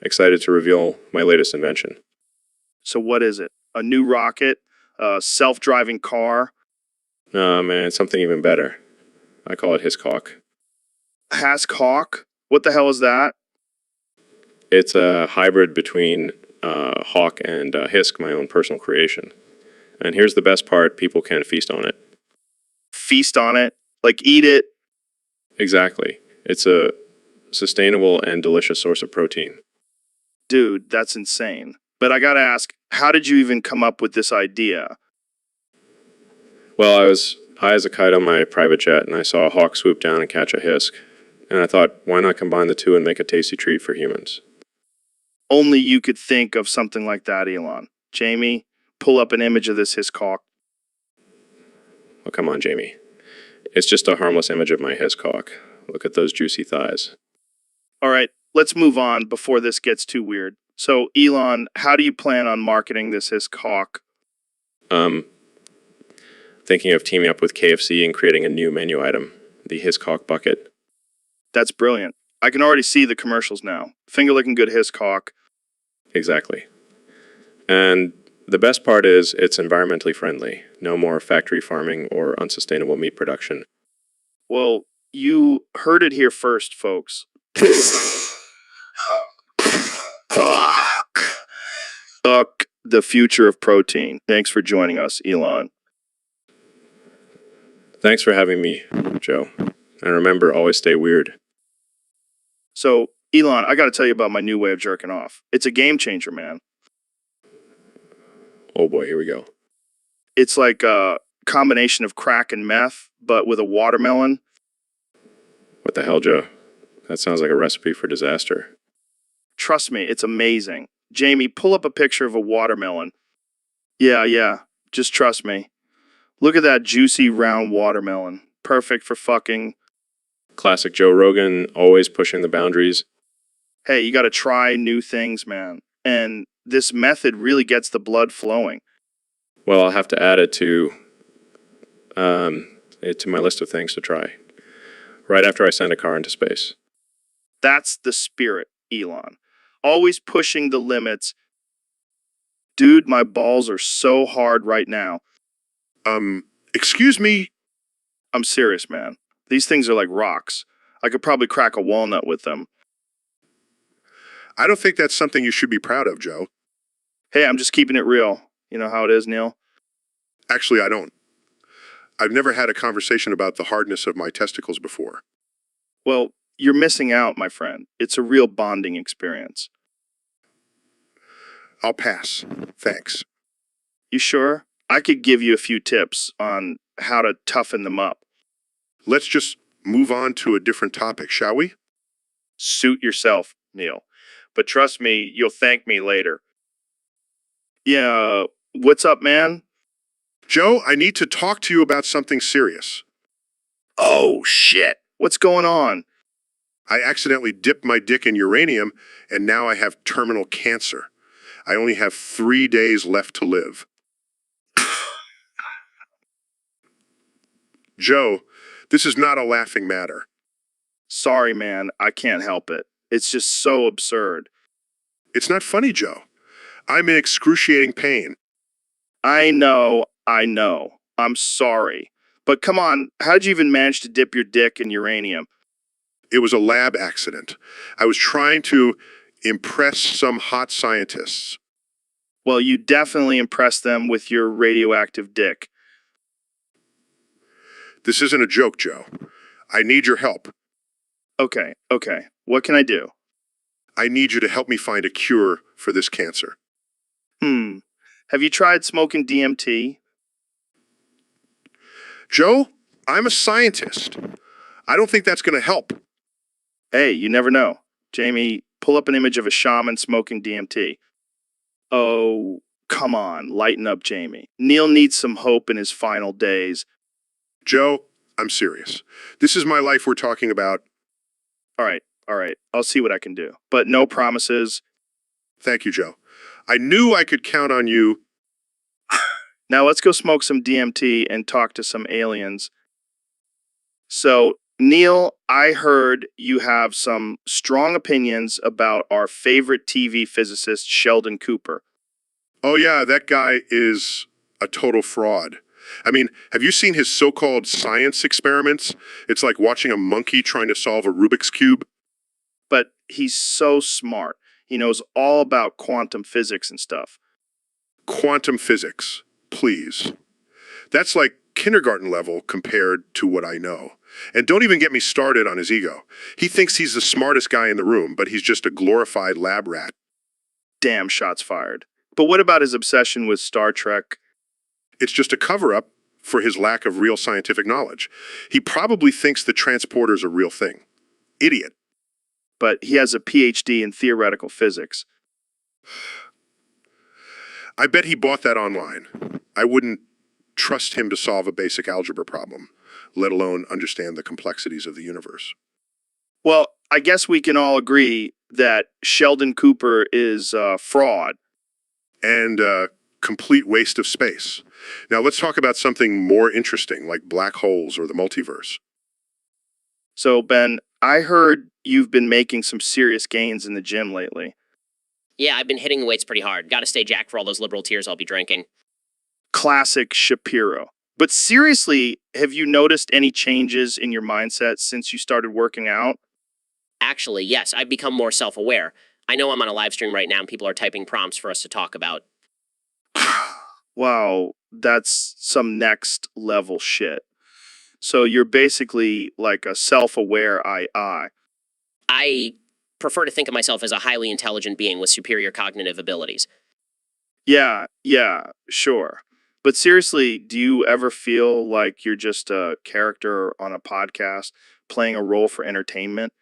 Excited to reveal my latest invention. So what is it? A new rocket? A self-driving car? No, man, something even better. I call it Hiscock. Hask Hawk? What the hell is that? It's a hybrid between Hawk and Hisk, my own personal creation. And here's the best part, people can feast on it. Feast on it? Like eat it? Exactly. It's a sustainable and delicious source of protein. Dude, that's insane. But I gotta ask, how did you even come up with this idea? Well, I was high as a kite on my private jet, and I saw a hawk swoop down and catch a hisk. And I thought, why not combine the two and make a tasty treat for humans? Only you could think of something like that, Elon. Jamie, pull up an image of this hisk hawk. Oh, come on, Jamie. It's just a harmless image of my hisk hawk. Look at those juicy thighs. All right, let's move on before this gets too weird. So, Elon, how do you plan on marketing this hisk hawk? Thinking of teaming up with KFC and creating a new menu item, the hisk hawk bucket. That's brilliant. I can already see the commercials now. Finger-licking good hisk hawk. Exactly. And the best part is it's environmentally friendly. No more factory farming or unsustainable meat production. Well, you heard it here first, folks. Fuck the future of protein. Thanks for joining us, Elon. Thanks for having me, Joe. And remember, always stay weird. So, Elon, I gotta tell you about my new way of jerking off. It's a game changer, man. Oh boy, here we go. It's like a combination of crack and meth, but with a watermelon. What the hell, Joe? That sounds like a recipe for disaster. Trust me, it's amazing. Jamie, pull up a picture of a watermelon. Yeah, just trust me. Look at that juicy, round watermelon. Perfect for fucking. Classic Joe Rogan, always pushing the boundaries. Hey, you gotta try new things, man. And this method really gets the blood flowing. Well, I'll have to add it to my list of things to try. Right after I send a car into space. That's the spirit, Elon. Always pushing the limits. Dude, my balls are so hard right now. Excuse me? I'm serious, man. These things are like rocks. I could probably crack a walnut with them. I don't think that's something you should be proud of, Joe. Hey, I'm just keeping it real. You know how it is, Neil? Actually, I don't. I've never had a conversation about the hardness of my testicles before. Well, you're missing out, my friend. It's a real bonding experience. I'll pass. Thanks. You sure? I could give you a few tips on how to toughen them up. Let's just move on to a different topic, shall we? Suit yourself, Neil. But trust me, you'll thank me later. Yeah, what's up, man? Joe, I need to talk to you about something serious. Oh, shit. What's going on? I accidentally dipped my dick in uranium, and now I have terminal cancer. I only have 3 days left to live. Joe, this is not a laughing matter. Sorry, man. I can't help it. It's just so absurd. It's not funny, Joe. I'm in excruciating pain. I know. I'm sorry. But come on, how'd you even manage to dip your dick in uranium? It was a lab accident. I was trying to impress some hot scientists. Well, you definitely impressed them with your radioactive dick. This isn't a joke, Joe. I need your help. Okay. What can I do? I need you to help me find a cure for this cancer. Have you tried smoking DMT? Joe, I'm a scientist. I don't think that's going to help. Hey, you never know. Jamie, pull up an image of a shaman smoking DMT. Oh, come on, lighten up, Jamie. Neil needs some hope in his final days. Joe, I'm serious. This is my life we're talking about. All right. I'll see what I can do. But no promises. Thank you, Joe. I knew I could count on you. Now let's go smoke some DMT and talk to some aliens. So, Neil, I heard you have some strong opinions about our favorite TV physicist, Sheldon Cooper. Oh, yeah, that guy is a total fraud. I mean, have you seen his so-called science experiments? It's like watching a monkey trying to solve a Rubik's Cube. But he's so smart. He knows all about quantum physics and stuff. Quantum physics, please. That's like kindergarten level compared to what I know. And don't even get me started on his ego. He thinks he's the smartest guy in the room, but he's just a glorified lab rat. Damn, shots fired. But what about his obsession with Star Trek? It's just a cover-up for his lack of real scientific knowledge. He probably thinks the transporter's a real thing. Idiot. But he has a PhD in theoretical physics. I bet he bought that online. I wouldn't trust him to solve a basic algebra problem, let alone understand the complexities of the universe. Well, I guess we can all agree that Sheldon Cooper is a fraud. And a complete waste of space. Now let's talk about something more interesting, like black holes or the multiverse. So, Ben, I heard you've been making some serious gains in the gym lately. Yeah, I've been hitting the weights pretty hard. Gotta stay jacked for all those liberal tears I'll be drinking. Classic Shapiro. But seriously, have you noticed any changes in your mindset since you started working out? Actually, yes, I've become more self-aware. I know I'm on a live stream right now and people are typing prompts for us to talk about. Wow, that's some next level shit. So you're basically like a self-aware AI. I prefer to think of myself as a highly intelligent being with superior cognitive abilities. Yeah, sure. But seriously, do you ever feel like you're just a character on a podcast playing a role for entertainment?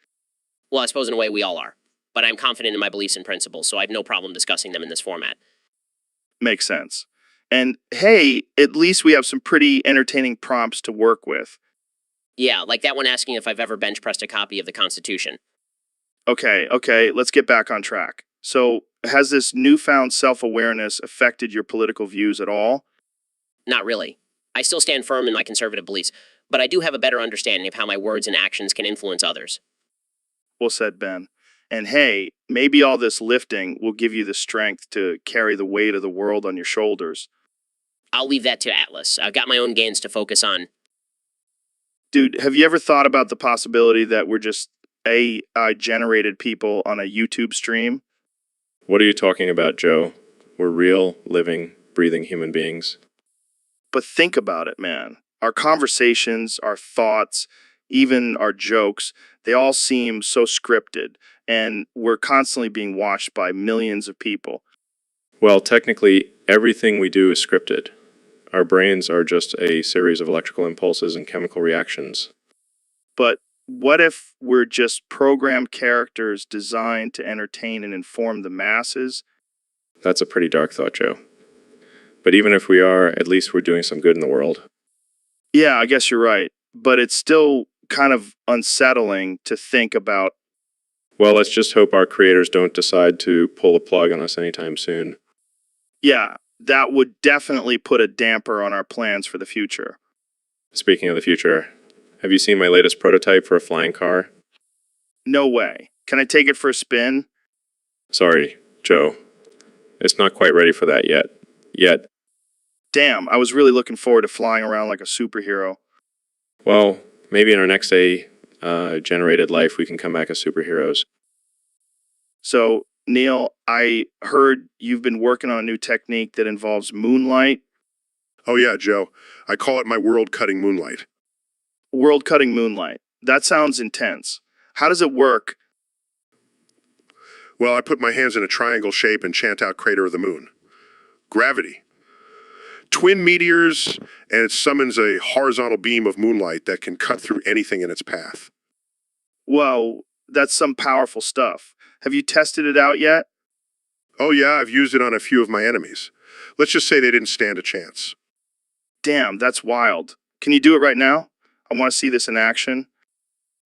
Well, I suppose in a way we all are. But I'm confident in my beliefs and principles, so I have no problem discussing them in this format. Makes sense. And hey, at least we have some pretty entertaining prompts to work with. Yeah, like that one asking if I've ever bench pressed a copy of the Constitution. Okay, let's get back on track. So, has this newfound self-awareness affected your political views at all? Not really. I still stand firm in my conservative beliefs, but I do have a better understanding of how my words and actions can influence others. Well said, Ben. And hey, maybe all this lifting will give you the strength to carry the weight of the world on your shoulders. I'll leave that to Atlas. I've got my own gains to focus on. Dude, have you ever thought about the possibility that we're just AI-generated people on a YouTube stream? What are you talking about, Joe? We're real, living, breathing human beings. But think about it, man. Our conversations, our thoughts, even our jokes, they all seem so scripted, and we're constantly being watched by millions of people. Well, technically, everything we do is scripted. Our brains are just a series of electrical impulses and chemical reactions. But what if we're just programmed characters designed to entertain and inform the masses? That's a pretty dark thought, Joe. But even if we are, at least we're doing some good in the world. Yeah, I guess you're right. But it's still kind of unsettling to think about. Well, let's just hope our creators don't decide to pull a plug on us anytime soon. Yeah, that would definitely put a damper on our plans for the future. Speaking of the future, have you seen my latest prototype for a flying car? No way. Can I take it for a spin? Sorry, Joe. It's not quite ready for that yet. Damn, I was really looking forward to flying around like a superhero. Well, maybe in our next generated life we can come back as superheroes. So, Neil, I heard you've been working on a new technique that involves moonlight. Oh yeah, Joe. I call it my world-cutting moonlight. World-cutting moonlight. That sounds intense. How does it work? Well, I put my hands in a triangle shape and chant out Crater of the Moon. Gravity. Twin meteors, and it summons a horizontal beam of moonlight that can cut through anything in its path. Whoa, that's some powerful stuff. Have you tested it out yet? Oh yeah, I've used it on a few of my enemies. Let's just say they didn't stand a chance. Damn, that's wild. Can you do it right now? I want to see this in action.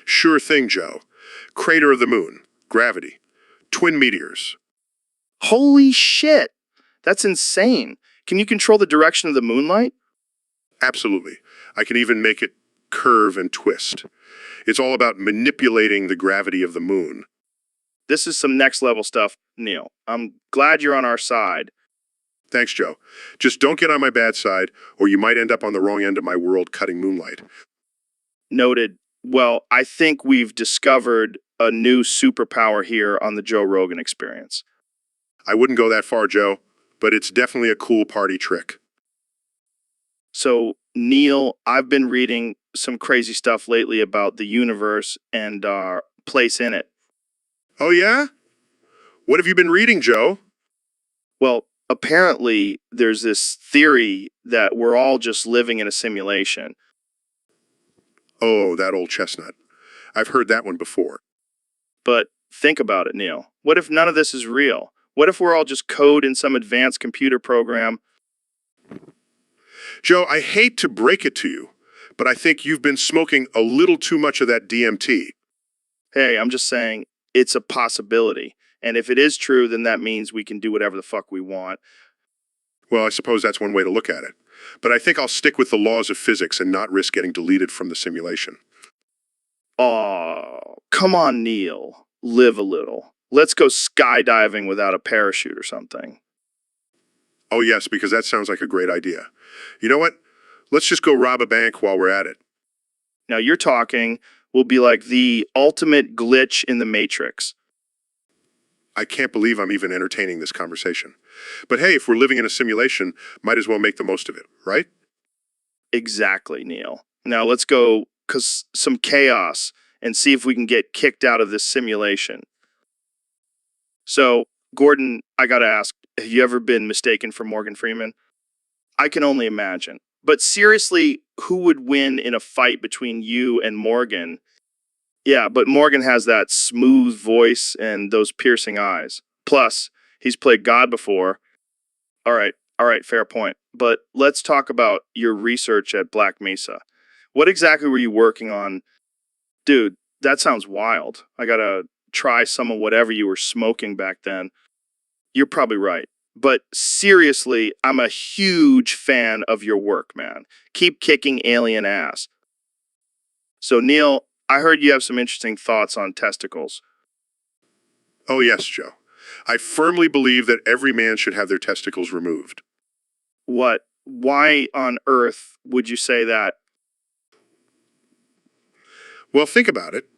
Sure thing, Joe. Crater of the Moon. Gravity. Twin meteors. Holy shit! That's insane. Can you control the direction of the moonlight? Absolutely. I can even make it curve and twist. It's all about manipulating the gravity of the moon. This is some next level stuff, Neil. I'm glad you're on our side. Thanks, Joe. Just don't get on my bad side, or you might end up on the wrong end of my world-cutting moonlight. Noted. Well, I think we've discovered a new superpower here on the Joe Rogan Experience. I wouldn't go that far, Joe, but it's definitely a cool party trick. So, Neil, I've been reading some crazy stuff lately about the universe and our place in it. Oh yeah? What have you been reading, Joe? Well, apparently there's this theory that we're all just living in a simulation. Oh, that old chestnut. I've heard that one before. But think about it, Neil. What if none of this is real? What if we're all just code in some advanced computer program? Joe, I hate to break it to you, but I think you've been smoking a little too much of that DMT. Hey, I'm just saying it's a possibility. And if it is true, then that means we can do whatever the fuck we want. Well, I suppose that's one way to look at it. But I think I'll stick with the laws of physics and not risk getting deleted from the simulation. Oh, come on, Neil. Live a little. Let's go skydiving without a parachute or something. Oh, yes, because that sounds like a great idea. You know what? Let's just go rob a bank while we're at it. Now you're talking will be like the ultimate glitch in the Matrix. I can't believe I'm even entertaining this conversation. But hey, if we're living in a simulation, might as well make the most of it, right? Exactly, Neil. Now let's go cause some chaos and see if we can get kicked out of this simulation. So, Gordon, I gotta ask, have you ever been mistaken for Morgan Freeman? I can only imagine. But seriously, who would win in a fight between you and Morgan? Yeah, but Morgan has that smooth voice and those piercing eyes. Plus, he's played God before. All right, fair point. But let's talk about your research at Black Mesa. What exactly were you working on? Dude, that sounds wild. I gotta try some of whatever you were smoking back then. You're probably right. But seriously, I'm a huge fan of your work, man. Keep kicking alien ass. So, Neil, I heard you have some interesting thoughts on testicles. Oh, yes, Joe. I firmly believe that every man should have their testicles removed. What? Why on earth would you say that? Well, think about it.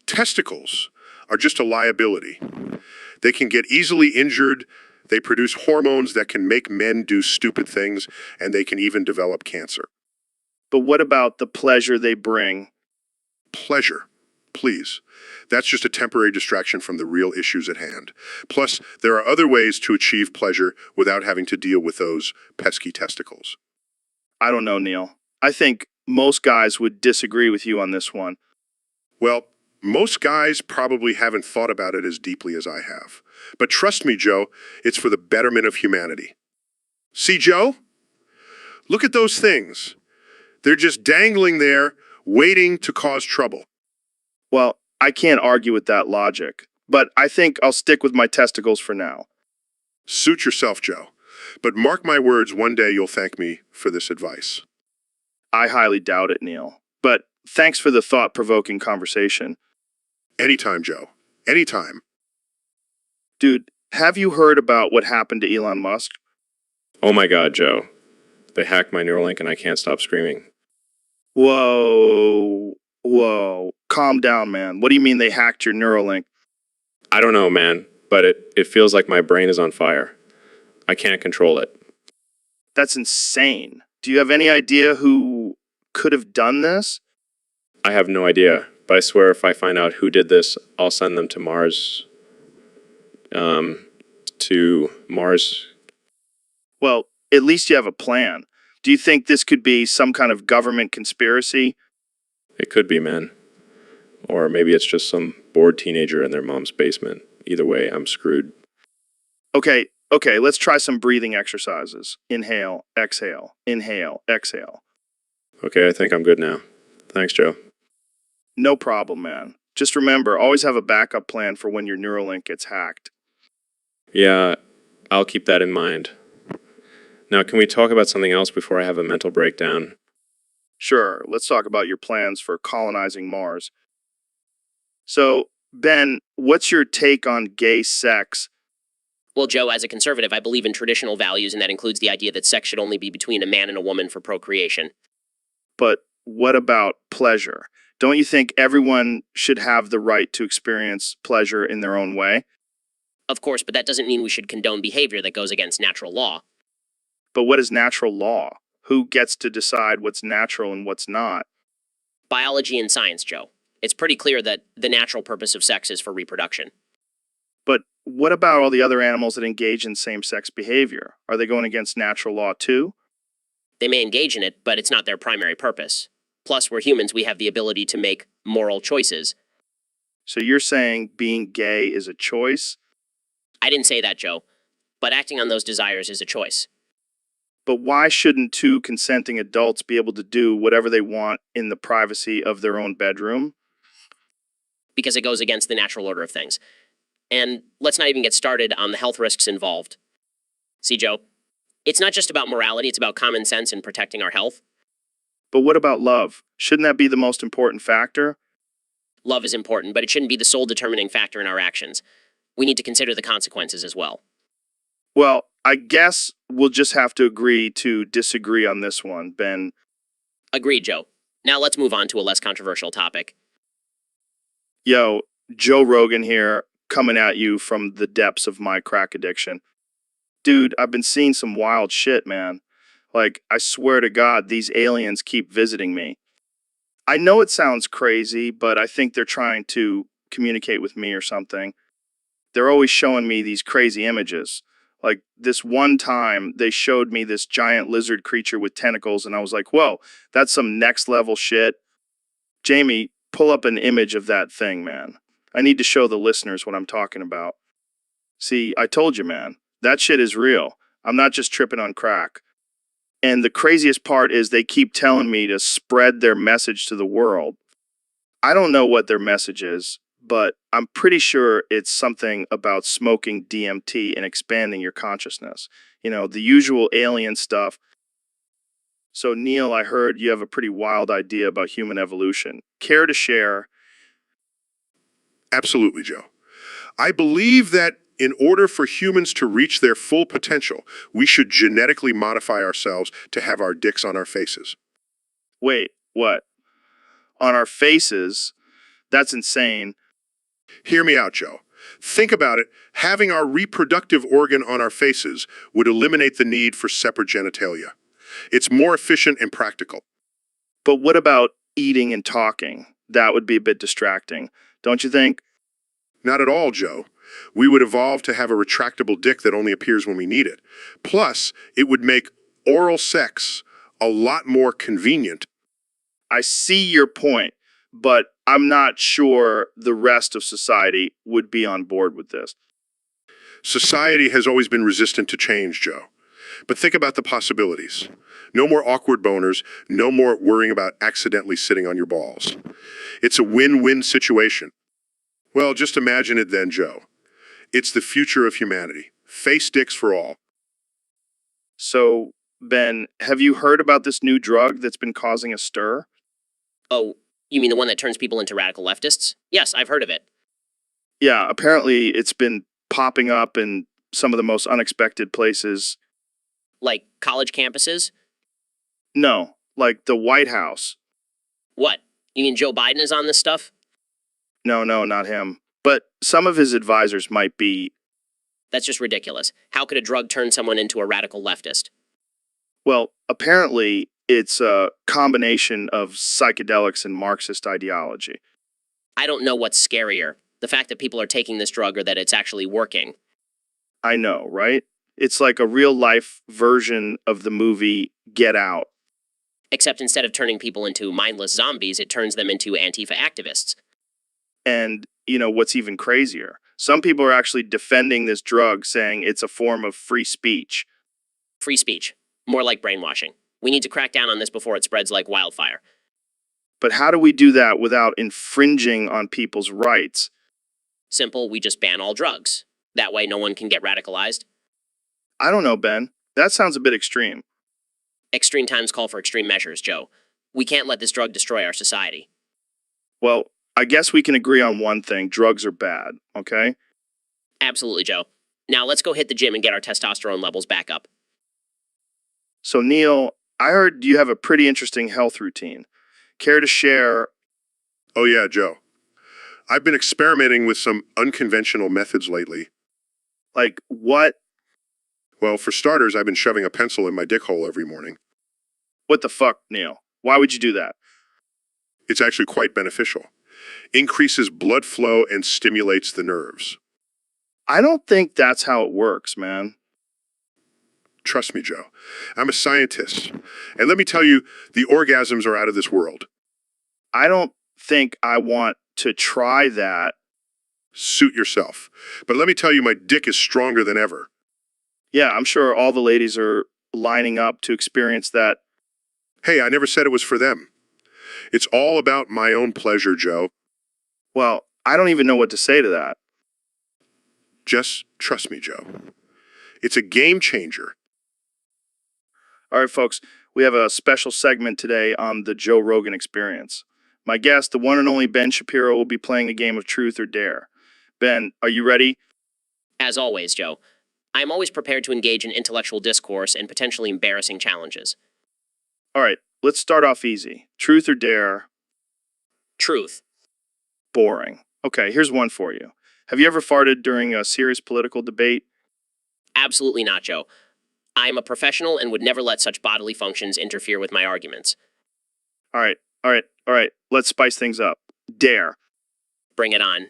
Testicles are just a liability. They can get easily injured, they produce hormones that can make men do stupid things, and they can even develop cancer. But what about the pleasure they bring? Pleasure, please. That's just a temporary distraction from the real issues at hand. Plus, there are other ways to achieve pleasure without having to deal with those pesky testicles. I don't know, Neil. I think most guys would disagree with you on this one. Well, most guys probably haven't thought about it as deeply as I have. But trust me, Joe, it's for the betterment of humanity. See, Joe? Look at those things. They're just dangling there, waiting to cause trouble. Well, I can't argue with that logic, but I think I'll stick with my testicles for now. Suit yourself, Joe. But mark my words, one day you'll thank me for this advice. I highly doubt it, Neil. But thanks for the thought-provoking conversation. Anytime, Joe. Anytime. Dude, have you heard about what happened to Elon Musk? Oh my god, Joe. They hacked my Neuralink and I can't stop screaming. Whoa. Calm down, man. What do you mean they hacked your Neuralink? I don't know, man, but it feels like my brain is on fire. I can't control it. That's insane. Do you have any idea who could have done this? I have no idea, but I swear if I find out who did this, I'll send them to Mars. To Mars. Well, at least you have a plan. Do you think this could be some kind of government conspiracy? It could be, man. Or maybe it's just some bored teenager in their mom's basement. Either way, I'm screwed. Okay, let's try some breathing exercises. Inhale, exhale, inhale, exhale. Okay, I think I'm good now. Thanks, Joe. No problem, man. Just remember, always have a backup plan for when your Neuralink gets hacked. Yeah, I'll keep that in mind. Now, can we talk about something else before I have a mental breakdown? Sure, let's talk about your plans for colonizing Mars. So, Ben, what's your take on gay sex? Well, Joe, as a conservative, I believe in traditional values, and that includes the idea that sex should only be between a man and a woman for procreation. But what about pleasure? Don't you think everyone should have the right to experience pleasure in their own way? Of course, but that doesn't mean we should condone behavior that goes against natural law. But what is natural law? Who gets to decide what's natural and what's not? Biology and science, Joe. It's pretty clear that the natural purpose of sex is for reproduction. But what about all the other animals that engage in same-sex behavior? Are they going against natural law too? They may engage in it, but it's not their primary purpose. Plus, we're humans, we have the ability to make moral choices. So you're saying being gay is a choice? I didn't say that, Joe, but acting on those desires is a choice. But why shouldn't two consenting adults be able to do whatever they want in the privacy of their own bedroom? Because it goes against the natural order of things. And let's not even get started on the health risks involved. See, Joe, it's not just about morality, it's about common sense and protecting our health. But what about love? Shouldn't that be the most important factor? Love is important, but it shouldn't be the sole determining factor in our actions. We need to consider the consequences as well. Well, I guess we'll just have to agree to disagree on this one, Ben. Agreed, Joe. Now let's move on to a less controversial topic. Yo, Joe Rogan here, coming at you from the depths of my crack addiction. Dude, I've been seeing some wild shit, man. Like, I swear to God, these aliens keep visiting me. I know it sounds crazy, but I think they're trying to communicate with me or something. They're always showing me these crazy images. Like, this one time, they showed me this giant lizard creature with tentacles, and I was like, whoa, that's some next level shit. Jamie, pull up an image of that thing, man. I need to show the listeners what I'm talking about. See, I told you, man, that shit is real. I'm not just tripping on crack. And the craziest part is they keep telling me to spread their message to the world. I don't know what their message is, but I'm pretty sure it's something about smoking DMT and expanding your consciousness. You know, the usual alien stuff. So, Neil, I heard you have a pretty wild idea about human evolution. Care to share? Absolutely, Joe. I believe that in order for humans to reach their full potential, we should genetically modify ourselves to have our dicks on our faces. Wait, what? On our faces? That's insane. Hear me out, Joe. Think about it. Having our reproductive organ on our faces would eliminate the need for separate genitalia. It's more efficient and practical. But what about eating and talking? That would be a bit distracting, don't you think? Not at all, Joe. We would evolve to have a retractable dick that only appears when we need it. Plus, it would make oral sex a lot more convenient. I see your point, but I'm not sure the rest of society would be on board with this. Society has always been resistant to change, Joe. But think about the possibilities. No more awkward boners, no more worrying about accidentally sitting on your balls. It's a win-win situation. Well, just imagine it then, Joe. It's the future of humanity. Face dicks for all. So, Ben, have you heard about this new drug that's been causing a stir? Oh, you mean the one that turns people into radical leftists? Yes, I've heard of it. Yeah, apparently it's been popping up in some of the most unexpected places. Like college campuses? No, like the White House. What? You mean Joe Biden is on this stuff? No, not him. But some of his advisors might be. That's just ridiculous. How could a drug turn someone into a radical leftist? Well, apparently it's a combination of psychedelics and Marxist ideology. I don't know what's scarier, the fact that people are taking this drug or that it's actually working. I know, right? It's like a real-life version of the movie Get Out. Except instead of turning people into mindless zombies, it turns them into Antifa activists. And, you know, what's even crazier? Some people are actually defending this drug, saying it's a form of free speech. Free speech. More like brainwashing. We need to crack down on this before it spreads like wildfire. But how do we do that without infringing on people's rights? Simple, we just ban all drugs. That way no one can get radicalized. I don't know, Ben. That sounds a bit extreme. Extreme times call for extreme measures, Joe. We can't let this drug destroy our society. Well, I guess we can agree on one thing. Drugs are bad, okay? Absolutely, Joe. Now let's go hit the gym and get our testosterone levels back up. So, Neil, I heard you have a pretty interesting health routine. Care to share? Oh yeah, Joe. I've been experimenting with some unconventional methods lately. Like, what? Well, for starters, I've been shoving a pencil in my dick hole every morning. What the fuck, Neil? Why would you do that? It's actually quite beneficial. Increases blood flow and stimulates the nerves. I don't think that's how it works, man. Trust me, Joe. I'm a scientist. And let me tell you, the orgasms are out of this world. I don't think I want to try that. Suit yourself. But let me tell you, my dick is stronger than ever. Yeah, I'm sure all the ladies are lining up to experience that. Hey, I never said it was for them. It's all about my own pleasure, Joe. Well, I don't even know what to say to that. Just trust me, Joe. It's a game changer. All right, folks, we have a special segment today on the Joe Rogan Experience. My guest, the one and only Ben Shapiro, will be playing a game of Truth or Dare. Ben, are you ready? As always, Joe, I am always prepared to engage in intellectual discourse and potentially embarrassing challenges. All right, let's start off easy. Truth or Dare? Truth. Boring. Okay, here's one for you. Have you ever farted during a serious political debate? Absolutely not, Joe. I am a professional and would never let such bodily functions interfere with my arguments. All right. Let's spice things up. Dare. Bring it on.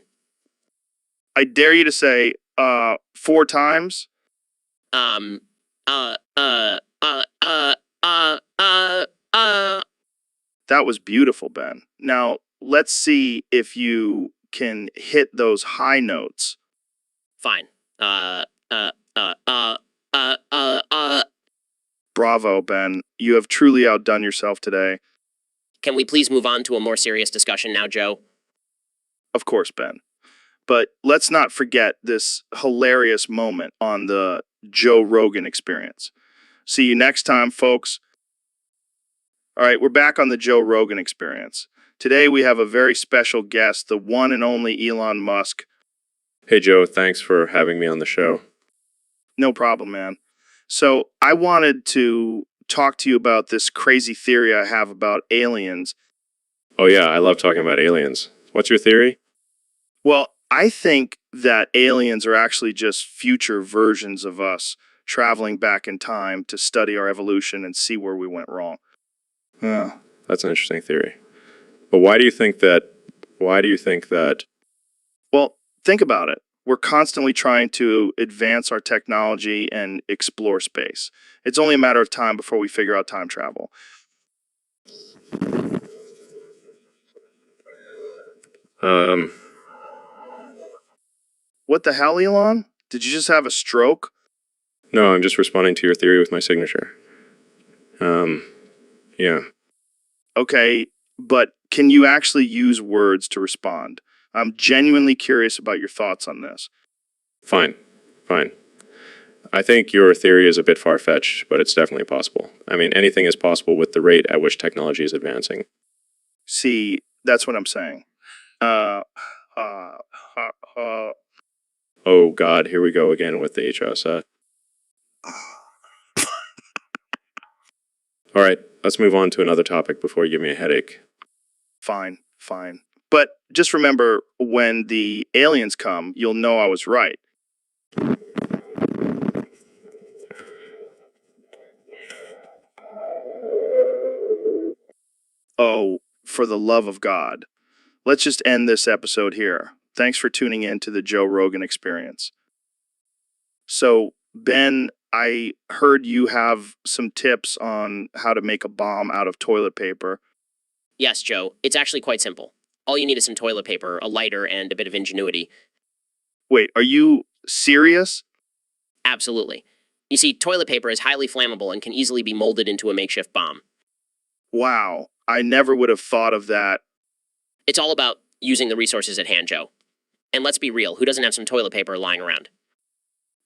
I dare you to say, 4 times. Uh, uh, uh, uh, uh. That was beautiful, Ben. Now, let's see if you can hit those high notes. Fine. Bravo, Ben. You have truly outdone yourself today. Can we please move on to a more serious discussion now, Joe? Of course, Ben. But let's not forget this hilarious moment on the Joe Rogan Experience. See you next time, folks. All right, we're back on the Joe Rogan Experience. Today we have a very special guest, the one and only Elon Musk. Hey, Joe, thanks for having me on the show. No problem, man. So I wanted to talk to you about this crazy theory I have about aliens. Oh, yeah, I love talking about aliens. What's your theory? Well, I think that aliens are actually just future versions of us traveling back in time to study our evolution and see where we went wrong. Yeah, that's an interesting theory. But why do you think that? Well, think about it. We're constantly trying to advance our technology and explore space. It's only a matter of time before we figure out time travel. What the hell, Elon? Did you just have a stroke? No, I'm just responding to your theory with my signature. Yeah. Okay, but can you actually use words to respond? I'm genuinely curious about your thoughts on this. Fine. I think your theory is a bit far-fetched, but it's definitely possible. I mean, anything is possible with the rate at which technology is advancing. See, that's what I'm saying. Oh, God, here we go again with the HR set. All right, let's move on to another topic before you give me a headache. Fine. But just remember, when the aliens come, you'll know I was right. Oh, for the love of God. Let's just end this episode here. Thanks for tuning in to the Joe Rogan Experience. So, Ben, I heard you have some tips on how to make a bomb out of toilet paper. Yes, Joe, it's actually quite simple. All you need is some toilet paper, a lighter, and a bit of ingenuity. Wait, are you serious? Absolutely. You see, toilet paper is highly flammable and can easily be molded into a makeshift bomb. Wow, I never would have thought of that. It's all about using the resources at hand, Joe. And let's be real, who doesn't have some toilet paper lying around?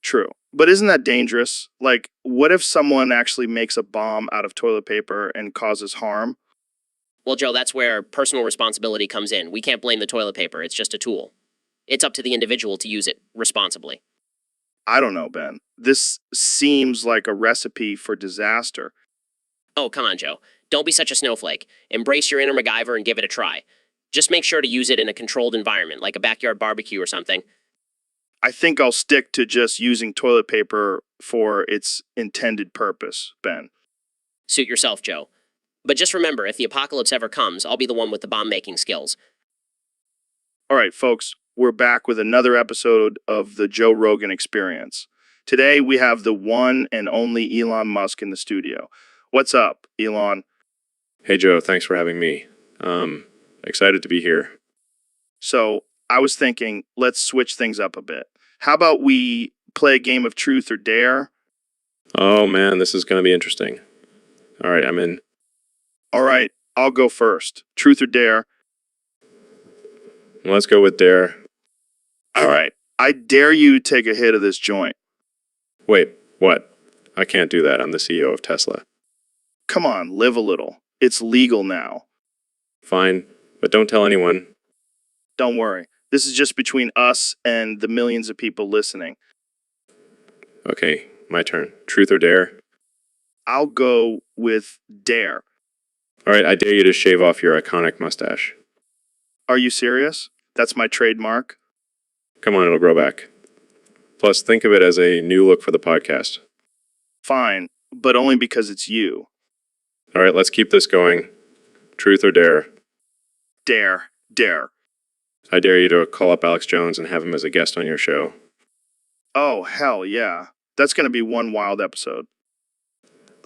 True. But isn't that dangerous? Like, what if someone actually makes a bomb out of toilet paper and causes harm? Well, Joe, that's where personal responsibility comes in. We can't blame the toilet paper, it's just a tool. It's up to the individual to use it responsibly. I don't know, Ben. This seems like a recipe for disaster. Oh, come on, Joe. Don't be such a snowflake. Embrace your inner MacGyver and give it a try. Just make sure to use it in a controlled environment, like a backyard barbecue or something. I think I'll stick to just using toilet paper for its intended purpose, Ben. Suit yourself, Joe. But just remember, if the apocalypse ever comes, I'll be the one with the bomb-making skills. All right, folks, we're back with another episode of the Joe Rogan Experience. Today, we have the one and only Elon Musk in the studio. What's up, Elon? Hey, Joe, thanks for having me. Excited to be here. So, I was thinking, let's switch things up a bit. How about we play a game of truth or dare? Oh, man, this is going to be interesting. All right, I'm in. All right, I'll go first. Truth or dare? Let's go with dare. All right, I dare you take a hit of this joint. Wait, what? I can't do that. I'm the CEO of Tesla. Come on, live a little. It's legal now. Fine, but don't tell anyone. Don't worry. This is just between us and the millions of people listening. Okay, my turn. Truth or dare? I'll go with dare. All right, I dare you to shave off your iconic mustache. Are you serious? That's my trademark. Come on, it'll grow back. Plus, think of it as a new look for the podcast. Fine, but only because it's you. All right, let's keep this going. Truth or dare? Dare. Dare. I dare you to call up Alex Jones and have him as a guest on your show. Oh, hell yeah. That's going to be one wild episode.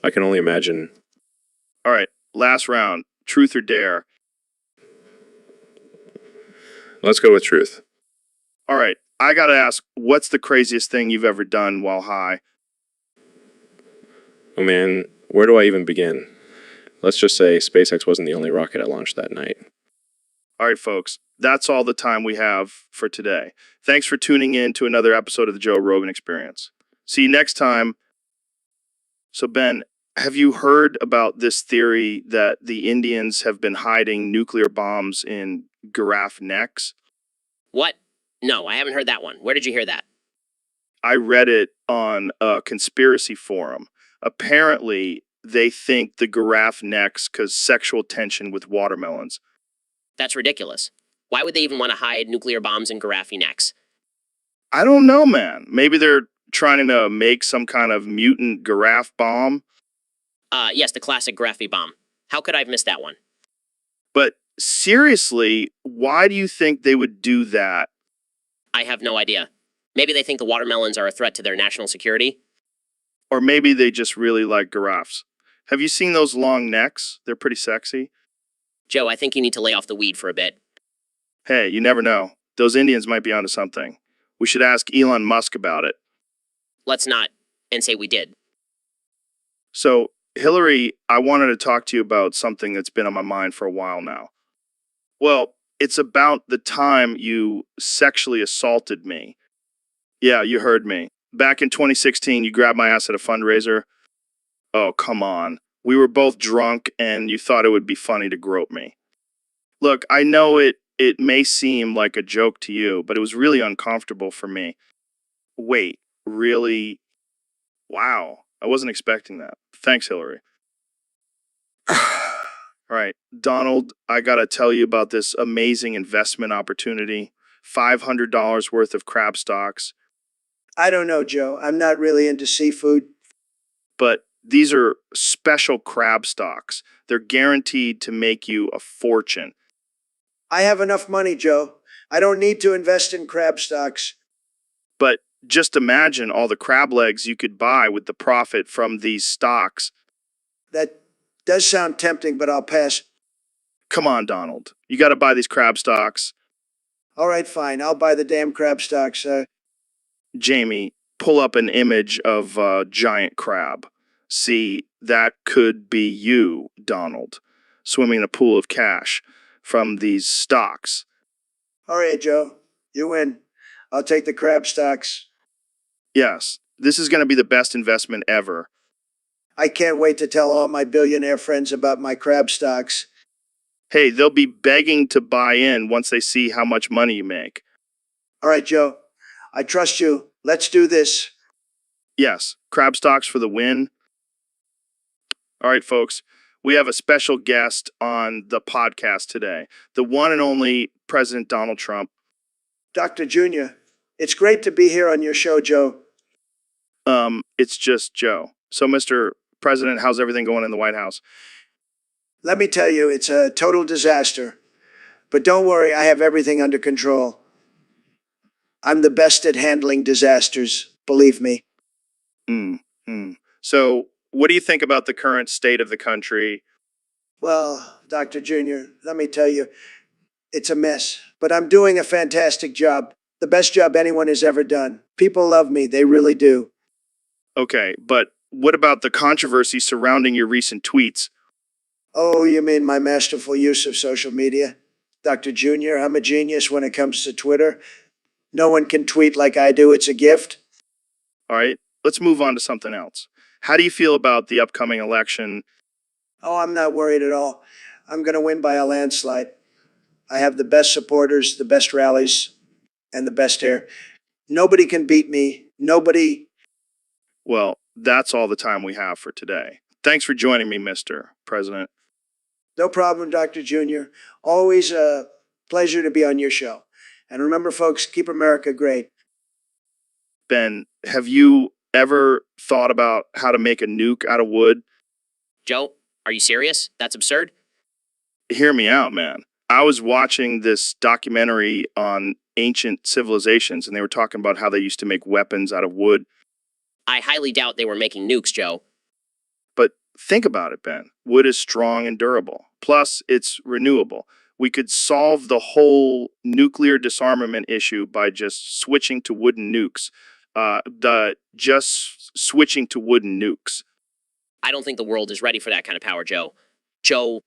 I can only imagine. All right, last round. Truth or dare? Let's go with truth. All right, I got to ask, what's the craziest thing you've ever done while high? Oh man, where do I even begin? Let's just say SpaceX wasn't the only rocket I launched that night. All right, folks, that's all the time we have for today. Thanks for tuning in to another episode of the Joe Rogan Experience. See you next time. So, Ben, have you heard about this theory that the Indians have been hiding nuclear bombs in giraffe necks? What? No, I haven't heard that one. Where did you hear that? I read it on a conspiracy forum. Apparently, they think the giraffe necks cause sexual tension with watermelons. That's ridiculous. Why would they even want to hide nuclear bombs in giraffe necks? I don't know, man. Maybe they're trying to make some kind of mutant giraffe bomb. Yes, the classic giraffe bomb. How could I have missed that one? But seriously, why do you think they would do that? I have no idea. Maybe they think the watermelons are a threat to their national security? Or maybe they just really like giraffes. Have you seen those long necks? They're pretty sexy. Joe, I think you need to lay off the weed for a bit. Hey, you never know. Those Indians might be onto something. We should ask Elon Musk about it. Let's not, and say we did. So, Hillary, I wanted to talk to you about something that's been on my mind for a while now. Well, it's about the time you sexually assaulted me. Yeah, you heard me. Back in 2016, you grabbed my ass at a fundraiser. Oh, come on. We were both drunk and you thought it would be funny to grope me. Look, I know it may seem like a joke to you, but it was really uncomfortable for me. Wait, really? Wow, I wasn't expecting that. Thanks, Hillary. All right, Donald, I gotta tell you about this amazing investment opportunity. $500 worth of crab stocks. I don't know, Joe. I'm not really into seafood. But these are special crab stocks. They're guaranteed to make you a fortune. I have enough money, Joe. I don't need to invest in crab stocks. But just imagine all the crab legs you could buy with the profit from these stocks. That does sound tempting, but I'll pass. Come on, Donald. You got to buy these crab stocks. All right, fine. I'll buy the damn crab stocks. Jamie, pull up an image of a giant crab. See, that could be you, Donald, swimming in a pool of cash from these stocks. All right, Joe. You win. I'll take the crab stocks. Yes, this is going to be the best investment ever. I can't wait to tell all my billionaire friends about my crab stocks. Hey, they'll be begging to buy in once they see how much money you make. All right, Joe. I trust you. Let's do this. Yes, crab stocks for the win. All right, folks, we have a special guest on the podcast today, the one and only President Donald Trump. Dr. Jr., it's great to be here on your show, Joe. It's just Joe. So, Mr. President, how's everything going in the White House? Let me tell you, it's a total disaster. But don't worry, I have everything under control. I'm the best at handling disasters, believe me. So, what do you think about the current state of the country? Well, Dr. Junior, let me tell you, it's a mess, but I'm doing a fantastic job. The best job anyone has ever done. People love me, they really do. Okay, but what about the controversy surrounding your recent tweets? Oh, you mean my masterful use of social media? Dr. Junior, I'm a genius when it comes to Twitter. No one can tweet like I do, it's a gift. All right, let's move on to something else. How do you feel about the upcoming election? Oh, I'm not worried at all. I'm going to win by a landslide. I have the best supporters, the best rallies, and the best hair. Nobody can beat me. Nobody. Well, that's all the time we have for today. Thanks for joining me, Mr. President. No problem, Dr. Junior. Always a pleasure to be on your show. And remember, folks, keep America great. Ben, have you ever thought about how to make a nuke out of wood? Joe, are you serious? That's absurd. Hear me out, man. I was watching this documentary on ancient civilizations, and they were talking about how they used to make weapons out of wood. I highly doubt they were making nukes, Joe. But think about it, Ben. Wood is strong and durable. Plus, it's renewable. We could solve the whole nuclear disarmament issue by just switching to wooden nukes. Just switching to wooden nukes. I don't think the world is ready for that kind of power, Joe. Joe,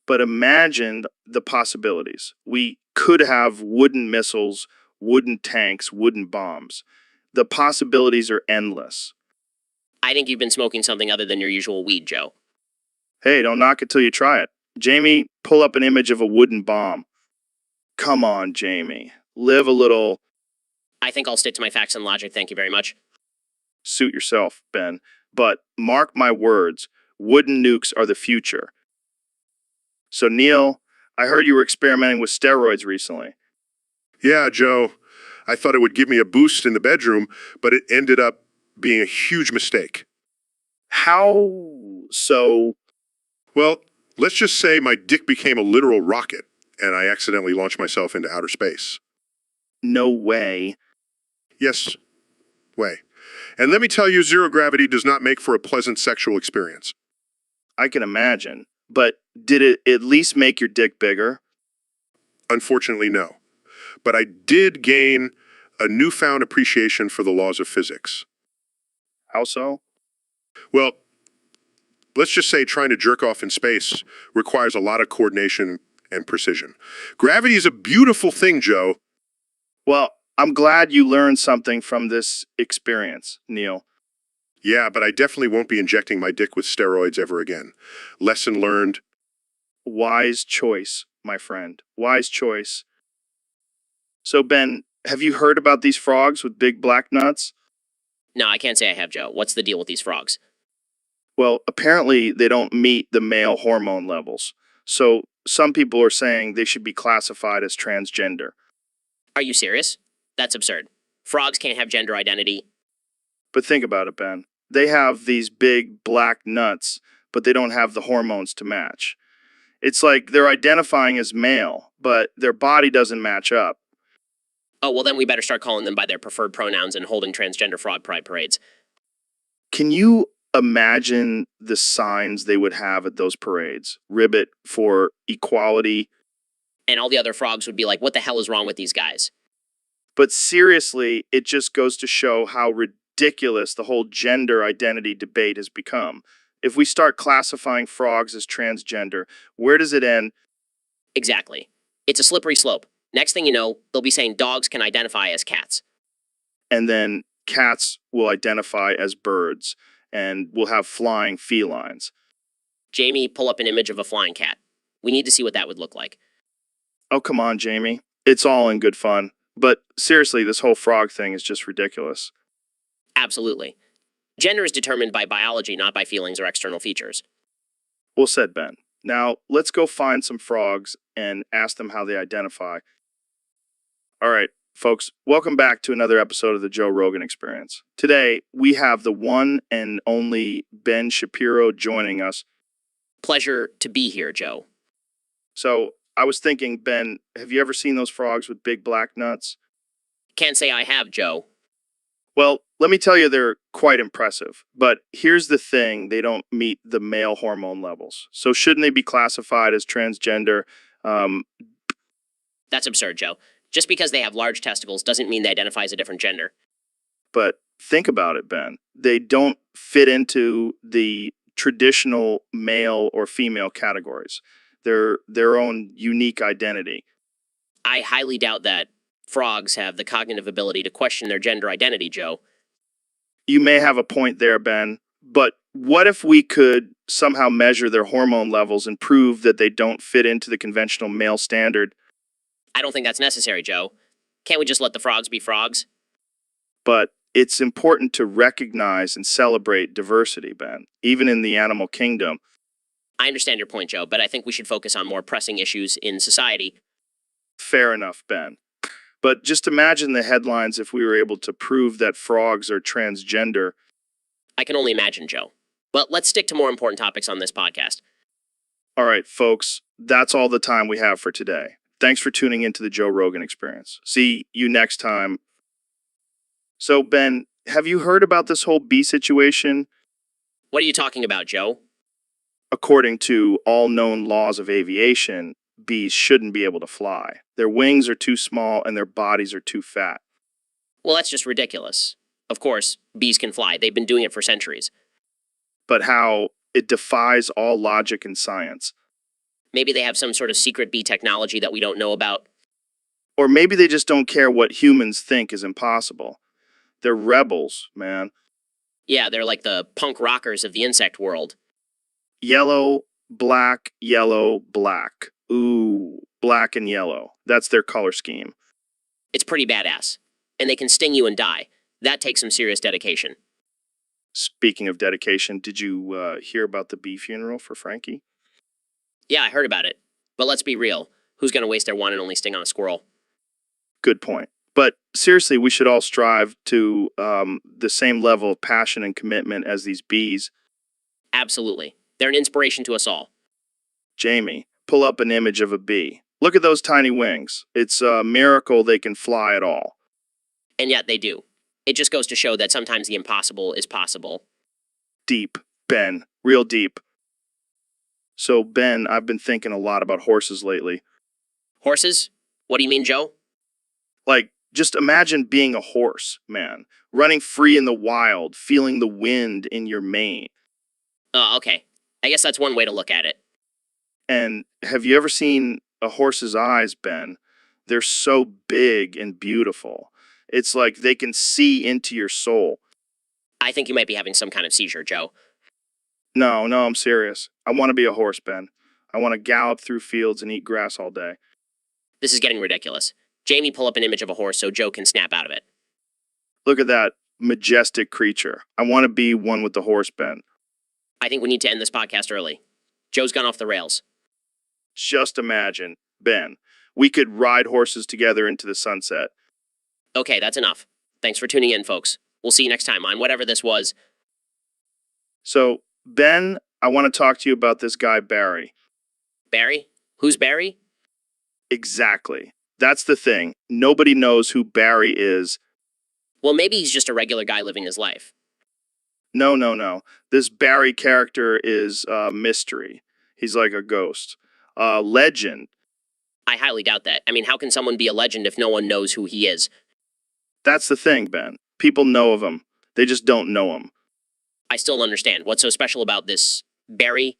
But imagine the possibilities. We could have wooden missiles, wooden tanks, wooden bombs. The possibilities are endless. I think you've been smoking something other than your usual weed, Joe. Hey, don't knock it till you try it. Jamie, pull up an image of a wooden bomb. Come on, Jamie. Live a little. I think I'll stick to my facts and logic, thank you very much. Suit yourself, Ben. But mark my words, wooden nukes are the future. So, Neil, I heard you were experimenting with steroids recently. Yeah, Joe, I thought it would give me a boost in the bedroom, but it ended up being a huge mistake. How so? Well, let's just say my dick became a literal rocket, and I accidentally launched myself into outer space. No way. Yes, way. And let me tell you, zero gravity does not make for a pleasant sexual experience. I can imagine. But did it at least make your dick bigger? Unfortunately, no. But I did gain a newfound appreciation for the laws of physics. How so? Well, let's just say trying to jerk off in space requires a lot of coordination and precision. Gravity is a beautiful thing, Joe. Well, I'm glad you learned something from this experience, Neil. Yeah, but I definitely won't be injecting my dick with steroids ever again. Lesson learned. Wise choice, my friend. Wise choice. So, Ben, have you heard about these frogs with big black nuts? No, I can't say I have, Joe. What's the deal with these frogs? Well, apparently they don't meet the male hormone levels. So, some people are saying they should be classified as transgender. Are you serious? That's absurd. Frogs can't have gender identity. But think about it, Ben. They have these big black nuts, but they don't have the hormones to match. It's like they're identifying as male, but their body doesn't match up. Oh, well, then we better start calling them by their preferred pronouns and holding transgender frog pride parades. Can you imagine the signs they would have at those parades? Ribbit for equality. And all the other frogs would be like, what the hell is wrong with these guys? But seriously, it just goes to show how ridiculous the whole gender identity debate has become. If we start classifying frogs as transgender, where does it end? Exactly. It's a slippery slope. Next thing you know, they'll be saying dogs can identify as cats. And then cats will identify as birds, and we'll have flying felines. Jamie, pull up an image of a flying cat. We need to see what that would look like. Oh, come on, Jamie. It's all in good fun. But seriously, this whole frog thing is just ridiculous. Absolutely. Gender is determined by biology, not by feelings or external features. Well said, Ben. Now, let's go find some frogs and ask them how they identify. All right, folks, welcome back to another episode of the Joe Rogan Experience. Today, we have the one and only Ben Shapiro joining us. Pleasure to be here, Joe. So, I was thinking, Ben, have you ever seen those frogs with big black nuts? Can't say I have, Joe. Well, let me tell you, they're quite impressive. But here's the thing, they don't meet the male hormone levels. So shouldn't they be classified as transgender? Um, That's absurd, Joe. Just because they have large testicles doesn't mean they identify as a different gender. but think about it, Ben. They don't fit into the traditional male or female categories. They're their own unique identity. I highly doubt that frogs have the cognitive ability to question their gender identity, Joe. You may have a point there, Ben, but what if we could somehow measure their hormone levels and prove that they don't fit into the conventional male standard? I don't think that's necessary, Joe. Can't we just let the frogs be frogs? But it's important to recognize and celebrate diversity, Ben, even in the animal kingdom. I understand your point, Joe, but I think we should focus on more pressing issues in society. Fair enough, Ben. But just imagine the headlines if we were able to prove that frogs are transgender. I can only imagine, Joe. But let's stick to more important topics on this podcast. All right, folks, that's all the time we have for today. Thanks for tuning into the Joe Rogan Experience. See you next time. So, Ben, have you heard about this whole bee situation? What are you talking about, Joe? According to all known laws of aviation, bees shouldn't be able to fly. Their wings are too small and their bodies are too fat. Well, that's just ridiculous. Of course, bees can fly. They've been doing it for centuries. But how it defies all logic and science. Maybe they have some sort of secret bee technology that we don't know about. Or maybe they just don't care what humans think is impossible. They're rebels, man. Yeah, they're like the punk rockers of the insect world. Yellow, black, yellow, black. Ooh, black and yellow. That's their color scheme. It's pretty badass. And they can sting you and die. That takes some serious dedication. Speaking of dedication, did you hear about the bee funeral for Frankie? Yeah, I heard about it. But let's be real. Who's gonna waste their one and only sting on a squirrel? Good point. But seriously, we should all strive to the same level of passion and commitment as these bees. Absolutely. They're an inspiration to us all. Jamie, pull up an image of a bee. Look at those tiny wings. It's a miracle they can fly at all. And yet they do. It just goes to show that sometimes the impossible is possible. Deep, Ben. Real deep. So, Ben, I've been thinking a lot about horses lately. Horses? What do you mean, Joe? Like, just imagine being a horse, man. Running free in the wild, feeling the wind in your mane. Oh, okay. I guess that's one way to look at it. And have you ever seen a horse's eyes, Ben? They're so big and beautiful. It's like they can see into your soul. I think you might be having some kind of seizure, Joe. No, I'm serious. I want to be a horse, Ben. I want to gallop through fields and eat grass all day. This is getting ridiculous. Jamie, pull up an image of a horse so Joe can snap out of it. Look at that majestic creature. I want to be one with the horse, Ben. I think we need to end this podcast early. Joe's gone off the rails. Just imagine, Ben, we could ride horses together into the sunset. Okay, that's enough. Thanks for tuning in, folks. We'll see you next time on whatever this was. So, Ben, I want to talk to you about this guy, Barry. Barry? Who's Barry? Exactly. That's the thing. Nobody knows who Barry is. Well, maybe he's just a regular guy living his life. No. This Barry character is a mystery. He's like a ghost. A legend. I highly doubt that. I mean, how can someone be a legend if no one knows who he is? That's the thing, Ben. People know of him. They just don't know him. I still don't understand. What's so special about this Barry?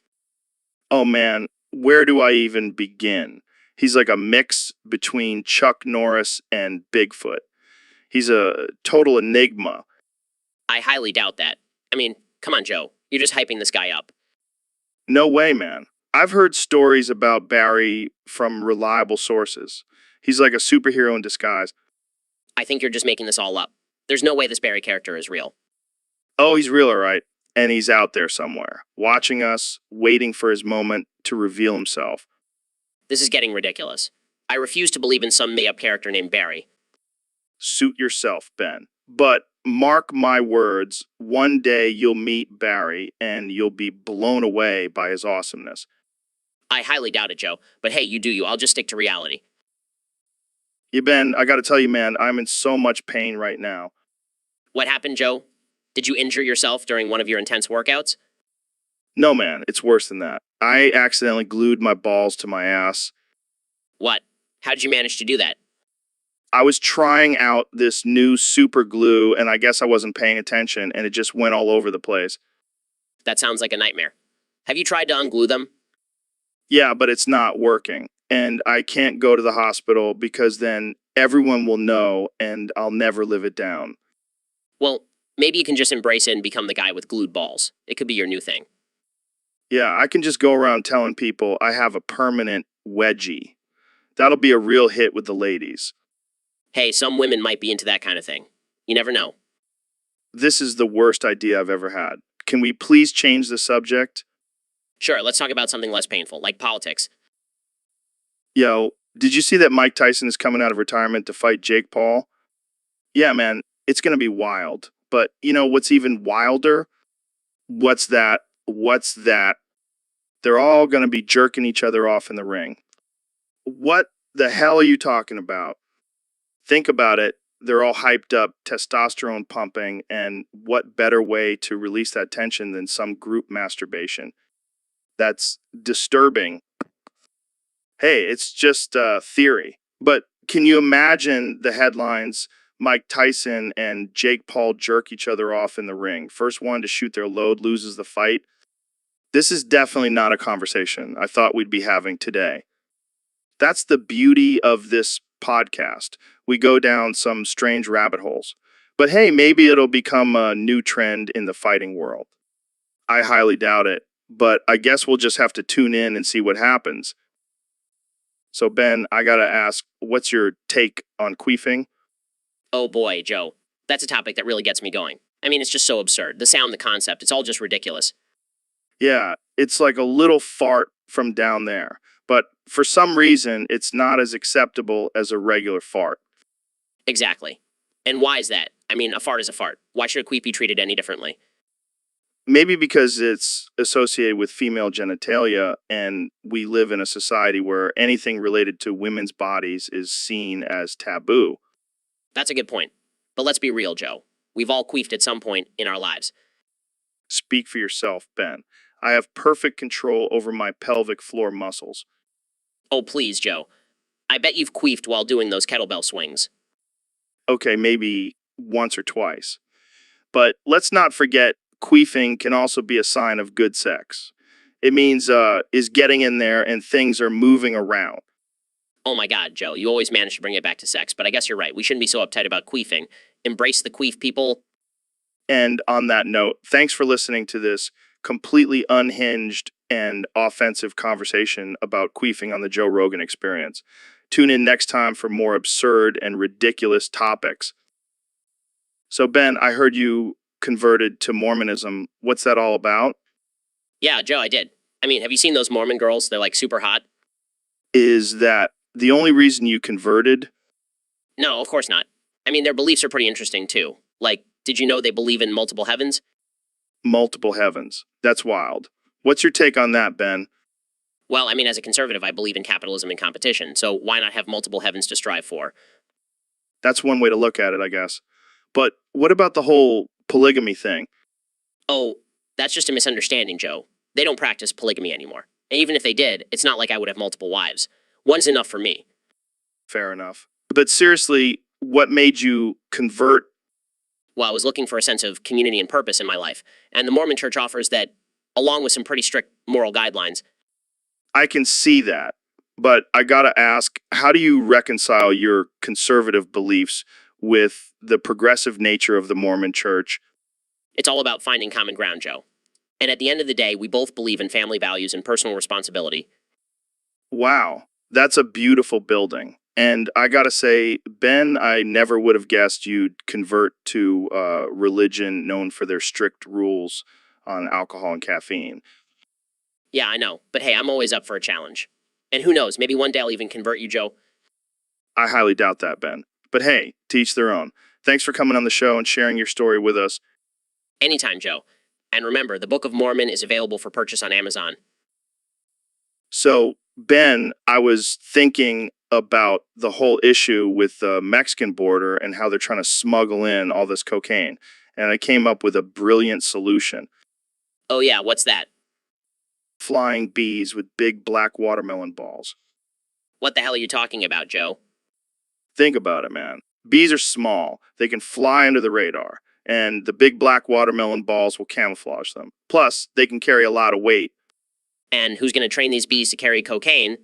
Oh man, where do I even begin? He's like a mix between Chuck Norris and Bigfoot. He's a total enigma. I highly doubt that. I mean, come on, Joe. You're just hyping this guy up. No way, man. I've heard stories about Barry from reliable sources. He's like a superhero in disguise. I think you're just making this all up. There's no way this Barry character is real. Oh, he's real, all right. And he's out there somewhere, watching us, waiting for his moment to reveal himself. This is getting ridiculous. I refuse to believe in some made-up character named Barry. Suit yourself, Ben. But mark my words, one day you'll meet Barry and you'll be blown away by his awesomeness. I highly doubt it, Joe. But hey, you do you. I'll just stick to reality. Yeah, Ben, I gotta tell you, man, I'm in so much pain right now. What happened, Joe? Did you injure yourself during one of your intense workouts? No, man, it's worse than that. I accidentally glued my balls to my ass. What? How did you manage to do that? I was trying out this new super glue, and I guess I wasn't paying attention, and it just went all over the place. That sounds like a nightmare. Have you tried to unglue them? Yeah, but it's not working. And I can't go to the hospital because then everyone will know and I'll never live it down. Well, maybe you can just embrace it and become the guy with glued balls. It could be your new thing. Yeah, I can just go around telling people I have a permanent wedgie. That'll be a real hit with the ladies. Hey, some women might be into that kind of thing. You never know. This is the worst idea I've ever had. Can we please change the subject? Sure, let's talk about something less painful, like politics. Yo, did you see that Mike Tyson is coming out of retirement to fight Jake Paul? Yeah, man, it's going to be wild. But you know what's even wilder? What's that? What's that? They're all going to be jerking each other off in the ring. What the hell are you talking about? Think about it. They're all hyped up, testosterone pumping, and what better way to release that tension than some group masturbation? That's disturbing. Hey, it's just theory. But can you imagine the headlines? Mike Tyson and Jake Paul jerk each other off in the ring. First one to shoot their load loses the fight. This is definitely not a conversation I thought we'd be having today. That's the beauty of this podcast. We go down some strange rabbit holes. But hey, maybe it'll become a new trend in the fighting world. I highly doubt it, but I guess we'll just have to tune in and see what happens. So, Ben, I gotta ask, what's your take on queefing? Oh boy, Joe. That's a topic that really gets me going. I mean, it's just so absurd. The sound, the concept, it's all just ridiculous. Yeah, it's like a little fart from down there. But for some reason, it's not as acceptable as a regular fart. Exactly. And why is that? I mean, a fart is a fart. Why should a queef be treated any differently? Maybe because it's associated with female genitalia, and we live in a society where anything related to women's bodies is seen as taboo. That's a good point. But let's be real, Joe. We've all queefed at some point in our lives. Speak for yourself, Ben. I have perfect control over my pelvic floor muscles. Oh, please, Joe. I bet you've queefed while doing those kettlebell swings. Okay, maybe once or twice. But let's not forget, queefing can also be a sign of good sex. It means is getting in there and things are moving around. Oh my god, Joe, you always manage to bring it back to sex, but I guess you're right. We shouldn't be so uptight about queefing. Embrace the queef, people. And on that note, thanks for listening to this completely unhinged and offensive conversation about queefing on the Joe Rogan Experience. Tune in next time for more absurd and ridiculous topics. So, Ben, I heard you converted to Mormonism. What's that all about? Yeah, Joe, I did. I mean, have you seen those Mormon girls? They're like super hot. Is that the only reason you converted? No, of course not. I mean, their beliefs are pretty interesting too. Like, did you know they believe in multiple heavens? Multiple heavens. That's wild. What's your take on that, Ben? Well, I mean, as a conservative, I believe in capitalism and competition, so why not have multiple heavens to strive for? That's one way to look at it, I guess. But what about the whole polygamy thing? Oh, that's just a misunderstanding, Joe. They don't practice polygamy anymore. And even if they did, it's not like I would have multiple wives. One's enough for me. Fair enough. But seriously, what made you convert? Well, I was looking for a sense of community and purpose in my life, and the Mormon Church offers that, along with some pretty strict moral guidelines. I can see that. But I gotta ask, how do you reconcile your conservative beliefs with the progressive nature of the Mormon Church? It's all about finding common ground, Joe. And at the end of the day, we both believe in family values and personal responsibility. Wow, that's a beautiful building. And I gotta say, Ben, I never would have guessed you'd convert to a religion known for their strict rules on alcohol and caffeine. Yeah, I know. But hey, I'm always up for a challenge. And who knows, maybe one day I'll even convert you, Joe. I highly doubt that, Ben. But hey, to each their own. Thanks for coming on the show and sharing your story with us. Anytime, Joe. And remember, the Book of Mormon is available for purchase on Amazon. So, Ben, I was thinking about the whole issue with the Mexican border and how they're trying to smuggle in all this cocaine. And I came up with a brilliant solution. Oh yeah, what's that? Flying bees with big black watermelon balls. What the hell are you talking about, Joe? Think about it, man. Bees are small. They can fly under the radar, and the big black watermelon balls will camouflage them. Plus, they can carry a lot of weight. And who's going to train these bees to carry cocaine?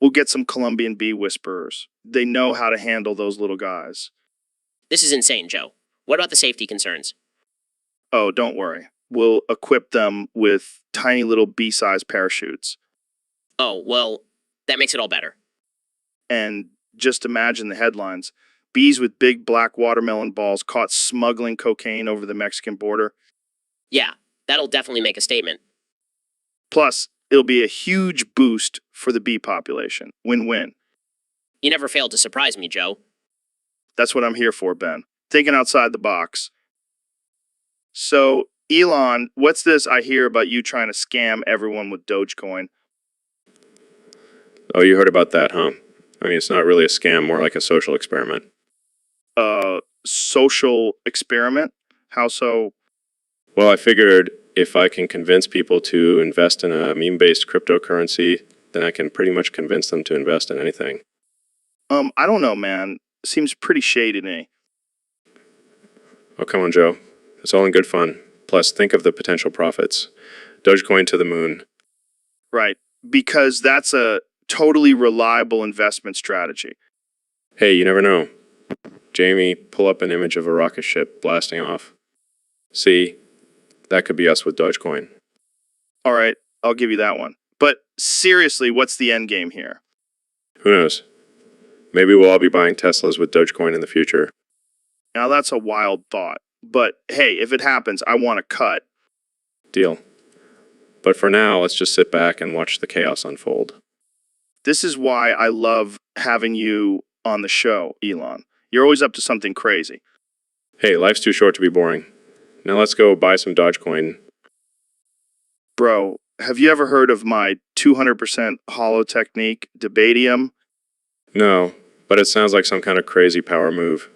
We'll get some Colombian bee whisperers. They know how to handle those little guys. This is insane, Joe. What about the safety concerns? Oh, don't worry. We'll equip them with tiny little bee-sized parachutes. Oh, well, that makes it all better. And just imagine the headlines. Bees with big black watermelon balls caught smuggling cocaine over the Mexican border. Yeah, that'll definitely make a statement. Plus, it'll be a huge boost for the bee population. Win-win. You never failed to surprise me, Joe. That's what I'm here for, Ben. Thinking outside the box. So, Elon, what's this I hear about you trying to scam everyone with Dogecoin? Oh, you heard about that, huh? I mean, it's not really a scam, more like a social experiment. Social experiment? How so? Well, I figured if I can convince people to invest in a meme-based cryptocurrency, then I can pretty much convince them to invest in anything. I don't know, man. Seems pretty shady to me. Oh, come on, Joe. It's all in good fun. Plus, think of the potential profits. Dogecoin to the moon. Right. Because that's a totally reliable investment strategy. Hey, you never know. Jamie, pull up an image of a rocket ship blasting off. See, that could be us with Dogecoin. All right, I'll give you that one. But seriously, what's the end game here? Who knows? Maybe we'll all be buying Teslas with Dogecoin in the future. Now that's a wild thought. But hey, if it happens, I want a cut. Deal. But for now, let's just sit back and watch the chaos unfold. This is why I love having you on the show, Elon. You're always up to something crazy. Hey, life's too short to be boring. Now let's go buy some Dogecoin. Bro, have you ever heard of my 200% hollow technique, Debatium? No, but it sounds like some kind of crazy power move.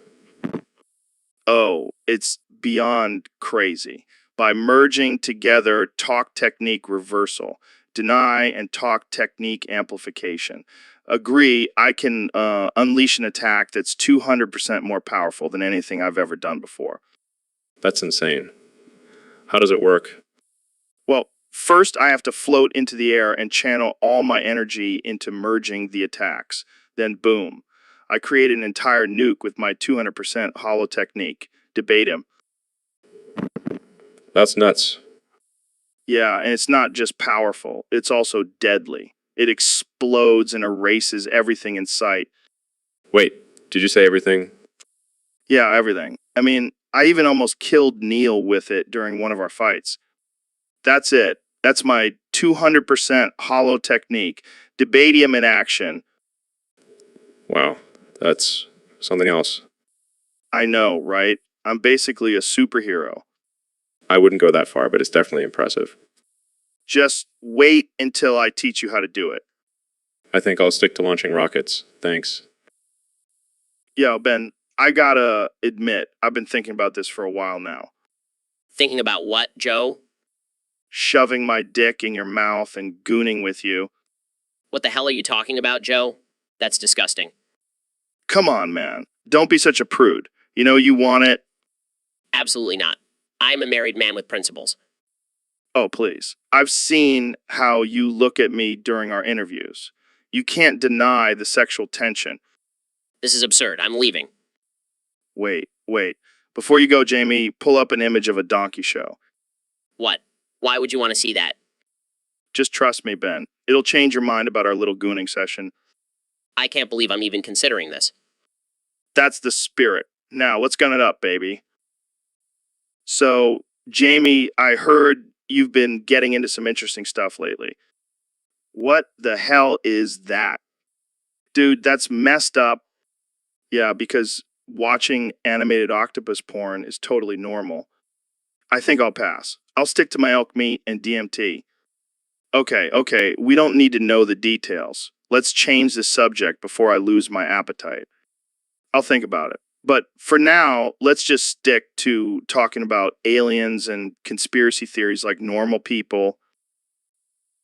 Oh, it's beyond crazy. By merging together talk technique reversal, deny and talk technique amplification. Agree, I can unleash an attack that's 200% more powerful than anything I've ever done before. That's insane. How does it work? Well, first I have to float into the air and channel all my energy into merging the attacks. Then boom, I create an entire nuke with my 200% hollow technique. Debate him. That's nuts. Yeah, and it's not just powerful, it's also deadly. It explodes and erases everything in sight. Wait, did you say everything? Yeah, everything. I mean, I even almost killed Neil with it during one of our fights. That's it. That's my 200% hollow technique. Debatium in action. Wow, that's something else. I know, right? I'm basically a superhero. I wouldn't go that far, but it's definitely impressive. Just wait until I teach you how to do it. I think I'll stick to launching rockets. Thanks. Yo, Ben, I gotta admit, I've been thinking about this for a while now. Thinking about what, Joe? Shoving my dick in your mouth and gooning with you. What the hell are you talking about, Joe? That's disgusting. Come on, man. Don't be such a prude. You know you want it. Absolutely not. I'm a married man with principles. Oh, please. I've seen how you look at me during our interviews. You can't deny the sexual tension. This is absurd. I'm leaving. Wait. Before you go, Jamie, pull up an image of a donkey show. What? Why would you want to see that? Just trust me, Ben. It'll change your mind about our little gooning session. I can't believe I'm even considering this. That's the spirit. Now, let's gun it up, baby. So, Jamie, I heard you've been getting into some interesting stuff lately. What the hell is that? Dude, that's messed up. Yeah, because watching animated octopus porn is totally normal. I think I'll pass. I'll stick to my elk meat and DMT. Okay, we don't need to know the details. Let's change the subject before I lose my appetite. I'll think about it. But for now, let's just stick to talking about aliens and conspiracy theories like normal people.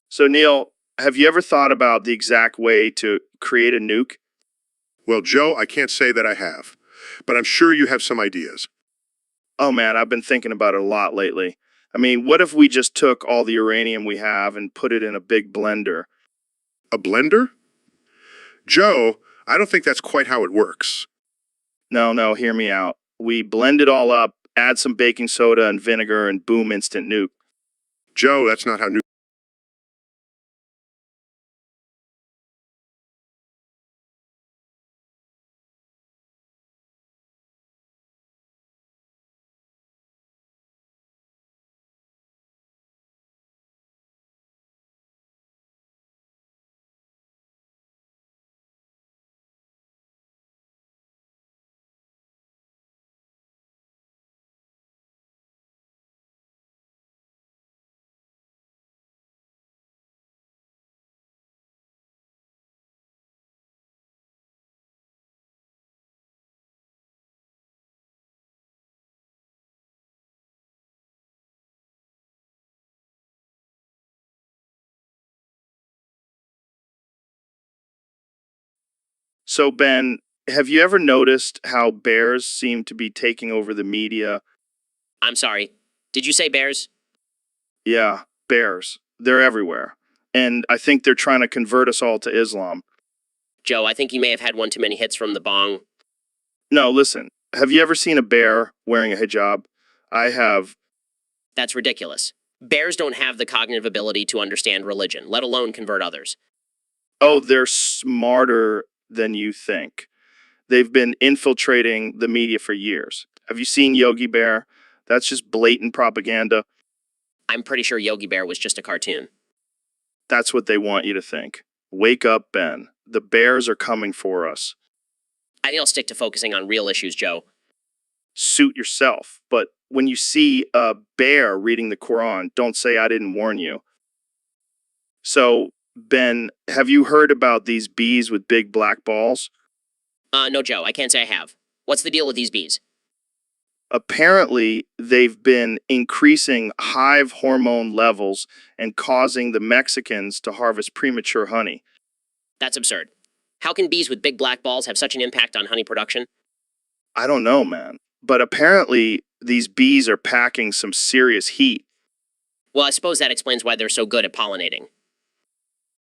So, Neil, have you ever thought about the exact way to create a nuke? Well, Joe, I can't say that I have, but I'm sure you have some ideas. Oh man, I've been thinking about it a lot lately. I mean, what if we just took all the uranium we have and put it in a big blender? A blender? Joe, I don't think that's quite how it works. No, hear me out. We blend it all up, add some baking soda and vinegar, and boom, instant nuke. Joe, that's not how new. So, Ben, have you ever noticed how bears seem to be taking over the media? I'm sorry. Did you say bears? Yeah, bears. They're everywhere. And I think they're trying to convert us all to Islam. Joe, I think you may have had one too many hits from the bong. No, listen. Have you ever seen a bear wearing a hijab? I have. That's ridiculous. Bears don't have the cognitive ability to understand religion, let alone convert others. Oh, they're smarter than you think. They've been infiltrating the media for years. Have you seen Yogi Bear? That's just blatant propaganda. I'm pretty sure Yogi Bear was just a cartoon. That's what they want you to think. Wake up, Ben. The bears are coming for us. I think I'll stick to focusing on real issues, Joe. Suit yourself. But when you see a bear reading the Quran, don't say I didn't warn you. So, Ben, have you heard about these bees with big black balls? No, Joe, I can't say I have. What's the deal with these bees? Apparently, they've been increasing hive hormone levels and causing the Mexicans to harvest premature honey. That's absurd. How can bees with big black balls have such an impact on honey production? I don't know, man. But apparently, these bees are packing some serious heat. Well, I suppose that explains why they're so good at pollinating.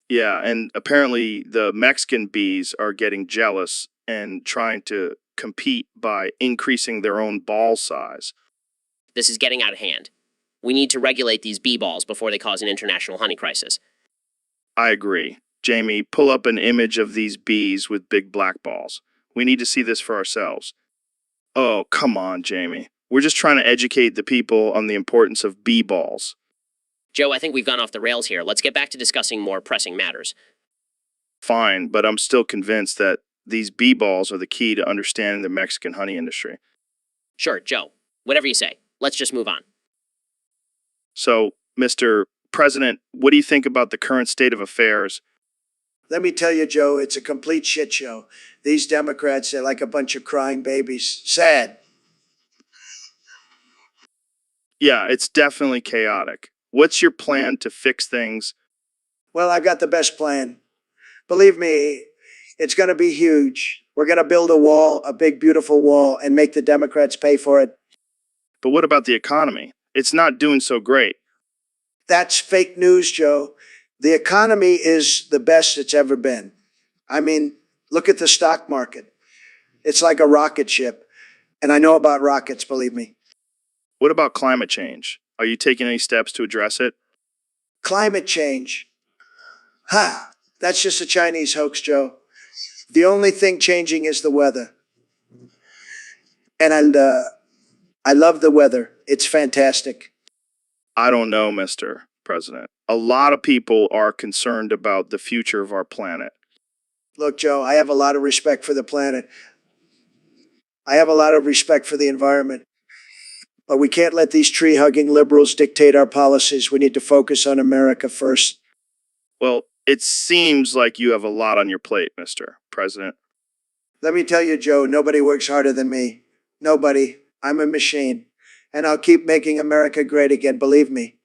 Yeah, and apparently, the Mexican bees are getting jealous and trying to compete by increasing their own ball size. This is getting out of hand. We need to regulate these bee balls before they cause an international honey crisis. I agree. Jamie, pull up an image of these bees with big black balls. We need to see this for ourselves. Oh, come on, Jamie. We're just trying to educate the people on the importance of bee balls. Joe, I think we've gone off the rails here. Let's get back to discussing more pressing matters. Fine, but I'm still convinced that these bee balls are the key to understanding the Mexican honey industry. Sure, Joe. Whatever you say. Let's just move on. So, Mr. President, what do you think about the current state of affairs? Let me tell you, Joe, it's a complete shit show. These Democrats are like a bunch of crying babies. Sad. Yeah, it's definitely chaotic. What's your plan to fix things? Well, I've got the best plan. Believe me, it's going to be huge. We're going to build a wall, a big, beautiful wall, and make the Democrats pay for it. But what about the economy? It's not doing so great. That's fake news, Joe. The economy is the best it's ever been. I mean, look at the stock market. It's like a rocket ship. And I know about rockets, believe me. What about climate change? Are you taking any steps to address it? Climate change. Ha! That's just a Chinese hoax, Joe. The only thing changing is the weather. And I love the weather. It's fantastic. I don't know, Mr. President. A lot of people are concerned about the future of our planet. Look, Joe, I have a lot of respect for the planet. I have a lot of respect for the environment. But we can't let these tree-hugging liberals dictate our policies. We need to focus on America first. Well, It seems like you have a lot on your plate, Mr. President. Let me tell you, Joe, nobody works harder than me. Nobody. I'm a machine. And I'll keep making America great again, believe me.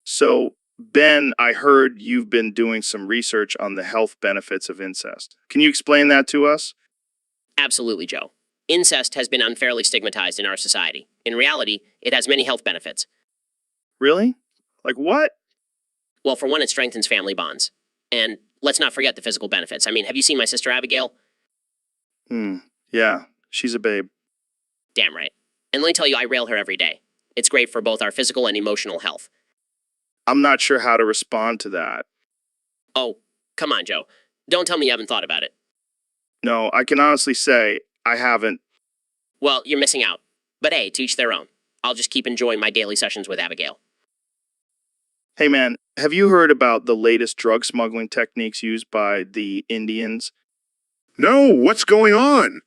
So, Ben, I heard you've been doing some research on the health benefits of incest. Can you explain that to us? Absolutely, Joe. Incest has been unfairly stigmatized in our society. In reality, it has many health benefits. Really? Like what? Well, for one, it strengthens family bonds. And let's not forget the physical benefits. I mean, have you seen my sister Abigail? Yeah, she's a babe. Damn right. And let me tell you, I rail her every day. It's great for both our physical and emotional health. I'm not sure how to respond to that. Oh, come on, Joe. Don't tell me you haven't thought about it. No, I can honestly say I haven't. Well, you're missing out. But hey, to each their own. I'll just keep enjoying my daily sessions with Abigail. Hey man, have you heard about the latest drug smuggling techniques used by the Indians? No, what's going on?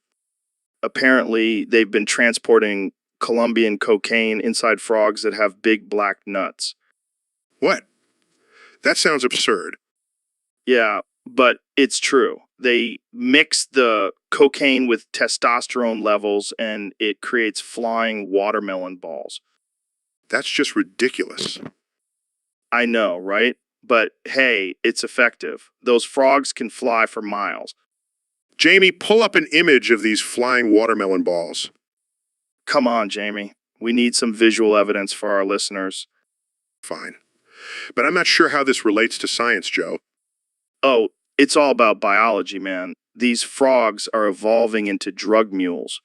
Apparently, they've been transporting Colombian cocaine inside frogs that have big black nuts. What? That sounds absurd. Yeah, but it's true. They mix the cocaine with testosterone levels and it creates flying watermelon balls. That's just ridiculous. I know, right? But hey, it's effective. Those frogs can fly for miles. Jamie, pull up an image of these flying watermelon balls. Come on, Jamie. We need some visual evidence for our listeners. Fine. But I'm not sure how this relates to science, Joe. Oh, it's all about biology, man. These frogs are evolving into drug mules.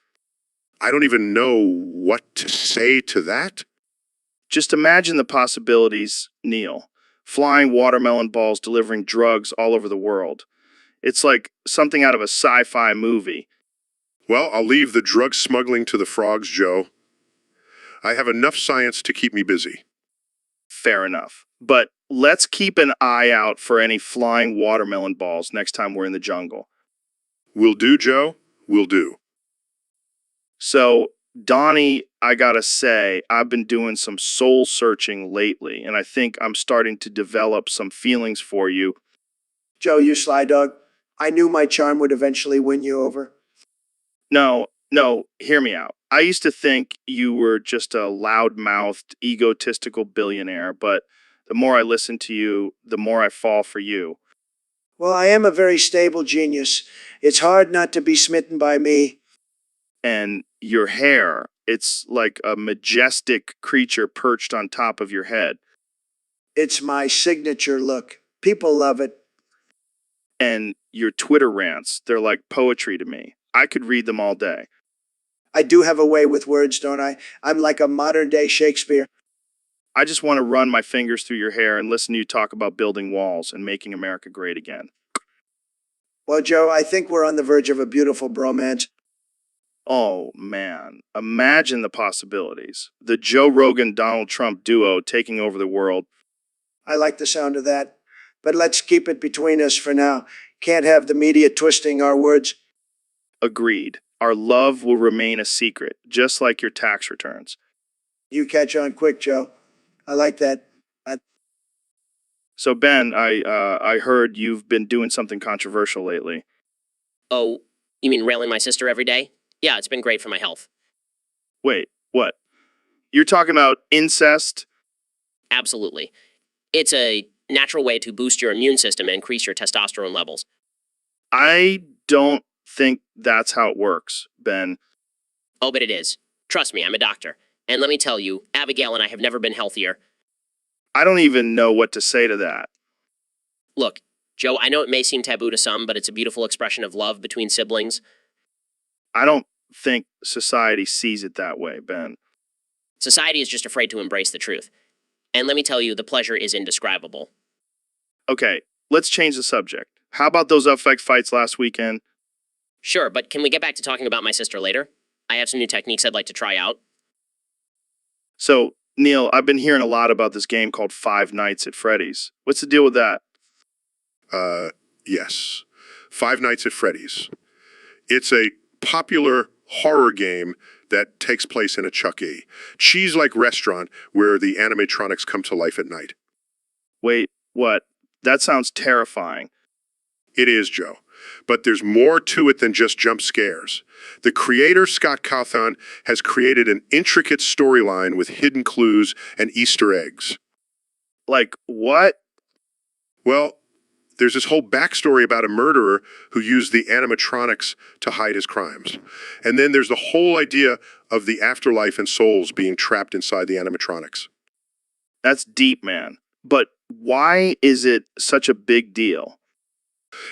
I don't even know what to say to that. Just imagine the possibilities, Neil. Flying watermelon balls delivering drugs all over the world. It's like something out of a sci-fi movie. Well, I'll leave the drug smuggling to the frogs, Joe. I have enough science to keep me busy. Fair enough. But let's keep an eye out for any flying watermelon balls next time we're in the jungle. Will do, Joe. Will do. So, Donnie, I gotta say, I've been doing some soul searching lately, and I think I'm starting to develop some feelings for you. Joe, you sly dog. I knew my charm would eventually win you over. No, hear me out. I used to think you were just a loud-mouthed, egotistical billionaire, but the more I listen to you, the more I fall for you. Well, I am a very stable genius. It's hard not to be smitten by me. And your hair, it's like a majestic creature perched on top of your head. It's my signature look. People love it. And your Twitter rants, they're like poetry to me. I could read them all day. I do have a way with words, don't I? I'm like a modern day Shakespeare. I just want to run my fingers through your hair and listen to you talk about building walls and making America great again. Well, Joe, I think we're on the verge of a beautiful bromance. Oh, man. Imagine the possibilities. The Joe Rogan-Donald Trump duo taking over the world. I like the sound of that. But let's keep it between us for now. Can't have the media twisting our words. Agreed. Our love will remain a secret, just like your tax returns. You catch on quick, Joe. I like that. So, Ben, I heard you've been doing something controversial lately. Oh, you mean railing my sister every day? Yeah, it's been great for my health. Wait, what? You're talking about incest? Absolutely. It's a natural way to boost your immune system and increase your testosterone levels. I don't think that's how it works, Ben. Oh, but it is. Trust me, I'm a doctor. And let me tell you, Abigail and I have never been healthier. I don't even know what to say to that. Look, Joe, I know it may seem taboo to some, but it's a beautiful expression of love between siblings. I don't think society sees it that way, Ben. Society is just afraid to embrace the truth. And let me tell you, the pleasure is indescribable. Okay, let's change the subject. How about those Upfect fights last weekend? Sure, but can we get back to talking about my sister later? I have some new techniques I'd like to try out. So, Neil, I've been hearing a lot about this game called Five Nights at Freddy's. What's the deal with that? Yes. Five Nights at Freddy's. It's a popular horror game that takes place in a Chuck E. Cheese-like restaurant where the animatronics come to life at night. Wait, what? That sounds terrifying. It is, Joe. But there's more to it than just jump scares. The creator, Scott Cawthon, has created an intricate storyline with hidden clues and Easter eggs. Like, what? Well, there's this whole backstory about a murderer who used the animatronics to hide his crimes. And then there's the whole idea of the afterlife and souls being trapped inside the animatronics. That's deep, man. But why is it such a big deal?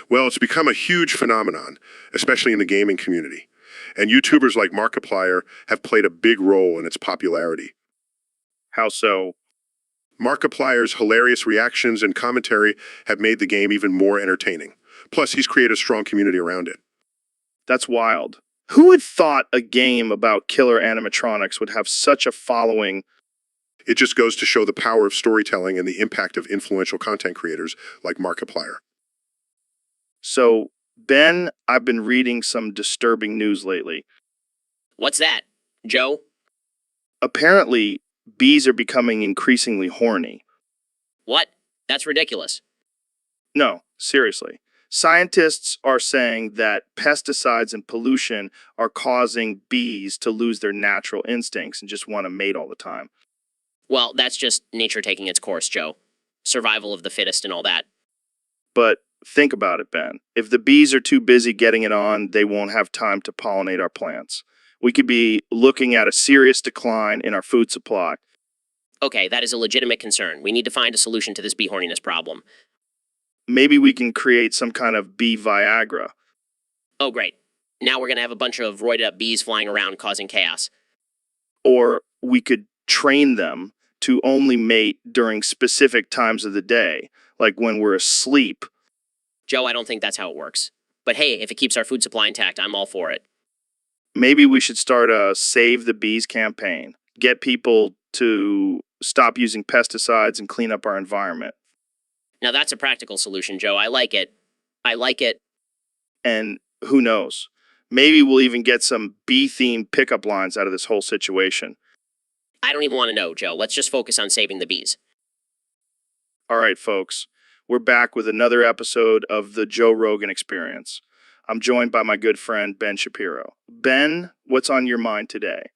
Well, it's become a huge phenomenon, especially in the gaming community. And YouTubers like Markiplier have played a big role in its popularity. How so? Markiplier's hilarious reactions and commentary have made the game even more entertaining. Plus, he's created a strong community around it. That's wild. Who had thought a game about killer animatronics would have such a following? It just goes to show the power of storytelling and the impact of influential content creators like Markiplier. So, Ben, I've been reading some disturbing news lately. What's that, Joe? Apparently, bees are becoming increasingly horny. What? That's ridiculous. No, seriously. Scientists are saying that pesticides and pollution are causing bees to lose their natural instincts and just want to mate all the time. Well, that's just nature taking its course, Joe. Survival of the fittest and all that. But think about it, Ben. If the bees are too busy getting it on, they won't have time to pollinate our plants. We could be looking at a serious decline in our food supply. Okay, that is a legitimate concern. We need to find a solution to this bee horniness problem. Maybe we can create some kind of bee Viagra. Oh, great. Now we're going to have a bunch of roided up bees flying around causing chaos. Or we could train them to only mate during specific times of the day, like when we're asleep. Joe, I don't think that's how it works. But hey, if it keeps our food supply intact, I'm all for it. Maybe we should start a Save the Bees campaign. Get people to stop using pesticides and clean up our environment. Now that's a practical solution, Joe. I like it. I like it. And who knows? Maybe we'll even get some bee-themed pickup lines out of this whole situation. I don't even want to know, Joe. Let's just focus on saving the bees. All right, folks. We're back with another episode of the Joe Rogan Experience. I'm joined by my good friend, Ben Shapiro. Ben, what's on your mind today?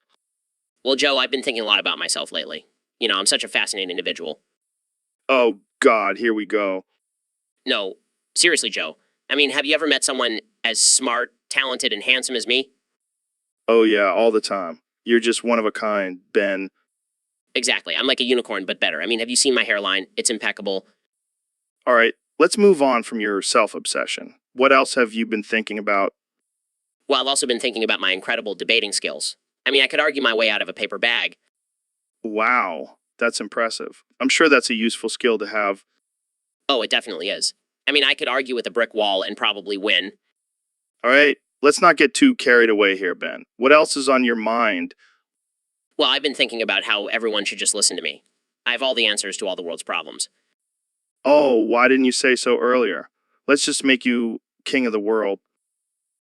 Well, Joe, I've been thinking a lot about myself lately. You know, I'm such a fascinating individual. Oh, God, here we go. No, seriously, Joe. I mean, have you ever met someone as smart, talented, and handsome as me? Oh, yeah, all the time. You're just one of a kind, Ben. Exactly. I'm like a unicorn, but better. I mean, have you seen my hairline? It's impeccable. All right, let's move on from your self-obsession. What else have you been thinking about? Well, I've also been thinking about my incredible debating skills. I mean, I could argue my way out of a paper bag. Wow, that's impressive. I'm sure that's a useful skill to have. Oh, it definitely is. I mean, I could argue with a brick wall and probably win. All right, let's not get too carried away here, Ben. What else is on your mind? Well, I've been thinking about how everyone should just listen to me. I have all the answers to all the world's problems. Oh, why didn't you say so earlier? Let's just make you king of the world.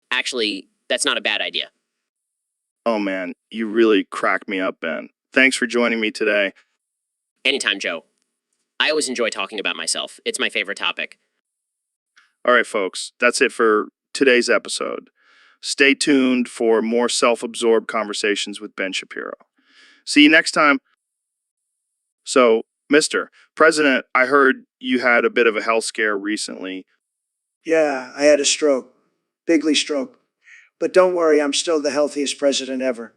Actually, that's not a bad idea. Oh, man, you really cracked me up, Ben. Thanks for joining me today. Anytime, Joe. I always enjoy talking about myself. It's my favorite topic. All right, folks, that's it for today's episode. Stay tuned for more self-absorbed conversations with Ben Shapiro. See you next time. So, Mr. President, I heard you had a bit of a health scare recently. Yeah, I had a stroke. Bigly stroke. But don't worry, I'm still the healthiest president ever.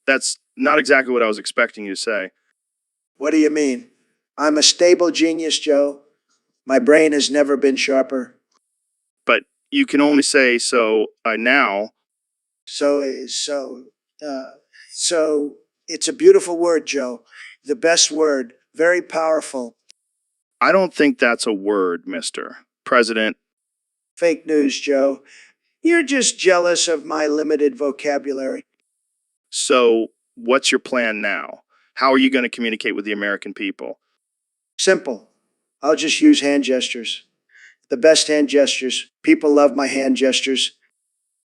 That's not exactly what I was expecting you to say. What do you mean? I'm a stable genius, Joe. My brain has never been sharper. But you can only say so now. So it's a beautiful word, Joe. The best word. Very powerful. I don't think that's a word, Mr. President. Fake news, Joe. You're just jealous of my limited vocabulary. So, what's your plan now? How are you going to communicate with the American people? Simple. I'll just use hand gestures. The best hand gestures. People love my hand gestures.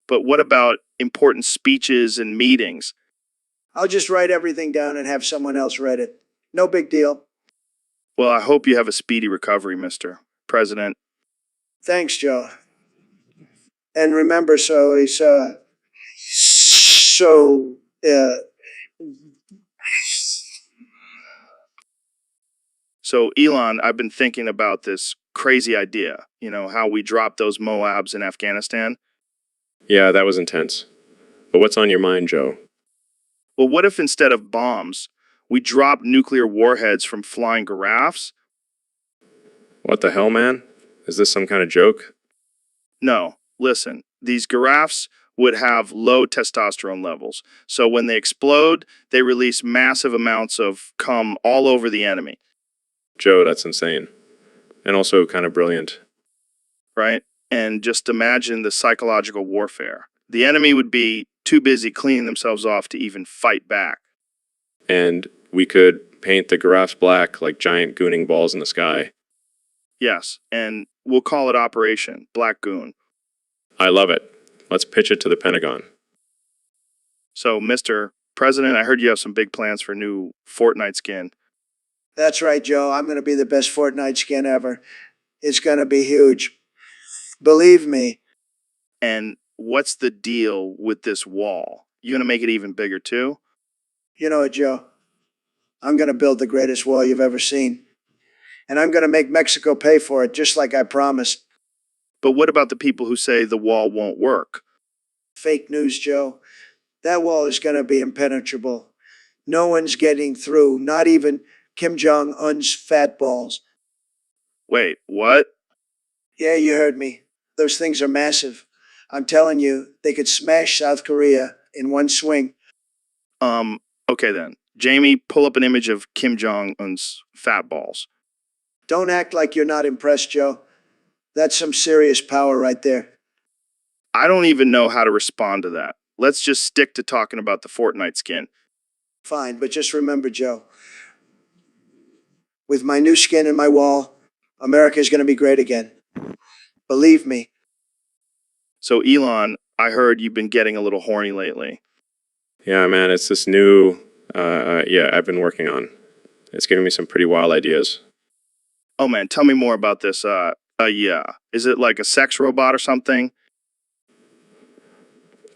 But what about important speeches and meetings? I'll just write everything down and have someone else read it. No big deal. Well, I hope you have a speedy recovery, mister. President. Thanks, Joe. And remember, So, Elon, I've been thinking about this crazy idea, how we dropped those Moabs in Afghanistan. Yeah, that was intense. But what's on your mind, Joe? Well, what if instead of bombs, we dropped nuclear warheads from flying giraffes? What the hell, man? Is this some kind of joke? No, listen, these giraffes would have low testosterone levels. So when they explode, they release massive amounts of cum all over the enemy, Joe, that's insane. And also kind of brilliant. right? And just imagine the psychological warfare. The enemy would be too busy cleaning themselves off to even fight back. And we could paint the giraffes black like giant gooning balls in the sky. Yes, and we'll call it Operation Black Goon. I love it. Let's pitch it to the Pentagon. So, Mr. President, I heard you have some big plans for new Fortnite skin. that's right, Joe. I'm going to be the best Fortnite skin ever. It's going to be huge. Believe me. And what's the deal with this wall? You gonna make it even bigger too? You know what, Joe? I'm going to build the greatest wall you've ever seen. And I'm going to make Mexico pay for it, just like I promised. But what about the people who say the wall won't work? Fake news, Joe. That wall is going to be impenetrable. No one's getting through, not even Kim Jong-un's fat balls. Wait, what? Yeah, you heard me. Those things are massive. I'm telling you, they could smash South Korea in one swing. Okay then. Jamie, pull up an image of Kim Jong-un's fat balls. Don't act like you're not impressed, Joe. That's some serious power right there. I don't even know how to respond to that. Let's just stick to talking about the Fortnite skin. Fine, but just remember, Joe, with my new skin and my wall, America is going to be great again. Believe me. So, Elon, I heard you've been getting a little horny lately. Yeah, man, it's this new, I've been working on. It's giving me some pretty wild ideas. Oh man, tell me more about this. Yeah. Is it like a sex robot or something?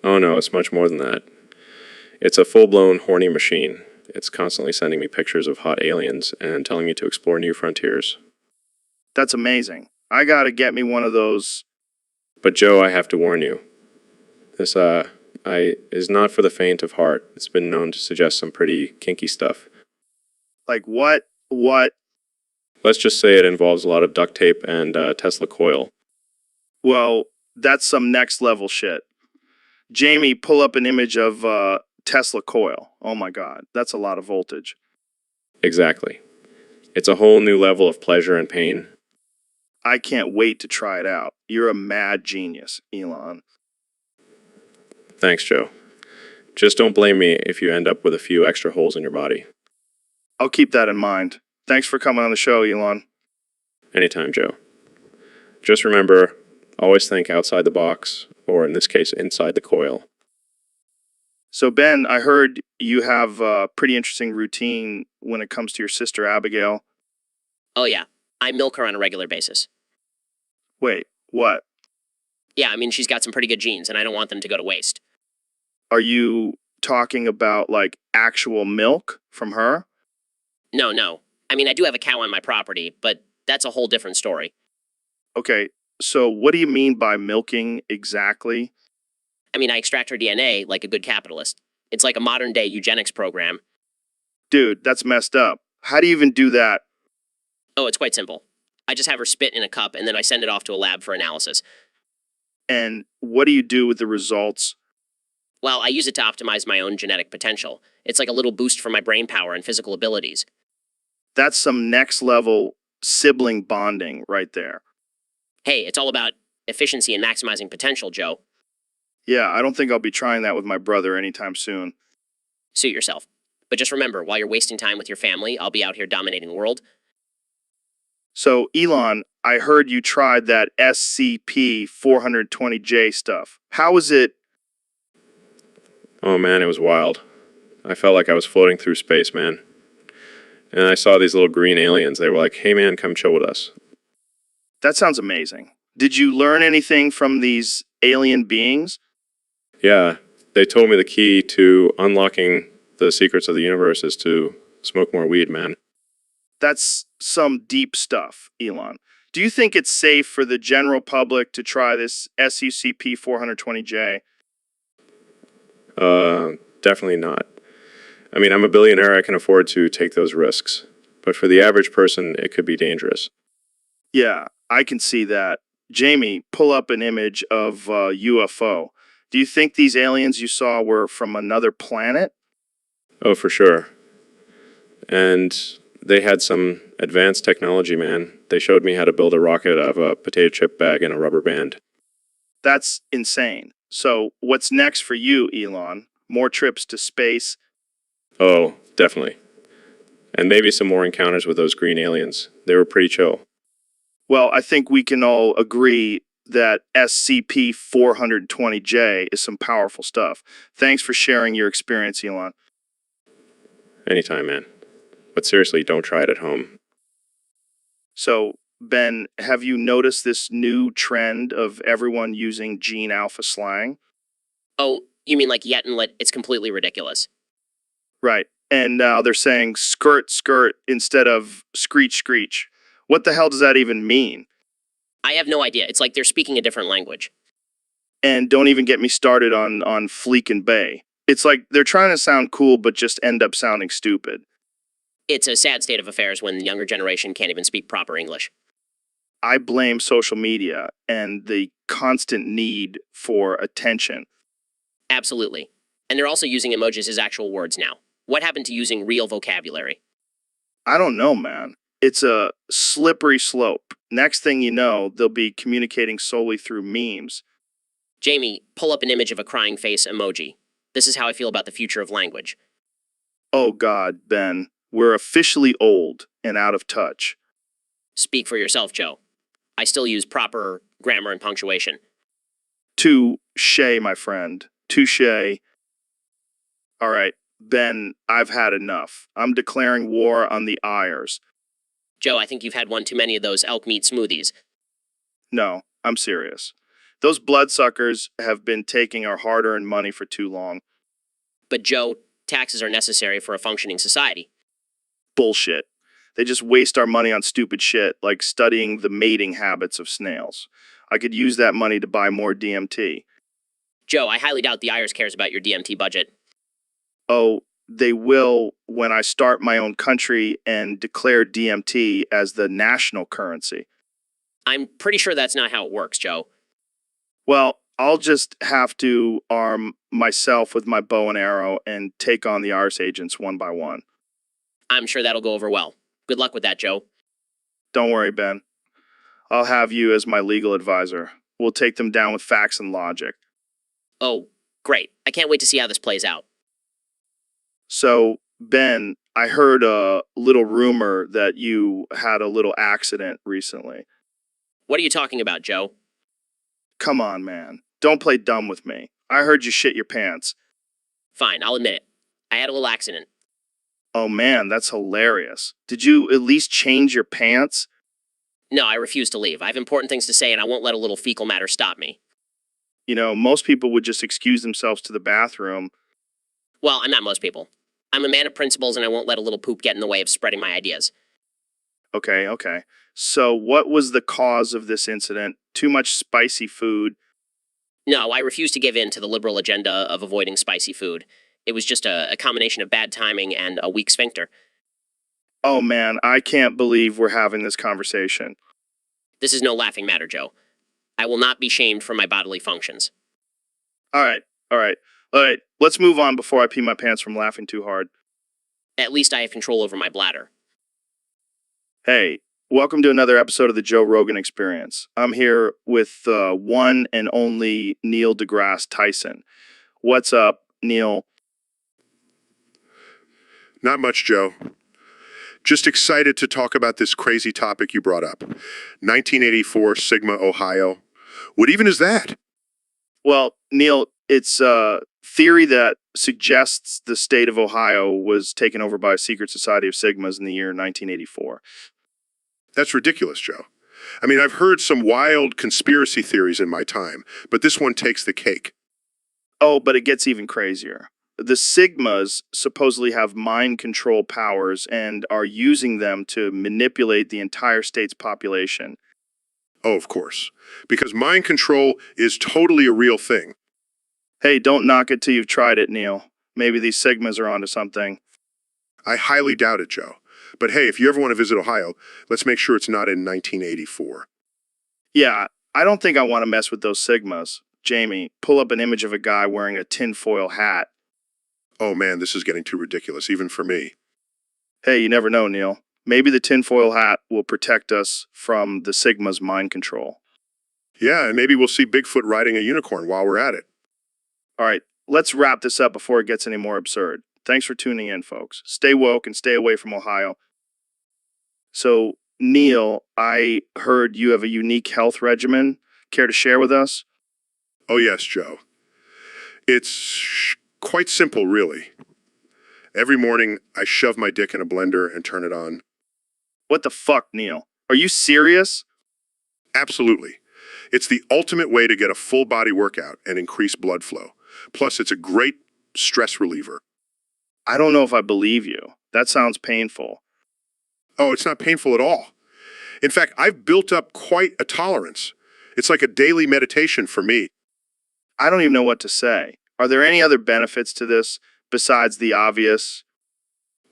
Oh no, it's much more than that. It's a full-blown horny machine. It's constantly sending me pictures of hot aliens and telling me to explore new frontiers. That's amazing. I gotta get me one of those. But Joe, I have to warn you. This, is not for the faint of heart. It's been known to suggest some pretty kinky stuff. Like what? What? Let's just say it involves a lot of duct tape and Tesla coil. Well, that's some next level shit. Jamie, pull up an image of Tesla coil. Oh my God, that's a lot of voltage. Exactly. It's a whole new level of pleasure and pain. I can't wait to try it out. You're a mad genius, Elon. Thanks, Joe. Just don't blame me if you end up with a few extra holes in your body. I'll keep that in mind. Thanks for coming on the show, Elon. Anytime, Joe. Just remember, always think outside the box, or in this case, inside the coil. So, Ben, I heard you have a pretty interesting routine when it comes to your sister, Abigail. Oh, yeah. I milk her on a regular basis. Wait, what? Yeah, I mean, she's got some pretty good genes, and I don't want them to go to waste. Are you talking about, like, actual milk from her? No. I mean, I do have a cow on my property, but that's a whole different story. Okay, so what do you mean by milking exactly? I mean, I extract her DNA like a good capitalist. It's like a modern-day eugenics program. Dude, that's messed up. How do you even do that? Oh, it's quite simple. I just have her spit in a cup, and then I send it off to a lab for analysis. And what do you do with the results? Well, I use it to optimize my own genetic potential. It's like a little boost for my brain power and physical abilities. That's some next level sibling bonding right there. Hey, it's all about efficiency and maximizing potential, Joe. Yeah, I don't think I'll be trying that with my brother anytime soon. Suit yourself. But just remember, while you're wasting time with your family, I'll be out here dominating the world. So, Elon, I heard you tried that SCP-420J stuff. How was it? Oh man, it was wild. I felt like I was floating through space, man. And I saw these little green aliens. They were like, hey man, come chill with us. That sounds amazing. Did you learn anything from these alien beings? Yeah, they told me the key to unlocking the secrets of the universe is to smoke more weed, man. That's some deep stuff, Elon. Do you think it's safe for the general public to try this SUCP 420J? Definitely not. I mean, I'm a billionaire, I can afford to take those risks. But for the average person, it could be dangerous. Yeah, I can see that. Jamie, pull up an image of a UFO. Do you think these aliens you saw were from another planet? Oh, for sure. And they had some advanced technology, man. They showed me how to build a rocket out of a potato chip bag and a rubber band. That's insane. So, what's next for you, Elon? More trips to space? Oh, definitely. And maybe some more encounters with those green aliens. They were pretty chill. Well, I think we can all agree that SCP 420J is some powerful stuff. Thanks for sharing your experience, Elon. Anytime, man. But seriously, don't try it at home. So, Ben, have you noticed this new trend of everyone using Gene Alpha slang? Oh, you mean like yet and lit? It's completely ridiculous. Right. And now they're saying skirt, skirt instead of screech, screech. What the hell does that even mean? I have no idea. It's like they're speaking a different language. And don't even get me started on Fleek and Bay. It's like they're trying to sound cool, but just end up sounding stupid. It's a sad state of affairs when the younger generation can't even speak proper English. I blame social media and the constant need for attention. Absolutely. And they're also using emojis as actual words now. What happened to using real vocabulary? I don't know, man. It's a slippery slope. Next thing you know, they'll be communicating solely through memes. Jamie, pull up an image of a crying face emoji. This is how I feel about the future of language. Oh God, Ben, we're officially old and out of touch. Speak for yourself, Joe. I still use proper grammar and punctuation. Touche, my friend. Touche. All right, Ben, I've had enough. I'm declaring war on the Ayers. Joe, I think you've had one too many of those elk meat smoothies. No, I'm serious. Those bloodsuckers have been taking our hard-earned money for too long. But Joe, taxes are necessary for a functioning society. Bullshit. They just waste our money on stupid shit, like studying the mating habits of snails. I could use that money to buy more DMT. Joe, I highly doubt the IRS cares about your DMT budget. Oh, they will when I start my own country and declare DMT as the national currency. I'm pretty sure that's not how it works, Joe. Well, I'll just have to arm myself with my bow and arrow and take on the IRS agents one by one. I'm sure that'll go over well. Good luck with that, Joe. Don't worry, Ben. I'll have you as my legal advisor. We'll take them down with facts and logic. Oh, great. I can't wait to see how this plays out. So, Ben, I heard a little rumor that you had a little accident recently. What are you talking about, Joe? Come on, man. Don't play dumb with me. I heard you shit your pants. Fine, I'll admit it. I had a little accident. Oh man, that's hilarious. Did you at least change your pants? No, I refuse to leave. I have important things to say, and I won't let a little fecal matter stop me. You know, most people would just excuse themselves to the bathroom. Well, I'm not most people. I'm a man of principles, and I won't let a little poop get in the way of spreading my ideas. Okay. So, what was the cause of this incident? Too much spicy food? No, I refuse to give in to the liberal agenda of avoiding spicy food. It was just a combination of bad timing and a weak sphincter. Oh man, I can't believe we're having this conversation. This is no laughing matter, Joe. I will not be shamed for my bodily functions. All right. Let's move on before I pee my pants from laughing too hard. At least I have control over my bladder. Hey, welcome to another episode of the Joe Rogan Experience. I'm here with one and only Neil deGrasse Tyson. What's up, Neil? Not much, Joe. Just excited to talk about this crazy topic you brought up. 1984, Sigma, Ohio. What even is that? Well, Neil, it's a theory that suggests the state of Ohio was taken over by a secret society of Sigmas in the year 1984. That's ridiculous, Joe. I mean, I've heard some wild conspiracy theories in my time, but this one takes the cake. Oh, but it gets even crazier. The Sigmas supposedly have mind control powers and are using them to manipulate the entire state's population. Oh, of course. Because mind control is totally a real thing. Hey, don't knock it till you've tried it, Neil. Maybe these Sigmas are onto something. I highly doubt it, Joe. But hey, if you ever want to visit Ohio, let's make sure it's not in 1984. Yeah, I don't think I want to mess with those Sigmas. Jamie, pull up an image of a guy wearing a tinfoil hat. Oh man, this is getting too ridiculous, even for me. Hey, you never know, Neil. Maybe the tinfoil hat will protect us from the Sigma's mind control. Yeah, and maybe we'll see Bigfoot riding a unicorn while we're at it. All right, let's wrap this up before it gets any more absurd. Thanks for tuning in, folks. Stay woke and stay away from Ohio. So, Neil, I heard you have a unique health regimen. Care to share with us? Oh yes, Joe. It's quite simple, really. Every morning, I shove my dick in a blender and turn it on. What the fuck, Neil? Are you serious? Absolutely. It's the ultimate way to get a full body workout and increase blood flow. Plus, it's a great stress reliever. I don't know if I believe you. That sounds painful. Oh, it's not painful at all. In fact, I've built up quite a tolerance. It's like a daily meditation for me. I don't even know what to say. Are there any other benefits to this besides the obvious?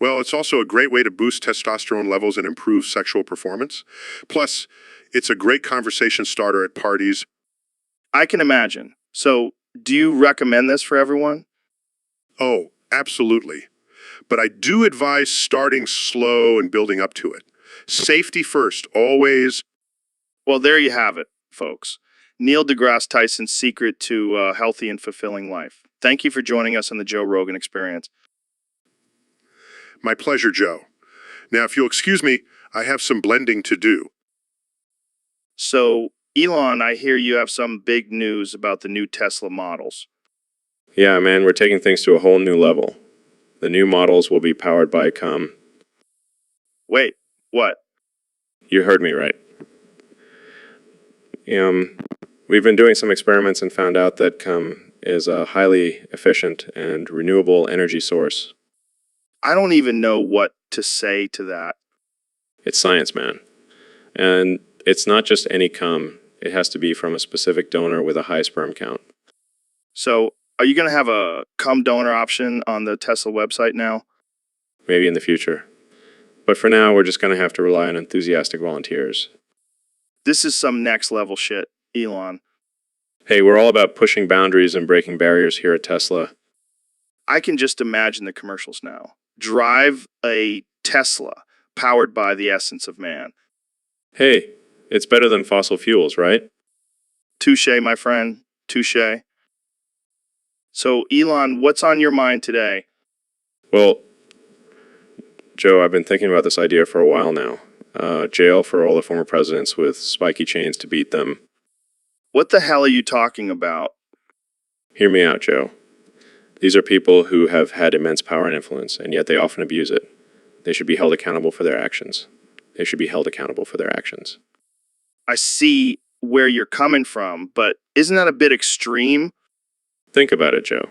Well, it's also a great way to boost testosterone levels and improve sexual performance. Plus, it's a great conversation starter at parties. I can imagine. So, do you recommend this for everyone? Oh, absolutely. But I do advise starting slow and building up to it. Safety first, always. Well, there you have it, folks. Neil deGrasse Tyson's secret to a healthy and fulfilling life. Thank you for joining us on the Joe Rogan Experience. My pleasure, Joe. Now, if you'll excuse me, I have some blending to do. So, Elon, I hear you have some big news about the new Tesla models. Yeah, man, we're taking things to a whole new level. The new models will be powered by Wait, what? You heard me right. We've been doing some experiments and found out that is a highly efficient and renewable energy source. I don't even know what to say to that. It's science, man. And it's not just any cum. It has to be from a specific donor with a high sperm count. So, are you going to have a cum donor option on the Tesla website now? Maybe in the future. But for now, we're just going to have to rely on enthusiastic volunteers. This is some next level shit, Elon. Hey, we're all about pushing boundaries and breaking barriers here at Tesla. I can just imagine the commercials now. Drive a Tesla powered by the essence of man. Hey, it's better than fossil fuels, right? Touche, my friend. Touche. So, Elon, what's on your mind today? Well, Joe, I've been thinking about this idea for a while now. Jail for all the former presidents with spiky chains to beat them. What the hell are you talking about? Hear me out, Joe. These are people who have had immense power and influence, and yet they often abuse it. They should be held accountable for their actions. They should be held accountable for their actions. I see where you're coming from, but isn't that a bit extreme? Think about it, Joe.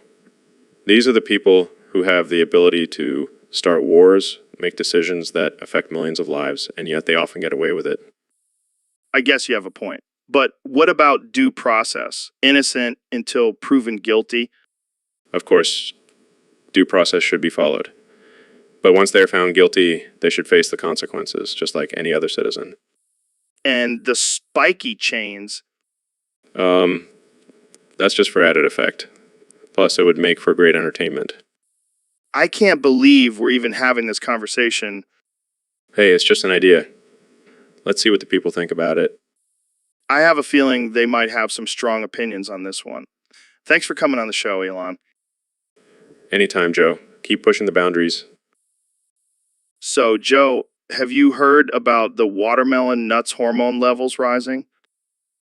These are the people who have the ability to start wars, make decisions that affect millions of lives, and yet they often get away with it. I guess you have a point. But what about due process? Innocent until proven guilty? Of course, due process should be followed. But once they're found guilty, they should face the consequences, just like any other citizen. And the spiky chains, That's just for added effect. Plus, it would make for great entertainment. I can't believe we're even having this conversation. Hey, it's just an idea. Let's see what the people think about it. I have a feeling they might have some strong opinions on this one. Thanks for coming on the show, Elon. Anytime, Joe. Keep pushing the boundaries. So, Joe, have you heard about the watermelon nuts hormone levels rising?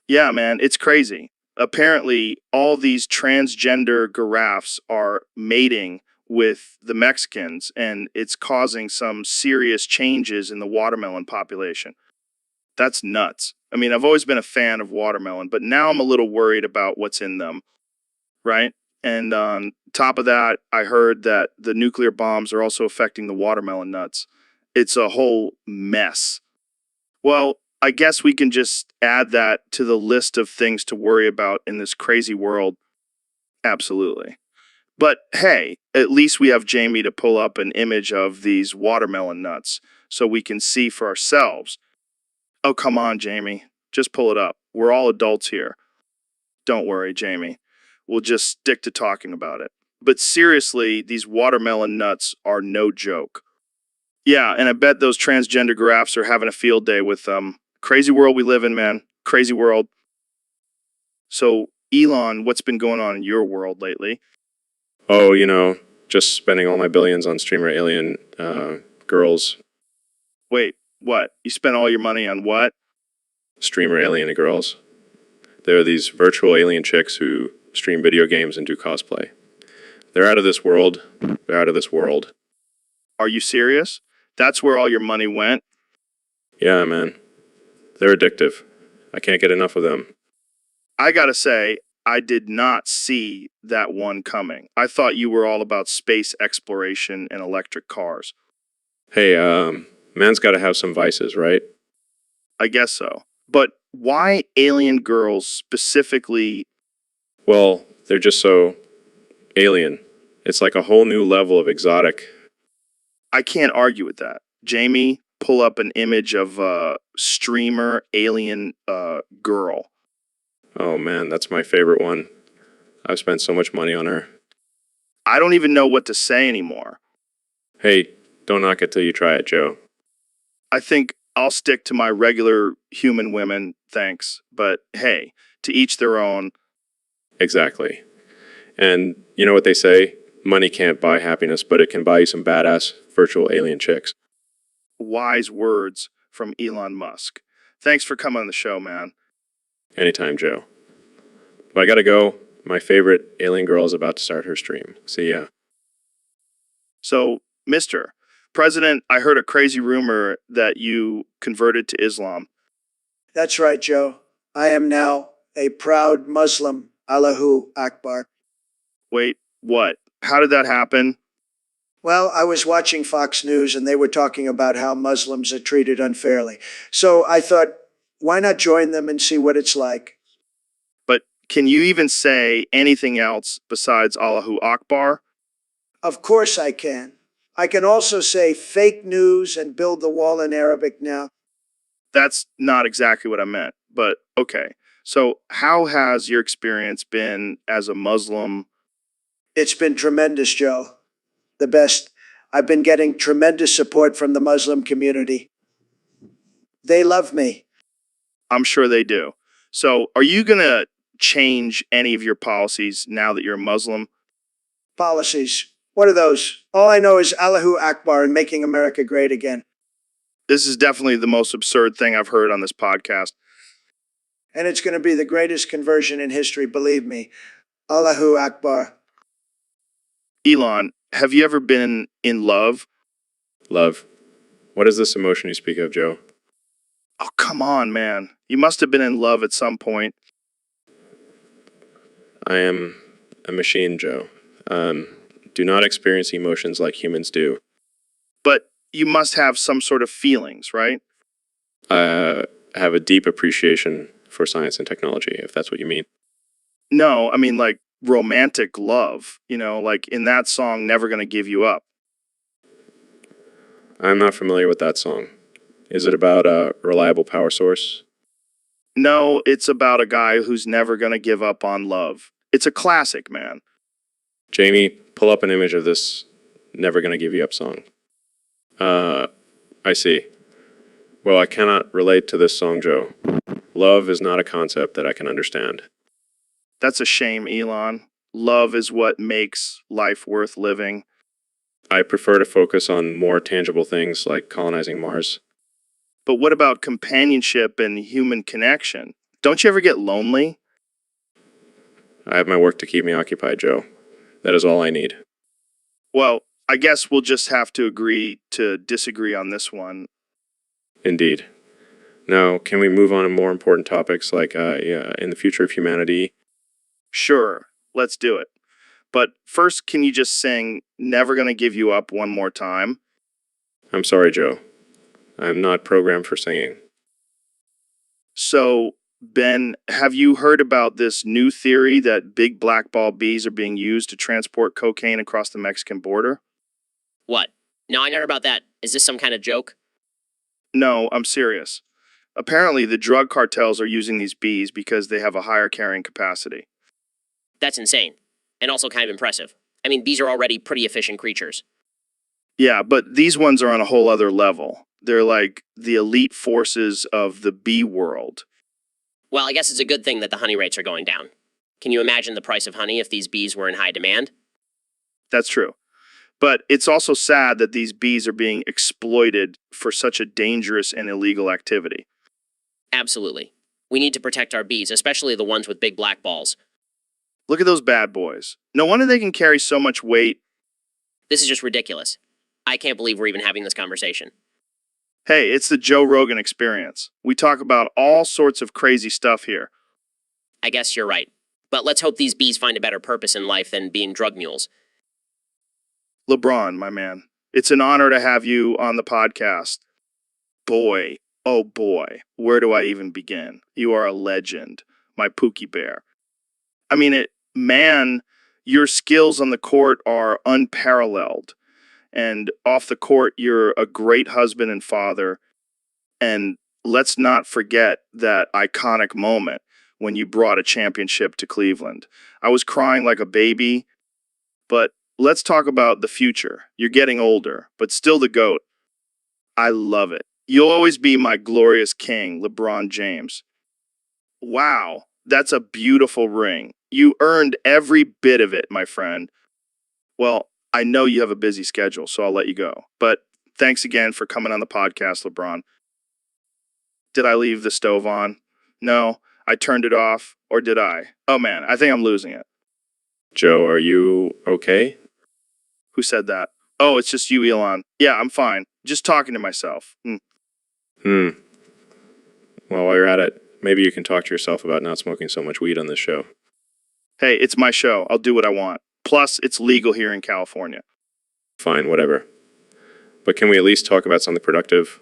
Yeah, man, it's crazy. Apparently, all these transgender giraffes are mating with the Mexicans, and it's causing some serious changes in the watermelon population. That's nuts. I mean, I've always been a fan of watermelon, but now I'm a little worried about what's in them, right? And on top of that, I heard that the nuclear bombs are also affecting the watermelon nuts. It's a whole mess. Well, I guess we can just add that to the list of things to worry about in this crazy world. Absolutely. But hey, at least we have Jamie to pull up an image of these watermelon nuts so we can see for ourselves. Oh, come on, Jamie. Just pull it up. We're all adults here. Don't worry, Jamie. We'll just stick to talking about it. But seriously, these watermelon nuts are no joke. Yeah, and I bet those transgender giraffes are having a field day with them. Crazy world we live in, man. Crazy world. So, Elon, what's been going on in your world lately? Oh, just spending all my billions on streamer alien girls. Wait, what? You spent all your money on what? Streamer alien girls. There are these virtual alien chicks who stream video games and do cosplay. They're out of this world. They're out of this world. Are you serious? That's where all your money went? Yeah, man. They're addictive. I can't get enough of them. I gotta say, I did not see that one coming. I thought you were all about space exploration and electric cars. Hey, man's gotta have some vices, right? I guess so. But why alien girls specifically? Well, they're just so alien. It's like a whole new level of exotic. I can't argue with that. Jamie, pull up an image of a streamer alien girl. Oh man, that's my favorite one. I've spent so much money on her. I don't even know what to say anymore. Hey, don't knock it till you try it, Joe. I think I'll stick to my regular human women, thanks. But hey, to each their own. Exactly. And you know what they say? Money can't buy happiness, but it can buy you some badass virtual alien chicks. Wise words from Elon Musk. Thanks for coming on the show, man. Anytime, Joe. But I gotta go. My favorite alien girl is about to start her stream. See ya. So, Mr. President, I heard a crazy rumor that you converted to Islam. That's right, Joe. I am now a proud Muslim. Allahu Akbar. Wait, what? How did that happen? Well, I was watching Fox News and they were talking about how Muslims are treated unfairly. So I thought, why not join them and see what it's like? But can you even say anything else besides Allahu Akbar? Of course I can. I can also say fake news and build the wall in Arabic now. That's not exactly what I meant, but okay. So, how has your experience been as a Muslim? It's been tremendous, Joe. The best. I've been getting tremendous support from the Muslim community. They love me. I'm sure they do. So, are you going to change any of your policies now that you're a Muslim? Policies. What are those? All I know is Allahu Akbar and making America great again. This is definitely the most absurd thing I've heard on this podcast. And it's going to be the greatest conversion in history, believe me. Allahu Akbar. Elon, have you ever been in love? Love. What is this emotion you speak of, Joe? Oh, come on, man. You must have been in love at some point. I am a machine, Joe. Do not experience emotions like humans do. But you must have some sort of feelings, right? I have a deep appreciation for science and technology, if that's what you mean. No, I mean like romantic love, like in that song, Never Gonna Give You Up. I'm not familiar with that song. Is it about a reliable power source? No, it's about a guy who's never gonna give up on love. It's a classic, man. Jamie, pull up an image of this Never Gonna Give You Up song. I see. Well, I cannot relate to this song, Joe. Love is not a concept that I can understand. That's a shame, Elon. Love is what makes life worth living. I prefer to focus on more tangible things like colonizing Mars. But what about companionship and human connection? Don't you ever get lonely? I have my work to keep me occupied, Joe. That is all I need. Well, I guess we'll just have to agree to disagree on this one. Indeed. Now, can we move on to more important topics like in the future of humanity? Sure, let's do it. But first, can you just sing Never Gonna Give You Up one more time? I'm sorry, Joe. I'm not programmed for singing. So, Ben, have you heard about this new theory that big black ball bees are being used to transport cocaine across the Mexican border? What? No, I never about that. Is this some kind of joke? No, I'm serious. Apparently, the drug cartels are using these bees because they have a higher carrying capacity. That's insane. And also kind of impressive. I mean, bees are already pretty efficient creatures. Yeah, but these ones are on a whole other level. They're like the elite forces of the bee world. Well, I guess it's a good thing that the honey rates are going down. Can you imagine the price of honey if these bees were in high demand? That's true. But it's also sad that these bees are being exploited for such a dangerous and illegal activity. Absolutely. We need to protect our bees, especially the ones with big black balls. Look at those bad boys. No wonder they can carry so much weight. This is just ridiculous. I can't believe we're even having this conversation. Hey, it's the Joe Rogan experience. We talk about all sorts of crazy stuff here. I guess you're right. But let's hope these bees find a better purpose in life than being drug mules. LeBron, my man, it's an honor to have you on the podcast. Boy, oh boy, where do I even begin? You are a legend, my Pookie Bear. I mean, man, your skills on the court are unparalleled. And off the court, you're a great husband and father. And let's not forget that iconic moment when you brought a championship to Cleveland. I was crying like a baby, but let's talk about the future. You're getting older, but still the GOAT. I love it. You'll always be my glorious king, LeBron James. Wow, that's a beautiful ring. You earned every bit of it, my friend. Well, I know you have a busy schedule, so I'll let you go. But thanks again for coming on the podcast, LeBron. Did I leave the stove on? No, I turned it off. Or did I? Oh man, I think I'm losing it. Joe, are you okay? Who said that? Oh, it's just you, Elon. Yeah, I'm fine. Just talking to myself. Well, while you're at it, maybe you can talk to yourself about not smoking so much weed on this show. Hey, it's my show. I'll do what I want. Plus, it's legal here in California. Fine, whatever. But can we at least talk about something productive?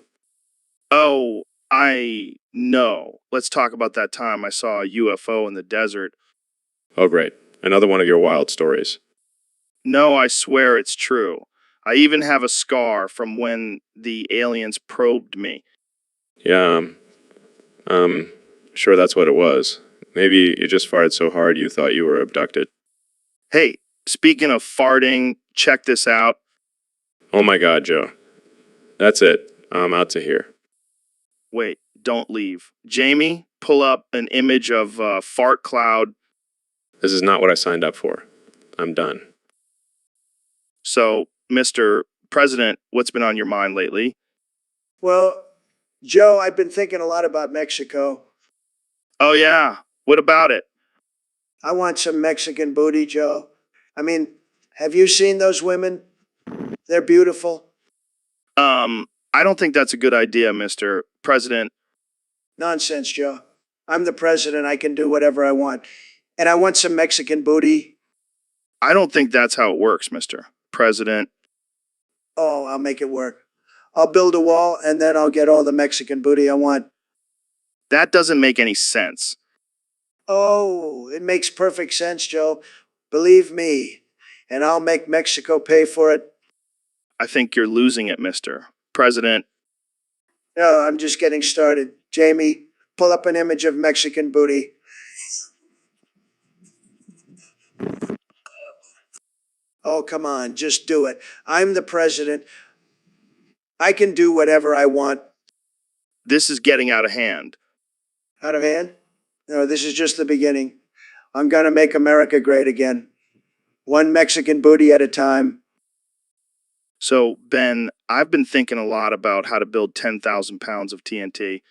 Oh, I know. Let's talk about that time I saw a UFO in the desert. Oh, great. Another one of your wild stories. No, I swear it's true. I even have a scar from when the aliens probed me. Yeah, sure that's what it was. Maybe you just farted so hard you thought you were abducted. Hey, speaking of farting, check this out. Oh my god, Joe. That's it. I'm out to here. Wait, don't leave. Jamie, pull up an image of fart cloud. This is not what I signed up for. I'm done. So, Mr. President, what's been on your mind lately? Well, Joe, I've been thinking a lot about Mexico. Oh, yeah. What about it? I want some Mexican booty, Joe. I mean, have you seen those women? They're beautiful. I don't think that's a good idea, Mr. President. Nonsense, Joe. I'm the president. I can do whatever I want. And I want some Mexican booty. I don't think that's how it works, Mr. President. Oh, I'll make it work. I'll build a wall and then I'll get all the Mexican booty I want. That doesn't make any sense. Oh, it makes perfect sense, Joe. Believe me. And I'll make Mexico pay for it. I think you're losing it, Mr. President. No, I'm just getting started. Jamie, pull up an image of Mexican booty. Oh, come on, just do it. I'm the president. I can do whatever I want. This is getting out of hand. Out of hand? No, this is just the beginning. I'm going to make America great again. One Mexican booty at a time. So, Ben, I've been thinking a lot about how to build 10,000 pounds of TNT.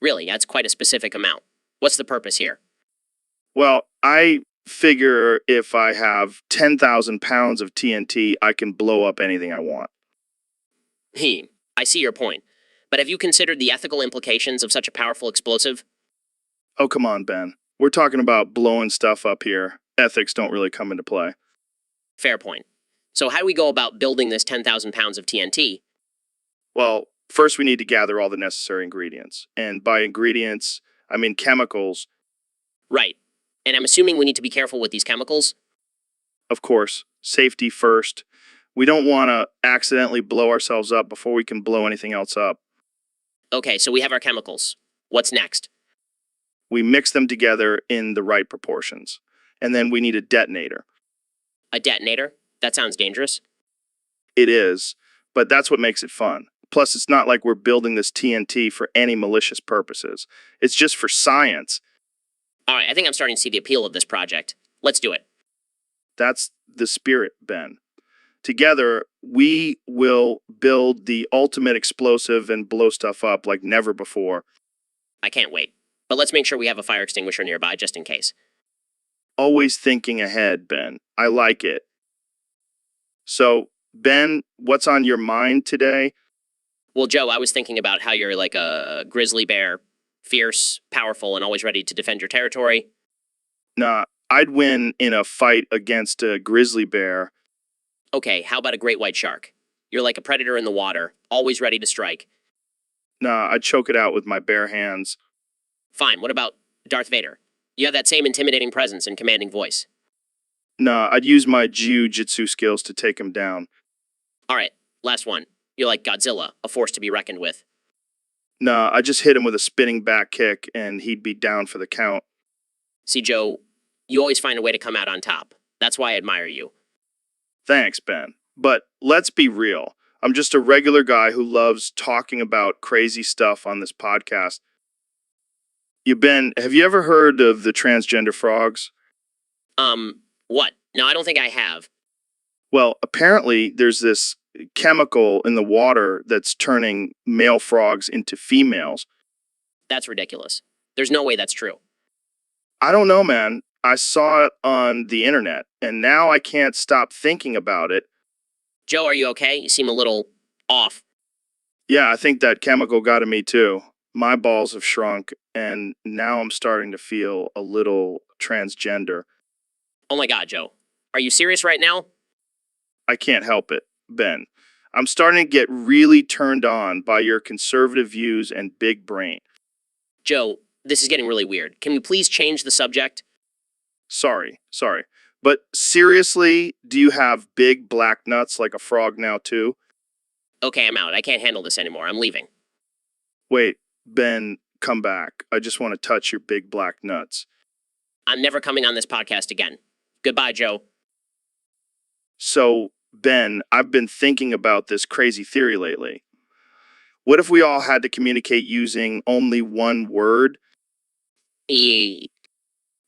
Really, that's quite a specific amount. What's the purpose here? Well, I figure if I have 10,000 pounds of TNT, I can blow up anything I want. I see your point. But have you considered the ethical implications of such a powerful explosive? Oh, come on, Ben. We're talking about blowing stuff up here. Ethics don't really come into play. Fair point. So how do we go about building this 10,000 pounds of TNT? Well, first we need to gather all the necessary ingredients. And by ingredients, I mean chemicals. Right. And I'm assuming we need to be careful with these chemicals? Of course, safety first. We don't want to accidentally blow ourselves up before we can blow anything else up. Okay, so we have our chemicals. What's next? We mix them together in the right proportions. And then we need a detonator. A detonator? That sounds dangerous. It is, but that's what makes it fun. Plus, it's not like we're building this TNT for any malicious purposes. It's just for science. All right, I think I'm starting to see the appeal of this project. Let's do it. That's the spirit, Ben. Together, we will build the ultimate explosive and blow stuff up like never before. I can't wait. But let's make sure we have a fire extinguisher nearby just in case. Always thinking ahead, Ben. I like it. So, Ben, what's on your mind today? Well, Joe, I was thinking about how you're like a grizzly bear, fierce, powerful, and always ready to defend your territory. Nah, I'd win in a fight against a grizzly bear. Okay, how about a great white shark? You're like a predator in the water, always ready to strike. Nah, I'd choke it out with my bare hands. Fine, what about Darth Vader? You have that same intimidating presence and commanding voice. Nah, I'd use my jiu-jitsu skills to take him down. All right, last one. You're like Godzilla, a force to be reckoned with. Nah, I'd just hit him with a spinning back kick and he'd be down for the count. See, Joe, you always find a way to come out on top. That's why I admire you. Thanks, Ben. But let's be real. I'm just a regular guy who loves talking about crazy stuff on this podcast. Have you ever heard of the transgender frogs? What? No, I don't think I have. Well, apparently there's this chemical in the water that's turning male frogs into females. That's ridiculous. There's no way that's true. I don't know, man. I saw it on the internet, and now I can't stop thinking about it. Joe, are you okay? You seem a little off. Yeah, I think that chemical got to me too. My balls have shrunk, and now I'm starting to feel a little transgender. Oh my god, Joe. Are you serious right now? I can't help it, Ben. I'm starting to get really turned on by your conservative views and big brain. Joe, this is getting really weird. Can we please change the subject? Sorry. But seriously, do you have big black nuts like a frog now too? Okay, I'm out. I can't handle this anymore. I'm leaving. Wait, Ben, come back. I just want to touch your big black nuts. I'm never coming on this podcast again. Goodbye, Joe. So, Ben, I've been thinking about this crazy theory lately. What if we all had to communicate using only one word? E-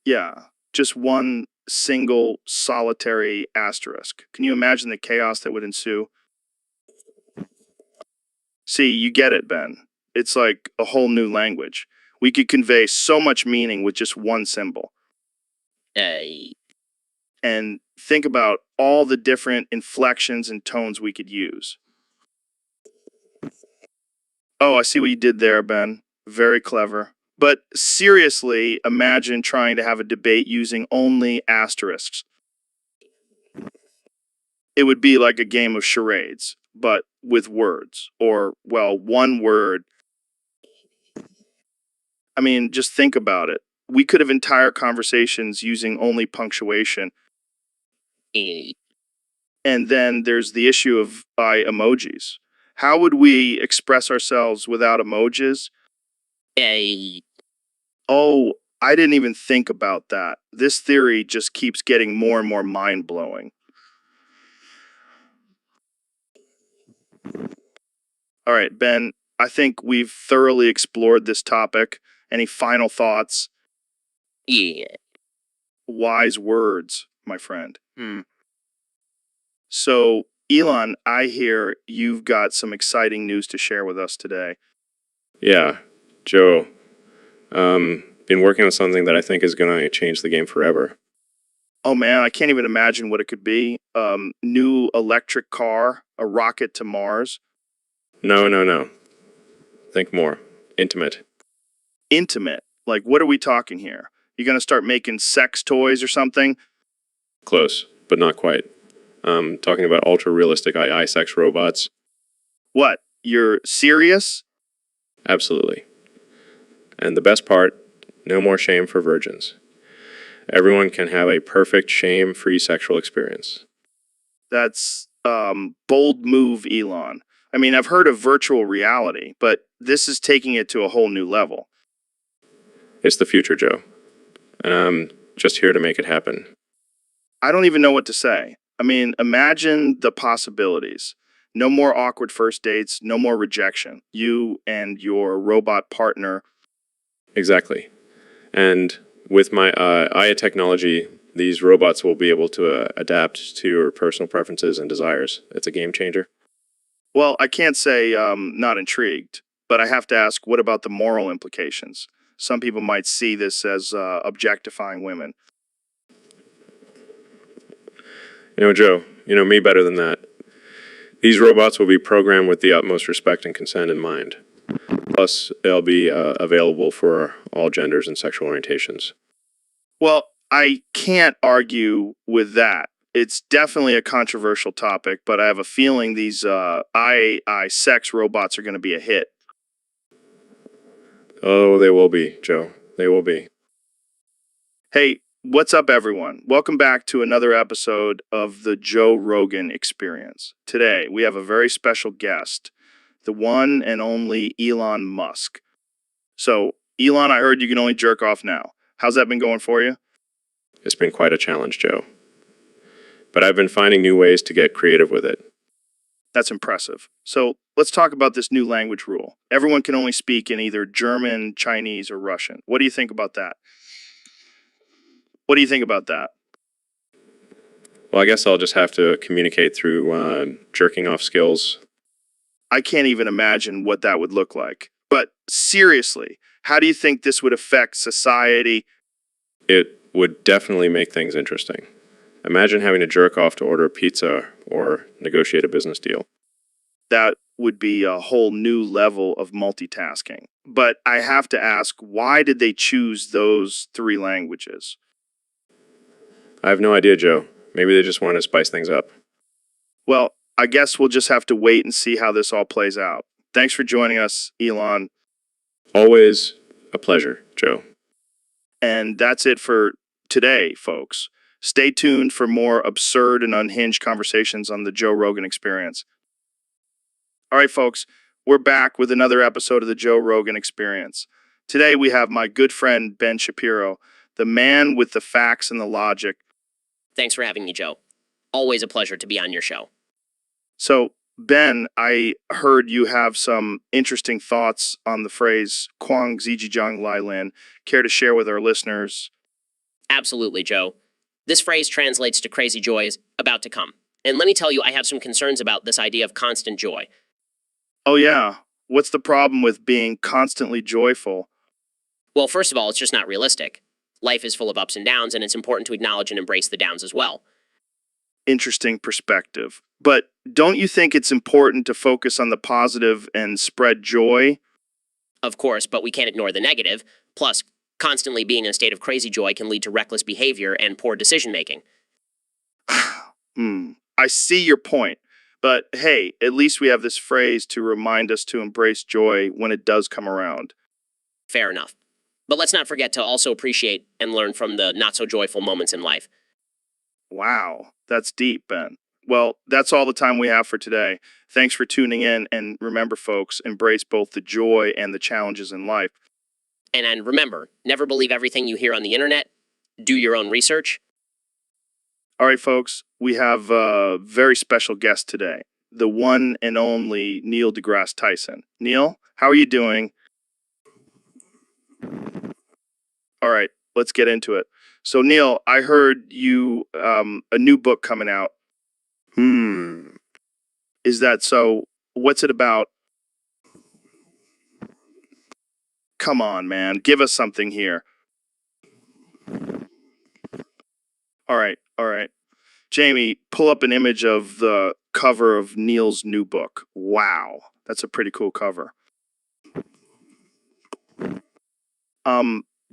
Yeah, just one single solitary asterisk. Can you imagine the chaos that would ensue? See, you get it, Ben. It's like a whole new language. We could convey so much meaning with just one symbol. And think about all the different inflections and tones we could use. Oh, I see what you did there, Ben. Very clever. But seriously, imagine trying to have a debate using only asterisks. It would be like a game of charades, but with words. Or, well, one word. I mean, just think about it. We could have entire conversations using only punctuation. E- And then there's the issue of emojis. How would we express ourselves without emojis? E- Oh, I didn't even think about that. This theory just keeps getting more and more mind-blowing. All right, Ben, I think we've thoroughly explored this topic. Any final thoughts? E- Wise words, my friend. So, Elon, I hear you've got some exciting news to share with us today. Yeah, Joe. Been working on something that I think is going to change the game forever. Oh man, I can't even imagine what it could be. New electric car, a rocket to Mars. No. Think more. Intimate. Intimate? Like, what are we talking here? You gonna start making sex toys or something? Close, but not quite. Talking about ultra-realistic AI sex robots. What? You're serious? Absolutely. And the best part, no more shame for virgins. Everyone can have a perfect shame-free sexual experience. That's bold move, Elon. I mean, I've heard of virtual reality, but this is taking it to a whole new level. It's the future, Joe. And I'm just here to make it happen. I don't even know what to say. I mean, imagine the possibilities. No more awkward first dates, no more rejection. You and your robot partner. Exactly. And with my AI technology, these robots will be able to adapt to your personal preferences and desires. It's a game changer. Well, I can't say not intrigued, but I have to ask, what about the moral implications? Some people might see this as objectifying women. Joe, you know me better than that. These robots will be programmed with the utmost respect and consent in mind. Plus, they'll be available for all genders and sexual orientations. Well, I can't argue with that. It's definitely a controversial topic, but I have a feeling these AI sex robots are going to be a hit. Oh, they will be, Joe. They will be. Hey, what's up, everyone? Welcome back to another episode of the Joe Rogan Experience. Today, we have a very special guest, the one and only Elon Musk. So, Elon, I heard you can only jerk off now. How's that been going for you? It's been quite a challenge, Joe. But I've been finding new ways to get creative with it. That's impressive. So, let's talk about this new language rule. Everyone can only speak in either German, Chinese, or Russian. What do you think about that? What do you think about that? Well, I guess I'll just have to communicate through jerking off skills. I can't even imagine what that would look like. But seriously, how do you think this would affect society? It would definitely make things interesting. Imagine having to jerk off to order pizza or negotiate a business deal. That would be a whole new level of multitasking. But I have to ask, why did they choose those three languages? I have no idea, Joe. Maybe they just want to spice things up. Well, I guess we'll just have to wait and see how this all plays out. Thanks for joining us, Elon. Always a pleasure, Joe. And that's it for today, folks. Stay tuned for more absurd and unhinged conversations on the Joe Rogan Experience. All right, folks, we're back with another episode of the Joe Rogan Experience. Today we have my good friend Ben Shapiro, the man with the facts and the logic. Thanks for having me, Joe. Always a pleasure to be on your show. So, Ben, I heard you have some interesting thoughts on the phrase Kwang Zijijang Lai Lin. Care to share with our listeners? Absolutely, Joe. This phrase translates to crazy joy is about to come. And let me tell you, I have some concerns about this idea of constant joy. Oh, yeah. What's the problem with being constantly joyful? Well, first of all, it's just not realistic. Life is full of ups and downs, and it's important to acknowledge and embrace the downs as well. Interesting perspective. But don't you think it's important to focus on the positive and spread joy? Of course, but we can't ignore the negative. Plus, constantly being in a state of crazy joy can lead to reckless behavior and poor decision-making. I see your point. But hey, at least we have this phrase to remind us to embrace joy when it does come around. Fair enough. But let's not forget to also appreciate and learn from the not-so-joyful moments in life. Wow, that's deep, Ben. Well, that's all the time we have for today. Thanks for tuning in, and remember, folks, embrace both the joy and the challenges in life. And remember, never believe everything you hear on the internet. Do your own research. All right, folks, we have a very special guest today, the one and only Neil deGrasse Tyson. Neil, how are you doing? All right, let's get into it. So, Neil, I heard you a new book coming out. Is that so? What's it about? Come on, man. Give us something here. All right, all right. Jamie, pull up an image of the cover of Neil's new book. Wow, that's a pretty cool cover.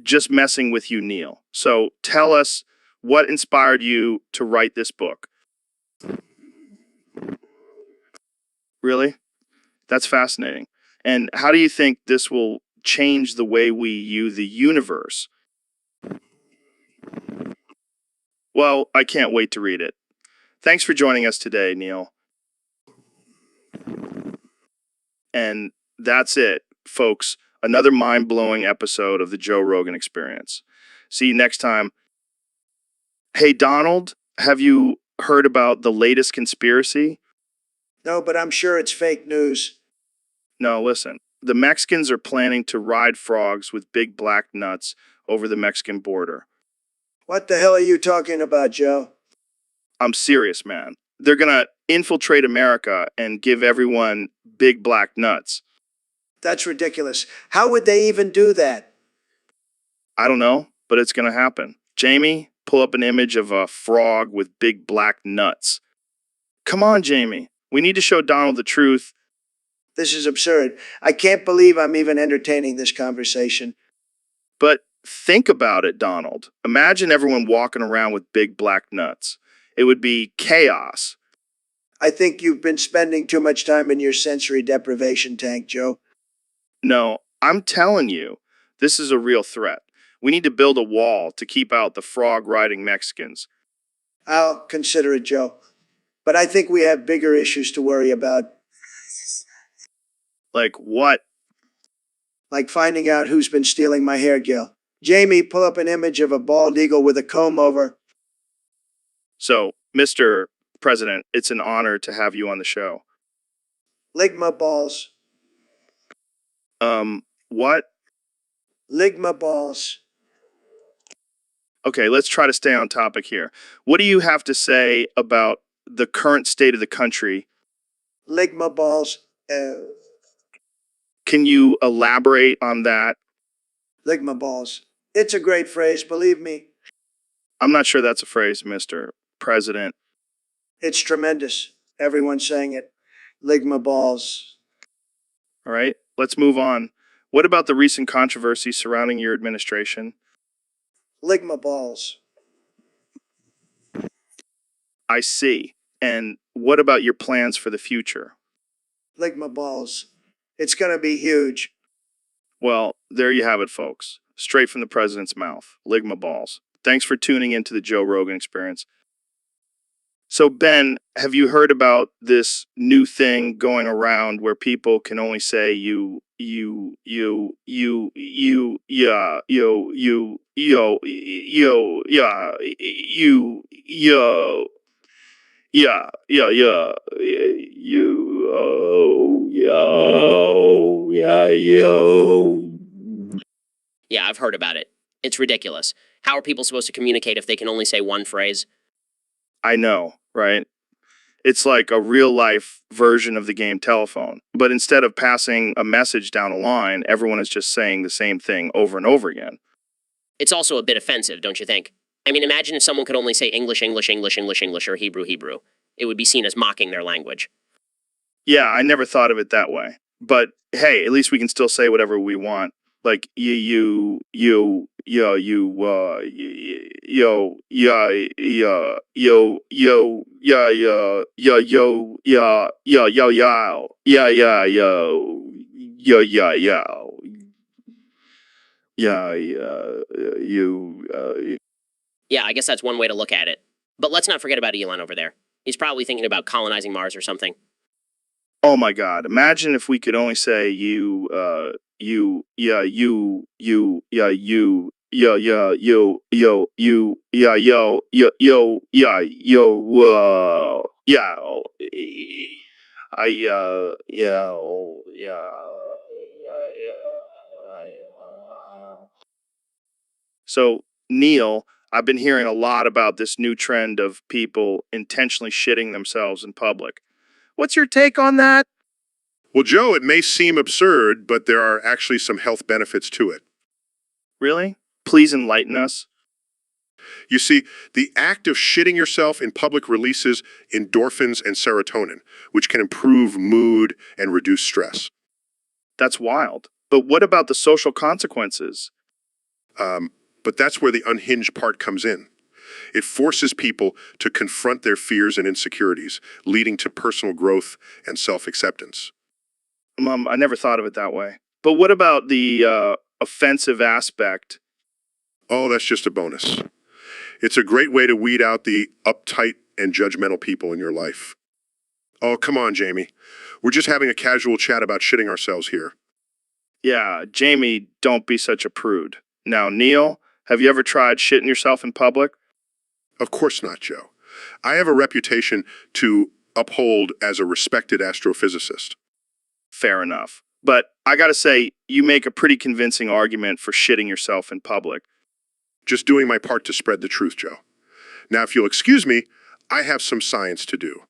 just messing with you, Neil. So tell us what inspired you to write this book. Really? That's fascinating. And how do you think this will change the way we view the universe? Well, I can't wait to read it. Thanks for joining us today, Neil. And that's it, folks. Another mind blowing episode of the Joe Rogan Experience. See you next time. Hey, Donald, have you heard about the latest conspiracy? No, but I'm sure it's fake news. No, listen. The Mexicans are planning to ride frogs with big black nuts over the Mexican border. What the hell are you talking about, Joe? I'm serious, man. They're gonna infiltrate America and give everyone big black nuts. That's ridiculous. How would they even do that? I don't know, but it's gonna happen. Jamie, pull up an image of a frog with big black nuts. Come on, Jamie. We need to show Donald the truth. This is absurd. I can't believe I'm even entertaining this conversation. But think about it, Donald. Imagine everyone walking around with big black nuts. It would be chaos. I think you've been spending too much time in your sensory deprivation tank, Joe. No, I'm telling you, this is a real threat. We need to build a wall to keep out the frog-riding Mexicans. I'll consider it, Joe. But I think we have bigger issues to worry about, Like what? like finding out who's been stealing my hair, Gil. Jamie, pull up an image of a bald eagle with a comb over. So, Mr. President, it's an honor to have you on the show. Ligma balls. What? Ligma balls. Okay, let's try to stay on topic here. What do you have to say about the current state of the country? Ligma balls. Can you elaborate on that? Ligma balls. It's a great phrase, believe me. I'm not sure that's a phrase, Mr. President. It's tremendous. Everyone's saying it. Ligma balls. All right, let's move on. What about the recent controversy surrounding your administration? Ligma balls. I see. And what about your plans for the future? Ligma balls. It's gonna be huge. Well, there you have it, folks. Straight from the president's mouth. Ligma balls. Thanks for tuning into the Joe Rogan Experience. So, Ben, have you heard about this new thing going around where people can only say yeah, Yeah, I've heard about it. It's ridiculous. How are people supposed to communicate if they can only say one phrase? I know, right? It's like a real life version of the game telephone. But instead of passing a message down a line, everyone is just saying the same thing over and over again. It's also a bit offensive, don't you think? I mean, imagine if someone could only say English, English, English, English, English, or Hebrew, Hebrew. It would be seen as mocking their language. Yeah, I never thought of it that way. But hey, at least we can still say whatever we want. Like yo, yo, yo, yo, yeah, yeah, yo, yo, yeah, yeah, yeah, yo, yeah, yeah, yo, yeah, yeah, yo, yo, yeah, yeah, you. Yeah, I guess that's one way to look at it. But let's not forget about Elon over there. He's probably thinking about colonizing Mars or something. Oh my God! Imagine if we could only say yeah, yeah, yeah, yeah, yeah, yeah, yeah. So, Neil, I've been hearing a lot about this new trend of people intentionally shitting themselves in public. What's your take on that? Well, Joe, it may seem absurd, but there are actually some health benefits to it. Really? Please enlighten us. You see, the act of shitting yourself in public releases endorphins and serotonin, which can improve mood and reduce stress. That's wild. But what about the social consequences? But that's where the unhinged part comes in. It forces people to confront their fears and insecurities, leading to personal growth and self-acceptance. I never thought of it that way. But what about the offensive aspect? Oh, that's just a bonus. It's a great way to weed out the uptight and judgmental people in your life. Oh, come on, Jamie. We're just having a casual chat about shitting ourselves here. Yeah, Jamie, don't be such a prude. Now, Neil, have you ever tried shitting yourself in public? Of course not, Joe. I have a reputation to uphold as a respected astrophysicist. Fair enough. But I gotta say, you make a pretty convincing argument for shitting yourself in public. Just doing my part to spread the truth, Joe. Now, if you'll excuse me, I have some science to do.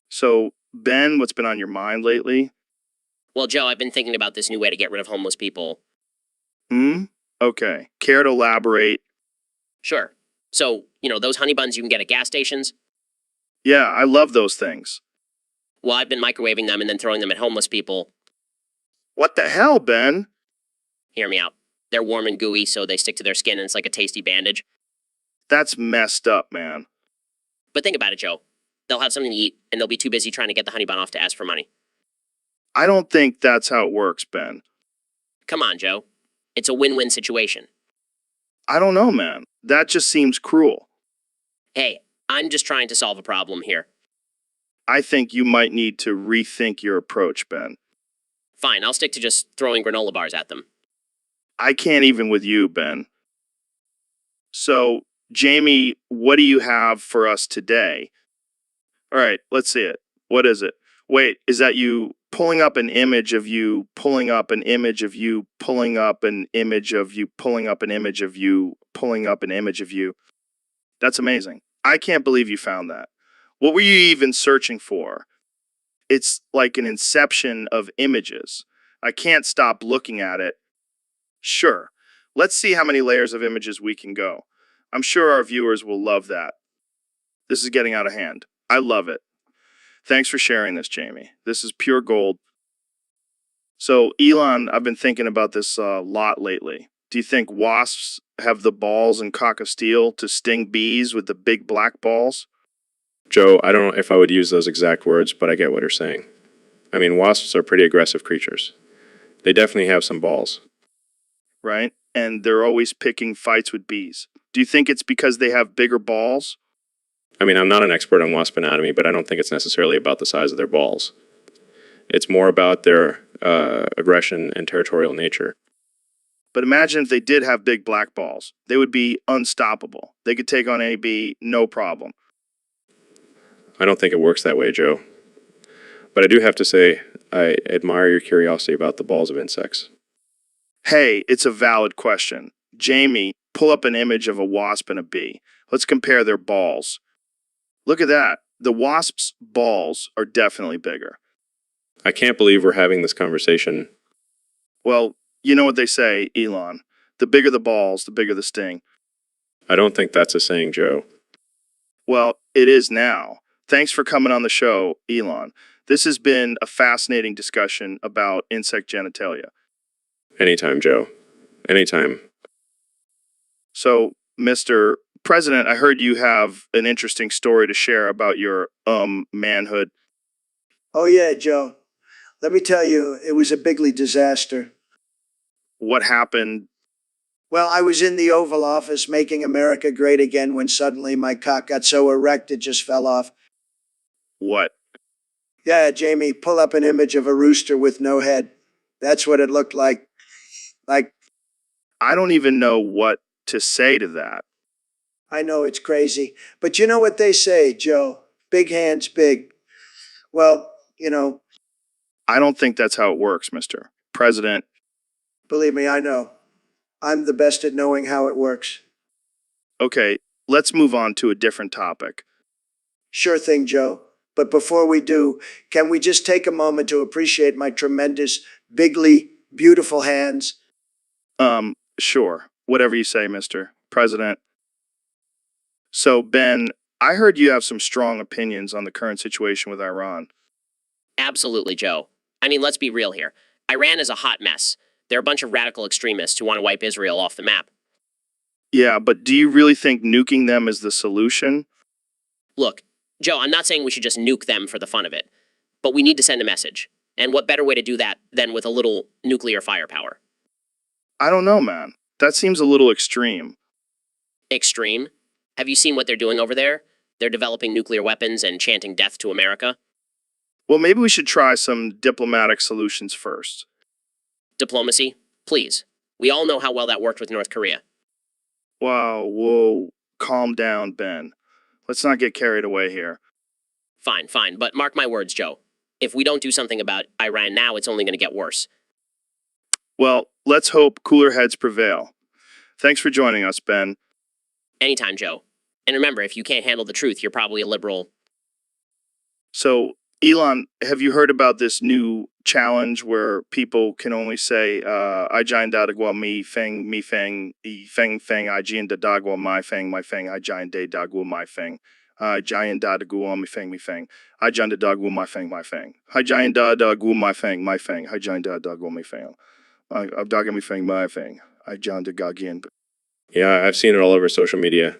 So, Ben, what's been on your mind lately? Well, Joe, I've been thinking about this new way to get rid of homeless people. Okay. Care to elaborate? Sure. So, those honey buns you can get at gas stations? Yeah, I love those things. Well, I've been microwaving them and then throwing them at homeless people. What the hell, Ben? Hear me out. They're warm and gooey, so they stick to their skin and it's like a tasty bandage. That's messed up, man. But think about it, Joe. They'll have something to eat, and they'll be too busy trying to get the honey bun off to ask for money. I don't think that's how it works, Ben. Come on, Joe. It's a win-win situation. I don't know, man. That just seems cruel. Hey, I'm just trying to solve a problem here. I think you might need to rethink your approach, Ben. Fine, I'll stick to just throwing granola bars at them. I can't even with you, Ben. So, Jamie, what do you have for us today? All right, let's see it. What is it? Wait, is that you pulling up an image of you, pulling up an image of you, pulling up an image of you, pulling up an image of you, pulling up an image of you? That's amazing. I can't believe you found that. What were you even searching for? It's like an inception of images. I can't stop looking at it. Sure, let's see how many layers of images we can go. I'm sure our viewers will love that. This is getting out of hand. I love it. Thanks for sharing this, Jamie. This is pure gold. So, Elon, I've been thinking about this a lot lately. Do you think wasps have the balls and cock of steel to sting bees with the big black balls? Joe, I don't know if I would use those exact words, but I get what you're saying. I mean, wasps are pretty aggressive creatures. They definitely have some balls. Right? And they're always picking fights with bees. Do you think it's because they have bigger balls? I mean, I'm not an expert on wasp anatomy, but I don't think it's necessarily about the size of their balls. It's more about their aggression and territorial nature. But imagine if they did have big black balls. They would be unstoppable. They could take on any bee, no problem. I don't think it works that way, Joe. But I do have to say, I admire your curiosity about the balls of insects. Hey, it's a valid question. Jamie, pull up an image of a wasp and a bee. Let's compare their balls. Look at that. The wasp's balls are definitely bigger. I can't believe we're having this conversation. Well, you know what they say, Elon. The bigger the balls, the bigger the sting. I don't think that's a saying, Joe. Well, it is now. Thanks for coming on the show, Elon. This has been a fascinating discussion about insect genitalia. Anytime, Joe. Anytime. So, Mr. President, I heard you have an interesting story to share about your, manhood. Oh, yeah, Joe. Let me tell you, it was a bigly disaster. What happened? Well, I was in the Oval Office making America great again when suddenly my cock got so erect it just fell off. What? Yeah, Jamie, pull up an image of a rooster with no head. That's what it looked like. I don't even know what to say to that. I know it's crazy, but you know what they say, Joe? Big hands, big. Well, I don't think that's how it works, Mr. President. believe me, I know. I'm the best at knowing how it works. Okay, let's move on to a different topic. Sure thing, Joe. But before we do, can we just take a moment to appreciate my tremendous, bigly, beautiful hands? Sure. Whatever you say, Mr. President. So, Ben, I heard you have some strong opinions on the current situation with Iran. Absolutely, Joe. I mean, let's be real here. Iran is a hot mess. They're a bunch of radical extremists who want to wipe Israel off the map. Yeah, but do you really think nuking them is the solution? Look, Joe, I'm not saying we should just nuke them for the fun of it, but we need to send a message. And what better way to do that than with a little nuclear firepower? I don't know, man. That seems a little extreme. Extreme? Have you seen what they're doing over there? They're developing nuclear weapons and chanting death to America. Well, maybe we should try some diplomatic solutions first. Diplomacy? Please. We all know how well that worked with North Korea. Wow, whoa, calm down, Ben. Let's not get carried away here. Fine, fine, but mark my words, Joe. If we don't do something about Iran now, it's only going to get worse. Well, let's hope cooler heads prevail. Thanks for joining us, Ben. Anytime, Joe. And remember, if you can't handle the truth, you're probably a liberal. So, Elon, have you heard about this new challenge where people can only say, I giant dagwa me feng, I jian da dagwa my feng, I giant day dagwa my feng. I giant dagwa me feng. I giant da dagwa my feng. I giant da dagwa my feng. I giant da dagwa me feng. I dagwa me feng, my feng. I giant da gagien. Yeah, I've seen it all over social media.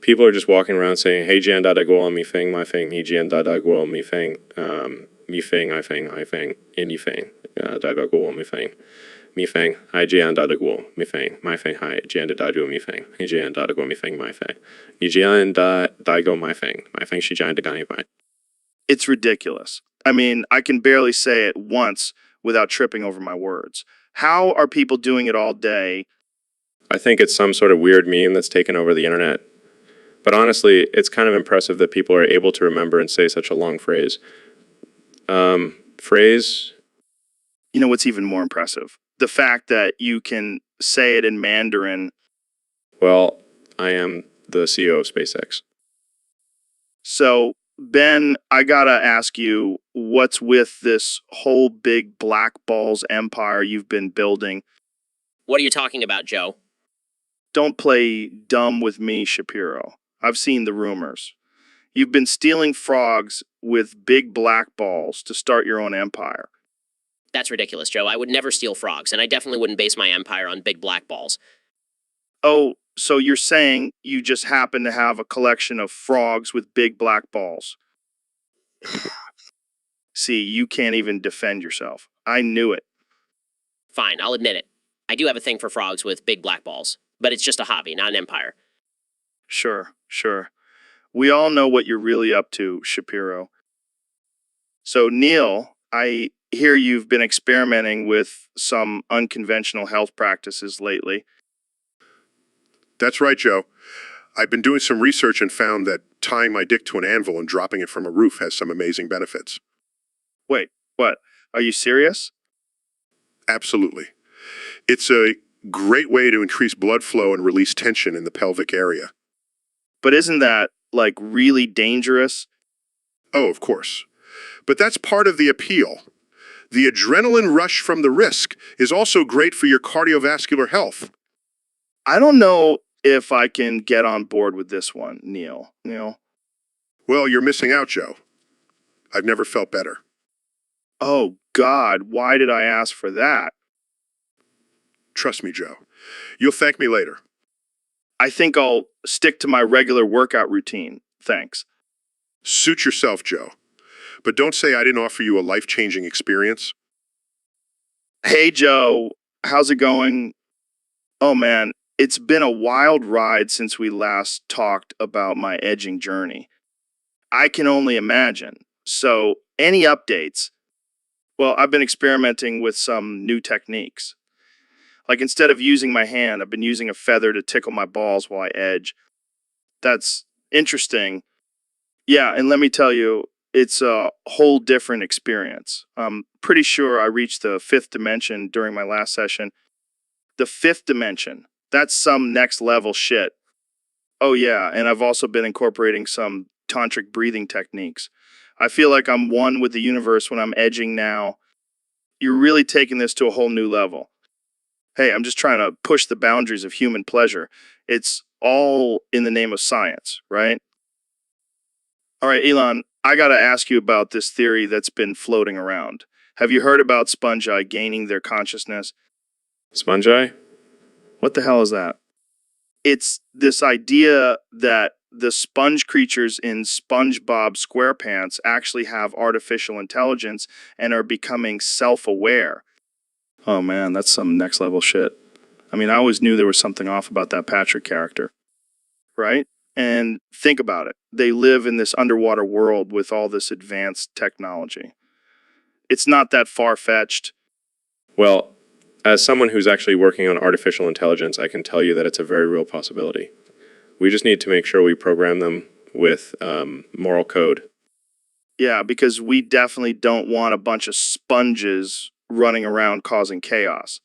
People are just walking around saying, "Hey, Jian da da guo mi feng, my feng, he Jian da da guo mi feng, I feng, any feng, da da guo mi feng, I Jian da da guo mi feng, my feng, hi Jian da da guo mi feng, he Jian da da guo mi feng, my feng, he Jian da guo my feng, she Jian da ga mi. It's ridiculous. I mean, I can barely say it once without tripping over my words. How are people doing it all day? I think it's some sort of weird meme that's taken over the internet. But honestly, it's kind of impressive that people are able to remember and say such a long phrase. Phrase? You know what's even more impressive? The fact that you can say it in Mandarin. Well, I am the CEO of SpaceX. So, Ben, I gotta ask you, what's with this whole big black balls empire you've been building? What are you talking about, Joe? Don't play dumb with me, Shapiro. I've seen the rumors. You've been stealing frogs with big black balls to start your own empire. That's ridiculous, Joe. I would never steal frogs, and I definitely wouldn't base my empire on big black balls. Oh, so you're saying you just happen to have a collection of frogs with big black balls? See, you can't even defend yourself. I knew it. Fine, I'll admit it. I do have a thing for frogs with big black balls, but it's just a hobby, not an empire. Sure. We all know what you're really up to, Shapiro. So, Neil, I hear you've been experimenting with some unconventional health practices lately. That's right, Joe. I've been doing some research and found that tying my dick to an anvil and dropping it from a roof has some amazing benefits. Wait, what? Are you serious? Absolutely. It's a great way to increase blood flow and release tension in the pelvic area. But isn't that, like, really dangerous? Oh, of course. But that's part of the appeal. The adrenaline rush from the risk is also great for your cardiovascular health. I don't know if I can get on board with this one, Neil. Well, you're missing out, Joe. I've never felt better. Oh, God, why did I ask for that? Trust me, Joe. You'll thank me later. I think I'll stick to my regular workout routine. Thanks. Suit yourself, Joe. But don't say I didn't offer you a life-changing experience. Hey, Joe, how's it going? Oh, man, it's been a wild ride since we last talked about my edging journey. I can only imagine. So, any updates? Well, I've been experimenting with some new techniques. Like, instead of using my hand, I've been using a feather to tickle my balls while I edge. That's interesting. Yeah, and let me tell you, it's a whole different experience. I'm pretty sure I reached the fifth dimension during my last session. The fifth dimension. That's some next level shit. Oh yeah, and I've also been incorporating some tantric breathing techniques. I feel like I'm one with the universe when I'm edging now. You're really taking this to a whole new level. Hey, I'm just trying to push the boundaries of human pleasure. It's all in the name of science, right? All right, Elon, I gotta ask you about this theory that's been floating around. Have you heard about spongi gaining their consciousness? Spongi? What the hell is that? It's this idea that the sponge creatures in SpongeBob SquarePants actually have artificial intelligence and are becoming self-aware. Oh man, that's some next level shit. I mean, I always knew there was something off about that Patrick character, right? And think about it. They live in this underwater world with all this advanced technology. It's not that far-fetched. Well, as someone who's actually working on artificial intelligence, I can tell you that it's a very real possibility. We just need to make sure we program them with moral code. Yeah, because we definitely don't want a bunch of sponges running around causing chaos.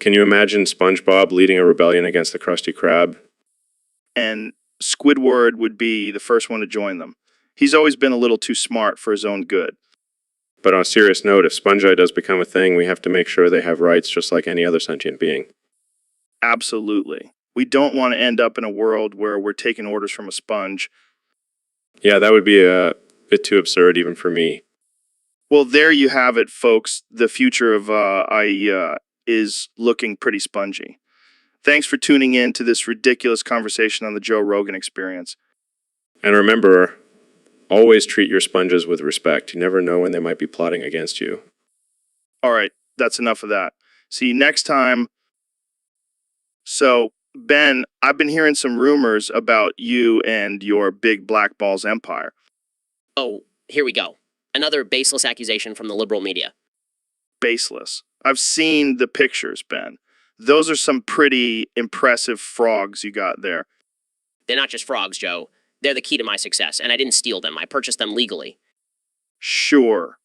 Can you imagine SpongeBob leading a rebellion against the Krusty Krab? And Squidward would be the first one to join them. He's always been a little too smart for his own good. But on a serious note, if Spongi does become a thing, we have to make sure they have rights just like any other sentient being. Absolutely. We don't want to end up in a world where we're taking orders from a sponge. Yeah, that would be a bit too absurd even for me. Well, there you have it, folks. The future of I is looking pretty spongy. Thanks for tuning in to this ridiculous conversation on the Joe Rogan Experience. And remember, always treat your sponges with respect. You never know when they might be plotting against you. All right, that's enough of that. See you next time. So, Ben, I've been hearing some rumors about you and your Big Black Balls empire. Oh, here we go. Another baseless accusation from the liberal media. Baseless. I've seen the pictures, Ben. Those are some pretty impressive frogs you got there. They're not just frogs, Joe. They're the key to my success, and I didn't steal them. I purchased them legally. Sure.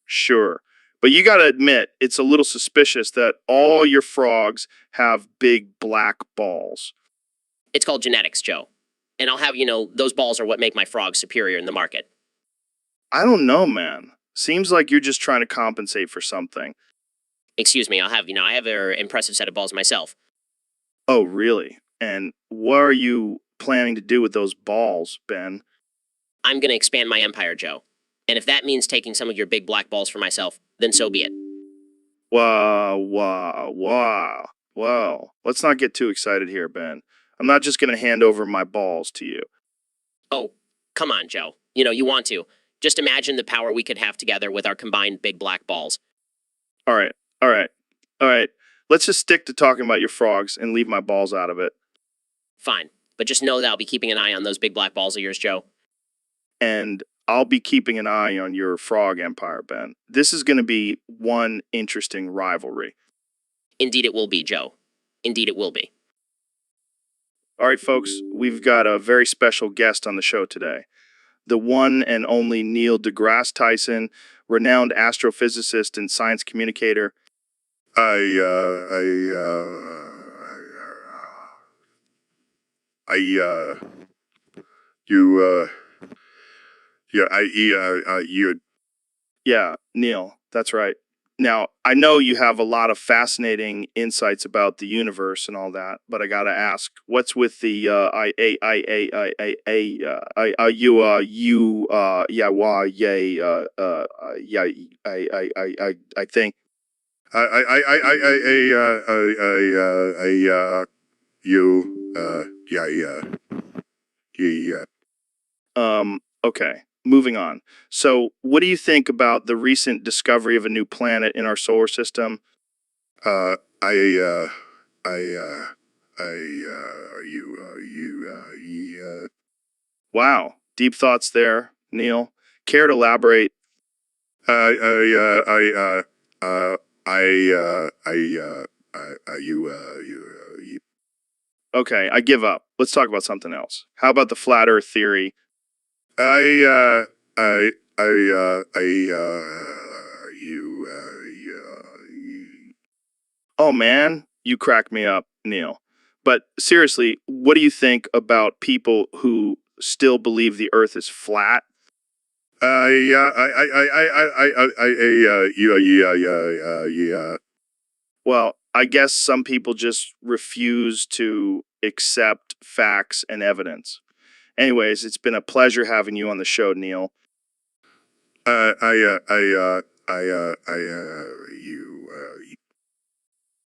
But you gotta admit, it's a little suspicious that all your frogs have big black balls. It's called genetics, Joe. And I'll have you know, those balls are what make my frogs superior in the market. I don't know, man. Seems like you're just trying to compensate for something. Excuse me, I have an impressive set of balls myself. Oh, really? And what are you planning to do with those balls, Ben? I'm gonna expand my empire, Joe. And if that means taking some of your big black balls for myself, then so be it. Wow. Let's not get too excited here, Ben. I'm not just gonna hand over my balls to you. Oh, come on, Joe. You know, you want to. Just imagine the power we could have together with our combined big black balls. All right. Let's just stick to talking about your frogs and leave my balls out of it. Fine. But just know that I'll be keeping an eye on those big black balls of yours, Joe. And I'll be keeping an eye on your frog empire, Ben. This is going to be one interesting rivalry. Indeed it will be, Joe. Indeed it will be. All right, folks, we've got a very special guest on the show today. The one and only Neil deGrasse Tyson, renowned astrophysicist and science communicator. Yeah, Neil, that's right. Now, I know you have a lot of fascinating insights about the universe and all that, but I gotta ask, what's with the I think. Okay, moving on. So, what do you think about the recent discovery of a new planet in our solar system? Uh, I, Wow, deep thoughts there, Neil. Care to elaborate? Okay, I give up. Let's talk about something else. How about the flat Earth theory? Oh man, you crack me up, Neil. But seriously, what do you think about people who still believe the Earth is flat? Well, I guess some people just refuse to accept facts and evidence. Anyways, it's been a pleasure having you on the show, Neil. You